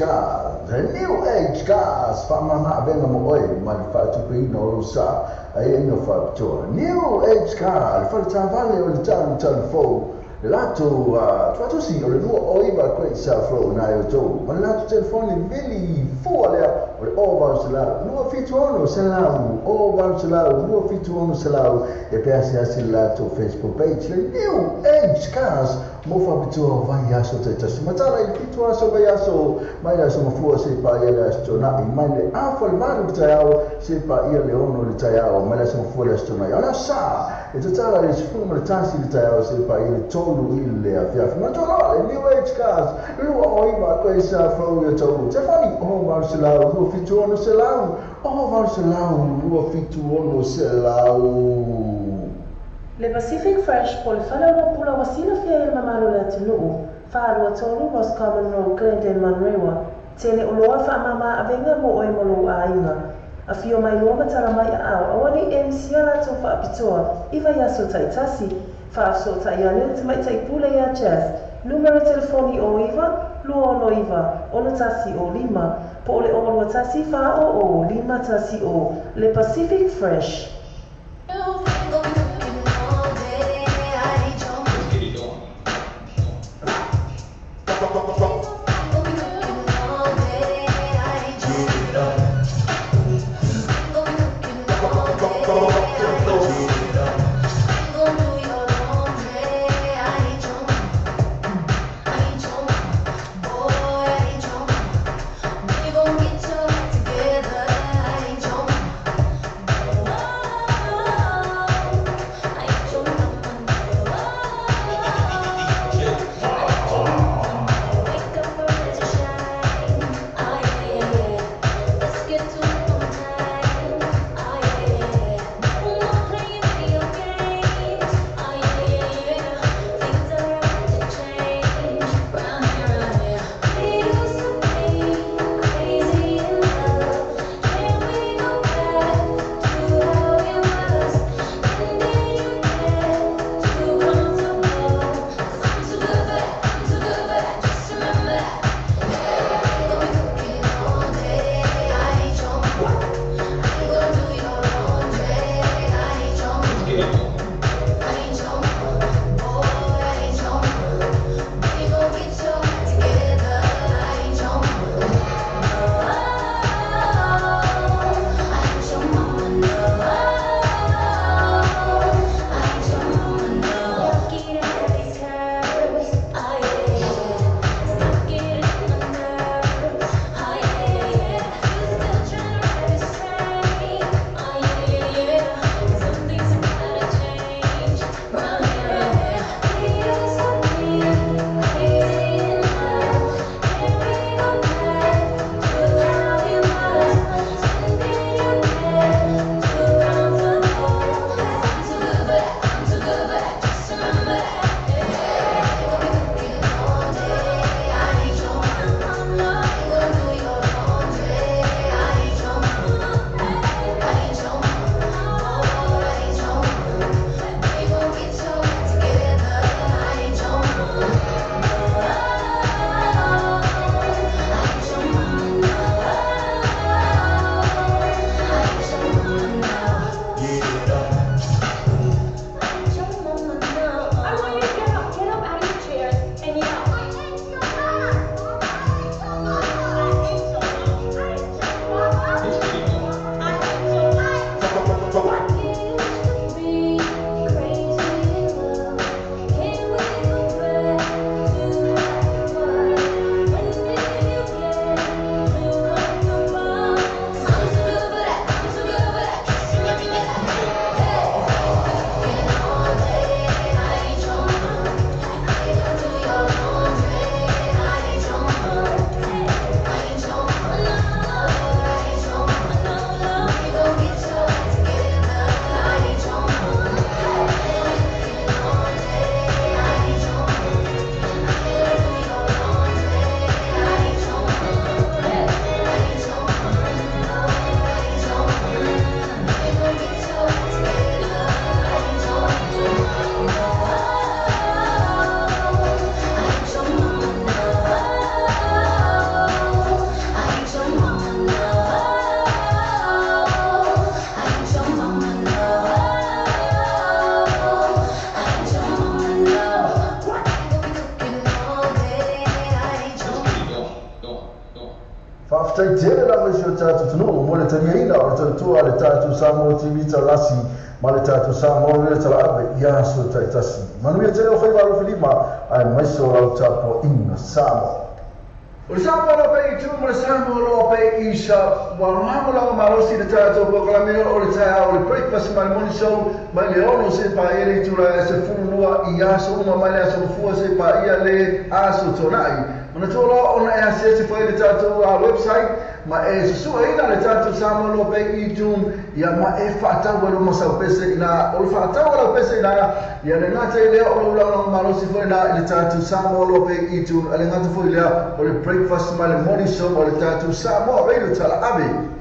Cars, Famama Venga Moy, Manufactured Green or Sa, I ain't no factor. New Age Car, for the Tavali or the town telephone, Lato, try to see or no Oiva Great Safro, Nayo, but Lato telephone Billy, four there, or all Varsala, no Fituano Salau, all Varsala, no Fituano Salau, the Persia Lato Facebook page, the New Age Cars. Mofa bitua vayaso tetasi matala ikitua so vayaso maila so mafua sepa ile astona imande afal manu bitayao sepa ile ono litayao maila so mafua astona yana sa itatala le sifumu litasi litayao sepa ile tolu ile afya matala New Age Cars luwa oiba kwesa from your tolu tafani oh Barcelona no fitu ono selau oh Barcelona no fitu ono selau. Le Pacific Fresh po le whanau pula wasina fia il mamalo le atunuu, whaarua tolu Ross Common Road, Glendale, Manrewa, tele o loa wha mama avenga mo oi molo a inga. A fio mai loa matala mai a au, awani MC alato wha apitoa, iwa yaso taitasi, wha afso taiane te mai taipule ya jazz, numero telefoni o iwa, lua ono iwa, ono tasi o lima, po ole ono tasi wha o lima tasi o, Le Pacific Fresh. aftai tele la mai sio tatu tunu mo le tani ina o tatu tu ale tatu Samoa TV talasi ma le tatu Samoa le tala abe ya so taitasi manu ya tele o fai valu filima ai mai so la tapo ina Samoa o le Samoa lo pe itu mo le Samoa lo pe isa wa mo la marosi le tatu ko la me o le taya o le breakfast ma le morning show ma le ono se pa ele tu la se funua ia so ma ma le so fu se pa ia le aso tonai Mana tolo ona e asese foi le tatu a website ma e su ina le tatu Samoa lo pe itum ya ma e fata walo mo sa pese ina o fata walo pese ina ya le ngata ile o lo ma lo si foi na le tatu Samoa lo pe itum ale ngata foi le o le breakfast ma le morning show o le tatu Samoa radio tala abe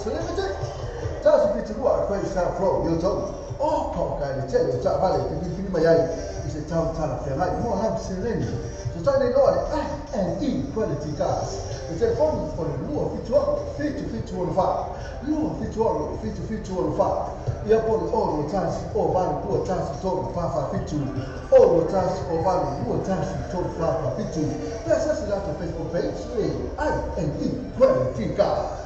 Selemete. Tasu pitu wa kwa isa flow yo to. Oh, kwa kai le tele cha vale ke fili mayai. Ise tau tala fe mai mo ha seleni. So ta ne lo and E quality cars. The telephone for the law feature on fire. Law feature on fire. You have all the tasks or value or tasks to Papa feature. All the tasks or value or tasks to Papa feature. That's us at the Facebook page. I&E quality cars.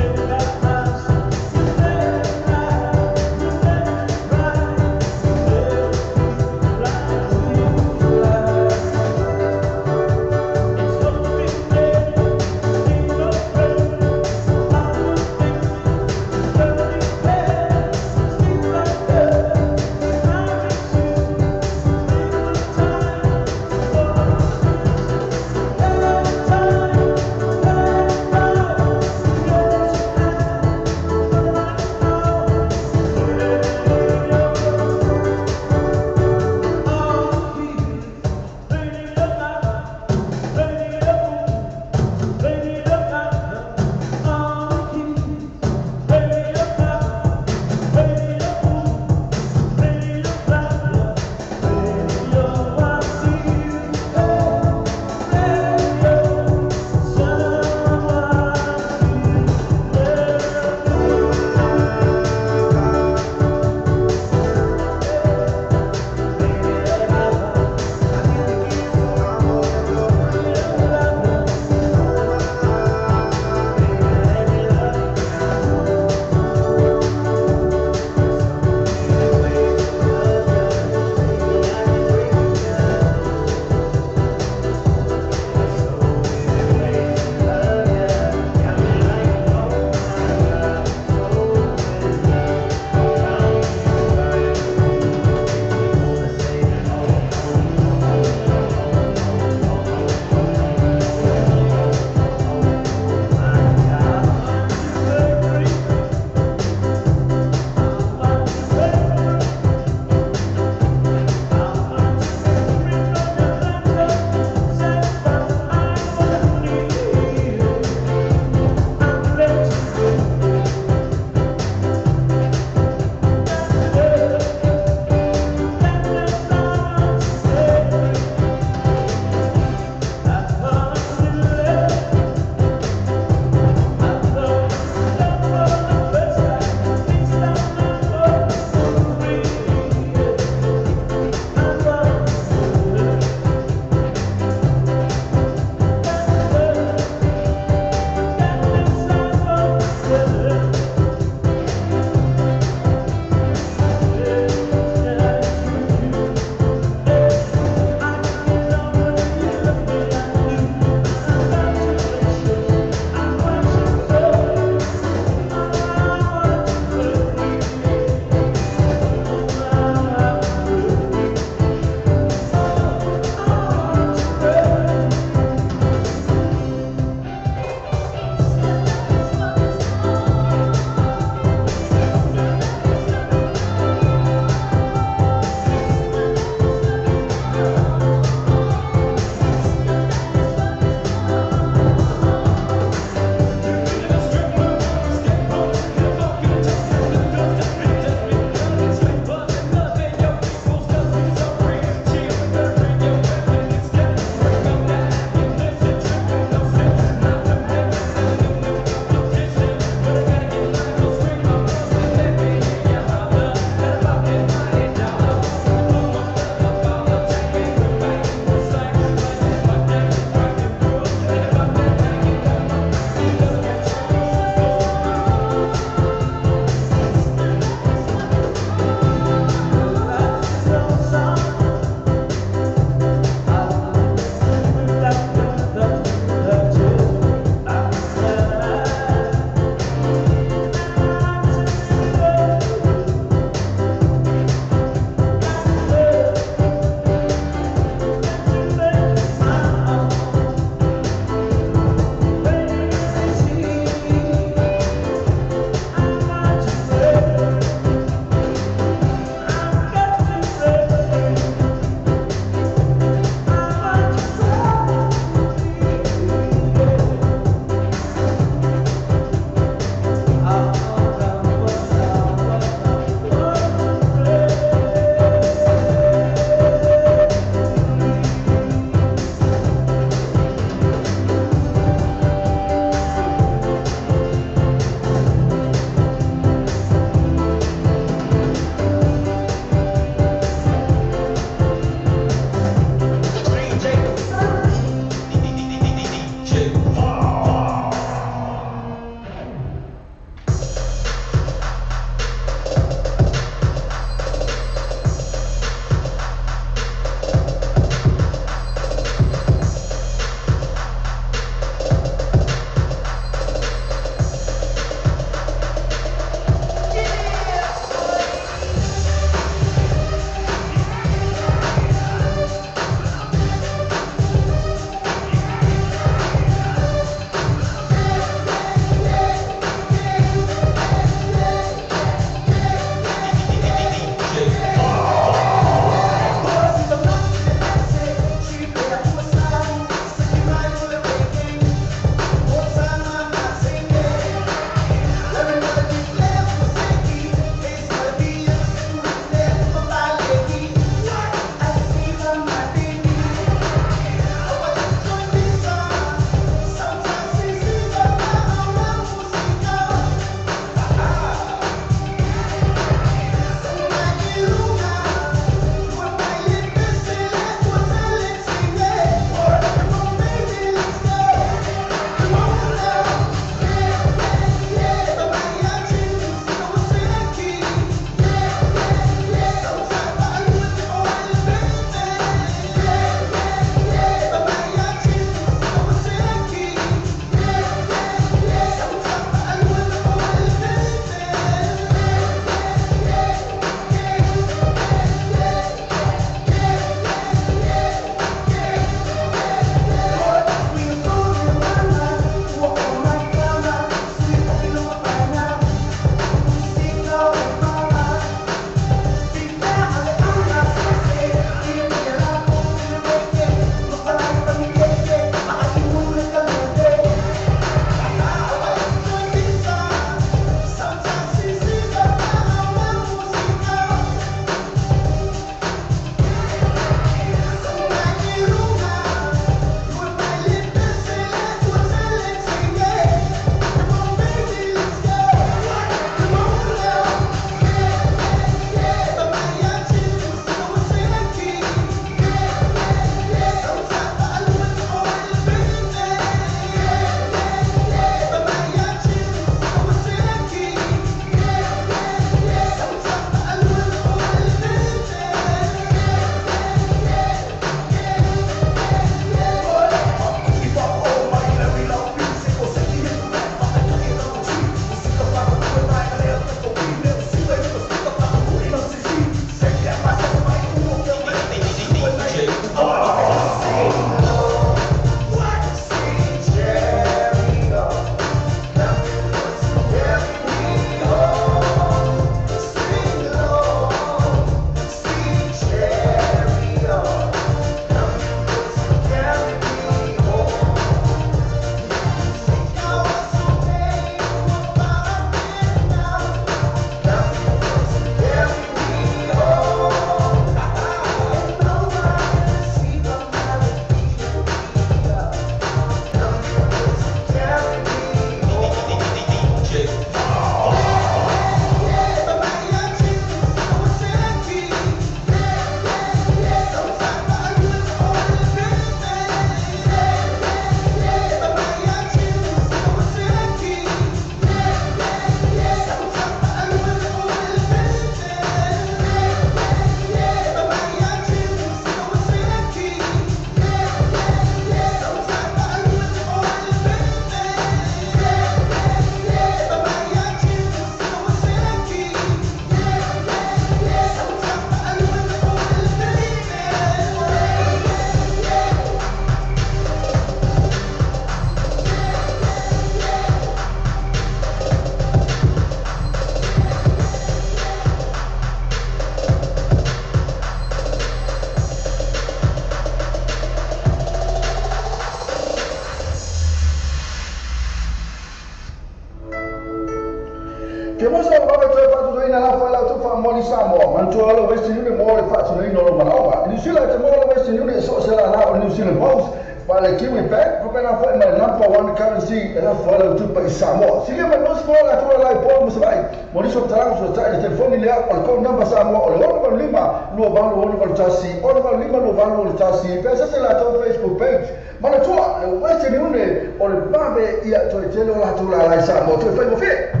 Ke mo so ba to fa to ina la fa la to fa mo li Samoa. Man to ala West Union mo le fa to ina lo mana. New Zealand te mo la West Union so se la la New Zealand Post. But the Kiwi Bank, we're going to find my #1 currency and I follow to by Samoa. See, I'm not small, I told a live bomb was right. Mauricio Tarang was trying to telephone me out, or call number Samoa, or one Lima, Luavano, one Tassi, or Lima, Luavano, Tassi, Pesa, on Facebook page. Manatua, Western Union, or Babe, yeah, to tell you how to lie Samoa to a friend of it.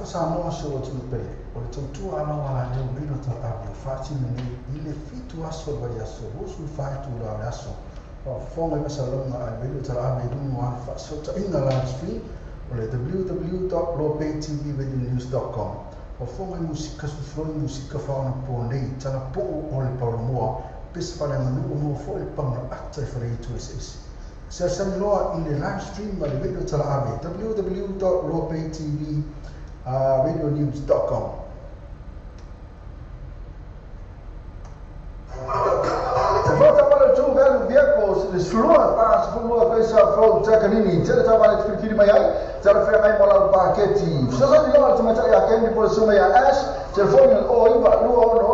Samoa se o tunu pele. O le tautua ala wala leo rino ta avi o whāti mene i le fitu aso vai aso. Rosu whaitu la le aso. O whonga i masalonga a rino ta avi rungu a whaasota inga live stream o le www.lopaytvradionews.com. O whonga i musika susroi musika whaona po nei tana po o le paulamua pesa whale manu o mua fo le pauna ata i whare itu ese. Se asani loa i le live stream ma le radio tala ave www.lopaytvradionews.com. Te whata wale two value vehicles le slua pas fulua kaisa fau takanini tele ta wale tfikiri mai ai tala fe mai mola paketi se asani loa te mata ya kendi po suma ya ash telefoni o iba lua ono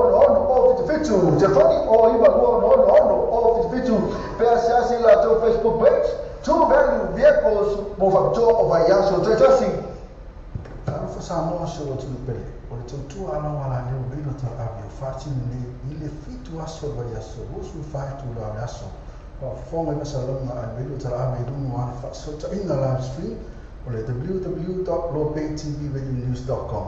o fitu telefoni o iba lua ono o fitu pe asiasi la to Facebook page two value vehicles mo factor of ayaso tetasi tala fa Samoa se o tunu pele o le tautua ala wala leo rino ta avi o whāti mene i le fitu aso vai aso rosu whaitu la le aso o whonga i masalonga a rino ta avi rungu a whaasota inga live stream o le www.lopaytvradionews.com.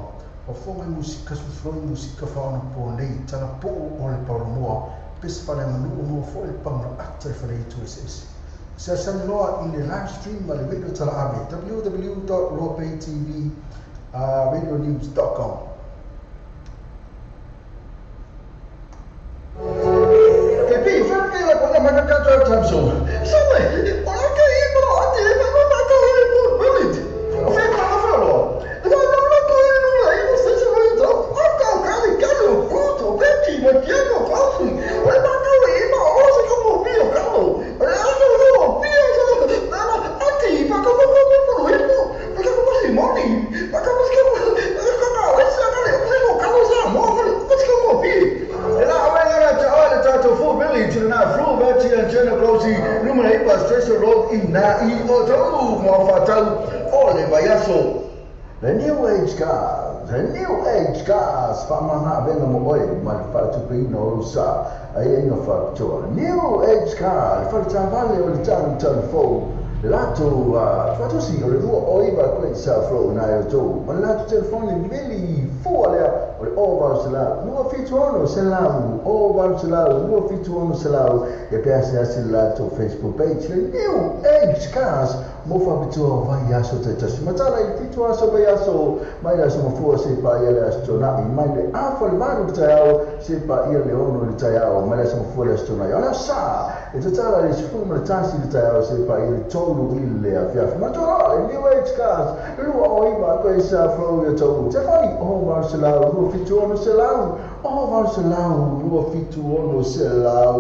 O whonga i musika susroi musika whaona po nei tana po o le paulamua pesa whale manu o mua fo le pauna ata i whare itu ese. Se asani loa i le live stream ma le radio tala ave www.lopaytvradionews.com. E pi, whaka ila kona mana kato au tamso. Sawe, o ake i mara ati e mana naka e mo willit. O wheka na whaloa. E mana naka e nula i mo sese waita. Aka o kali kalo fruto, beki, na kiano kafi. O e mana e ima ose kamo pio kalo. O e ano roa pio kalo. Nana ati, paka mama mama hipo. Paka mama simoni. Paka mama kamo. Paka mama ese akale. Paka kalo sa mo. Paka kamo pio. E la awengara te oile tato full village na flu veti and general closey numero 8 bus station road in na I oto mo fatau ole bayaso. The new age cars famana venga mo oi mal fatu pino sa ai no factor new age car fatu vale o tan fo lato fatu si o luo oi ba ko sa fro na yo to ma lato telefone veli fo ale o va sala no fituono salau o va salau no fituono salau e piace lato Facebook page new age cars mo fa bitu vai aso te tasi matala i fitu aso vai aso mai aso mo fu se pa ia le aso na i mai le a fa le maru taiao se pa ia le ono le taiao mai aso mo fu le aso na ia sa e te tala le fu mo tasi le taiao se pa ia tolu ile a fia ma tolo le new age cars lu o i ba ko isa fro ia tolu te fa ni o va salau no fitu ono salau o va salau no fitu ono salau.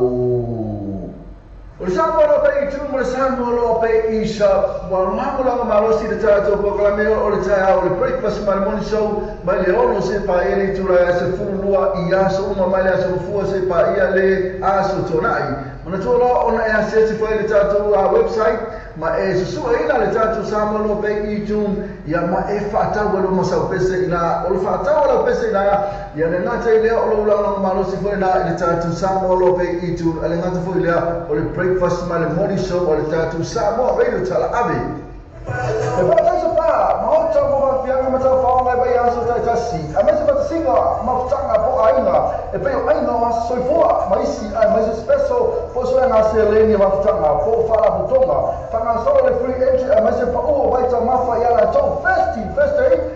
O Samoa lo pe i tu mo Samoa lo pe i sa wa mamu la marosi de tato proclameo o le taia o le breakfast morning show mai le ono se pa ele tu la se fulua i aso uma mai le aso fu se pa ia le aso tonai ona tu lo ona e se foi le tato a website ma e su ina le tato Samoa lo pe i tu ia ma e fata wo lo sa pese ina o fata wo lo pese ina ia le nata ile o lo la marosi foi na le tato Samoa lo pe i tu ale ngata foi le o le breakfast morning show o le tato Samoa radio tala ave e pata sa pa ma o tsa mo va fianga ma tsa fa mai ba ya so ta tasi a me se pa singa ma tanga po ainga e pe ainga ma so fo ma isi a ma se spesso fo so na se le ni va tanga fo fa la butonga tanga so le free entry a me se pa o vai tsa ma fa ya la to festi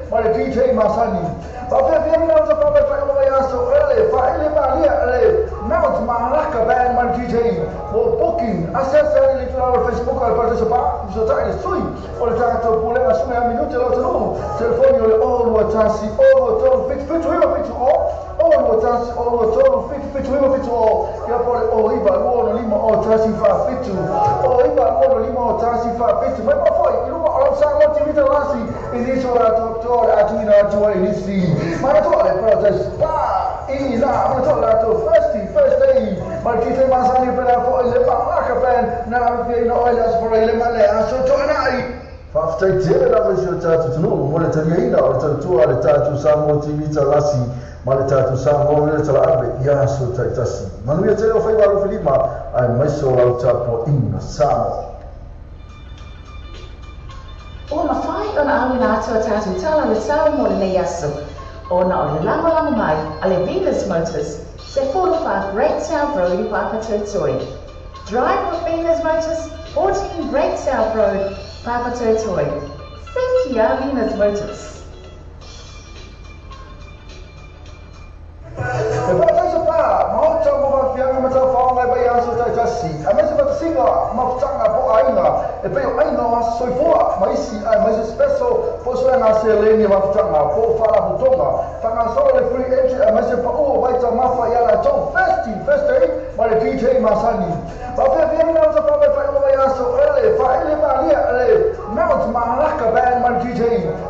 ma le DJ Masani pa fe fianga ma tsa fa ba fa ya so ele fa ele ba lia ele na ma raka ba ma DJ for booking access ele to Facebook al partecipa so ta ele sui o le tanto pule a suma minuti lo tenu telefoni o le o tasi o to fit o tasi o to fit o ya pole o iba o lima o tasi fa fit o iba o lima o tasi fa fit ma foi ilo o sa lo ti vita lasi inicio la dottore atuna tua inizi ma to le protest pa ila ma to la to first day ma ti te Masani per la fo le pa cafen na vi no oilas for le male aso to nai Faftai tere la mesio tatu tunu mo le tariaina o le tatua le tatu Samoa TV talasi ma le tatu Samoa le tala abe ia so taitasi manuia tere o fai walu filima ai maiso lau tapo ina Samoa O mawhai o na awina atua tātou tala le tau mo le nei aso. O na o le langa mai a le Venus Motors, se 45 Great South Road I Papatūtoi. Drive with Venus Motors, 14 Great South Road, Papatūtoi. Thank you, Venus Motors. E poi adesso fa, ma oggi ho fianco a metà fame, poi adesso già già sì. A me si fa singa, ma facciamo un po' aina, e poi aina ma soi fuori, ma sì, ma spesso posso andare a Selenia, ma facciamo un po' fare la buttonga, fanno solo le free entry, a me si fa, vai già ma fai la ciao festi, ma le DJ ma sani. Ma per vieni da cosa fare fai come adesso, fai le mali, mount ma racca band ma DJ,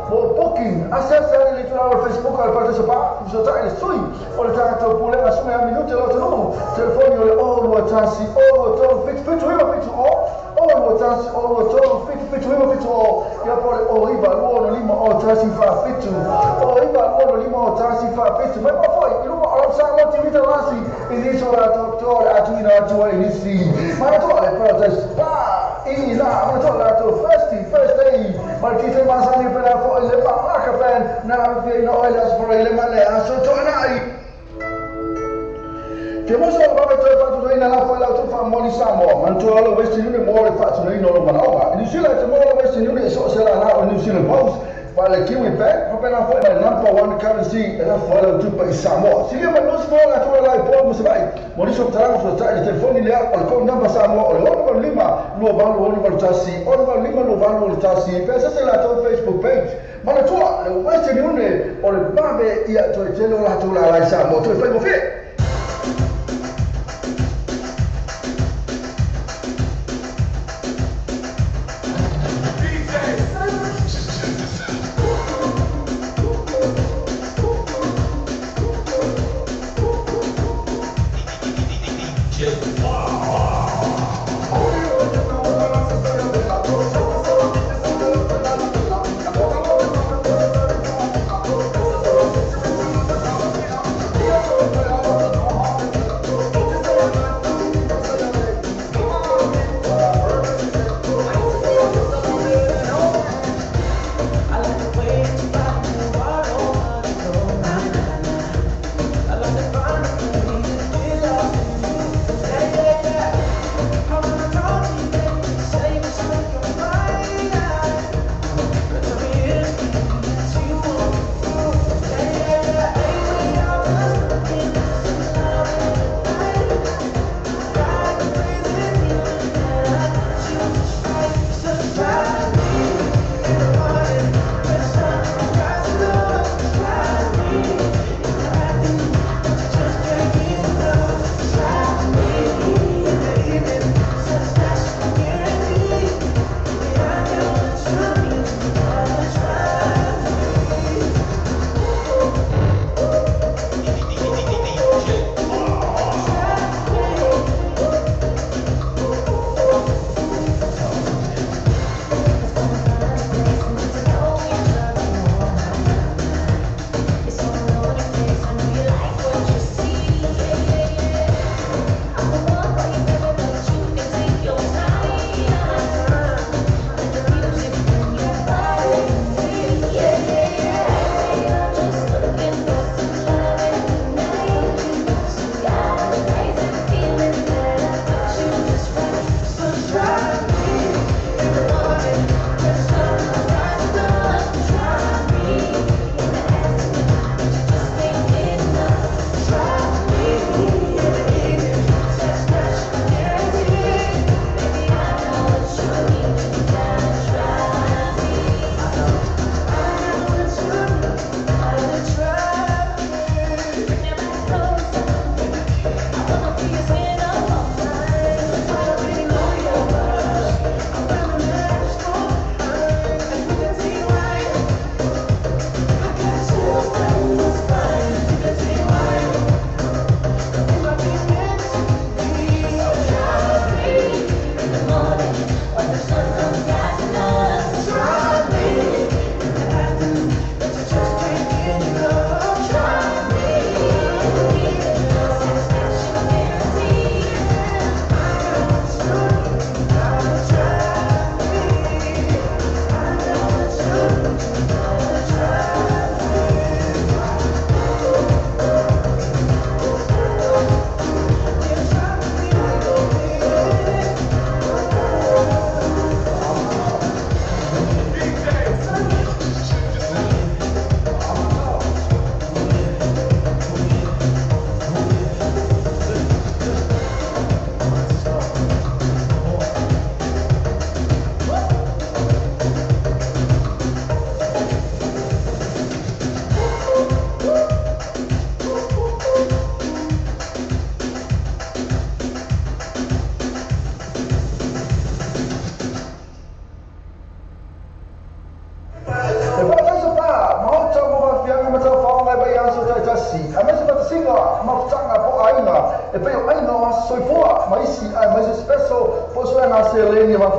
o booking, accessa le trovare Facebook al partecipare, so già le sui. O le tanto pure la sua minuti lo trovo telefoni o lo tassi o lo trovo fit lo tassi o lo trovo fit ya poi o riba l'uomo lima o tassi fa fit o riba l'uomo lima o tassi fa fit ma poi io non so la ti vita lasi inizio la dottore a tu na tu inizi ma tu le protest pa in la ma tu la tu first day ma chi te masani per la poi le pa caffè na fino o le spore le male a sotto nai. Che mo so va mettere fatto dai nella fa l'auto fa moli samo, ma tu allo vesti non muore faccio nei non lo manova. New Zealand te mo lo vesti non so se la na New Zealand Post, fa le kiwi back, fa bene fa il number one currency e la fa la tu per Samoa. Si ma non si può la tua live po mo se vai. Mo li so tra su tra i telefoni le ha con number Samoa, o lo lima lo vanno lo tassi, o lo lima lo vanno lo tassi. Pensa se la tua Facebook page. Ma la tua lo vesti non o le babe ia tu e lo la tua la Samoa, tu fai mo fe.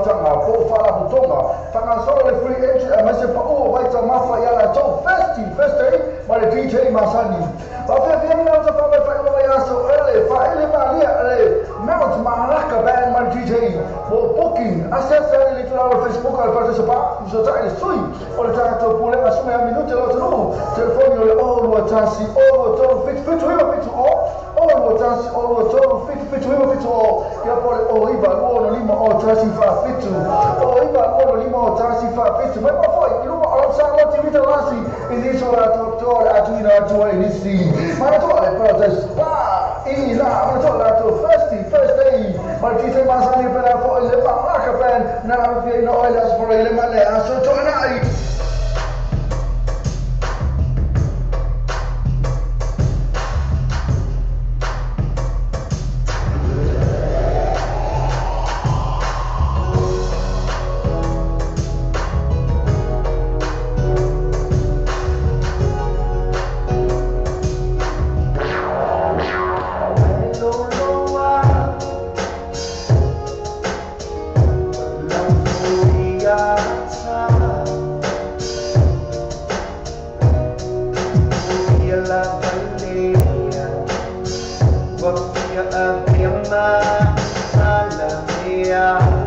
tanga po fala putonga tanga so le free entry ma se pa o vai ta mafa ya la to festi ma le DJ masani ba fe na ta fa fa lo ya so ele fa ele ma lia ele Mount Malaka band ma DJ for booking accessa le tra Facebook al partecipa so ta le sui o le ta to pule ma sume a minuto lo no telefono le o lo tasi o to fit o tasi o to fit o ya pole o iba lo lima o tasi fa fit o iba lo lima o tasi fa fit ma poi lo o sa lo ti vita lasi inizio la dottore a tu inizi ma to le protest ma to la to first day ma ti sei masani per la fo le pa ka pen na vi no le as for le male aso to nai Yeah.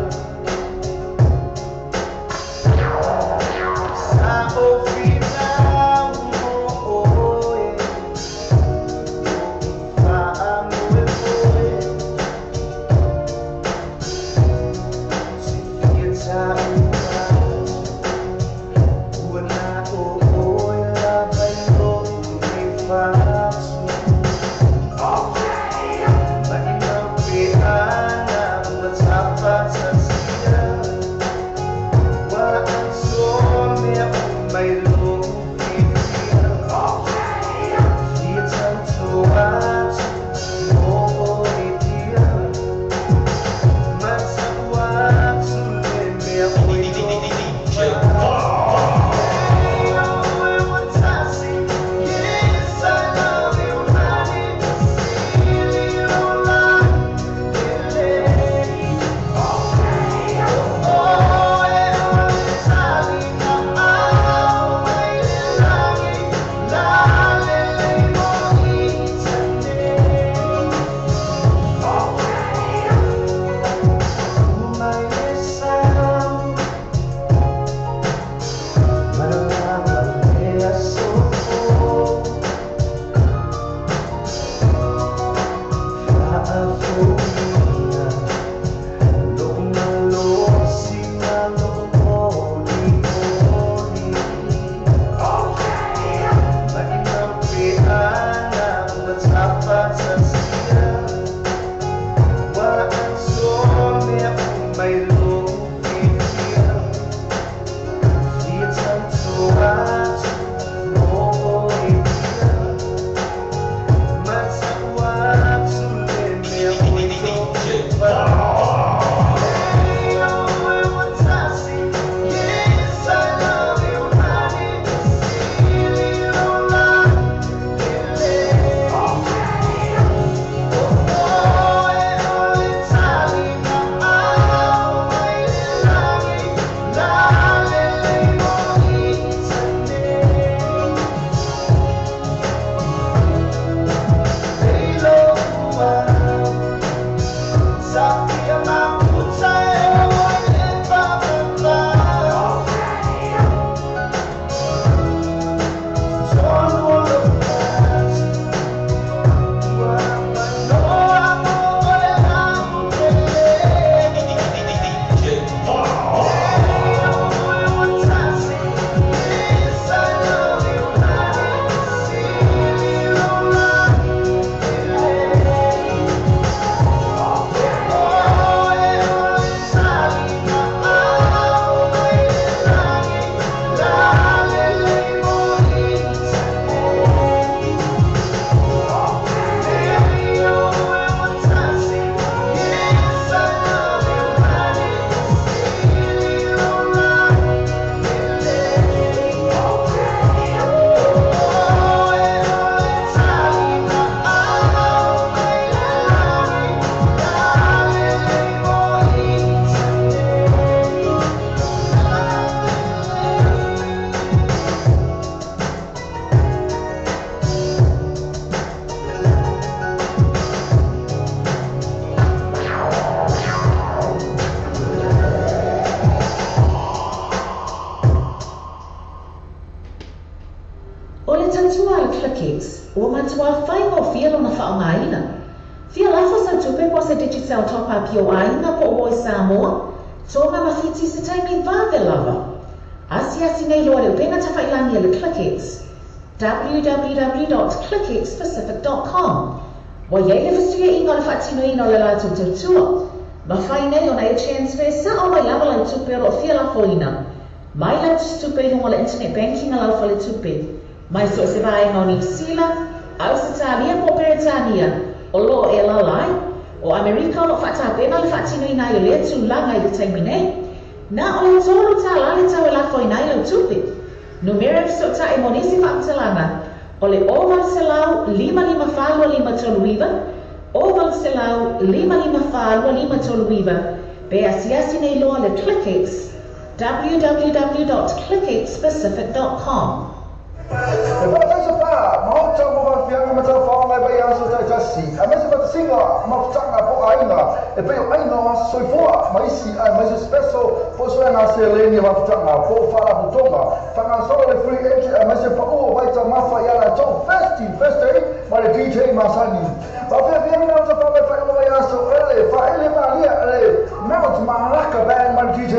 Ua matua whaingo fia lona whaongaina. Fia lafa sa tupe po sa digital top-up yo ainga po o Samoa, tonga mawhiti se taimi vave lava. Asi nei loa leo penga tawhailangi le ClickX. www.clickxpacific.com. Wa yei le fasuia inga le whaatino ino le lato tautua. Ma whai nei ona e transfer sa o mai lava lau tupe ro fia lafo ina. Mai lau tupe hongo le internet banking a lau fa le tupe. Mai so se vaenga o New Zealand, Australia po Peritania, o lo e lalai, o Amerika o lo whaatapena le whaatino ina i le tūlanga i le taimi nei. Na o le tolu ta lale tau e lafo ina i lau tupe. Numeric so ta e monisi whaamtalanga, o le oval se lau 55 toluiva, oval se lau 55 toluiva, be asiasi nei loa le ClickX, www.clickxpacific.com. E ba tasa pa, mahota mo ba fianga mata whaongai bai aso tai tasi. A mese ba singa mafutanga po ainga. E peo ainga wa soifua maisi ai maisi special po suena se leni mafutanga po fala butonga. Tanga solo le free entry a mese pa uo baita mafa yala to festi ma le DJ Masani. Ba fianga mata pa bai aso ele fa ele malia ele Mount Malaka band ma DJ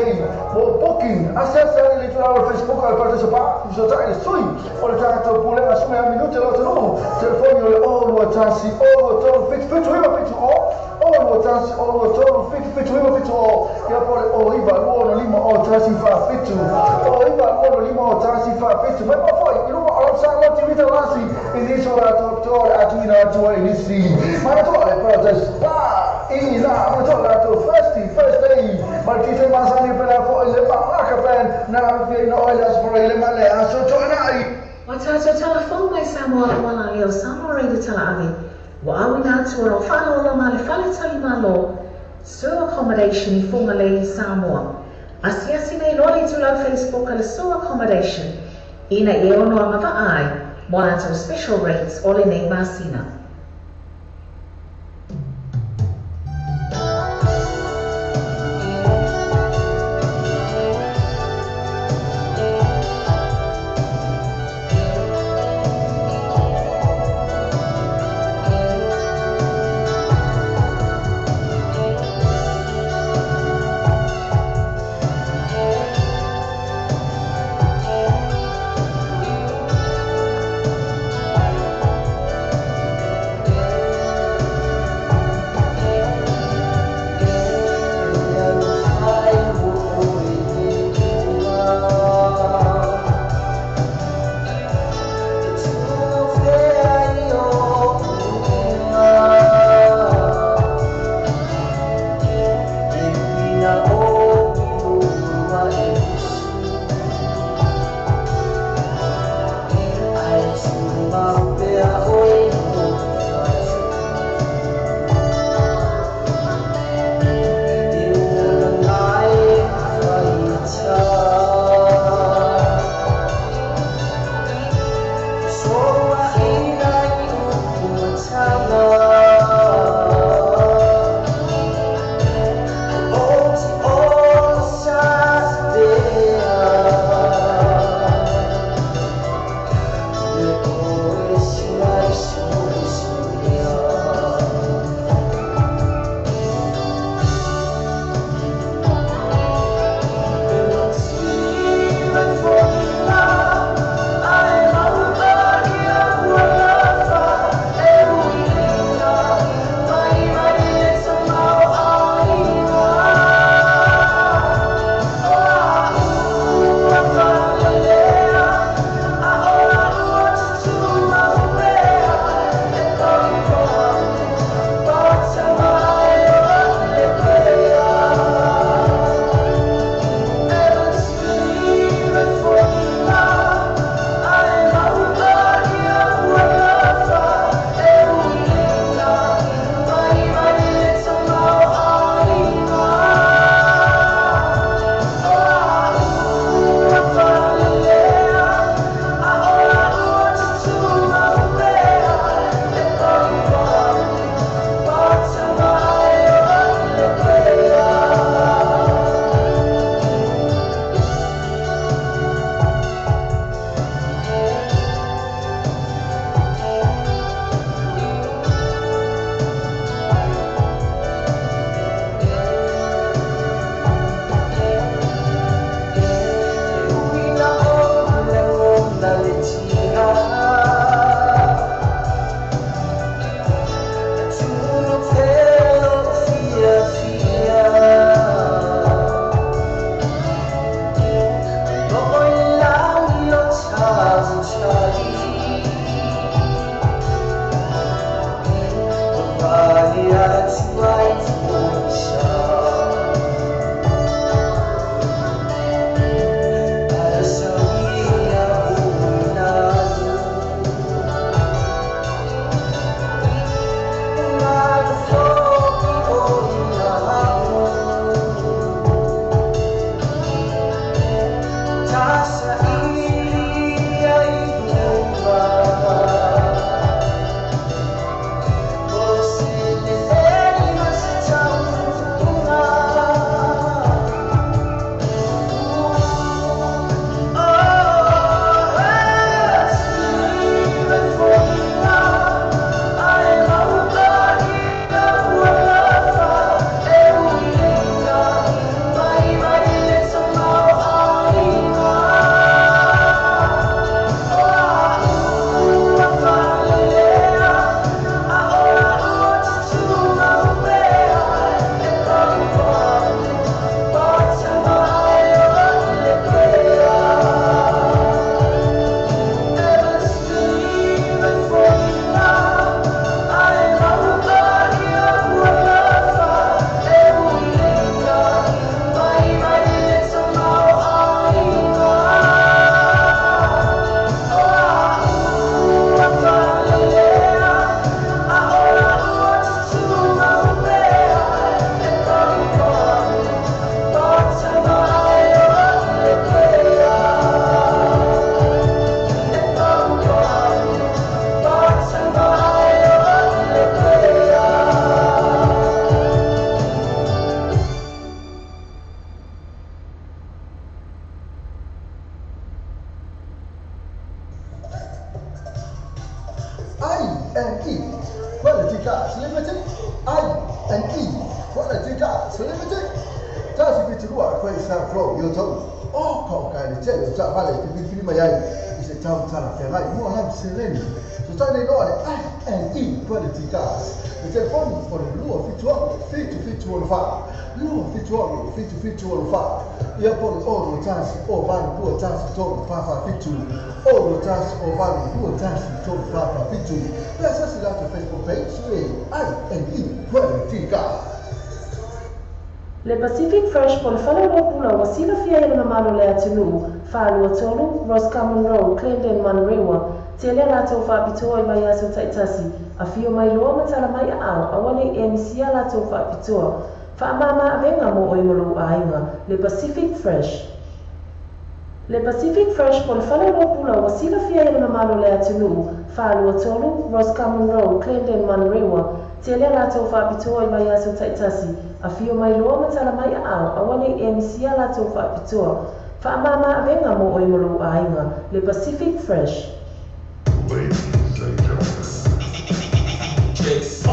po booking acessa le tula Facebook al partecipa so ta ele sui. Ora tanto pure a sua minuti lo trovo telefono le oro tansi oro to fit oro tansi oro to fit ya poi o iba oro lima o tansi fa fit o iba oro lima o tansi fa fit ma poi io non ho sa lo ti vita lasi inizio la dottore a tuina to inizi ma to le protest pa ina ma to la to first day ma ti sei Masani per la poi le Malaka band na fino oilas for le male a so to nai. Wa tātou telefon mai Samoa wala leo Samoa reida tala avi. Wa awina tua o whanau ma le whale tali malo. Sewer accommodation I funga le Samoa. Asiasi nei lori tulau Facebook le sewer accommodation. Ina e ono a mawa ai. Mo tātou special rates ole nei masina. I&E Quality Cars Limited. I&E Quality Cars Limited. Tasi biturua kwa isa flow yoto. Oh kau kai le tele ta vale ki bi ma yai. Ise tau tala te ngai mo lam seleni. So ta ne no I&E Quality Cars. Le telefoni for luo fitu on fa. Luo fitu on fa. Ia por oro tasi o vale luo tasi to fa fitu. Oro tasi o vale luo tasi to fa fitu. Let's just like the Facebook page I&E Quality Cars. Le Pacific Fresh po le whalauapula wa sila fia ele mamalo le atunu, whalua tolu, Roscommon Road, Clendon, Manrewa, te le lato whaapitoa I mai aso taitasi, a fio mai loa matala mai a awane e misia lato whaapitoa, whaamama avenga mo o imolu a inga, Le Pacific Fresh. Le Pacific Fresh po le whalauapula wa sila fia ele mamalo le atunu, whalua tolu, Roscommon Road, Clendon, Manrewa, te le lato whaapitoa I mai aso taitasi, a fio mai loa matala mai a awane e misia lato whaapitoa, whaamama avenga mo o imolu a inga, Le Pacific Fresh. Ladies and gentlemen, Chase.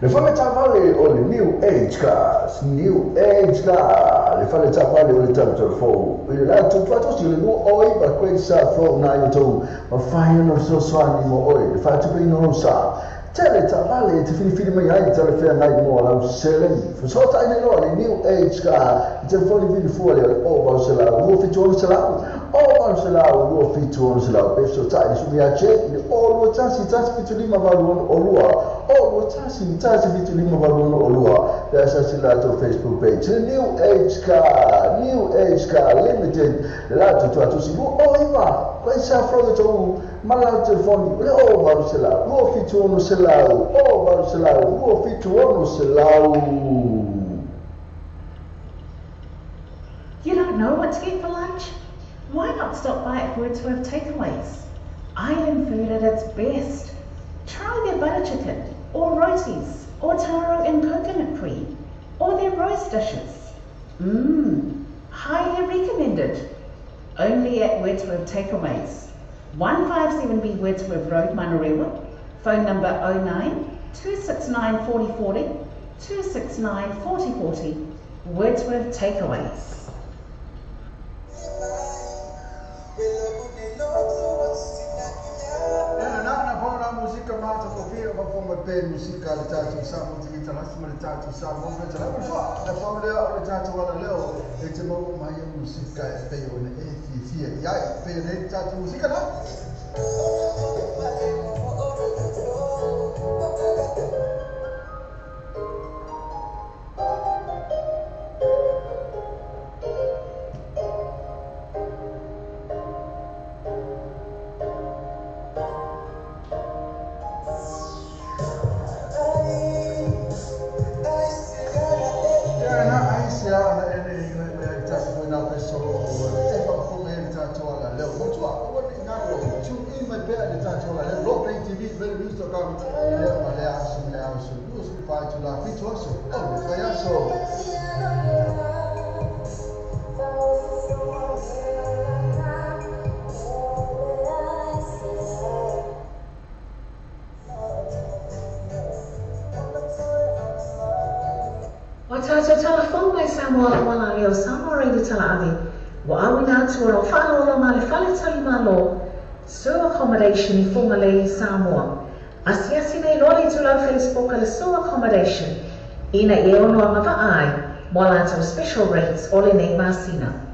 Le fale tavale o le New Age Cars, New Age Car, le fale tavale o le tamatolofou. I le latu fatosi le nua oi ba koe sa fo na i tau ma whai no so swani mo oi, le fale tupe ino no sa. Tele tavale te whini mai ai tale whea ngai mo lau seleni. Fusota ina loa le New Age Car, i te whini fua le o bau se lau, mua whitu ono se lau. o maluselau lua fitu o luselau pe so tai su mia che o lua tasi fitu lima valu o lua o lua tasi fitu lima valu o lua pe sa sila to Facebook page New Age Car Limited la tu si o iwa kwa sa fro to mala telefoni o maluselau lua fitu o luselau o maluselau lua fitu o luselau. You don't know what to get for lunch? Why not stop by at Wordsworth Takeaways? Island food at its best. Try their butter chicken, or rotis, or taro and coconut brie, or their roast dishes. Highly recommended. Only at Wordsworth Takeaways. 157B Wordsworth Road, Manurewa. Phone number 09 269 4040 269 4040. Wordsworth Takeaways. Música mata porque eu vou meter música de teatro sabe de guitarra de teatro sabe vamos ver lá por fora da família de teatro lá leo e te vou mais música feio né e fia e aí feio de teatro música não Watato telefon mai Samoa wala leo Samoa reidi tala avi. Wa awi na tua o whalo lo male whale tali malo. So accommodation I formale Samoa. Asiasi nei lori tu lau Facebook ale so accommodation. Ina e ono amava ai. Mola to special rates ole nei masina.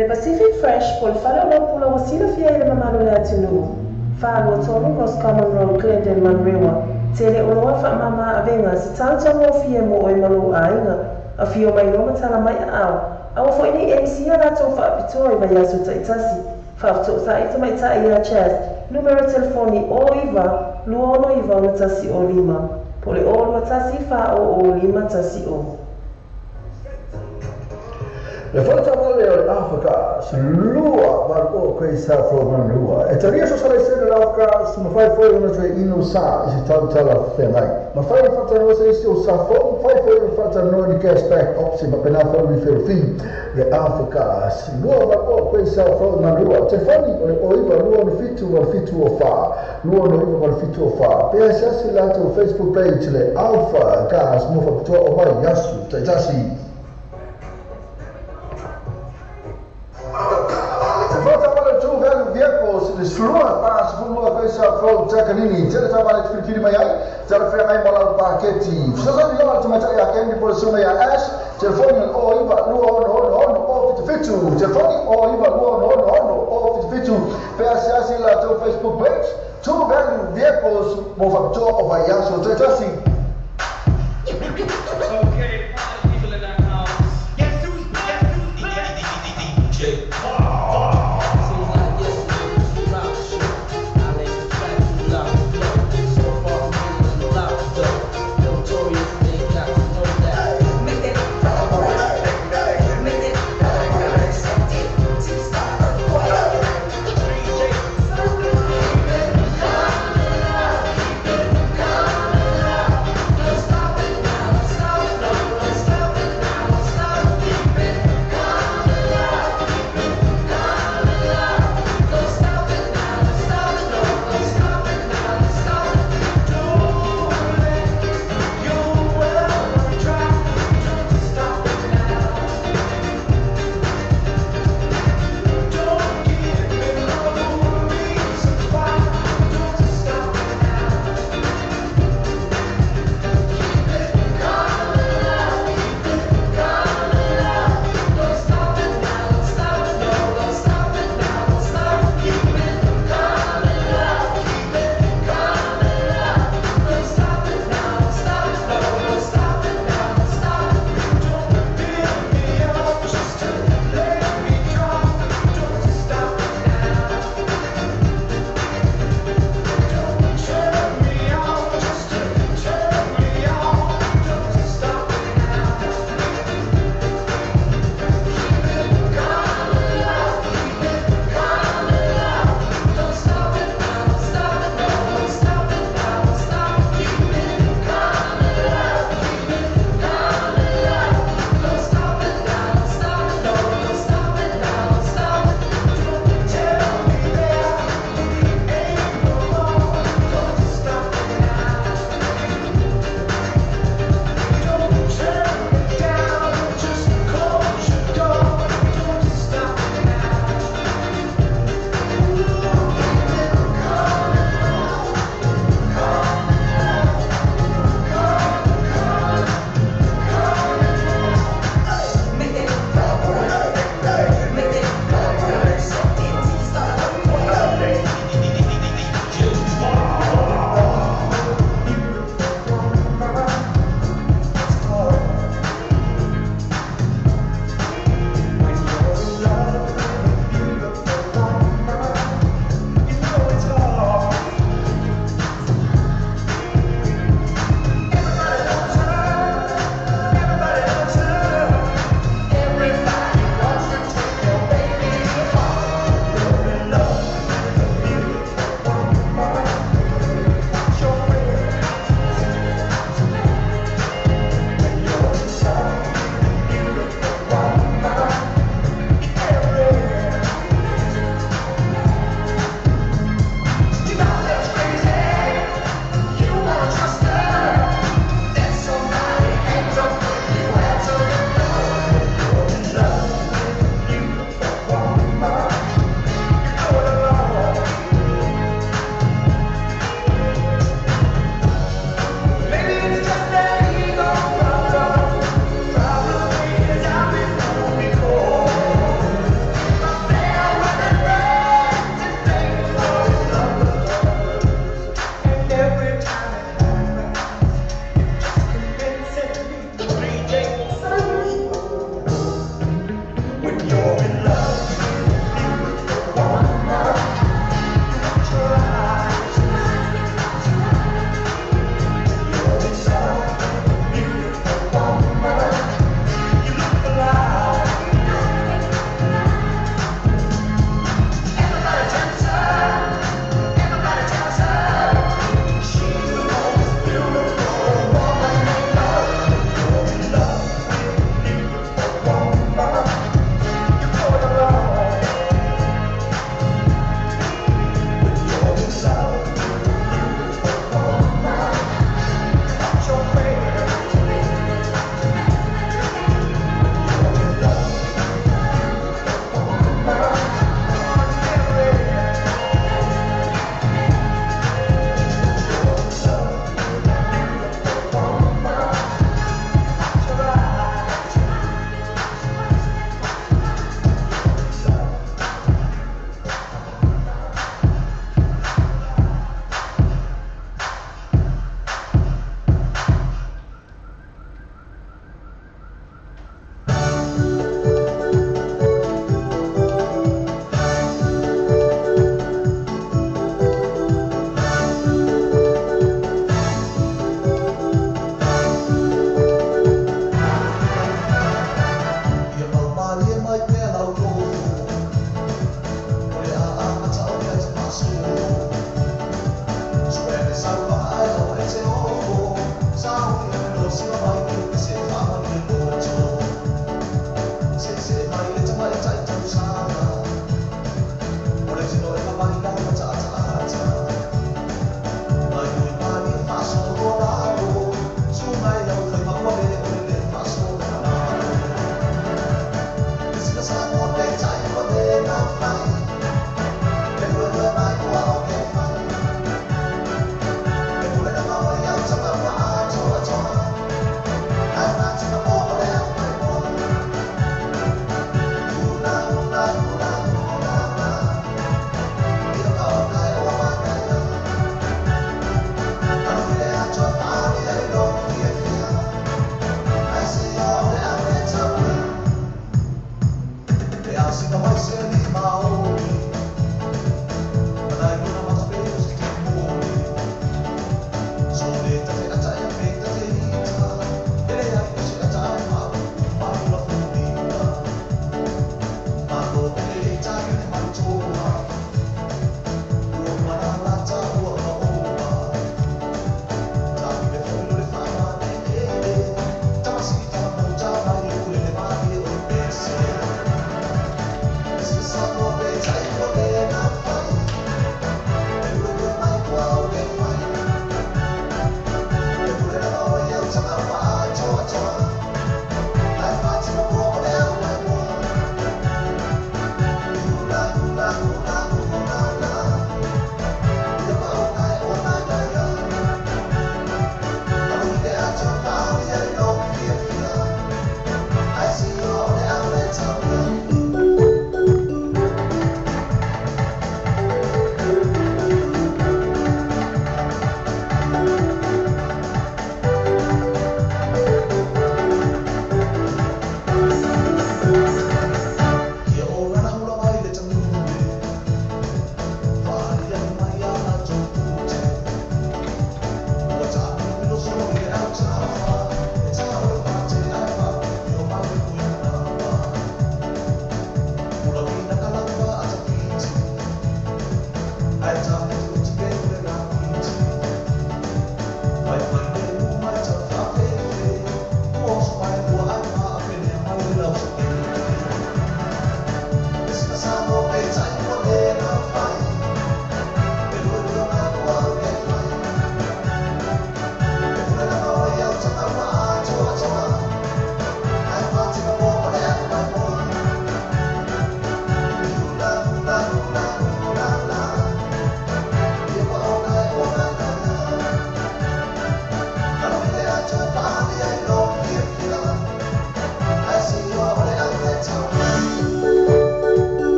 Le Pacific Fresh po le whale o pula o sila fia i le mamalo le atinu. Whālua tonu Ross Common Road, Glendon, Manrewa. Tele o loa wha mama avenga si tāutanga o fia mo oi malu a inga. A fio mai loma tala mai a au. Awa fo ini MC a rato wha apitoi vai asu taitasi. Whafto sa ita mai ta ia chas. Numero telefoni o iwa, luono iwa o tasi o lima. Po le o lua tasi wha o lima tasi o. Le falta vale l'Africa lua barco quei sa program lua e taria so sala se l'Africa su ma fai fuori una cioè inu sa si tanta la femai ma fai fatta no se si o sa fai fuori fatta no di cashback opsi ma per fare mi fer fin le Africa lua barco quei sa program lua te fai o iva lua no fitu o fa lua no iva no fitu o fa per se lato Facebook page le Alpha gas mo fa to o vai yasu te tasi Slua pas semua kuisa flow takanini jadi tambah lagi kiri mai jadi frame mola paketi sasa dia cuma cari akan di polisi ya ash telefon o iba no fitu telefon o iba no fitu PSS la to Facebook page to value vehicles mo factor of a yaso tetasi okay people in that house guess who's DJ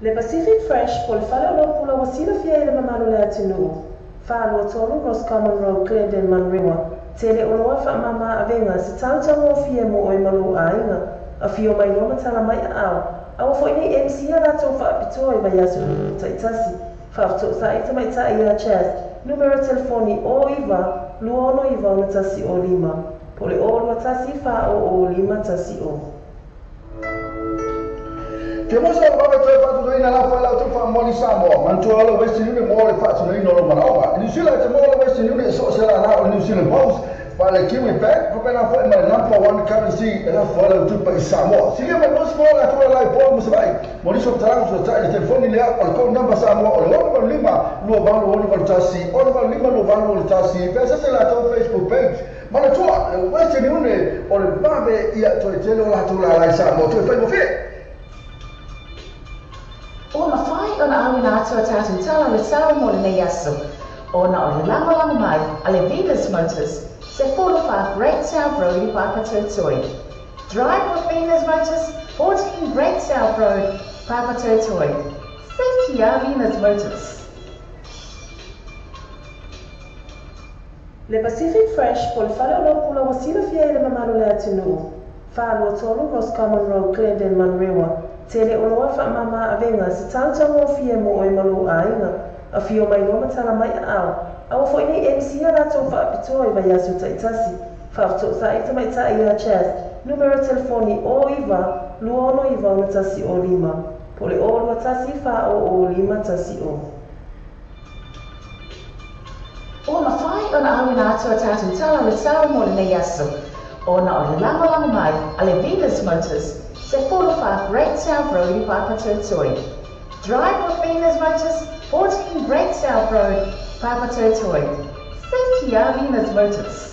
Le Pacific Fresh po le whale o lopula wasila fia i le mamalo le atinuu. Whālua tolu Ross Common Road, Glendon, Manrewa. Tele o loa wha mama avenga se tautanga o fia mo oi malu a inga. A fio mai loma tala mai a au. Awa fo ini MC a rato wha apitoa i vai asu taitasi. Whafto sa ita mai ta i a chas. Numero telefoni o iwa, luono iwa o na tasi o lima. Po le o lua tasi wha o lima tasi o. Ke mo sa ba to fa to ina la fa la to fa mo li sa mo man to ala west ni mo le fa to ina lo manawa ni sila te mo le west ni so sa la o New Zealand Post pa le kiwi bank ko na fa my number one currency la fa la to pa Samoa si me mo so la to la po mo sai mo li so tra so ta le telefoni le al ko number Samoa o lo lima lo ba lo ni tasi o lo lima lo ba lo tasi pe sa la to Facebook page ma to west ni o le ba be ia to te lo la to la Samoa to fa mo fe O na whai o na awina atua tātou tala le tau mo le nei aso. O na o le lango mai a le Venus Motors, se 45 Great South Road i Papatū Toi. Drive with Venus Motors, 14 Great South Road, Papatū Toi. Safety a Venus Motors. Le Pacific Fresh po le whale o lopula wasila fia i le mamalo le atinuu. Whālua tolu Ross Common Road, Glendon, Manrewa. Tele o loa wha mama avenga se tautanga o fia mo oi malu a inga. A fio mai loma tala mai a au. Awa fo ini MC a rato wha apitoa i vai asu taitasi. Whafto sa ita mai ta i a chas. Numero telefoni o iwa, luono iwa o na tasi o lima. Po le o lua tasi wha o lima tasi o. O na whai o na awina atua tātou tala le tau mo le nei aso. O na o le lango mai a le Venus Motors, se 45 Great South Road i Papatū Toi. Drive with Venus Motors, 14 Great South Road, Papatū Toi. Safety a Venus Motors.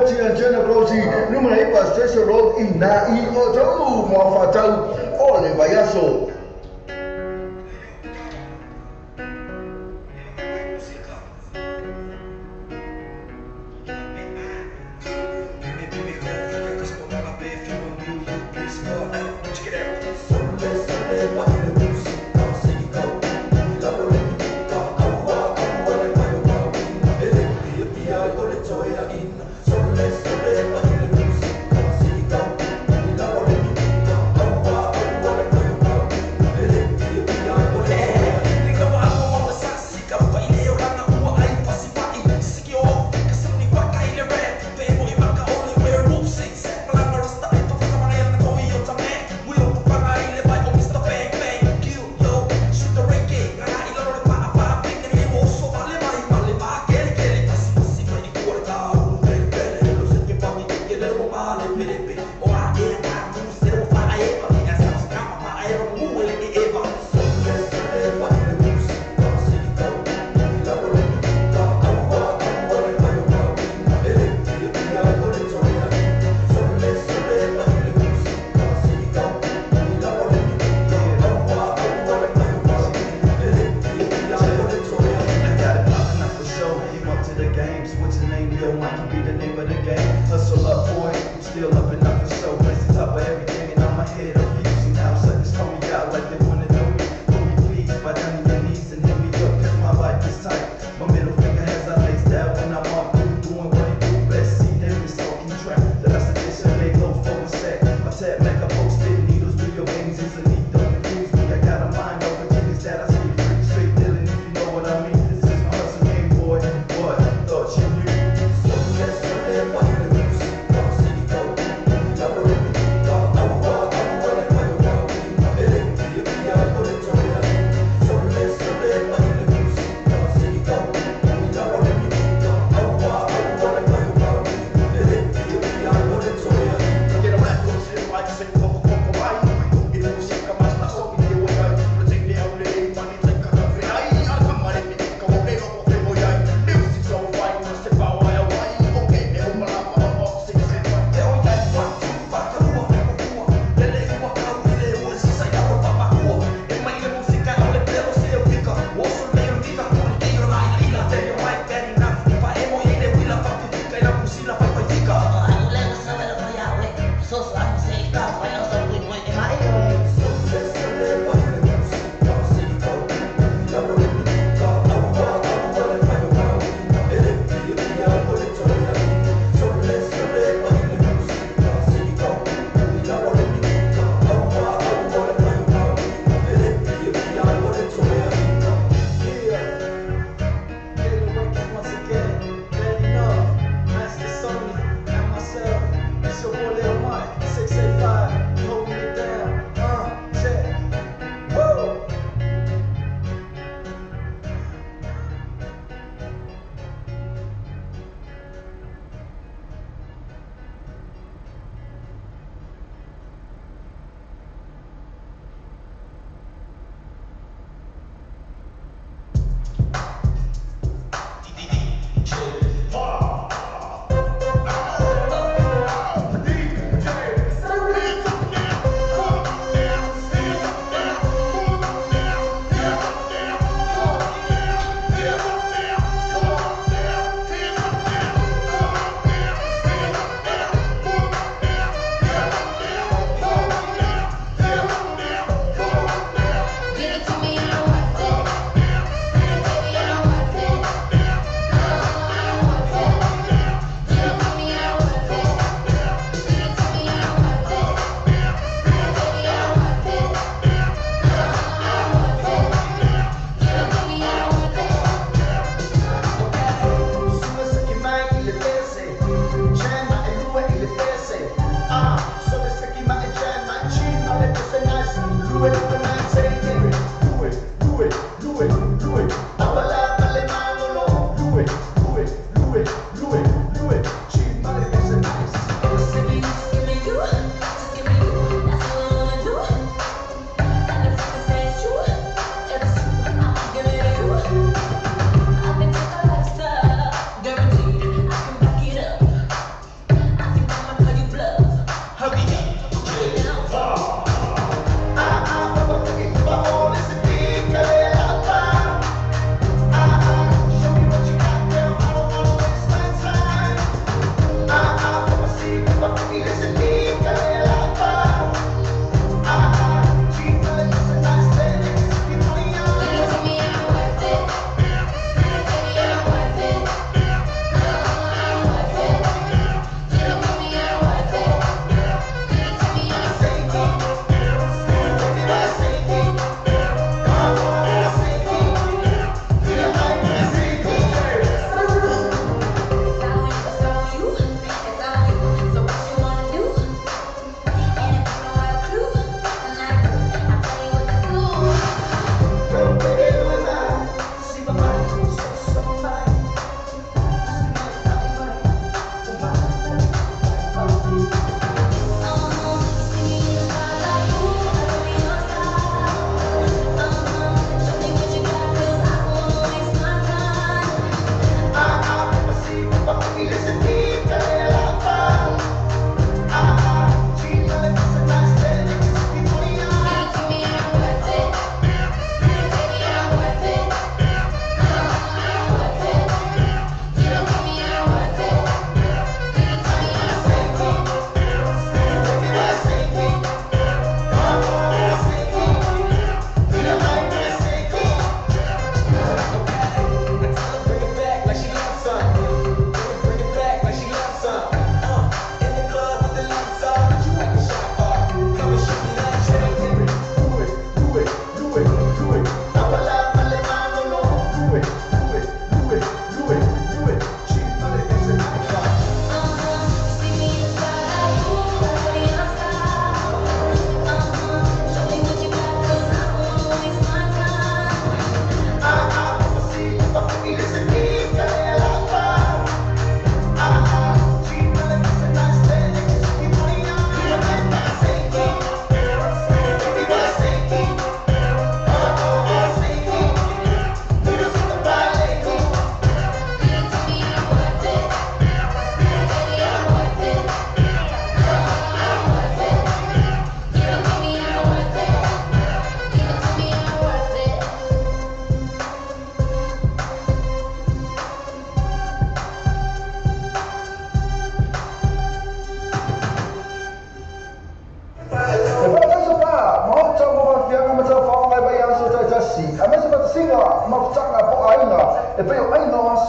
loyalty and generosity. Numai pa special road in na I o tau mo fatau o le vaiaso.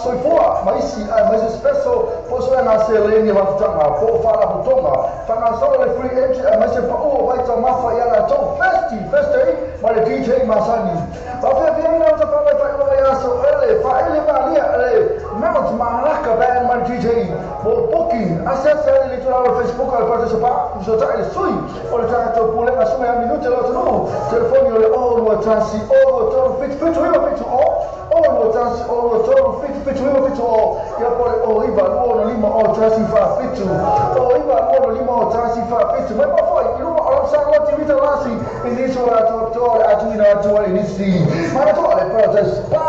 soifua maisi maisi special poso na seleni wafutanga po fala butonga fanga so le free edge maisi pa o waita mafa yala to festi male DJ Masani bafe vini na utafanga fa ya so ele fa ele malia ele mount maraka band mal DJ po booking access ele to our Facebook al participa so ta ele sui o le ta to pole na suma ya minute lo no telefoni ole o lo tansi o to fit o tansi o to fit o ya pole o iba lo lima o tansi fa fit o iba lo lima o tansi fa fit ma pa foi you know all sa lo ti vita lasi inizio la to atuina to inizi ma to le protest pa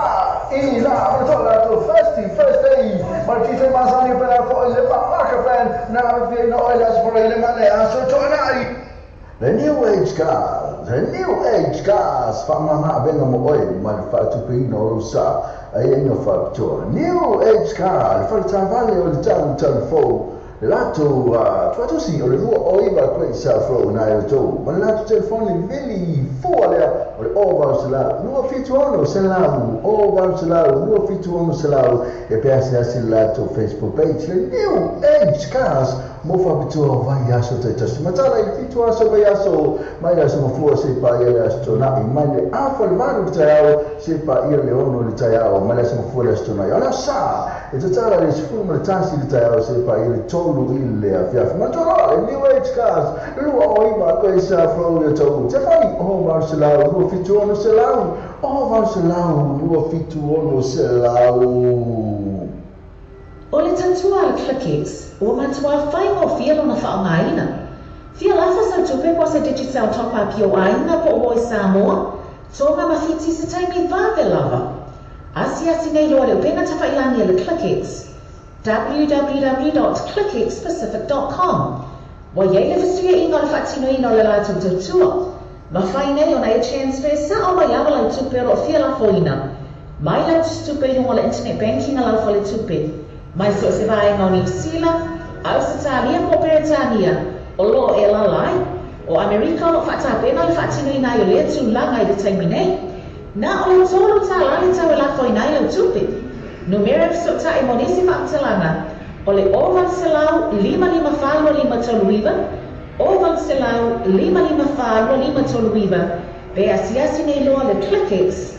ina ma to la to first day ma ti se Masani per fo le marca fan na vi no oilas for le mane so to nai the new age cars fa mama venga mo oi ma fa tu pino sa ai no fa to new age car fa travale o telefono lato tu si o le oi va questa fro na io to ma lato telefono veli fuori o va sala no fituono sala o va sala no fituono sala e pensa si lato Facebook page le new age cars mo fa bitu vai aso te tasmatala il fitu aso vai aso mai aso mo fu se pa ia asto na mai le afa il manu tayao se pa ia le ono le tayao mai aso mo fu asto na ala sa e tala le fu mo tansi le tayao se pa ia tolu il afia ma to le new age cars lu o ima ko sa fro le tolu te fai o va sala lu fitu ono sala o va sala lu fitu ono sala O le tatua al Clickix, o matua whai o fia lona whaongaina. Fia lafa sa tupe po se digital top-up o aina po o i Samoa, tonga mawhiti se taimi vave lava. Asi nei loa leo pena tawhailani le Clickix. www.clickixpacific.com. Wa yei le fastia ingo le whatino ino le lato tautua. Ma whai nei o na e transfer sa o mai awa lau tupe o fia la foina. Mai lau tupe yung o le internet banking a lau fa le tupe. Mai so se vai no New Zealand, Australia ko Britania, o lo e la lai, o America no fata pena le fatino ina yo le tu langa i te nei. Na o tolo ta la le ta la foi na yo tupe. Numero so ta e monisi faktalana. O le ovan selau 555 toluiva, ovan selau 555 toluiva. Be asiasi nei lo le Clickix.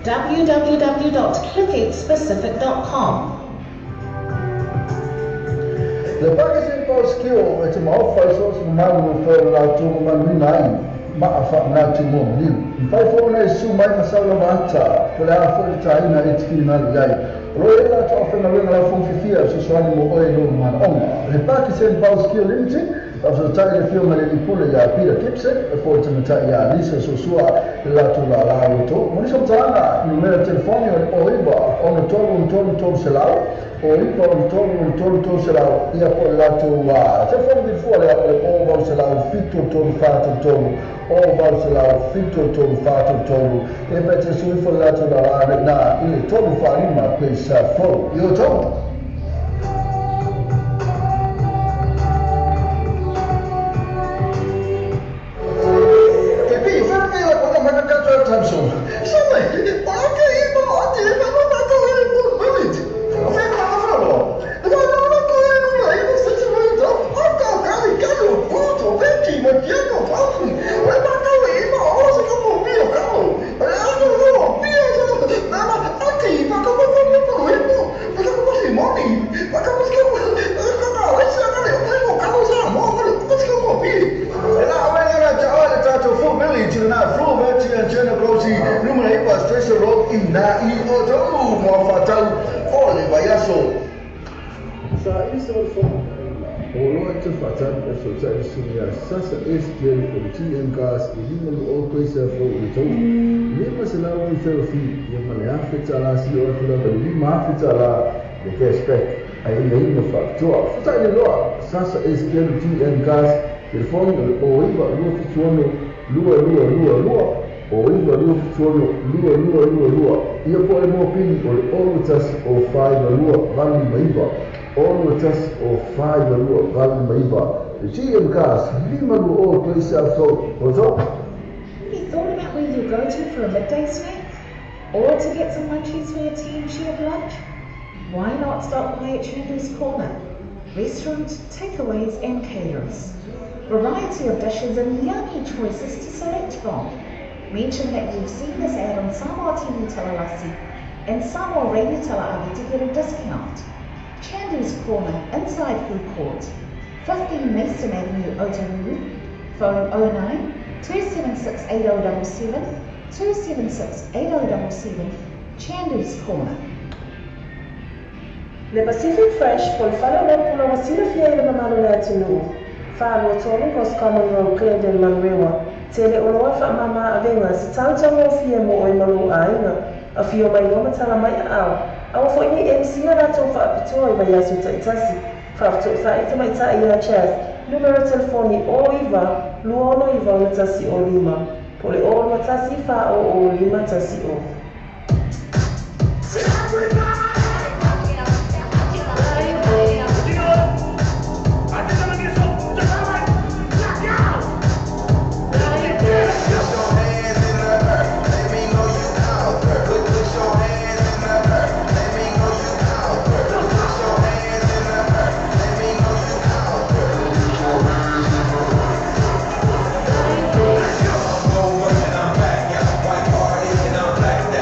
www.clickixpacific.com. Le packaging post skill e te mau fai so se mau no fai la tu ma nai ma fa na tu mo ni fai fo na su mai ma sa la mata ko la fo ta ina e tiki na lai ro e la to fa na la fo fia so so ani mo o e no ma on le packaging post skill limited of the time film le pule ya pira tipset e fo te mata ya lisa so sua la tu la to mo ni so tanga numero telefoni o iba on to selao o ipo un tono selao ia po la tu te fo di fuori o va selao fitto tono fatto tono o va selao fitto tono fatto tono e pete su fo la tu la na il tono fa ma questa fo io tono sasa este o TM gas e lima no o coisa fo o to lima se la o therapy e male afeta la si o tula de lima afeta la de cashback ai lima factor fata le lo sasa este o TM gas telefone o iba lo fituono lua o iba lo fituono lua ia po mo pin o tas o 5 lua vale maiva o tas o 5 lua vale maiva GM cars, lima no o place so. What's up? Have you thought about where you'll go to for a midday snack? Or to get some munchies for your tea and share lunch? Why not stop by at Chandu's Corner? Restaurant, takeaways and caterers. Variety of dishes and yummy choices to select from. Mention that you've seen this ad on Samoa TV Talalasi and Samoa Radio Talaavi to get a discount. Chandu's Corner, inside food court, 15 Mason Avenue, Otahuhu. Phone 09 276 8077 276 8077. Chandu's Corner. Le Pacific Fresh po le whale o pula wasila fia i le mamalo le atinuu. Whālua tolu Ross Common Road, Glendon, Manrewa. Te le oloa wha mama avenga si tautanga o fia mo oi malu a inga. A fio mai loma tala mai au. Awa fo ini MC a rato wha apitoa i mai asu ta itasi. Whafto wha ita mai ta i a chaz. Numero telefoni o iwa, luono iwa o tasi o lima. Po le o tasi wha o lima tasi o. White party and I'm black.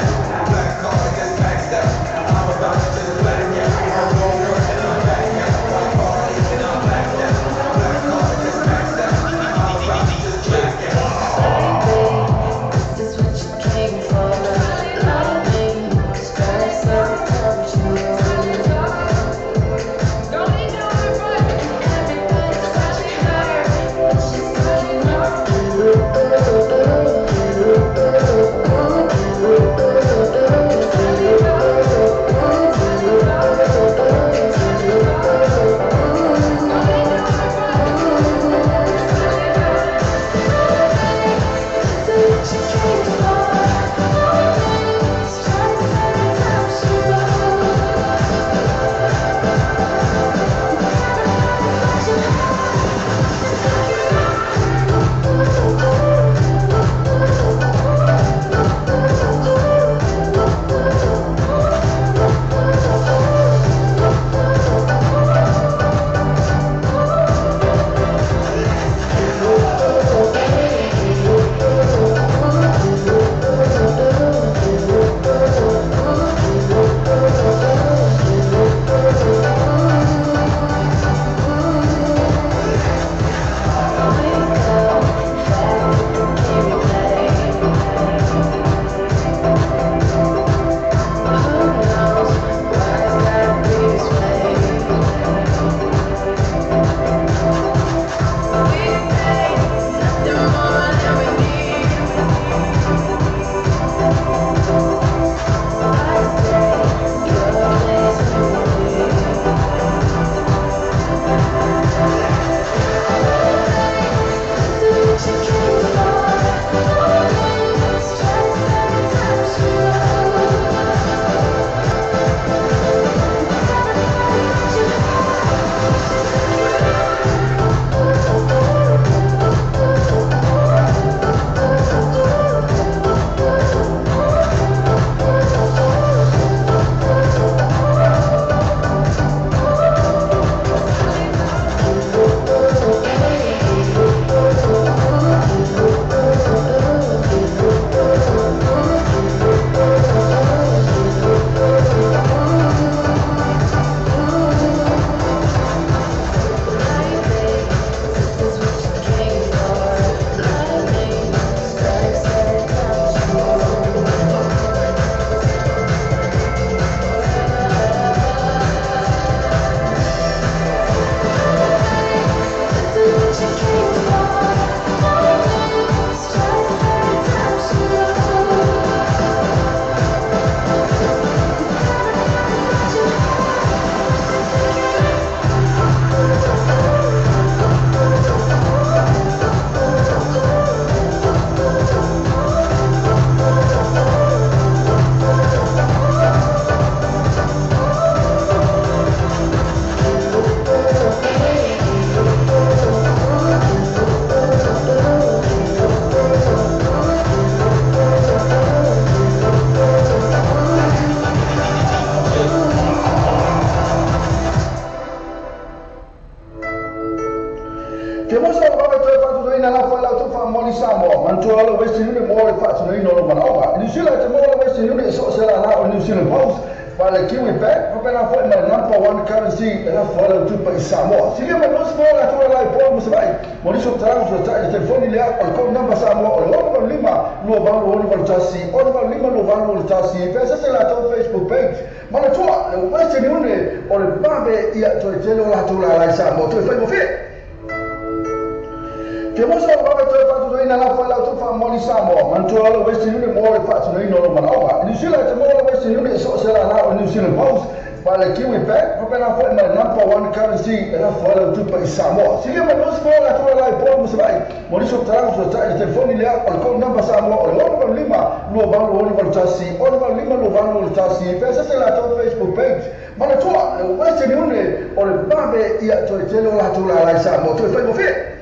Moli Samoa, Mantua, Western Union, more parts of New Zealand, New Zealand, more Western Union, so now New Zealand Post. While the Kiwi back, we're going to put my number one currency and I follow to pay Samoa. See, I'm not small, I told I bought Musai. When you should tell us the telephone, or call number Samoa, or Oliver Lima, Lovan, Oliver Tassi, Oliver Lima, Lovan, Tassi, Pesasela on Facebook page. Manatua, the Western Union, or the Babe, yet to tell you how to lie Samoa to a friend of it. Che mo so va to fatto in alla folla to fa Moli Samoa, Mantua, Western Union, more parts of New Zealand, New Zealand, more Western Union, so now New Zealand Post. While the Kiwi back, we're going to put my number one currency and I follow to pay Samoa. See, I'm not small, I told I bought Musai. When you should tell us the telephone, or call number Samoa, or Oliver Lima, Lovan, Oliver Tassi, Oliver Lima, Lovan, Tassi, Pesasela on Facebook page. Manatua, the Western Union, or the Babe, yet to tell you how to lie Samoa to a friend of it.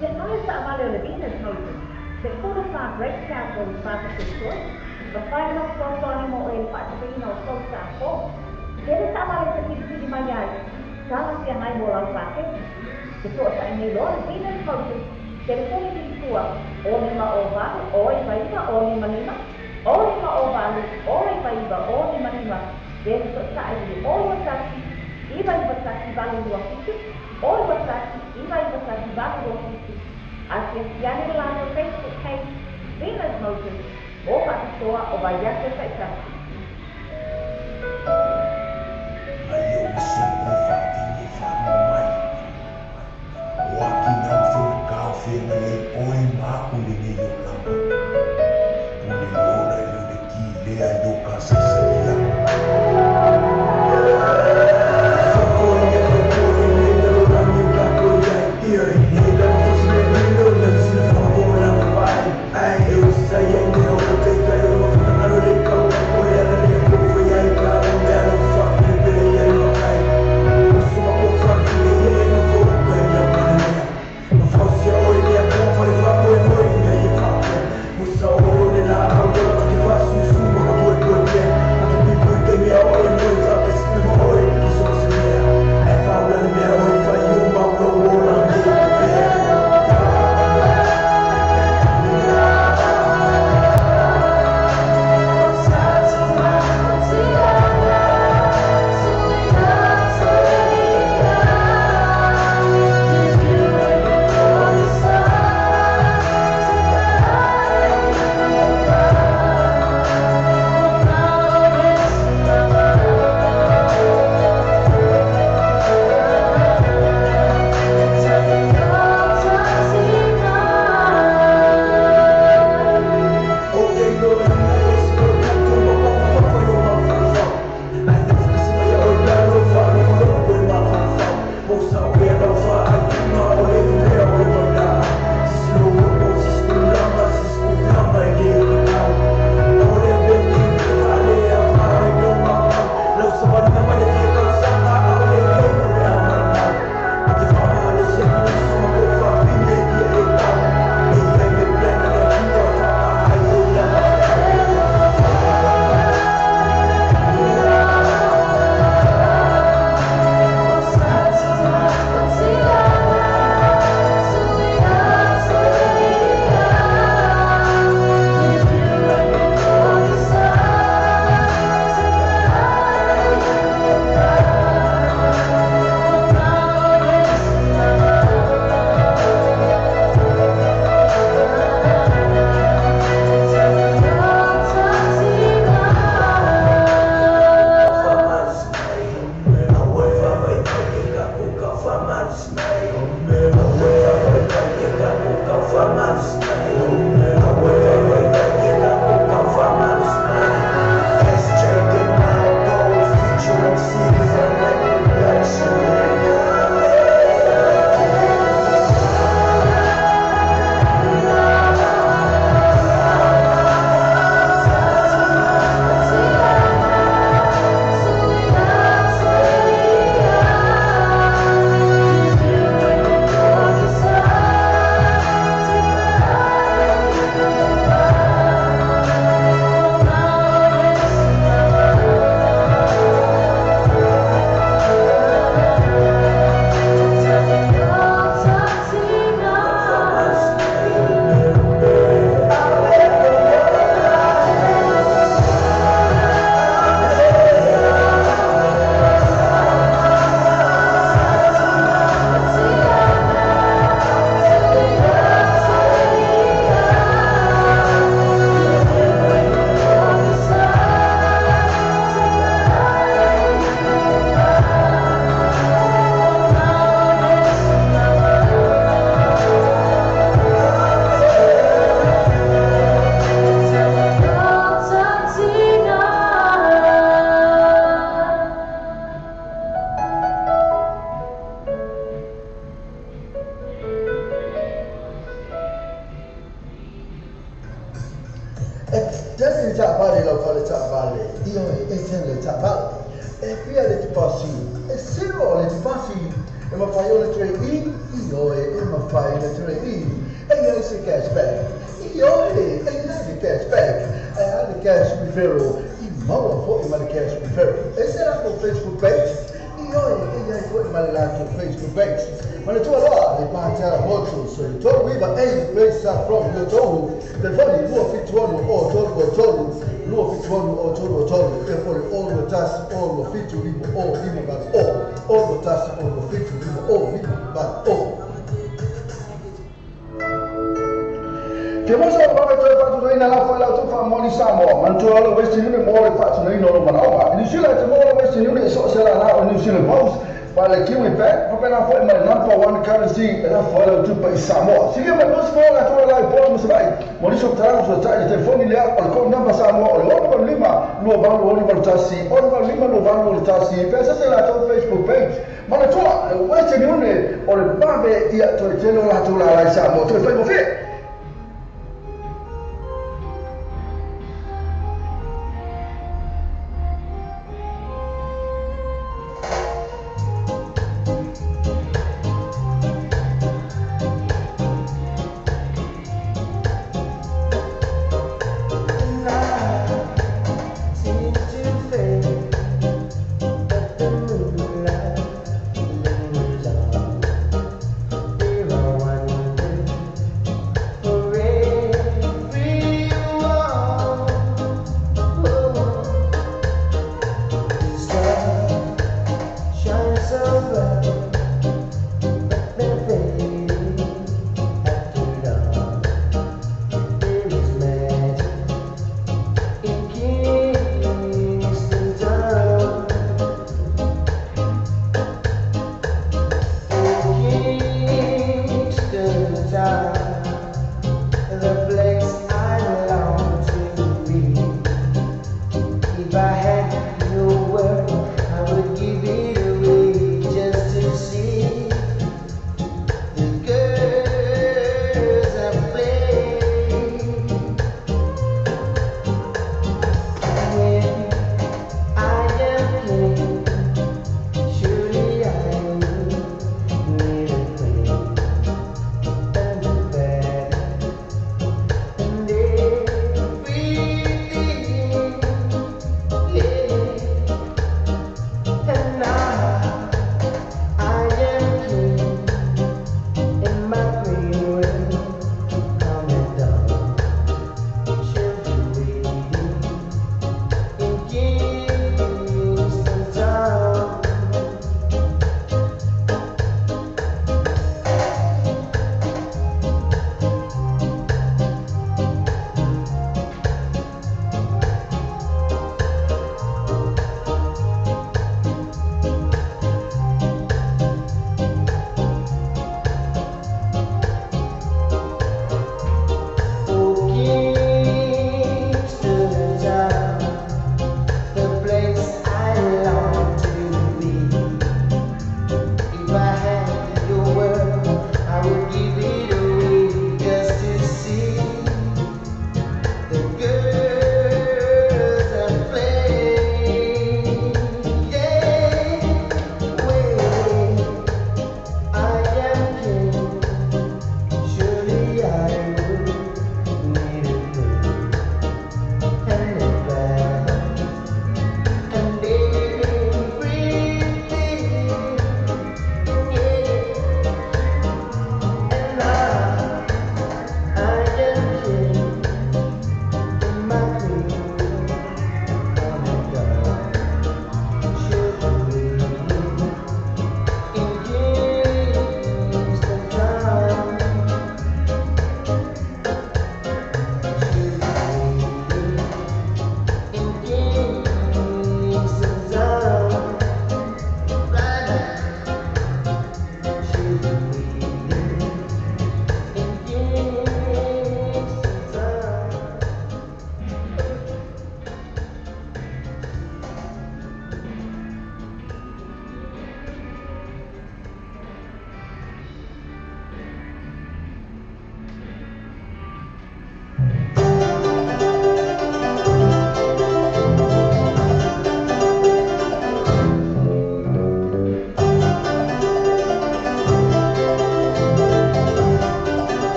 Te whai sa avale o le vina tautu. Se kura wha break council i whaka te soi. Ma whai no kotoni mo e whaatapina o sau sa fo. Tere sa avale sa piti mai ai. Sala sia mai mo lau whake. Te toa sa inei loa le vina tautu. Tere kone ki kua. O lima o vale, o e whaiva, o lima lima. O lima o vale, o e whaiva, o lima lima. Tere so sa inei o wataki. Iwa i wataki vale lua kiki. O i wataki, iwa i wataki vale lua kiki. Asia siane la no Facebook page, Venus Motors, o pakitoa o vaiate whaitaki. Ai o supu whakini whamai. Waki ngā whurukau whenga e oi mākuli ne o lama. Pune lona i lune ki lea i o ka sasaria. Whakoi e whakoi ne nero rangi kakoi ai ioi. He lau whusme nero lau sina whakona whai. Ai e o sai e nero o te kai o whakaro le kau a koe ala le kowai ai ka o mea no whakini pere ai wakai. Usuma o whakini e no kowai ai a kanea. Ma whausia oi lea kua mai whakoe moi ngai e whakoi. Musa o le la au ora ki whasu suma ka koe koe mea. Ma ki pipu i te mea oi moi whake sima oi ki suma se mea. E whaula le mea oi whai o mauro o la mea ki pea. Desi ta vale lo fare ta vale. Io e sempre ta vale. E qui alle ti passi. E se no le ti passi e ma fai ore 3 in Io e ma fai la tre e io si cashback. Io e the cashback. The cash referral. Mama for my cash referral. Is that on Facebook page? Io e put my Facebook page. When it's all out, they buy a hotel. So you told me about any place from your total. The funny, you are fit one or total. You are fit one or total. Therefore, all the tasks, all the fit to people, all people but all the tasks, all the fit to people, all people but all. Che mo so ba to fa to ina la fa la to fa mo ni sa mo man to lo west ni mo le fa to ni no lo mana ba ni sila te mo lo west ni le so sela na o ni sila boss pa le kiwi pe pa na fo ma number 1 currency la fa la to pa Samoa si ke mo so la to la boss mo sai mo ni so tra so ta telefoni le al ko number Samoa o lo lima lo ba lo ni ba tasi o lo lima lo ba lo tasi pe sa la to Facebook page ma na to west ni o le ba be ia to telo la to la Samoa to Facebook page.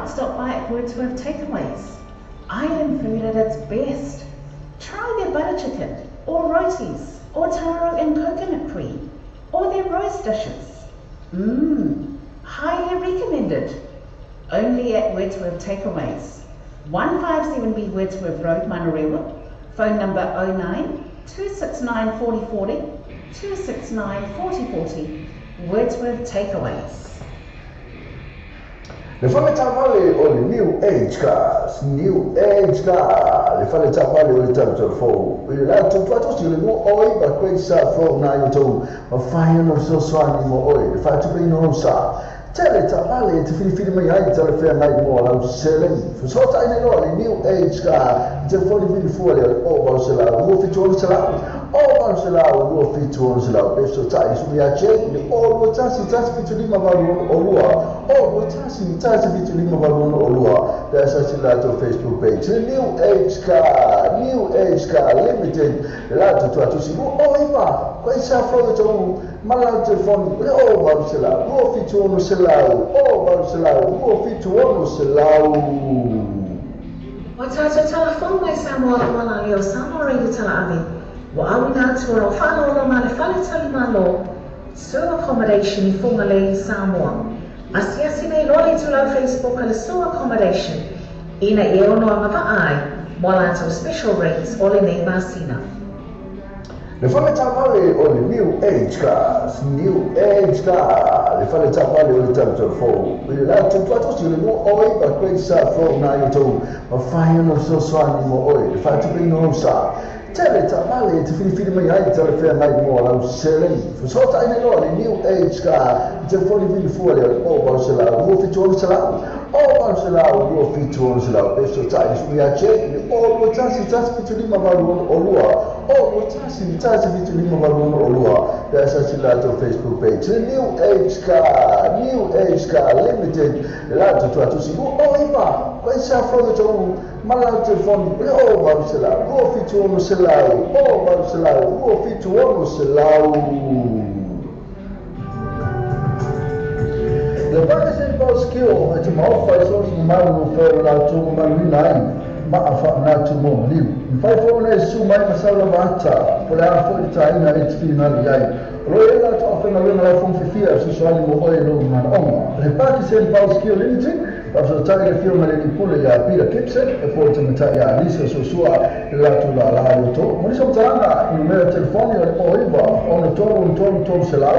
not, stop by at Wordsworth Takeaways. Island food at its best. Try their butter chicken, or rotis, or taro and coconut cream, or their roast dishes. Highly recommended. Only at Wordsworth Takeaways. 157B Wordsworth Road, Manurewa. Phone number 09 269 4040 269 4040. Wordsworth Takeaways. Le fale tavale o le New Age Cars, New Age Car, le fale tavale o le tamatolfo. Le la tuatu si le no oi ba kwei sa fo na yoto, ma fai no so swani mo oi, le fai tupe no sa. Tele tavale te fili mai ai tele fe mai mo la selling. Fu so ta ine no le New Age Car, te fo le fili fuori o ba se la, mo fi tuo se la. O se la o fitu se la peso tai su ya che o tasi fitu lima valu o lua o tasi fitu lima valu o lua dessa se la to Facebook page New Age Car Limited la to si o iva questa foto to mala telefone o va se la o fitu no se la o va se la o fitu no se la o tata telefone mai Samoa wala yo Samoa i tala ave. Wa'awina tua o whanolo ma le whale tali malo, Sewer Accommodation I Whongale I Samoa. Asiasi nei lori tu lau Facebook a le Sewer Accommodation, ina e ono a mawa'ai, mo lato special rates o le nei masina. Le fale tavale o le New Age Cars, New Age Car, le fale tavale o le tamatolfo. Le la tuatu si le no oi ba kwei sa fo na yoto, ma fai no so swani mo oi, le fai tupe no sa. Tele tavale te fili mai ai tele fe mai mo la selling. Fu so ta ine no le New Age Car, te fo le fili fuori o ba se la, mo fi tuo se la. O ba se la o fi tuo se la, peso ta su ya che, o tasi fitu lima valu o lua. O tasi fitu lima valu o lua. Dessa se la to Facebook page New Age Car Limited. La to si o iva, questa foto to mala telefone o va se la, o fitu no se la, o va se la, o fitu no se la. Le base del boschio è mo fai solo su mano per la tua mano ma fa na tu mo liu. Fai fone su mai ma sala vata, per la fuori taina e finale ai. Royal to offering a ring from Fifia su suali mo oi lo man on. Le base del boschio limited. After the time film di pule ya Peter Gibson e poi ya Lisa Sosua la tula la yoto mo so tanga il numero telefonico o iva on toro se la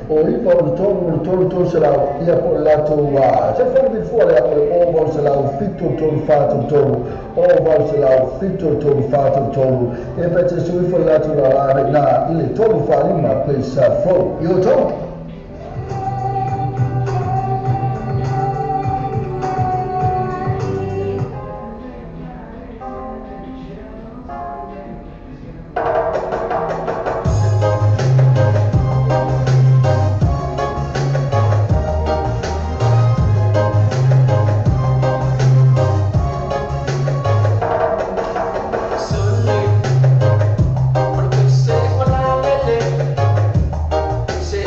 o iva on toro se la ia poi la tua se fuori di fuori o va se la fitto toro fatto toro o va se la fitto toro fatto toro e per te su fuori la tua na il toro fa ma questa fo yoto. I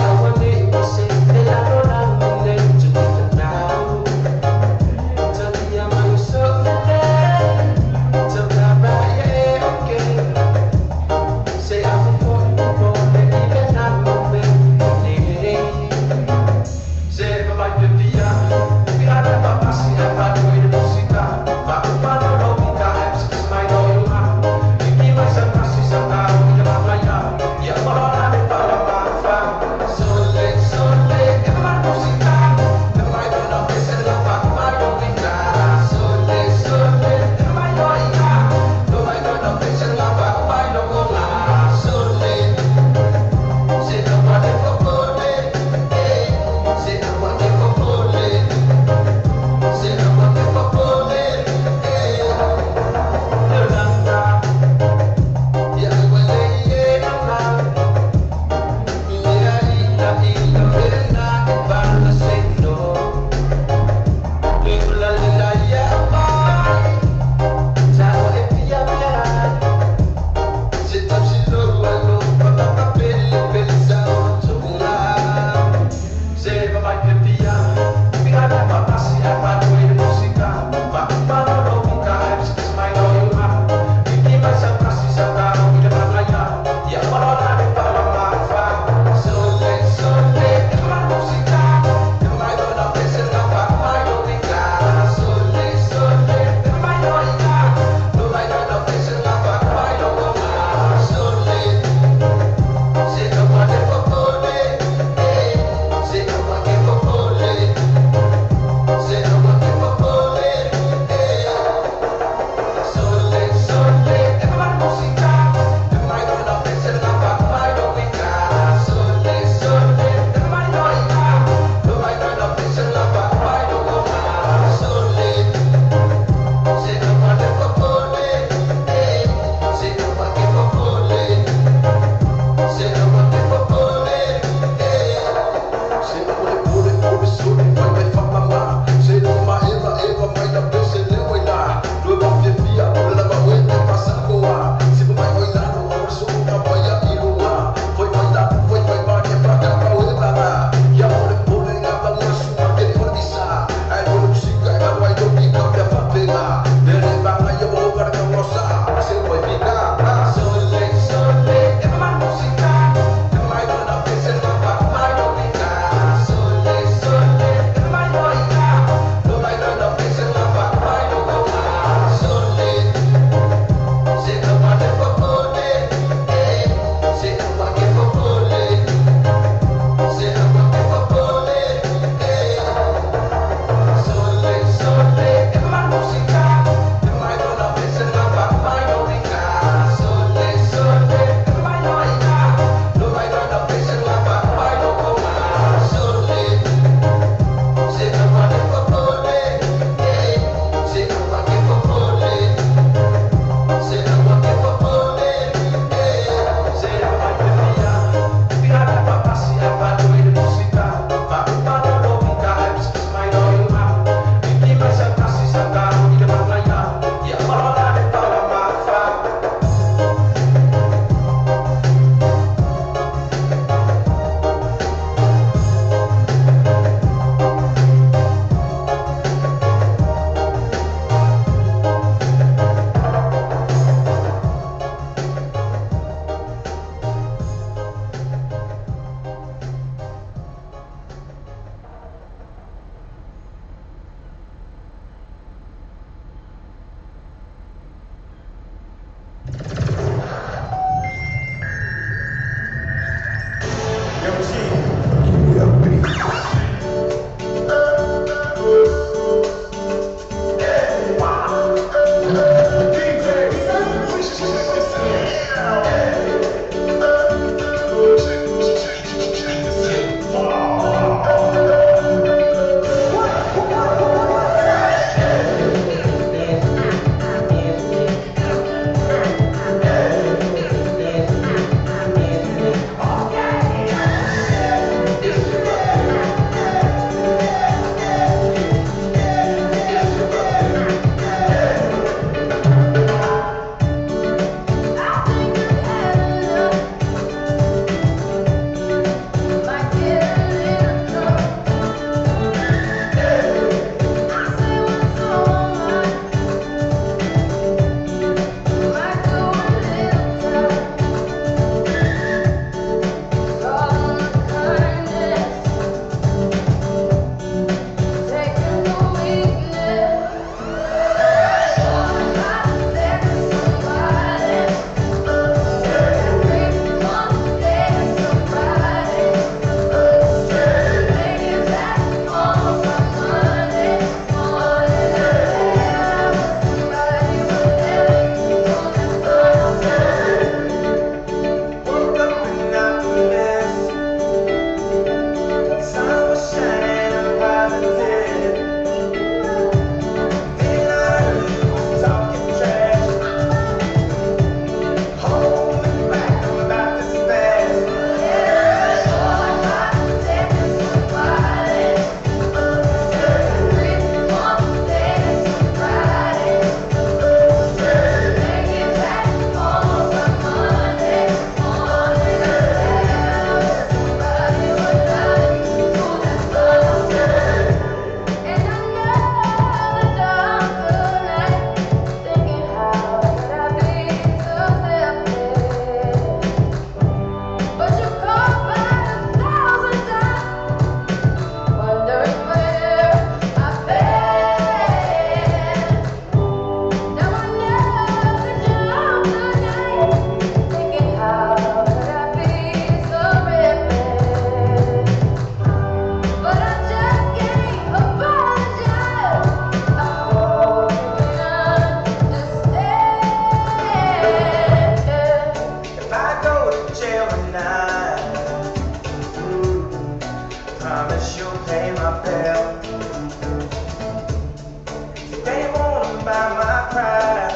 cry.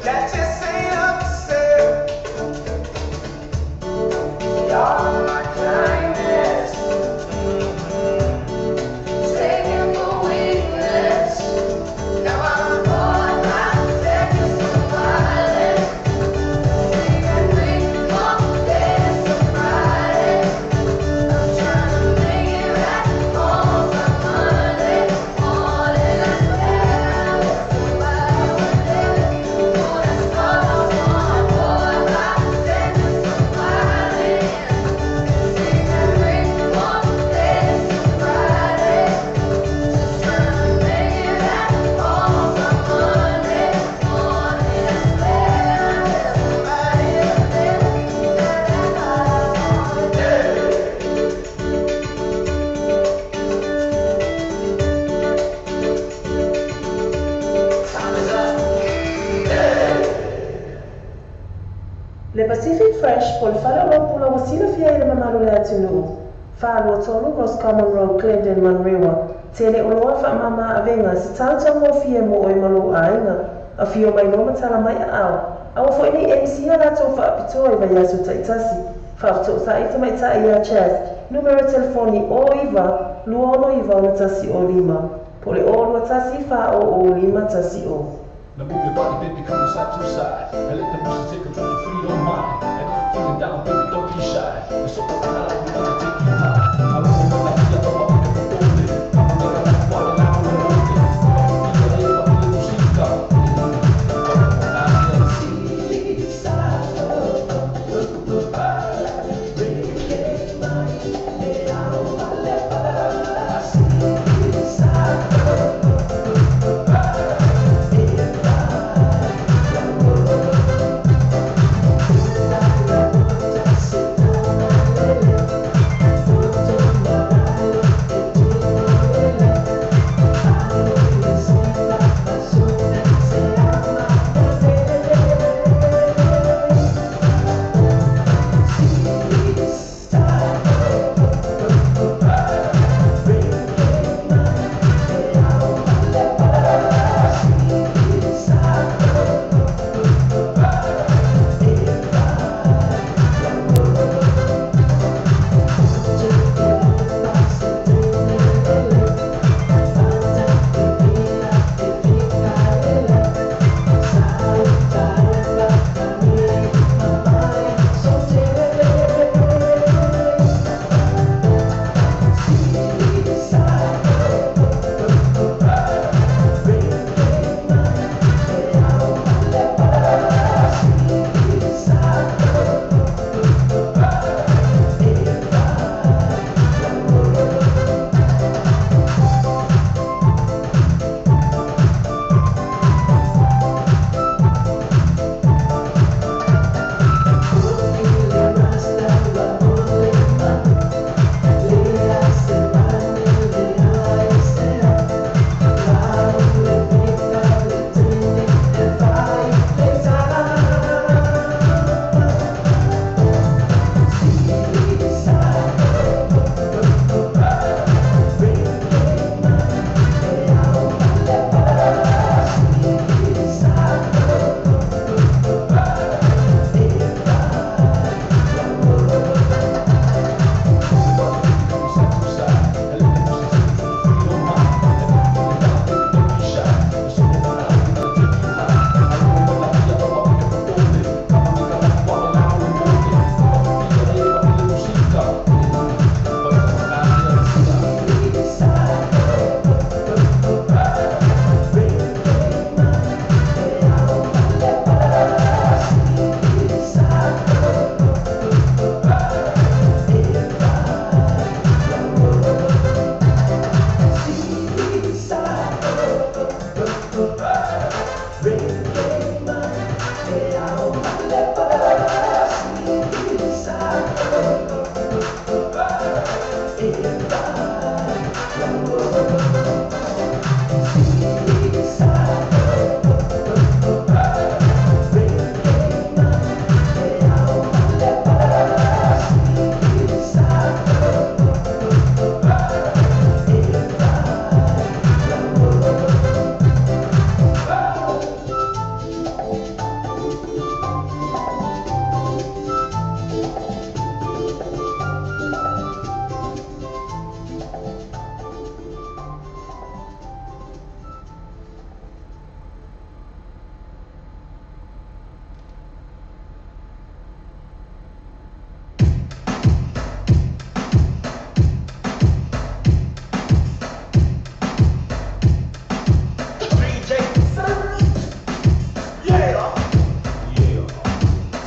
That just ain't upset. Y'all my kindness, taking for weakness. Now I'm on my second smiling. Singing drink more days of Friday. I'm trying to make it right on my Monday morning. I swear somebody was there. Oh, that's what I want. Boy, my second smiling. Singing drink more days of Friday. Just trying to make it right on my Monday morning. I swear somebody was there. Time is up. Le Pacific Fresh po le whale o pula o sila fia i le mamalu le atunuu. Whālua tolu Ross Common Road, Glendon, Manrewa. Tele o loa wha mama avenga se tātau mo fia mo oi malu ainga. A fio mai noma tala mai a au. Awa fo ini MC a lato wha apitoi vai asu taitasi. Whafto sa ita mai ta ia chas. Numero telefoni o iwa, luono iwa o tasi o lima. Po le o lua tasi wha o lima tasi o. Now move your body, baby, come side to side. And let the music take control, free your mind. And if you're feeling down, baby, don't be shy. It's so high, we gotta take you high. I really know that you're the one who can hold it. I'm gonna have fun and I'm gonna hold it. You're the little music up. I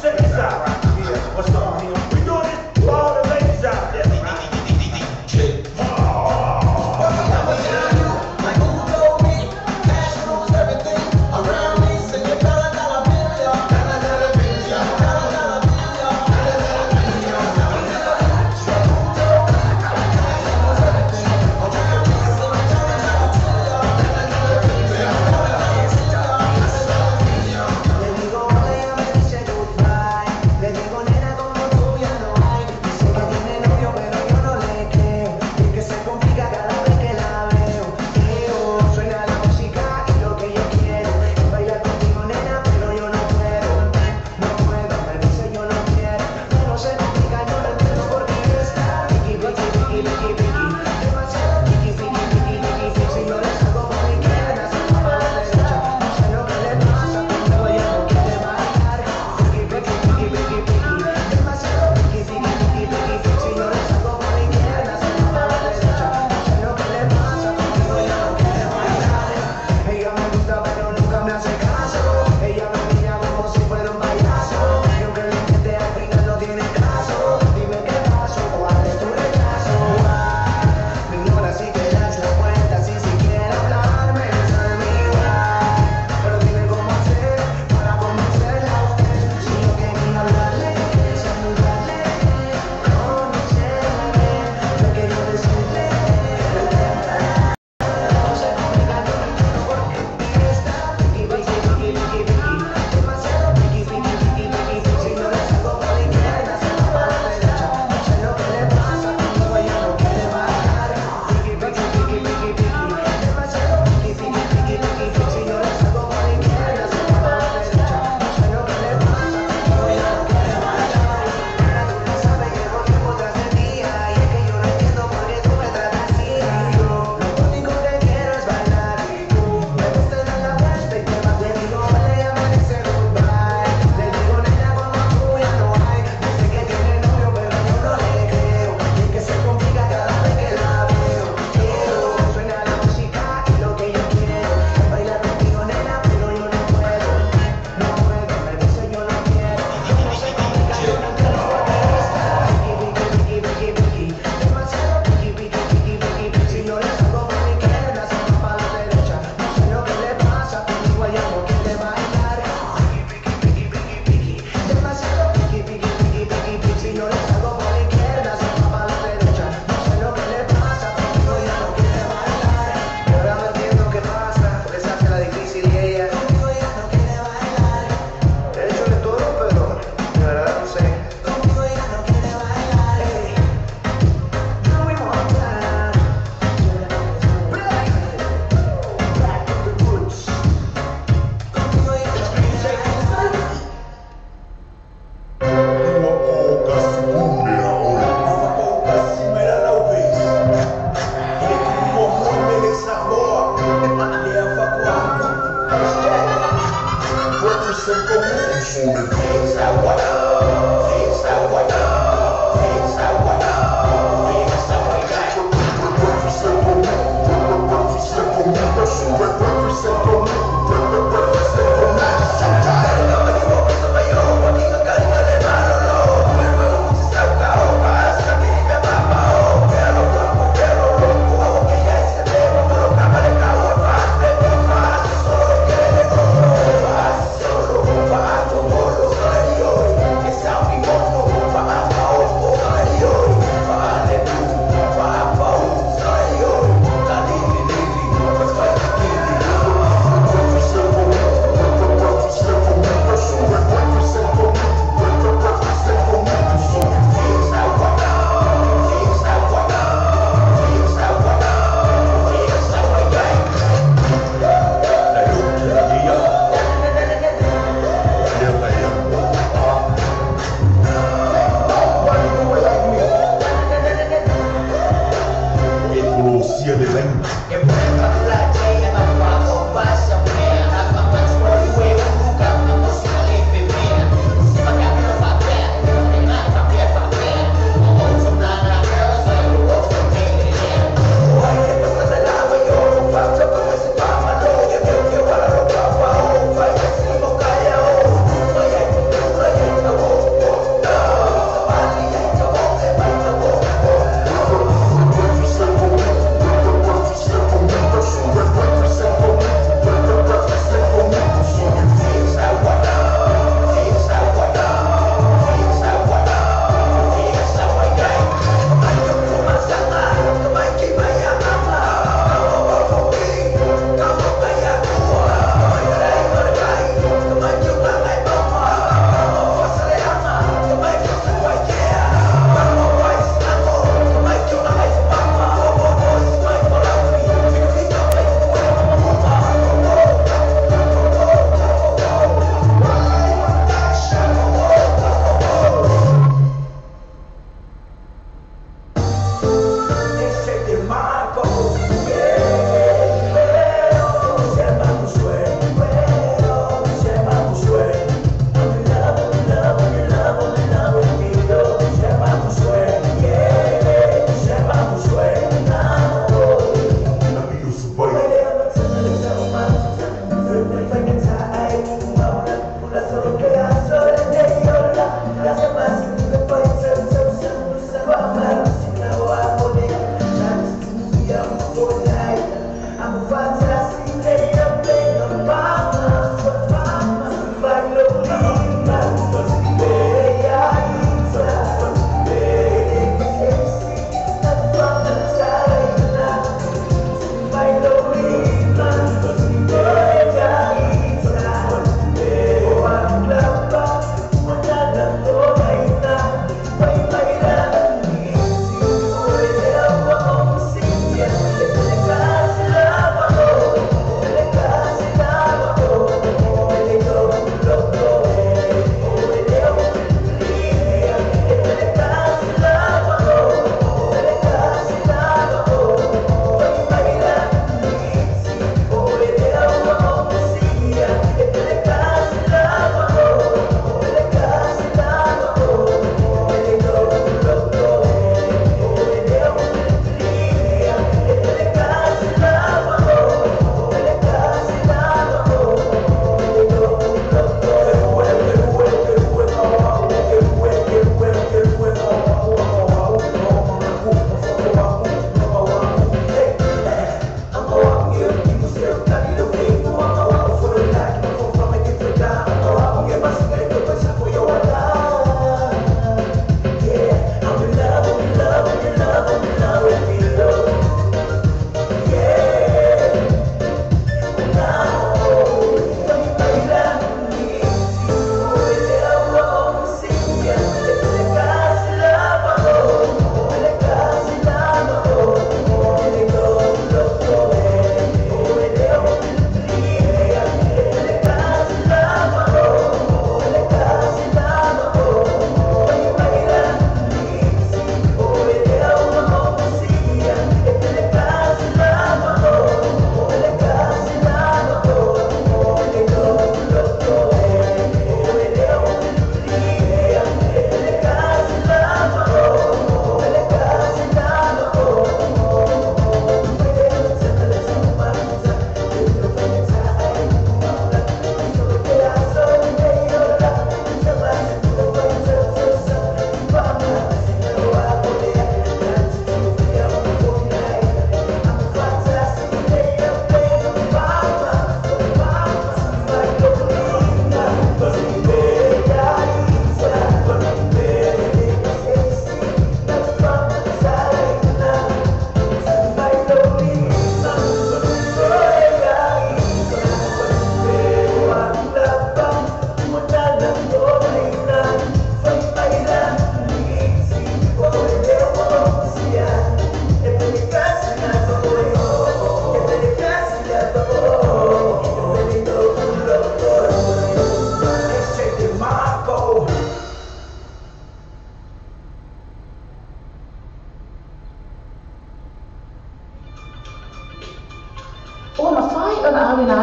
Check this out right here. What's going on? We doing this for all the ladies out there.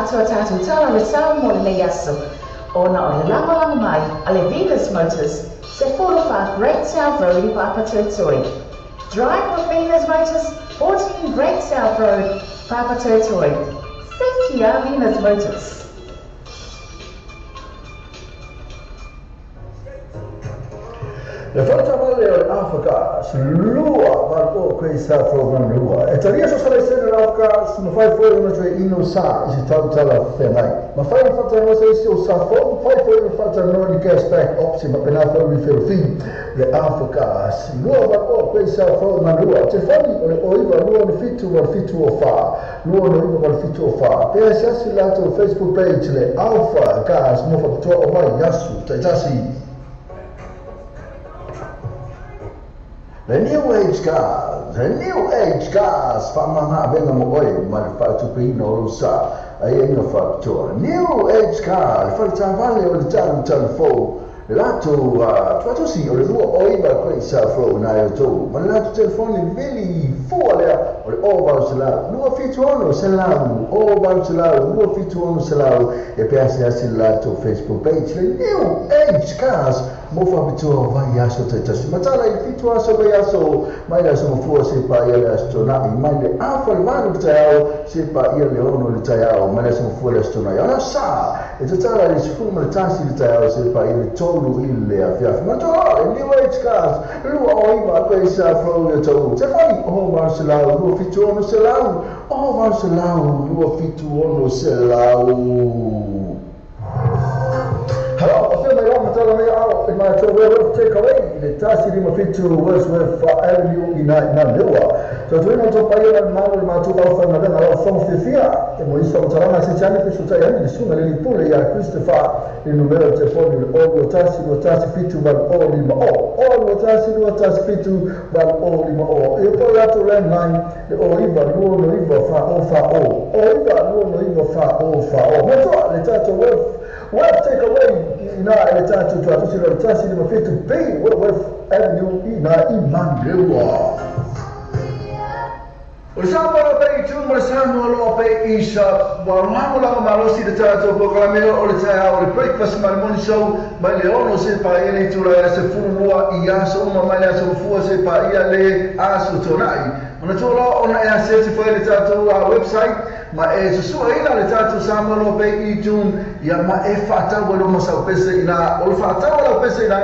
atua tātou tala le sau mo le yaso. Ona o le langa mai a le Venus Motors, se whorowha Great South Road I Papa Tuatoi. Drive with Venus Motors, 14 Great South Road, Papa Tuatoi. Thank you, Venus Motors. Le falta vale Africa, lua marco questa program lua. E taria so sale sene l'Africa, ma fai fuori una cioè ino sa, si tanta la femai. Ma fai un fatto no sei o sa fai fuori un fatto no di che aspect opsi, ma appena fuori il film. Le Africa, lua marco questa program lua. Te fai o iva lua no fitu o fa. Lua no iva fitu o fa. Per essere lato Facebook page le Alpha Gas mo fa to o mai yasu, te già The New Age cars, famana venga mo oi, ma il fatto che non lo sa, ai no fattore. New Age car, fa travale o il telefono. Lato fatto sì, o le due oi va questa fro na to, ma lato telefono veli fuori o va sala. Lo fittuono salau, o va sala, lo fittuono salau e pensi a lato Facebook page. The New Age cars mo fa bitu vai yaso tetas matala il fitu aso vai yaso mai la sono fuori pa ia astona mai le afa il manu tao se pa ia le ono le tao mai la sono fuori astona ya sa e totala il sfuma le tasi le tao se pa ia tolu il afia ma to il new age cars lu oi ma questa fro le tau se fai o marcelau lu fitu ono selau o marcelau lu fitu ono selau. Hello, I feel my own telling me out in my tour take away the task in my fit to Wordsworth Avenue in Nandua. So to him to pay and man ma to offer na na from Fifia e mo iso tarana se chani che suta yani di sunga le pure ya Christopher il numero telefono o tasi fit to val oli ma o tasi fit to val oli ma o e poi lato landline le oliva no iva fa o oliva no iva fa o ma to le tato What take away ina ile tatu tu atusilo tasi ni mafitu pay Wordsworth Avenue ina Imandewa. Ulisambolo pe itu ulisambolo pe isa warmango la malosi de tatu proclameo ole taya ole breakfast morning show bale ono se pa ele tu la se funua iaso mama ya so fu se pa ile asu tonai ona tolo ona ya se foi le tatu website ma e su ina le tatu sambolo pe itu ya ma e fata walo masa pese ina ol fata wala pese ina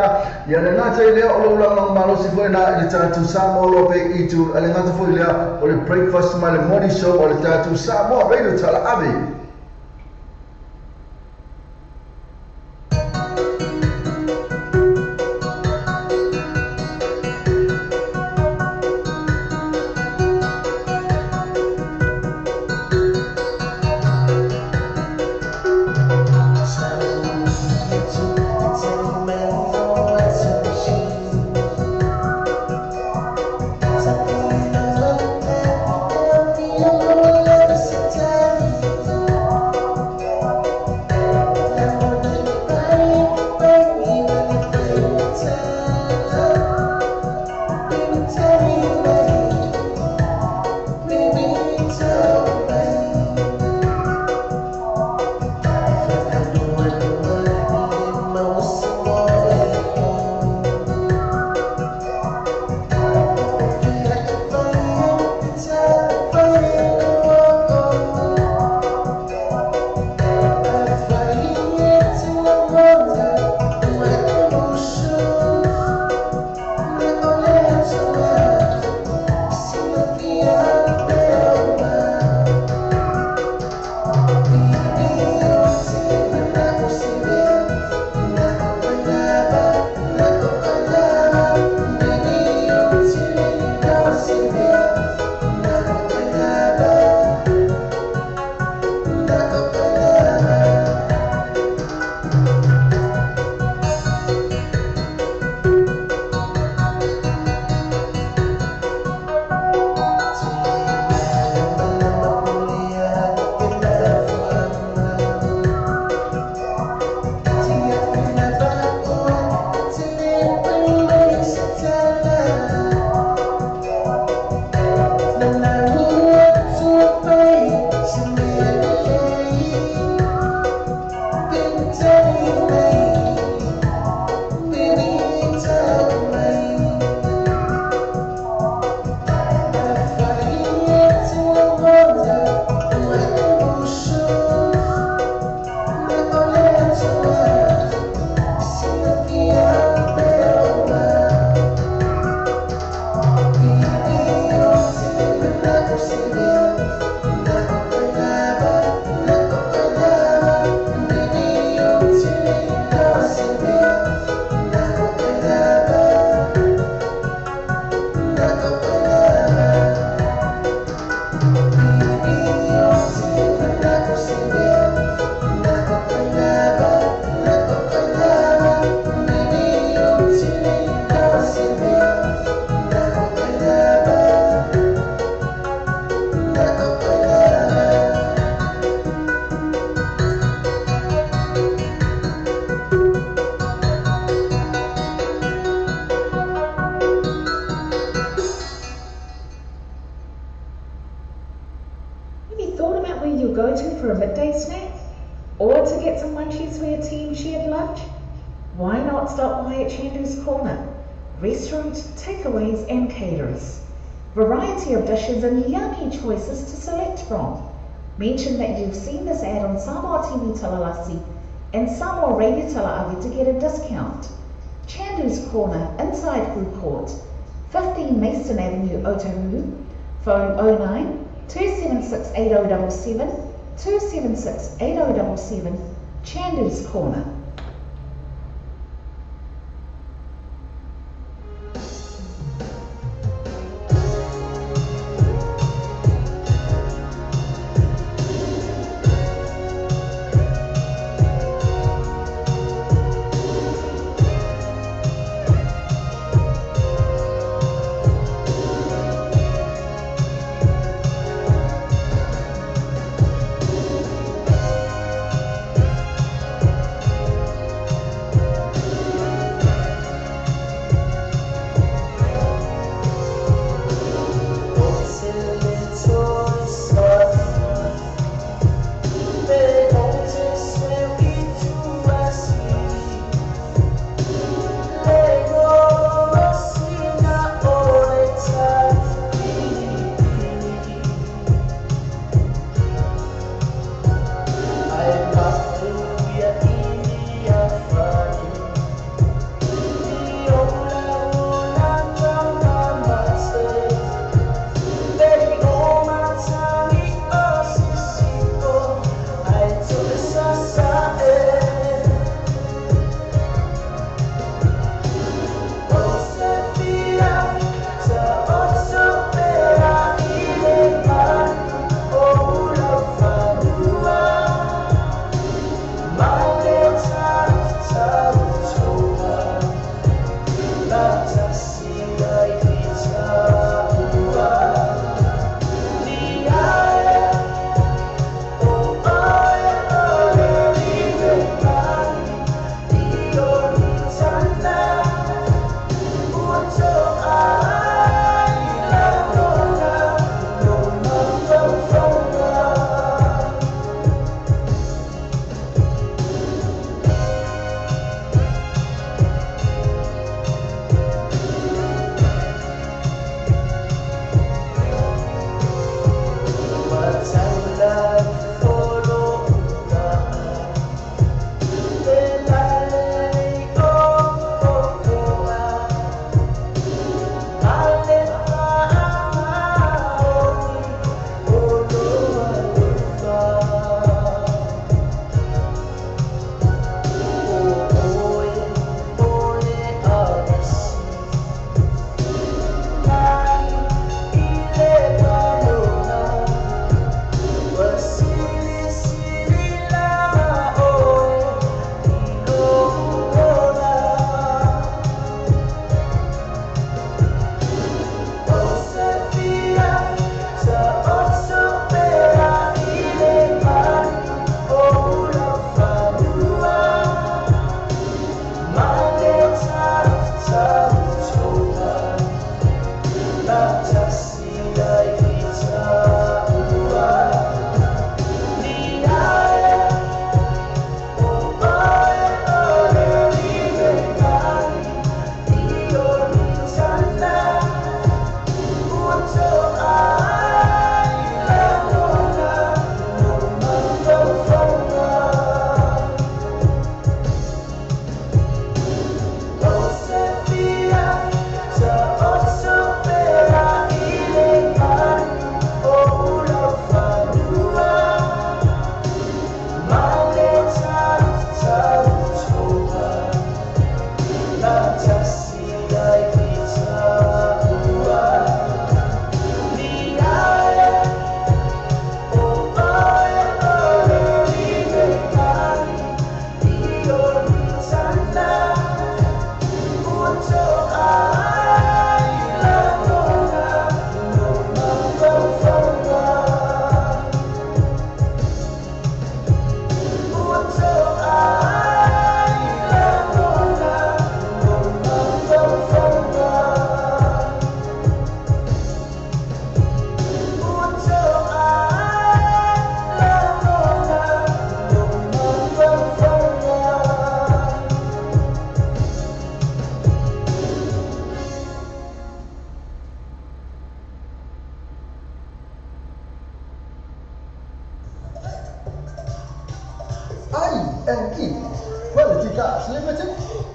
ya le nata ile olo la malosi foi na le tatu sambolo pe itu ale nata foi ile ole breakfast morning show ole tatu sambolo radio tala abi. Why not stop by at Chandu's Corner? Restaurant, takeaways and caterers. Variety of dishes and yummy choices to select from. Mention that you've seen this ad on Samoa TV Talalasi and Samoa Radio Talaavi to get a discount. Chandu's Corner, inside Food Court, 15 Mason Avenue, Otahuhu. Phone 09 276 8077 276 8077. Chandu's Corner.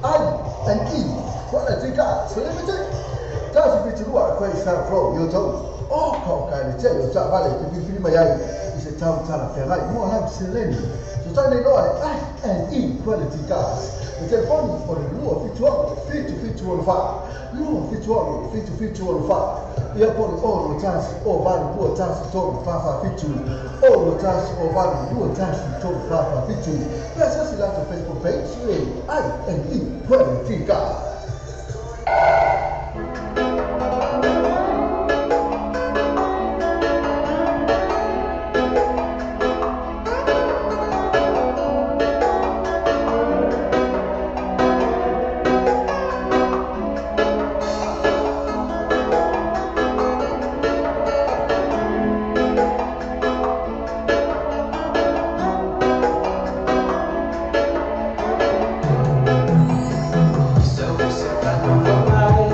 ai and e what I think so let me take just be to work quite start from you to oh ko ka ni che yo sa vale ke fili mai se tau tala ferrai mo ha seleni so tani lo ai and e quality cars il telefono o luo fitu on fa luo fitu on fa io poi o lo tas o vale luo tas to fa fitu o lo tas o vale luo tas to fa fitu essa si lato Facebook page ai and e quality cars. Bye.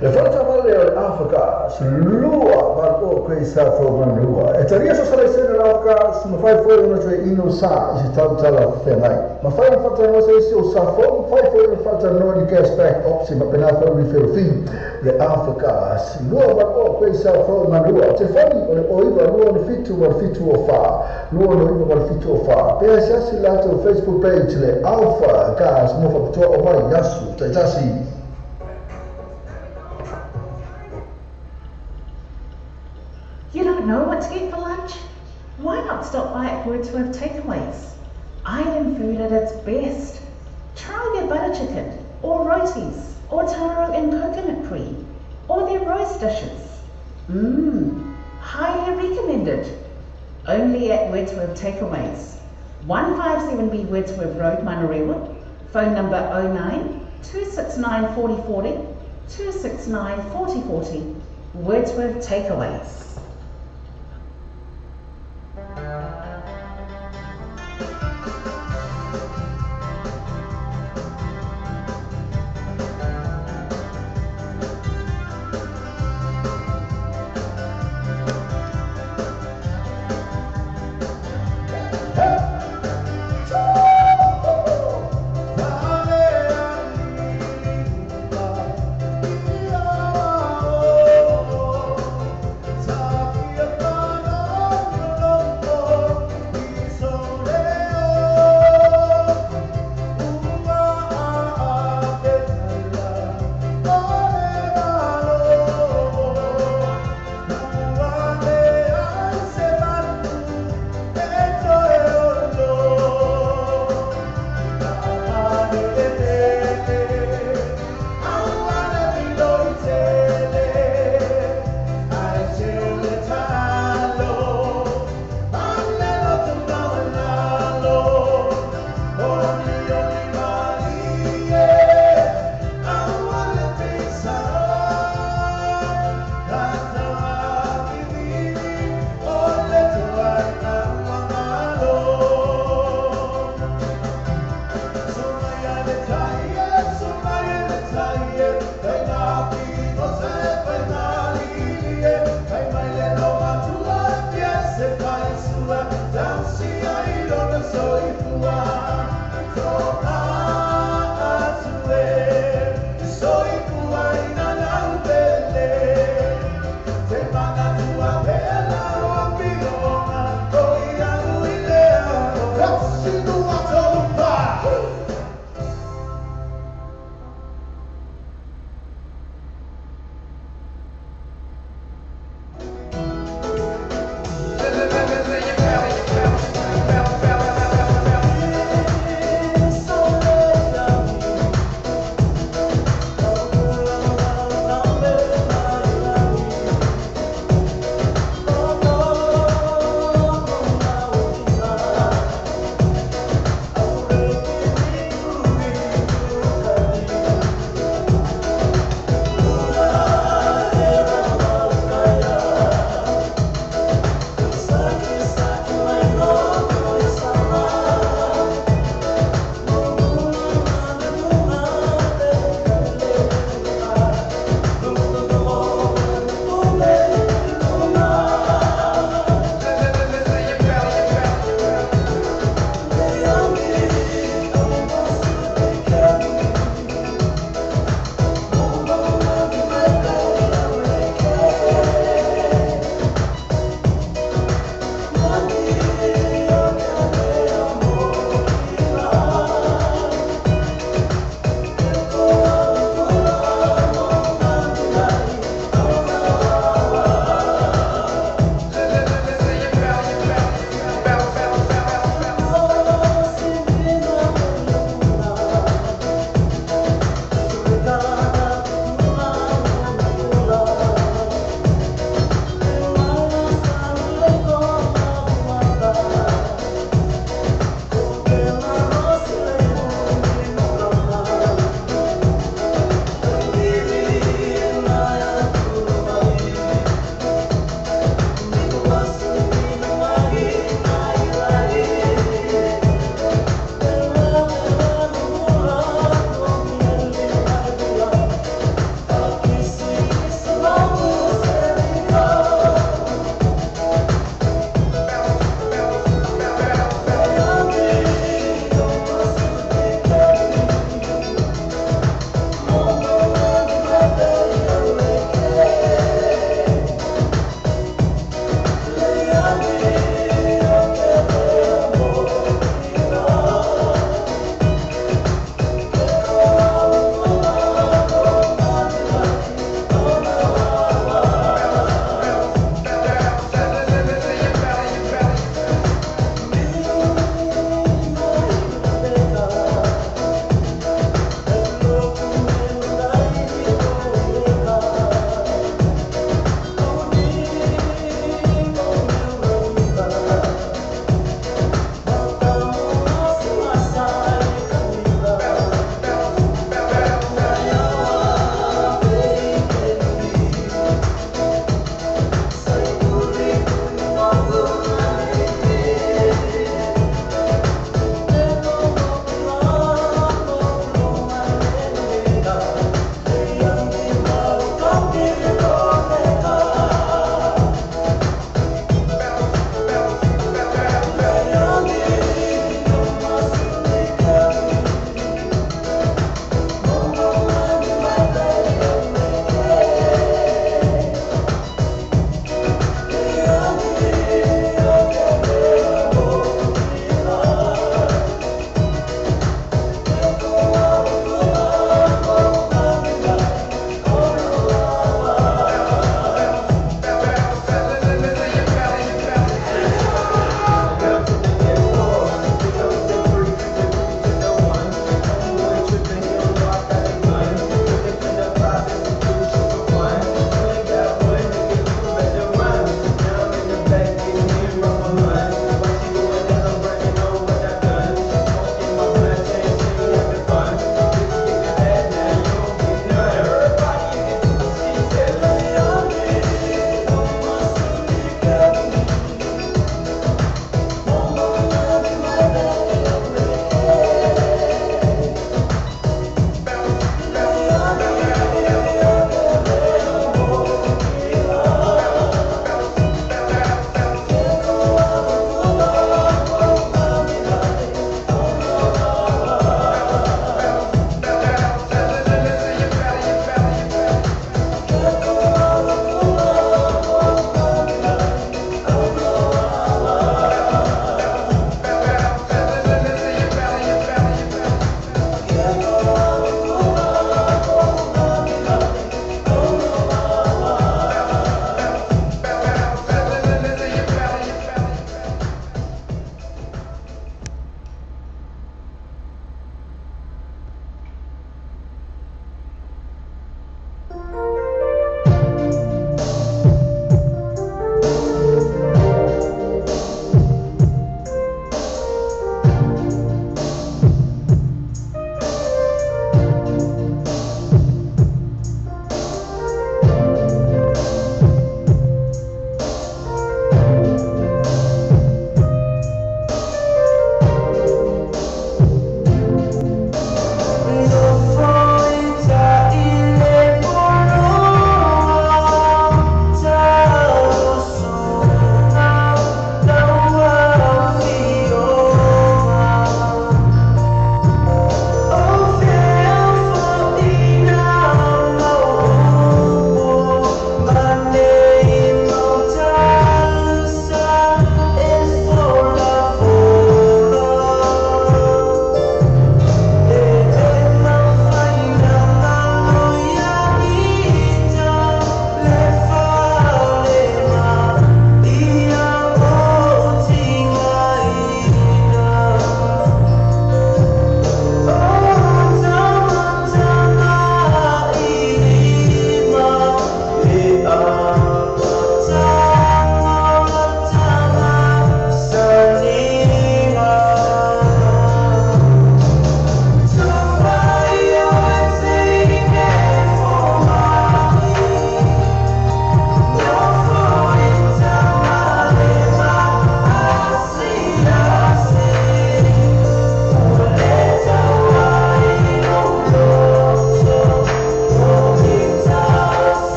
Le falta vale al Africa, lua mal o questa program lua. E taria so sala sene l'Africa, ma fai fuori una cioè ino sa, si tala femai. Ma fai un fatto no se o sa fai fuori un fatto no di che aspect opsi, ma appena fuori per fin le Africa, lua mal o questa program lua. Te fai o iva lua no fitu o fa. Lua no iva mal fitu o fa. Per se lato Facebook page le Alpha Gas mo fa to o vai yasu, te tasi. You don't know what to get for lunch? Why not stop by at Wordsworth Takeaways? Island food at its best. Try their butter chicken, or rotis, or taro and coconut brie, or their roast dishes. Highly recommended. Only at Wordsworth Takeaways. 157B Wordsworth Road, Manurewa. Phone number 09 269 4040 269 4040. Wordsworth Takeaways. Time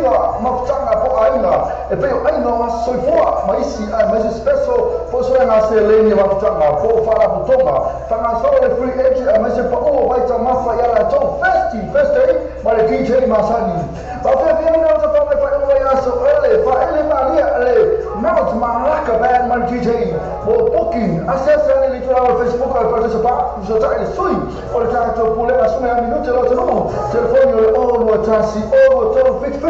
inga mafutanga po ainga e pe ainga wa soifua maisi maisi special po so nga se leni mafutanga po fala butonga fanga so le free agent maisi pa o waita mafa yala to festi mare DJ Masani ba fe na ta pa fa o ya so ele maria ele not maraka band mar DJ bo booking acessa le litorale Facebook al partecipa so ta ele sui o le tanto pole la suma minuti lo no telefoni o lo tasi o to fit o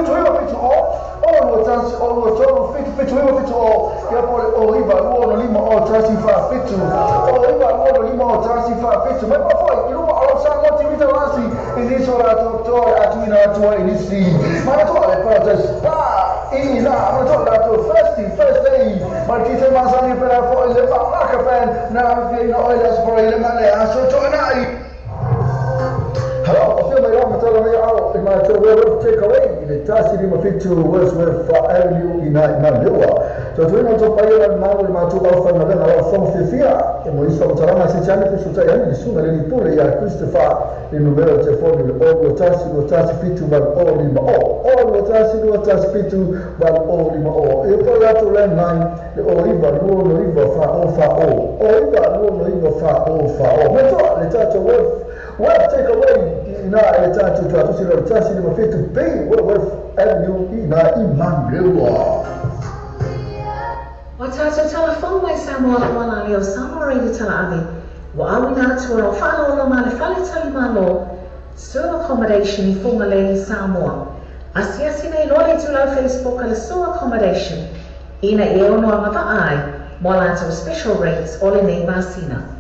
tasi o to fit o ya pole o riba o lima o tasi fa fit o riba o lima o tasi fa fit ma poi io ho sa motivita rasi inizio la dottore atuna tua inizi ma la tua le protesta ina ma to la to first day ma che Masani per la foile ma che ben na fino a le sfore male a so tornai. Hello, I feel like I'm telling you out in my take away. The task in my picture was with Avenue in Mandela. So, we want to buy a man with my 2 alpha and a from Fifia. And we saw Tarama Sichani to Sutayani, the Suma, and Pule, Christopher, the numero telephone, all the task will task fit to all in all the task will task fit to all in all. You put out to landline, the Oliver, no river far all. Oliver, no river far all. But the touch of well, take away ina eta tu tu silo tasi ni mafetu pay wewe avenue ina Imandlewa. Watata telefone mai Samoa wana leo Samoa de Talavi. Wa awina tu ro falo lo male fale talimalo. Student accommodation in Fumale Samoa. Asiasi nei lole tu la Facebook ala so accommodation. Ina e ono amava ai. Mola to special rates all in nei Masina.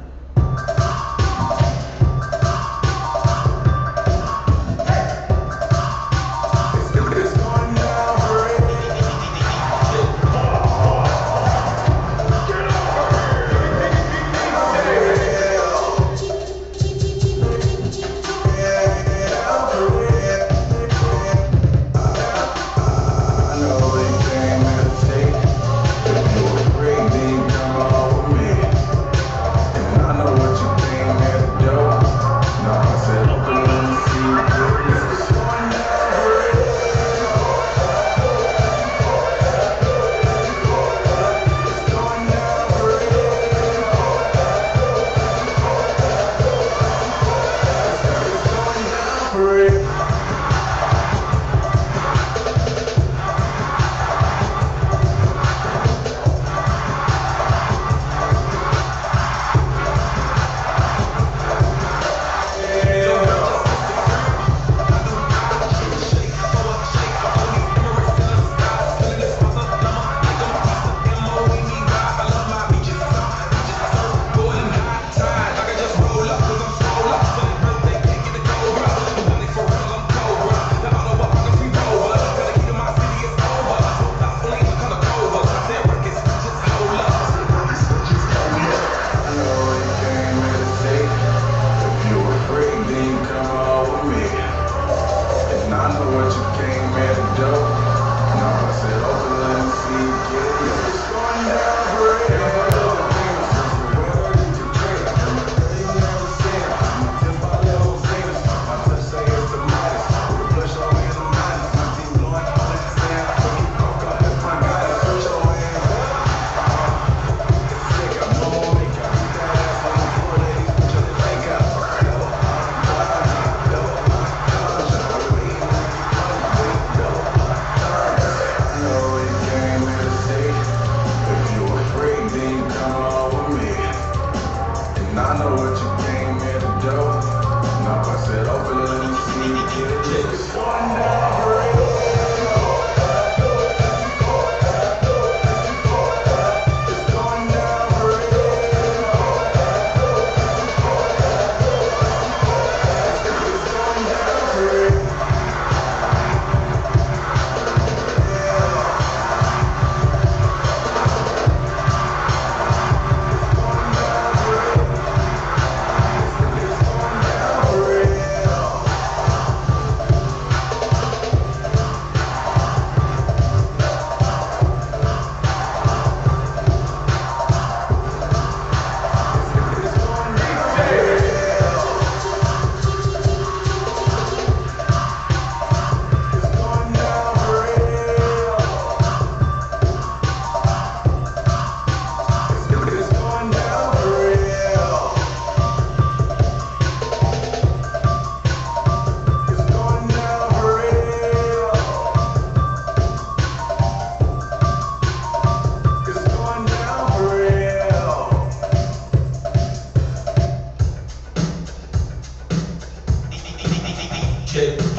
DJ,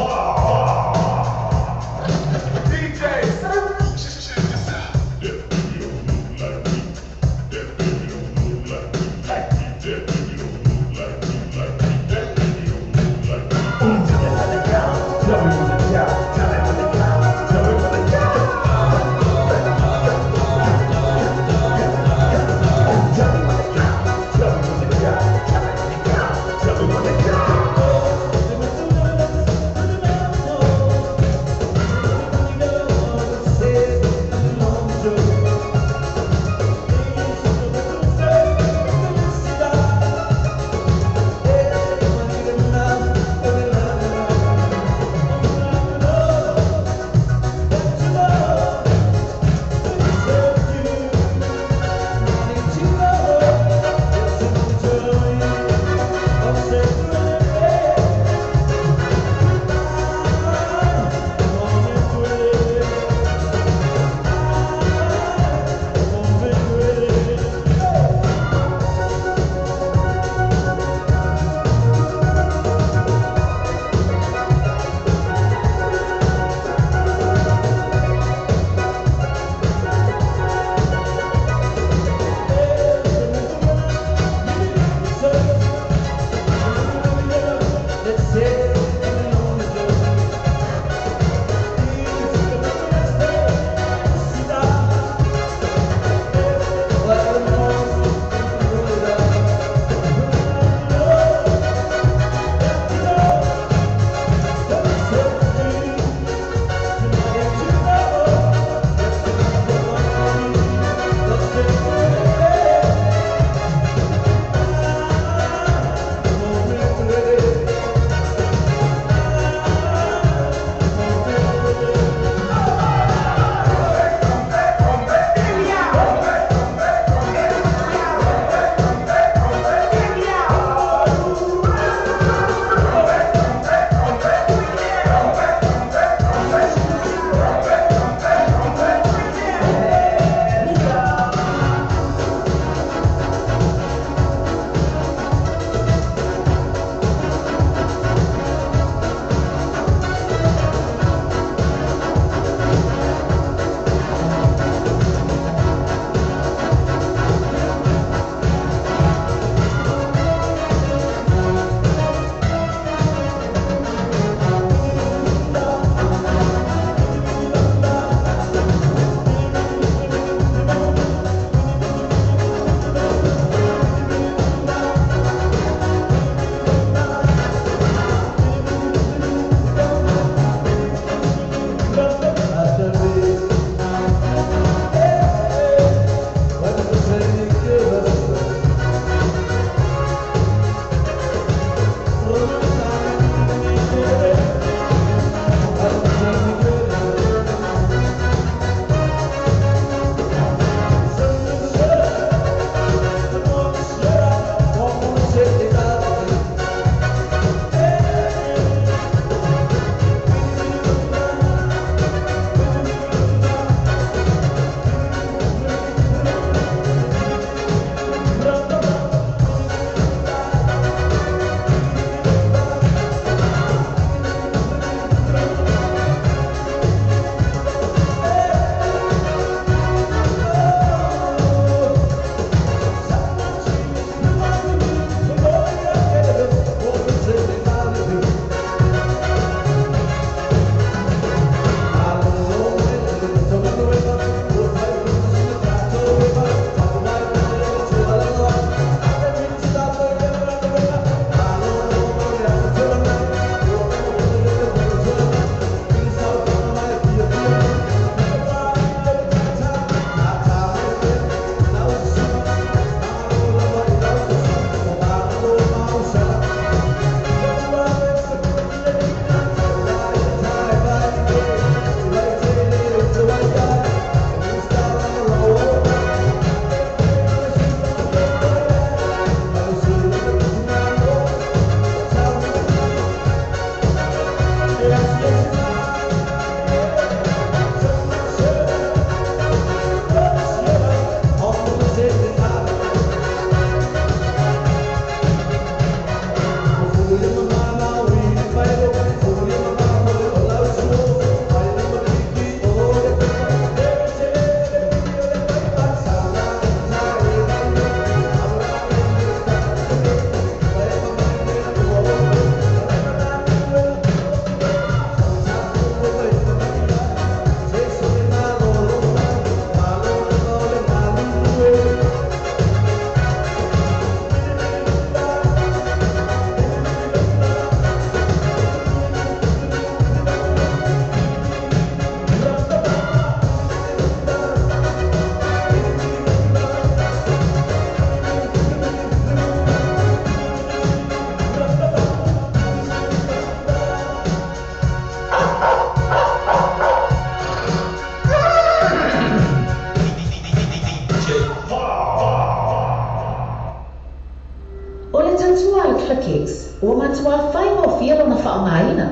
whaongaina.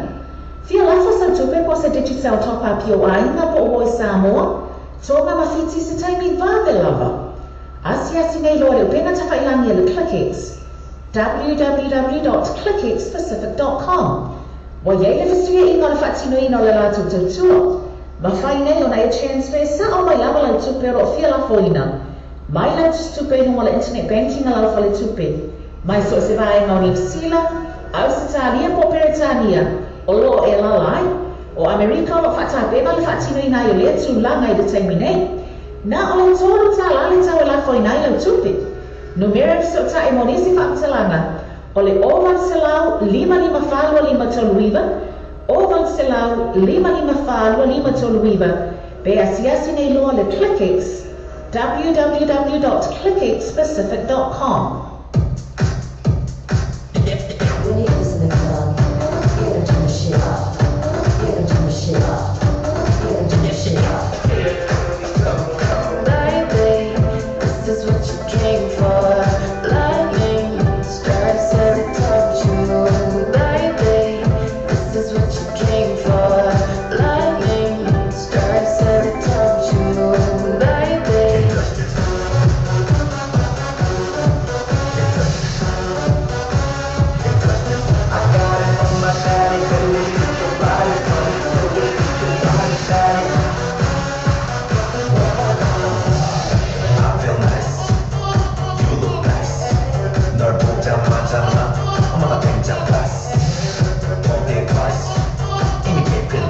Fia lafa sa tupe po sa digital top-up o ainga po o Samoa, tonga mawhiti se taimi vave lava. Asiasi nei loa leo pena tawhailangi le ClickX. www.clickxpacific.com. Wa yele fisia inga le whatino ina le lato tautua. Mawhai nei o na e transfer sa o mai lava lau tupe ro fia lafo ina. Mai lau tupe nunga le internet banking ala fale tupe. Mai so se vai ngau ni sila, au se talia po Peritania, o lo e lalai, o Amerika o whata beba le whatino ina i lea tu langa i de taimi nei. Na o tolu ta lali tau e lafo ina i lau tupe. Numero so ta e monisi whakatalanga, o le ovan selau 5555 toluiva, ovan selau 5555 toluiva, be asiasi nei loa le ClickX, www.clickxpacific.com. When you listen to club, you gotta turn the shit off. You gotta turn the shit off. You gotta turn the shit off. Baby, this is what you came for. Lightning strikes every time you. Baby, this is what you came for. Lightning strikes every time you. Baby. 엄마가 굉장히 class. 어디에 class? 이미 개그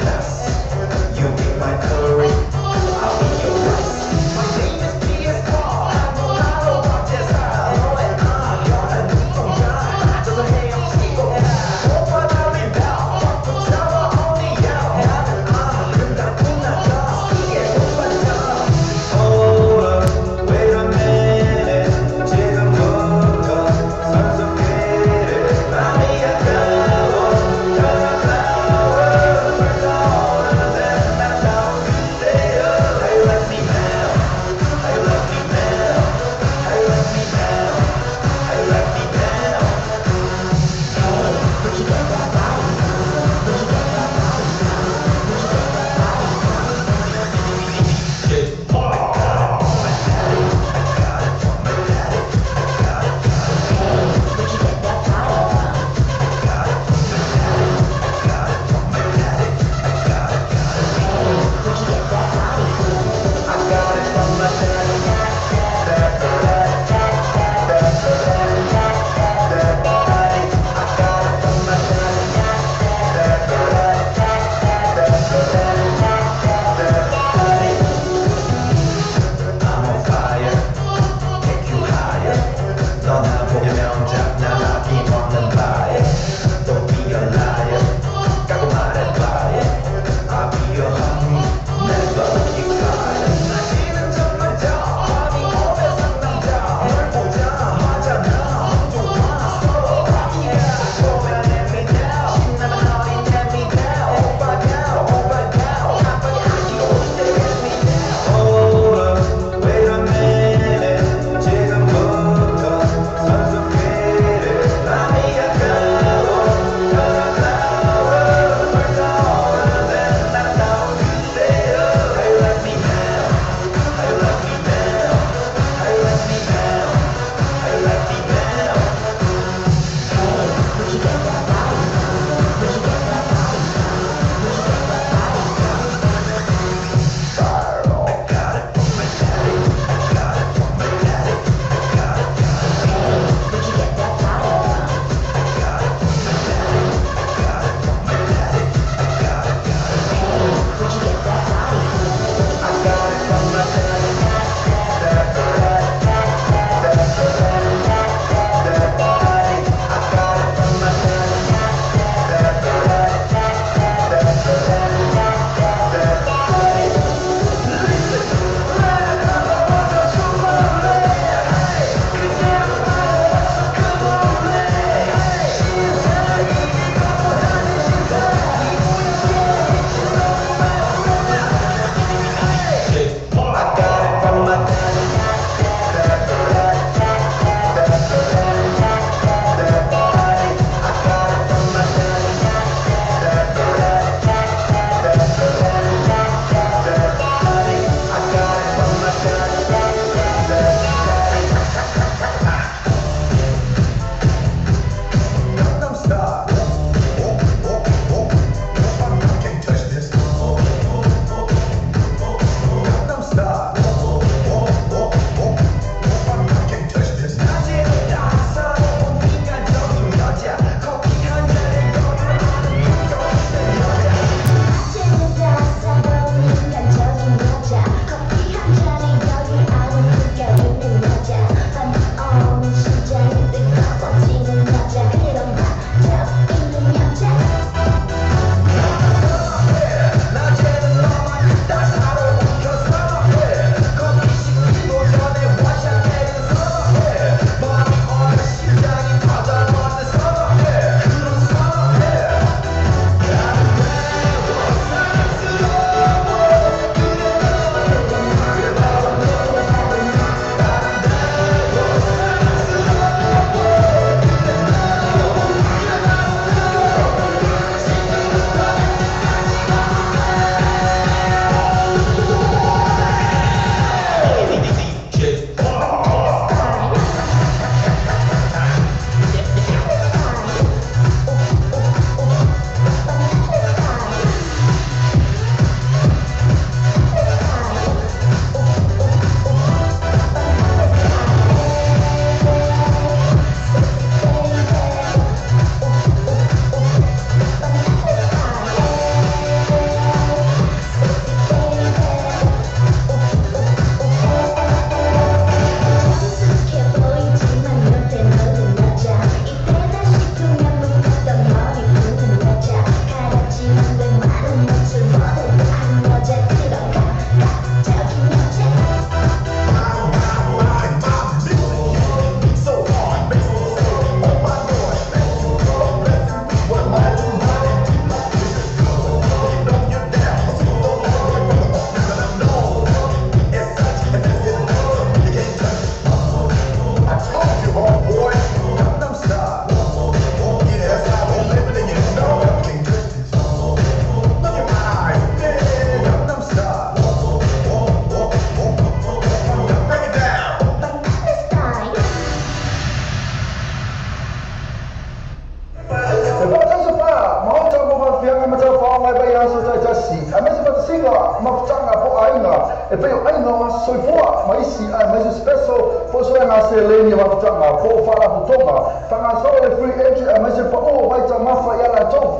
si a me se fa singa ma tanga po ainga e pe ainga wa soifua ma isi a me special po so na se le ni ma tanga po fala po tonga tanga so le free entry a me se pa o vai ta mafa ya la to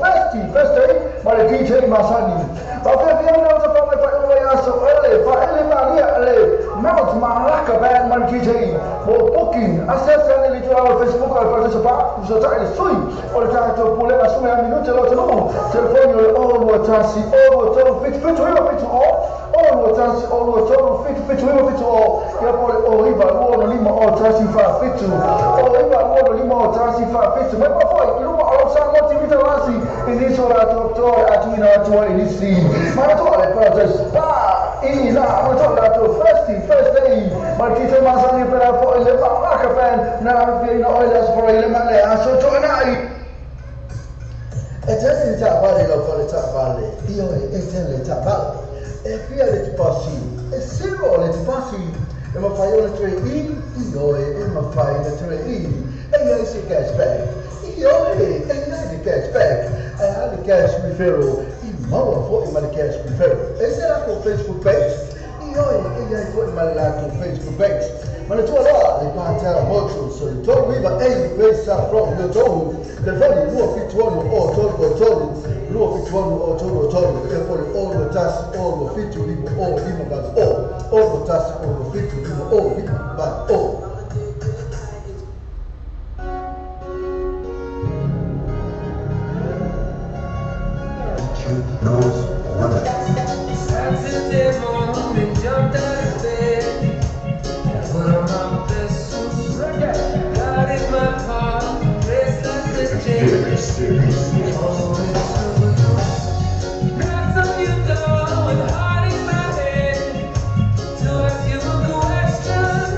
first day ma le DJ masani ba pe pe na ta pa fa o ya so ele fa ele ma lia ele Mount Malaka band man DJ for booking access and the our Facebook or participate so ta il sui o ta to pole ma sume a minuto lo no telefono all what tasi all what to fit all what tasi all what to fit all ya pole o iba uono lima o tasi fa fit o iba uono lima o tasi fa fit ma poi il uomo o sa molti vitalasi inizio la dottore Adina to inizi ma to le process Ila, we talk about first day. Marquito Masani per for il Malaka fan, na fino oilas for il male, so to nai. E già si sta parlando con le tabelle, io e se le tabelle, e via le passi, e se vuole le passi, e ma fai una 3E, io e ma fai una 3E, e io si cashback, io e lei cashback, e ha cash referral. Mama foi mal cash prefer. Esse era com Facebook page. E olha, ele foi mal lá com Facebook page. Mas tu lá, ele passa a moto, so ele todo viva ei pensa from the todo. Telefone no fit one or todo. No fit one or todo. E for all the task all the fit to live all him but all the task all the fit to live all him but all. Saturday morning, jumped out of bed, put on my best suit, got in my car, dressed like the James. Knocked on your door with heart in my head, to ask you a question,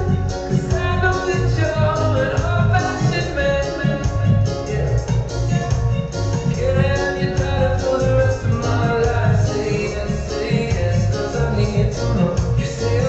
'cause I know that you're an old-fashioned man. Yeah. Can I have your daughter for the rest of my life? Say yes, 'cause I need to know. You say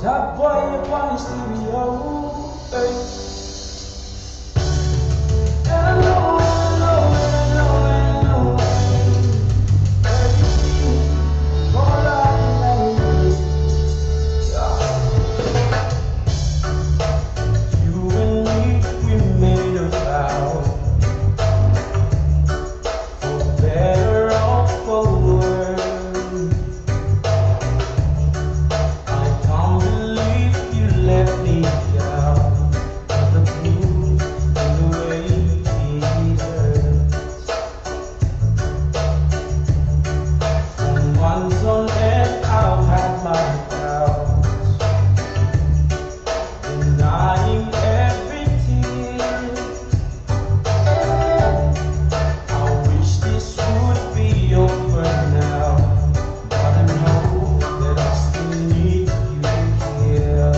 Top boy, you want stereo. Hello, hello, hello, hello. All right, you and me, we made a vow. For better or for worse. Let me down, the blues and the way it hurts. On one zone and I've had my doubts, denying every tear. I wish this would be over now, but I know that I still need you here.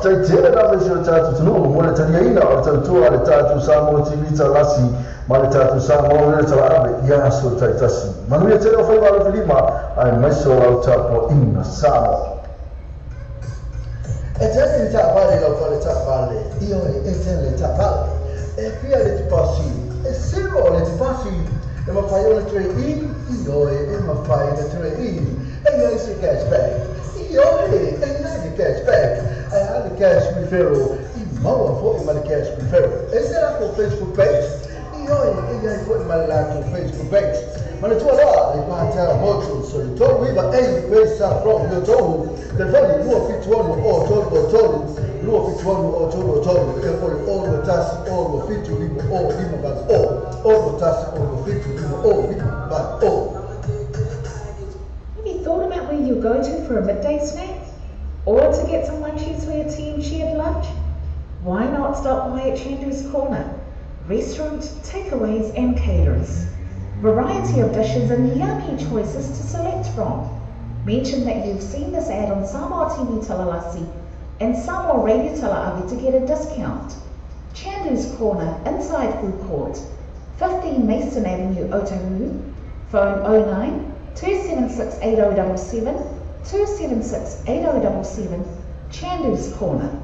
Tēnā rāwe si o tātou tunu, mōre tani aina o tautua le tātou Samoa TV Tarasi, ma le tātou Samoa Rere Tarawe, ia aso taitasi. Manuia tēnā o whaiwara whilima, ai maiso au tāpua ina Samoa. E tēnā tā wale lau whale tā wale, i oi e tēnā le tā wale, e pia le te pasi, e sero le te pasi, e ma whai o le ture ini, i oi e ma whai le ture ini, e nai se cashback, i oi e nai se cashback. I had the cash referral. Maua foi uma cash referral. Esse era o Facebook page. E olha, foi uma lá no Facebook page. Mas na tua lá, ele vai ter muito. So you told me that any place from you told the value no fit one or told no fit one or told all the task all the fit to live all live but all the task all the fit to live all live but all. Have you thought about where you're going to for a midday snack? Or to get some munchies for your team shared lunch? Why not stop by at Chandu's Corner? Restaurant, takeaways and caterers. Variety of dishes and yummy choices to select from. Mention that you've seen this ad on Samoa TV Talalasi and Samoa Radio Talaavi to get a discount. Chandu's Corner, inside Food Court, 15 Mason Avenue, Otahuhu. Phone 09 276 8077 276 8077. Chandu's Corner.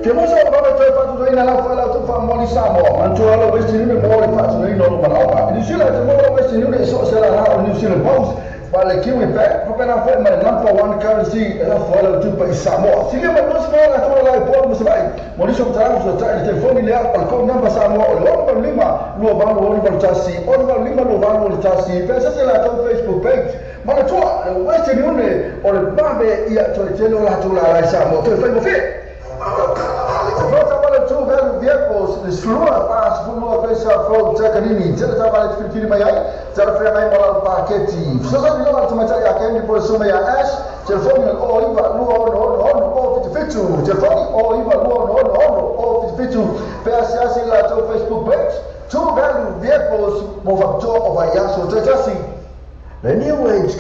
Ke mo sa ba te pa tu ina la fa la tu fa mo ni sa mo man tu ala westi ni mo le pa tu ni no ma la pa ni sila te mo westi ni so se la ha ni sila boss But the Kiwi Bank, Papana Fed, my number one currency, and I follow to pay Samoa. See, my most man, I told I told Mr. Monisha Times, the telephone, I'll call number Samoa, Oliver Lima, Luvan, Oliver Tassi, Oliver Lima, Luvan, Tassi, Pesasela on Facebook page. Manatua, Western Union, or the Babe, to tell you how to lie Samoa, to pay for it. Two value vehicles, the Slua Pass, Full Pesa from Takanini, Teletaman, Filipinaya, Telefrema, Paqueti. So that you know to Mataya came for Sumaya Ash, Telephone or even Luon, 52, Telephone or even Luon, 52, Persiasi Lato Facebook page. Two value vehicles, move up to Yaso Tajasi. The new age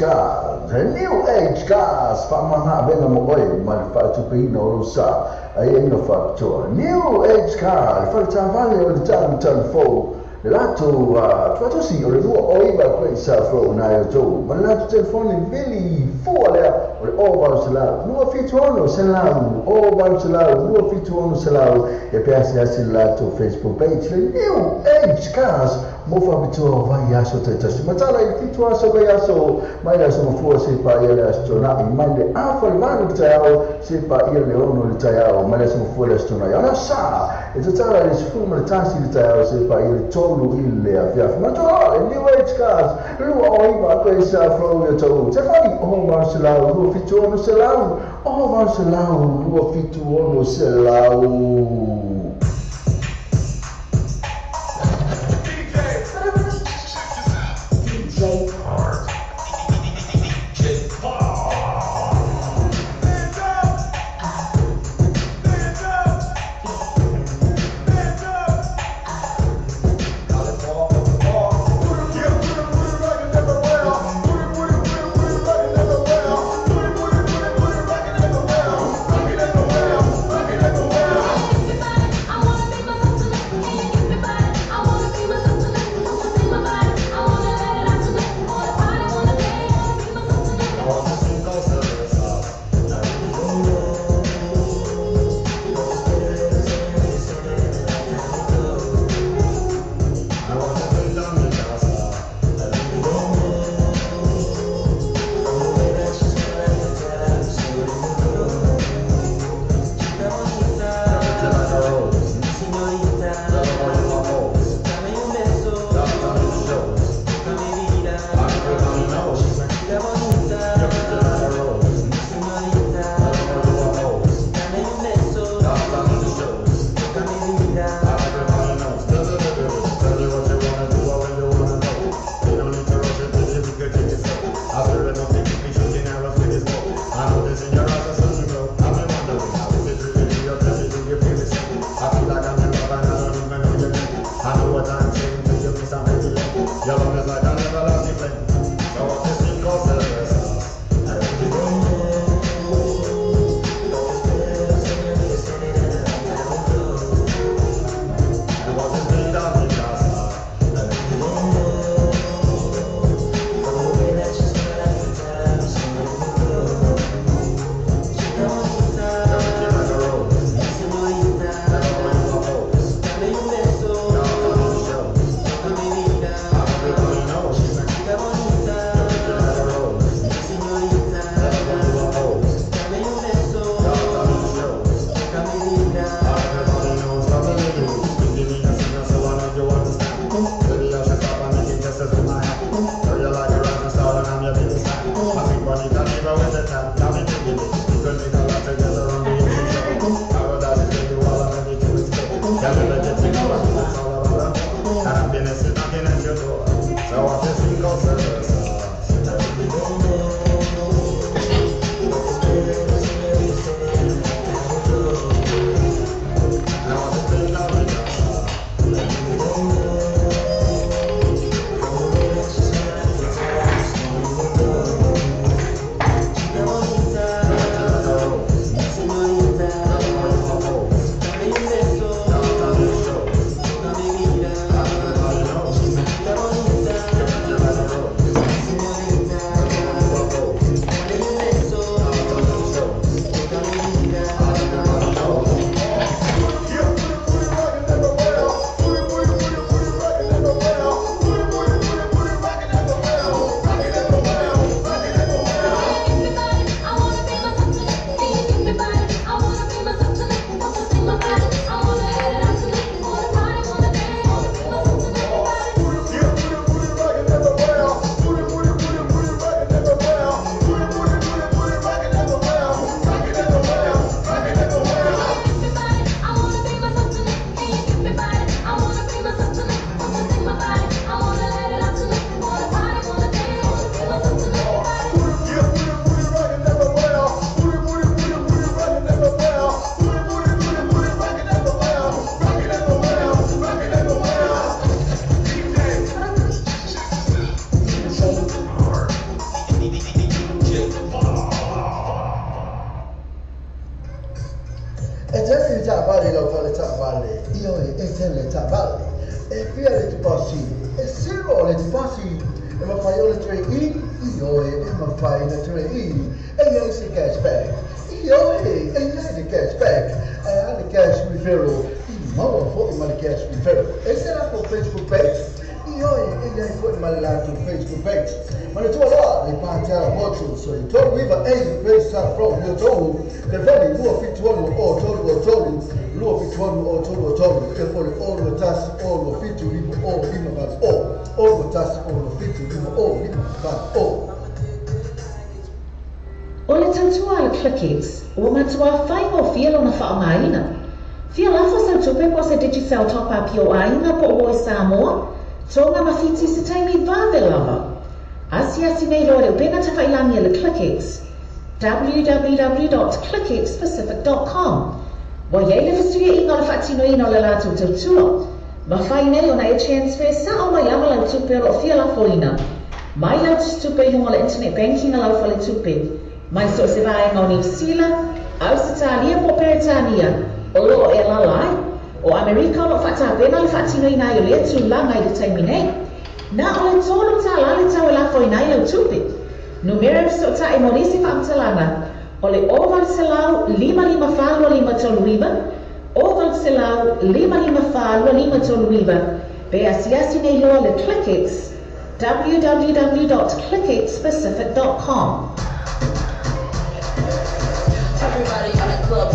cars, Pamana Benamoy, Manufacturing Rosa. I ain't no factor. New age car, for Tavali or the telephone. The lato, try to see or the over great saffron, Nayo, but not to telephone Billy, 4 there, or all bounce aloud. No feature on Salau, all bounce aloud, no feature on Salau, a Persiasi Lato Facebook page. The new age cars, move up to Vayaso Tetas. Matala, if it was a Vayaso, my last of 4 Sepa Yelastona, mind the Alpha Man Tao, Sepa Yeleon Tao, my last of 4 Lastona. Sa, it's a Tara is full of Tassi Tao, Sepa Yel. Ile afya macho new age cars lu oiba kwesa from your toe tafani oh marcelau lu fitu ono selau oh marcelau lu fitu ono selau DJ Hard vale, io e teleta vale, e fiere di passi, e zero le di passi, e ma fai ore 3 io e ma fai le 3 e io si cashback, io e io cashback, e alle cash referral, ma fuori ma le cash referral, e sarà con Facebook page, io e io fuori ma le Facebook page, ma le tue là, le parti alla voce, so il tuo viva e il pensa from your tool, le vali luo fituono o tolu, luo fituono o tolu, che fuori o lo tassi o lo fitu vivo o lima mas o lo tassi o lo fitu vivo o lima mas o. O le tautua le Clickix, o matua whai o fia lona whaamaina. Fia lafa sau tupe po se digital top-up o aina po o Samoa, tonga mawhiti se taimi vave lava. Asi nei lore upena te whailangi le Clickix, www.clickixpacific.com. Wa yeile fasuia inga le whatino ino le latu tautua. Ma whai nei ona e transfer sa o mai lama lau tupe ro fia la foina. Mai lau tupe hunga le internet banking lau fale tupe. Mai so se vai ngau New Zealand, Australia po Peritania, o lo e lalai, o Amerika lo whata pena le whatino ina i le tu langa i le taimi nei. Na o le tōnu tā lale tau e lafo i nai lau tupe. Numero so ta e morisi whaamtalanga, o le oval se lau 555 toluiva, oval se lau 555 toluiva, pe asiasi nei loa le Clickix, www.clickixpacific.com. Everybody in the club,